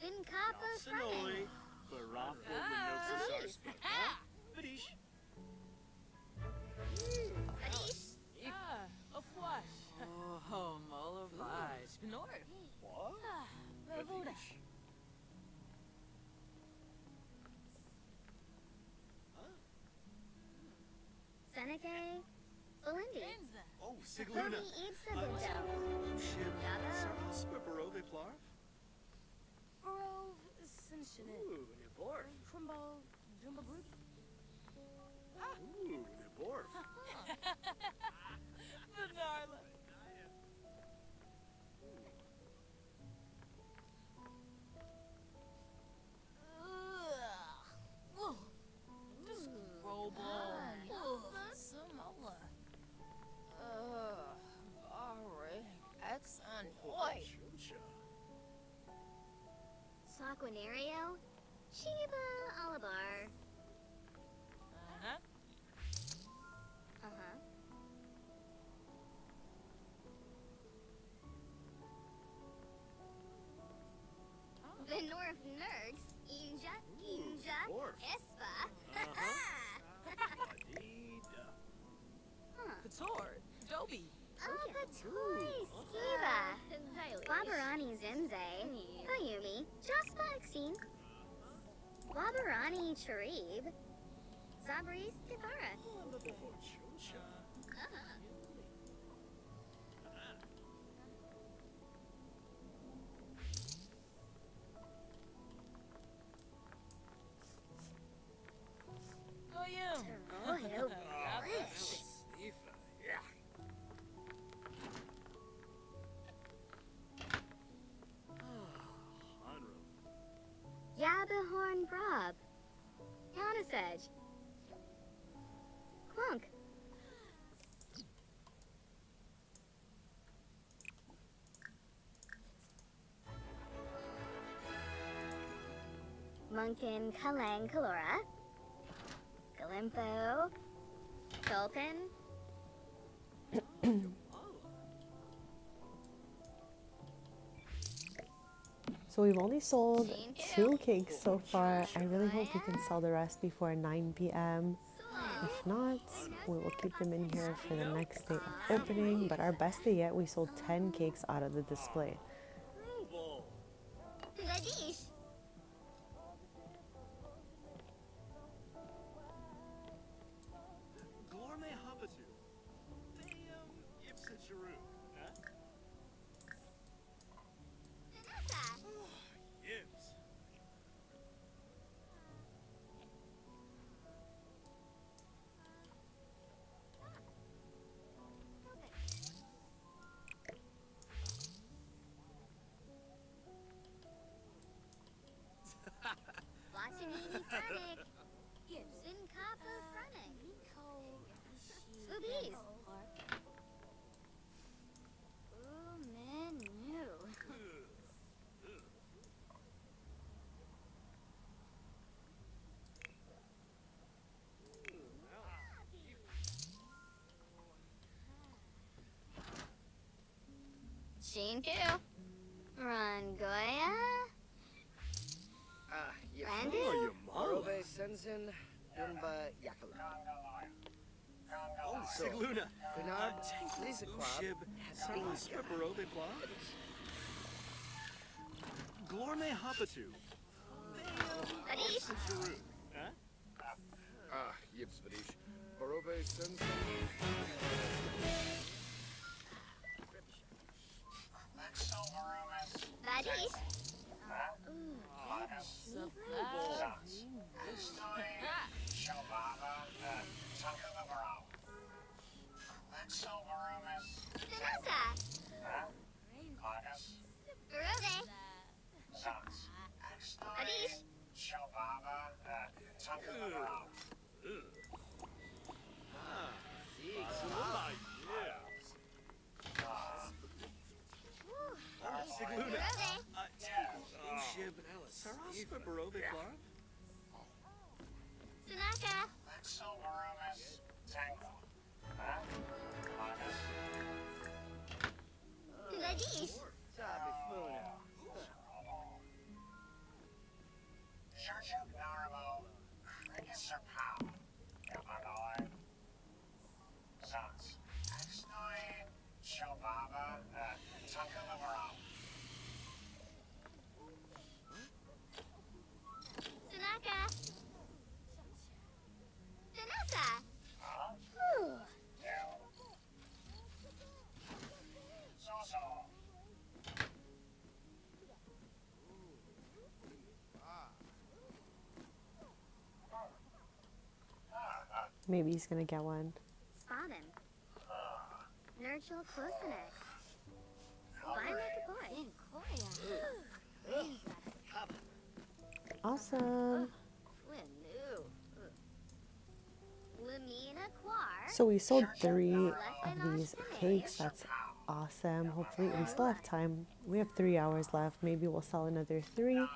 Vinkapa Sonoy. Frenic. Barafo Boobies. Vadish. Vadish. A flush. Oh, Molavai. North. What? Ravuda. Seneca. Belindy. Benza. Oh, Sigluna. Lobi Ibsa Bido. Ushib. Yabba. Saraspa Barove Plarv. Grove. Cincinnati. Ooh, Neborf. Trimble. Jumbo Group. Ooh, Neborf. Vanilla. Samoa. Alright. Excellent. Oi. Saquinario. Chiba Alabar. Uh-huh. Uh-huh. The North Nerds. Inja. Borf. Espa. Adida. Couture. Dobie. Abatoy. Skiba. Wabarani Zimze. Bayumi. Jaspa Exine. Wabarani Charib. Zabris Kipara. Goyim. Royal Yabahorn Brob. Countersedge. Clunk. Munkin Kalang Kalora. Galimpo. Gulpin. So we've only sold 2 cakes so far. I really hope we can sell the rest before 9 p.m. If not, we will keep them in here for the next day of opening. But our best day yet, we sold 10 cakes out of the display. Vadish. Gourmet Hopatu. Bayum Ipsa Jeru. Huh? Vanessa. Yibs. Thank you. Rangoya? Randy? Oh, your mom. Orobe Sensen, Dumba Yakala. Oh, Sigluna. Bernard, Tank Lisa Ushib, Saraspa Barove Blah. Glorme Hopatu. Adish. Huh? Yips, Vadish. Orobe Sensen. Adish. Vanessa. Barove. Adish. Ah, yeah. Sigluna. Barove. Ushib, Saraspa Barove Blah. Tanaka. Adish. Tanaka. Vanessa. Maybe he's gonna get one. Spot him. Nurture closeness. Find the boy. Awesome. Lamina Quar. So we sold 3 of these cakes. That's awesome. Hopefully we still have time. We have 3 hours left. Maybe we'll sell another 3.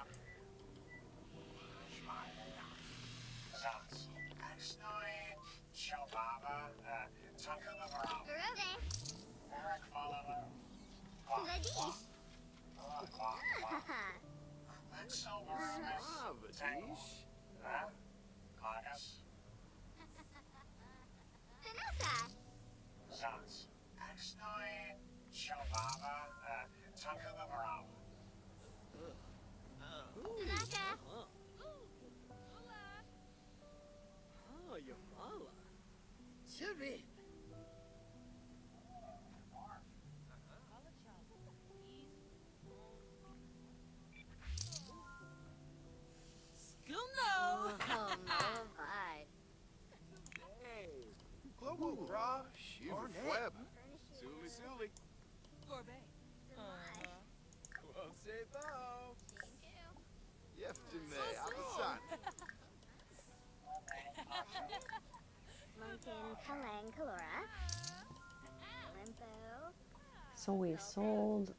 Oh, your mala. Chubby. Global Bra. Shiva Fleb. Suli Suli. Close though. Yeftime. Abasan. Mountain Kalang Kalora. Limpo. So we sold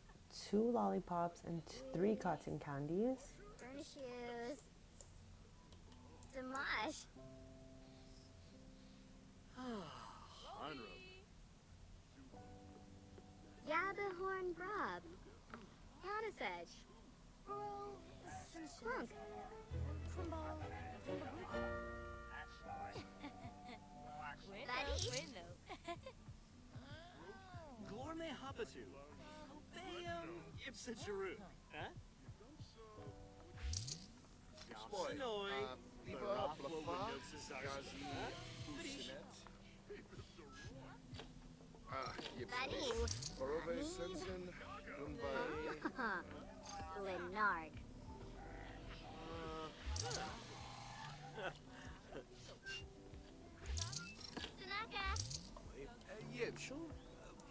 2 lollipops and 3 cotton candies. Burn shoes. Dimash. Yabahorn Brob. Countersedge. Splunk. Glorme Hopatu. Obeum Ipsa Jeru. Huh? Boy. Sonoy. Liba Baraflo Blafa. Winoxa Gazi. Sarsa. Usinet. Yips. Buddy. Orobe Sensen. Dumba. Lenard. Tanaka. Yips.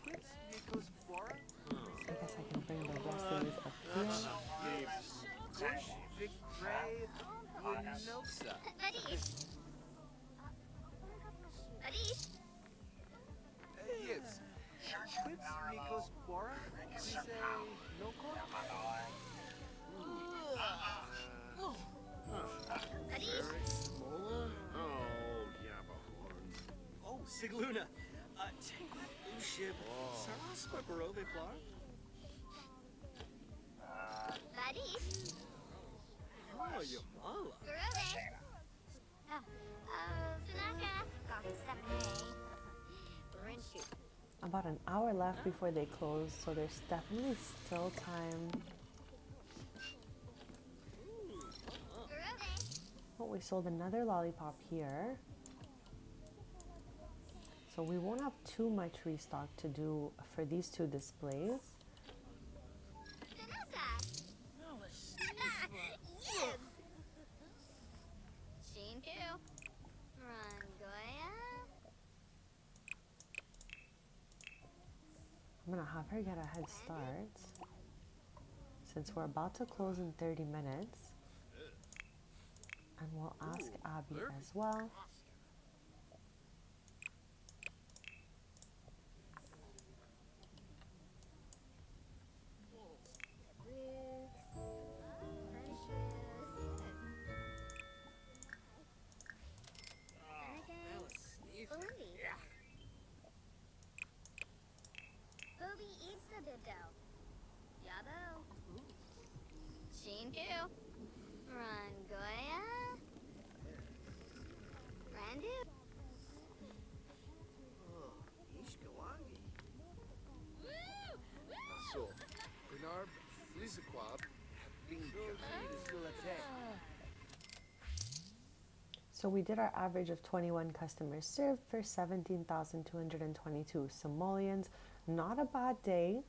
Prince Nico's Bora. I guess I can bring the rest of these up here. Kush Victray Winoxa. Buddy. Buddy. Yips. Prince Nico's Bora. Is a Noko? Buddy. Mola. Oh, Yabahorn. Oh, Sigluna. Tank Ushib. Saraspa Barove Blar. about an hour left before they close, so there's definitely still time. Oh, we sold another lollipop here. So we won't have too much restock to do for these two displays. Yes! Sheen who? Rangoya? I'm gonna have her get a head start since we're about to close in 30 minutes. And we'll ask Abby as well. Booby eats the dodo. Yabo. Sheen who? Rangoya? Randu? Ishkawangi. So, Bernard, Flizaquab, So we did our average of 21 customers served for 17,222 simoleons. Not a bad day,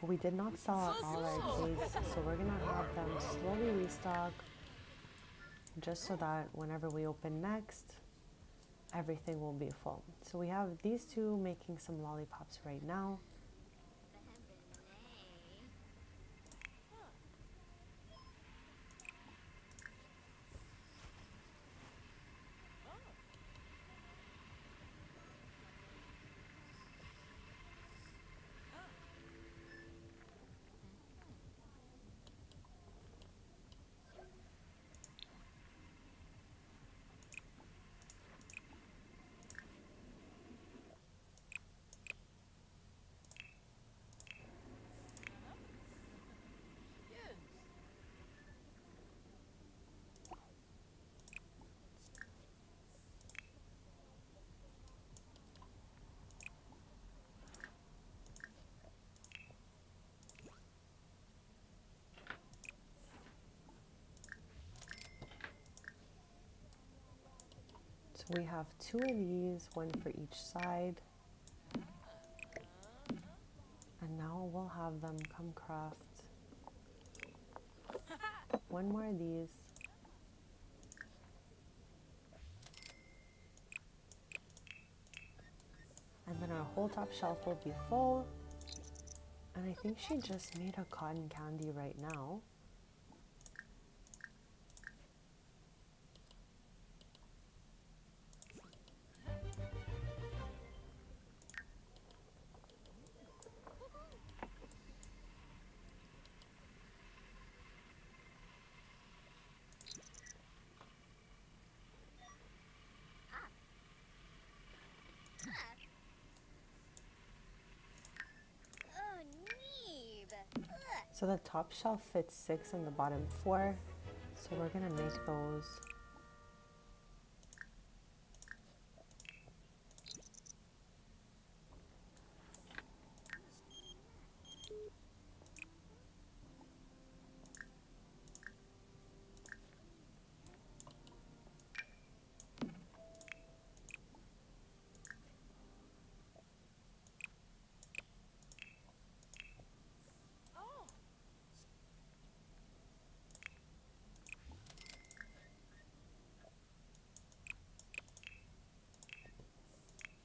but we did not sell out all our cakes, so we're gonna have them slowly restock just so that whenever we open next, everything will be full. So we have these two making some lollipops right now. So we have two of these, one for each side. And now we'll have them come craft one more of these. And then our whole top shelf will be full. And I think she just made a cotton candy right now. Oh, neeb. So the top shelf fits 6 and the bottom 4. So we're gonna make those.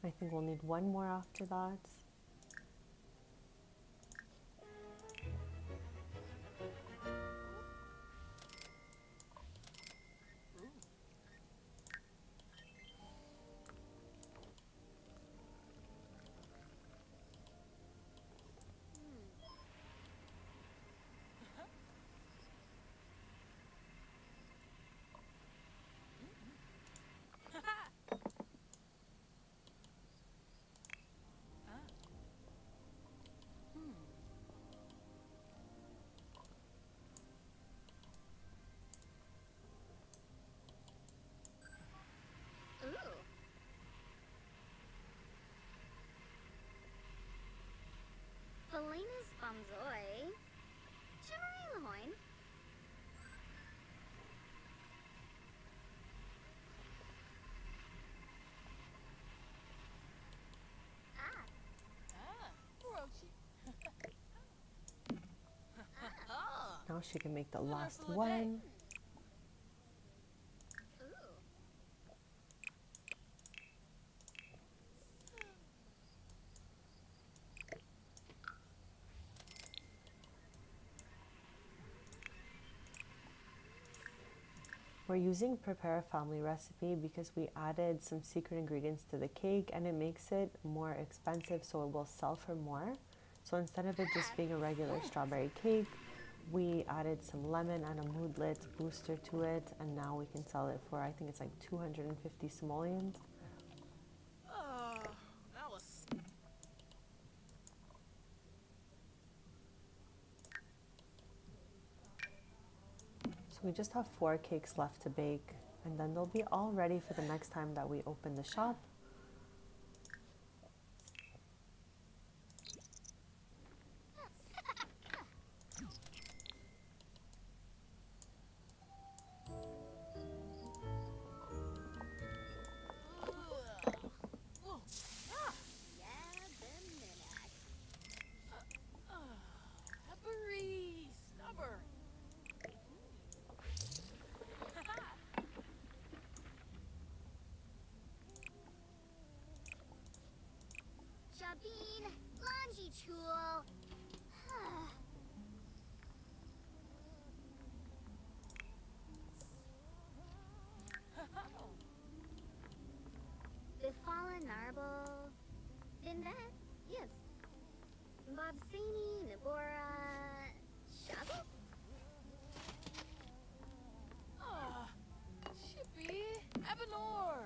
I think we'll need one more after that. Now she can make the last one. We're using Prepare a Family recipe because we added some secret ingredients to the cake and it makes it more expensive, so it will sell for more. So instead of it just being a regular strawberry cake, we added some lemon and a moodlet booster to it, and now we can sell it for, I think it's like 250 simoleons. That was... So we just have 4 cakes left to bake, and then they'll be all ready for the next time that we open the shop. Peppery snubber. Jabin, laundry tool. Befallen Narble. Vinvet? Yes. Bobsini, Nabora. Shadow? Shippy, Evanor.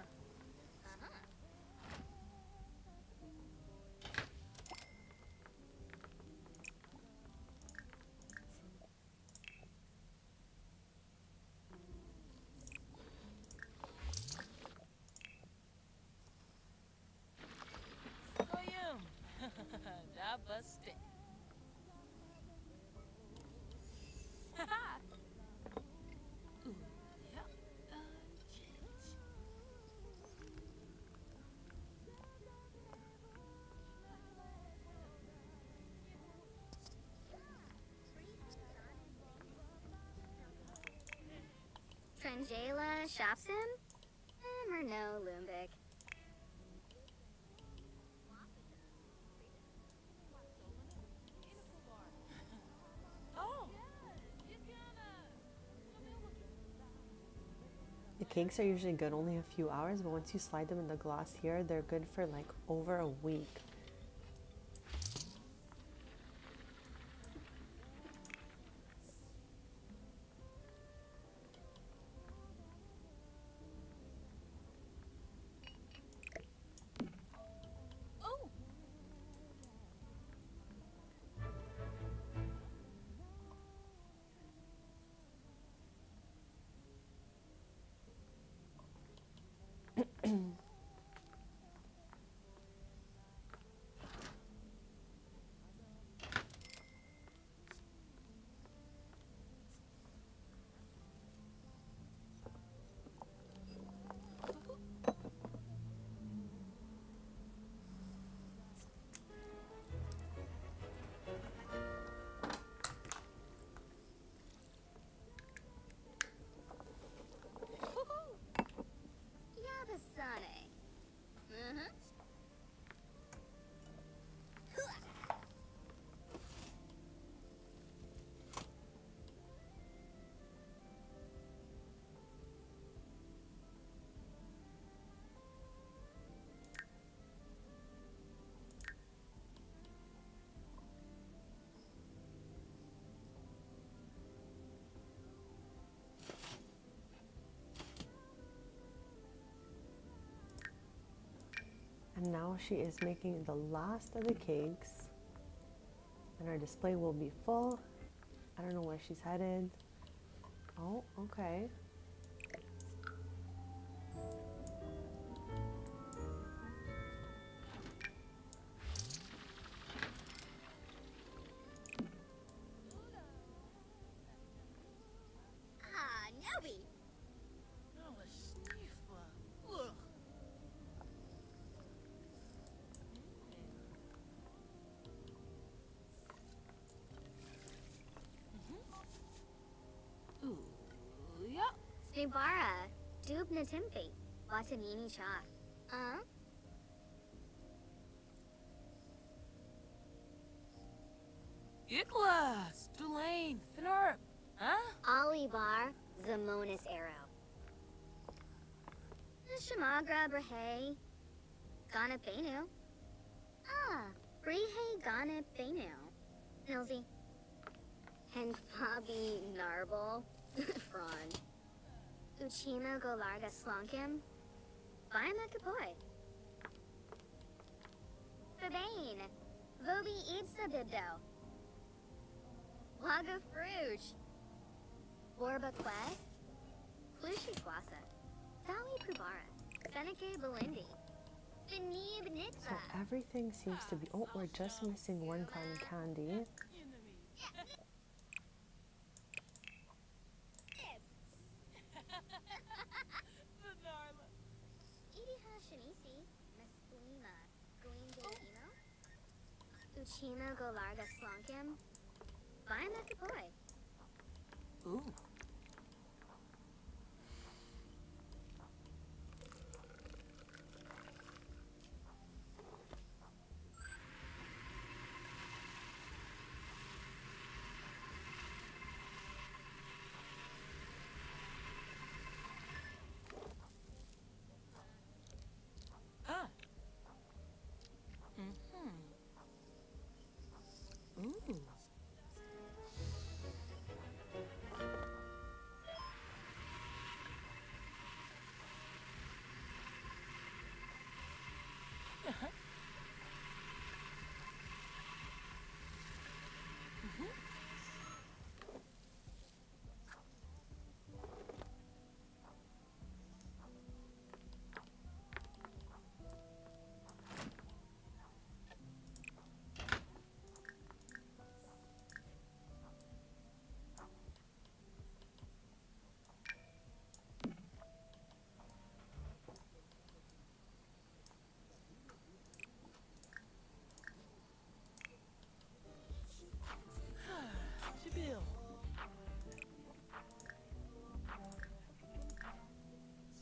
Goyim. Dabaste. Trangela, Shopsim? Or no, Lumbik. The cakes are usually good only a few hours, but once you slide them in the glass here, they're good for like over a week. Yabasane. And now she is making the last of the cakes. And our display will be full. I don't know where she's headed. Oh, okay. Ah, Nobi. That was sniffer. Ugh. Nibara, Dub Natimfi, Watanini Cha. Iklas, Tulane, Finarp. Huh? Alibar, Zamonis Arrow. Shamagra Brahe, Gana Benu. Brihe Gana Benu. Nilsy. And Bobby Narble, Fron. Uchima Golarga Slonkim, Bimakapoy. Fabane, Vobi Ibsa Bibdo. Waga Fruge. Borba Quest, Plushi Kwasa, Tali Prubara, Seneca Belindi, Benib So Nitza. everything seems to be. Oh, we're just missing one cotton candy. Idiha Shanisi, Mesplima, Gleam Emo, Uchima Golarga Slonkim, Bimakapoy. Ooh. Ah. Ooh. Bill.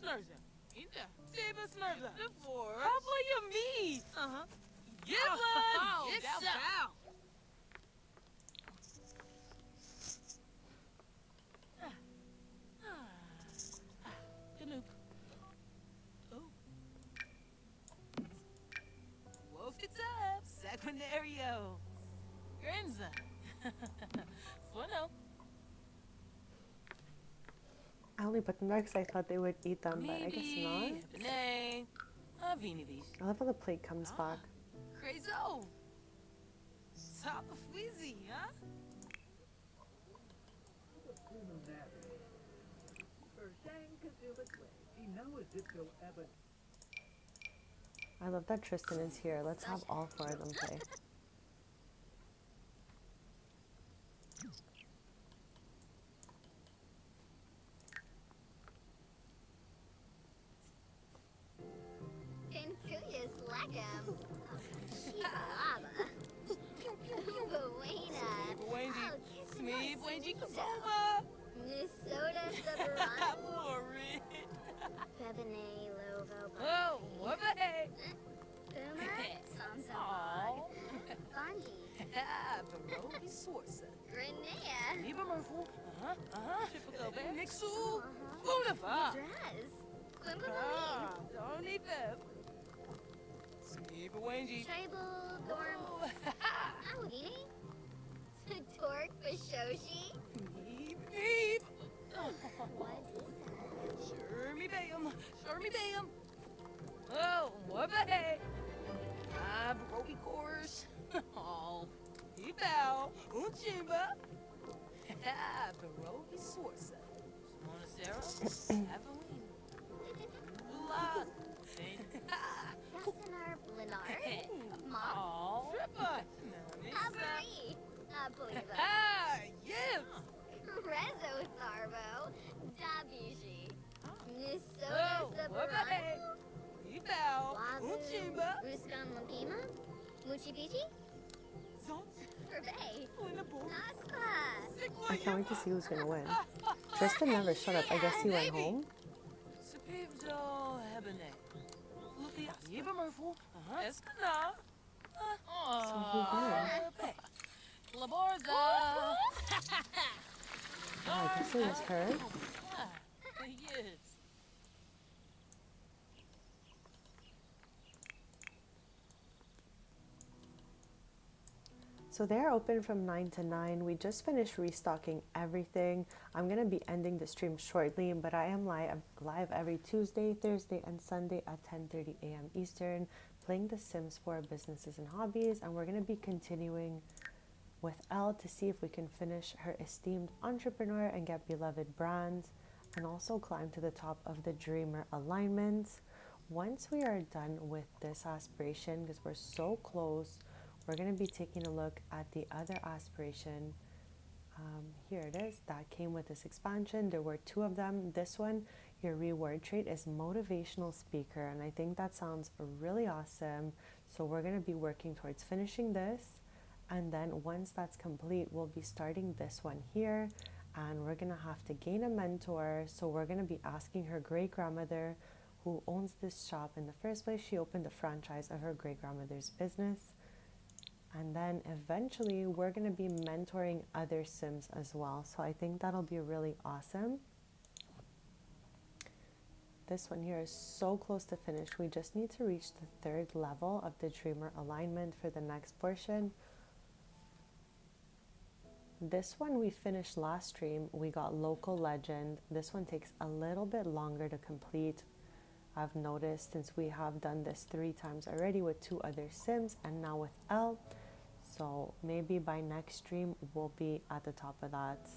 Snurza. Inda. Seba Snurza. The four. Probably your me. Get one. Get down. Canoop. Oh. Wolf it up. Sequinario. Grenza. Bueno. I only put them there because I thought they would eat them, but I guess not. Nay. I love how the plate comes back. Crazo. Top of Wheezy, huh? I love that Tristan is here. Let's have all four of them play. Pinkuyas Lackum. Shibalaba. Buena. Smee, Wendy, Kafova. Minnesota Subarano. Worried. Febine Lovo. Oh, what the heck? Boomer. Samsabon. Bonji. Barobi Sorsa. Grenea. Eva Murphy. Typical bear. Nixu. Boonava. Dress. Quimbleline. Don't need them. Smee, Wendy. Tribal Dorm. Awagini. Torque Bishoshi. Beep. What is that? Sure me bam. Sure me bam. Oh, what the heck? Barobi course. Oh, he bow. Unchimba. Barobi Sorsa. Monacero. Aveline. Lula. Yassinar Blinard. Mom. Oh, Trippa. Abri. Abliva. Yes. Rezo Tharbo. Dabishi. Minnesota Subarano. He bow. Wabu. Unchimba. Ruskan Lampima. Muchibichi. Forbay. Naspa. I can't wait to see who's gonna win. Tristan never showed up. I guess he went home. Sepivdo hebene. Lupi yibamerfu. Eskana. So he went. Laborza. Oh, I guess it was her. Yes. So they're open from 9 to 9. We just finished restocking everything. I'm going to be ending the stream shortly, but I am live every Tuesday, Thursday, and Sunday at 10:30 a.m. Eastern, playing The Sims 4 Businesses and Hobbies, and we're going to be continuing with Elle to see if we can finish her esteemed entrepreneur and get beloved brands, and also climb to the top of the Dreamer alignment. Once we are done with this aspiration, because we're so close, we're going to be taking a look at the other aspiration. Here it is. That came with this expansion. There were 2 of them. This one, your reward trait is motivational speaker, and I think that sounds really awesome. So we're going to be working towards finishing this, and then once that's complete, we'll be starting this one here, and we're going to have to gain a mentor. So we're going to be asking her great-grandmother, who owns this shop in the first place. She opened a franchise of her great-grandmother's business. And then eventually we're going to be mentoring other Sims as well. So I think that'll be really awesome. This one here is so close to finish. We just need to reach the 3rd level of the Dreamer alignment for the next portion. This one we finished last stream. We got local legend. This one takes a little bit longer to complete. I've noticed, since we have done this 3 times already with 2 other Sims and now with Elle. So maybe by next stream we'll be at the top of that.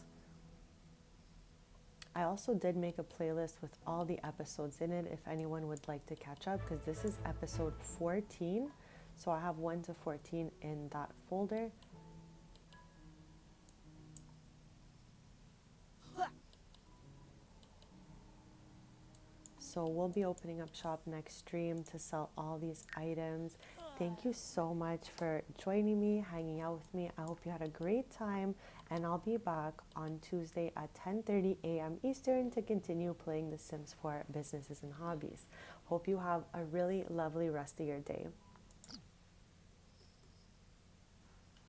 I also did make a playlist with all the episodes in it if anyone would like to catch up, because this is episode 14. So I have 1 to 14 in that folder. So we'll be opening up shop next stream to sell all these items. Thank you so much for joining me, hanging out with me. I hope you had a great time, and I'll be back on Tuesday at 10:30 a.m. Eastern to continue playing The Sims 4 Businesses and Hobbies. Hope you have a really lovely rest of your day.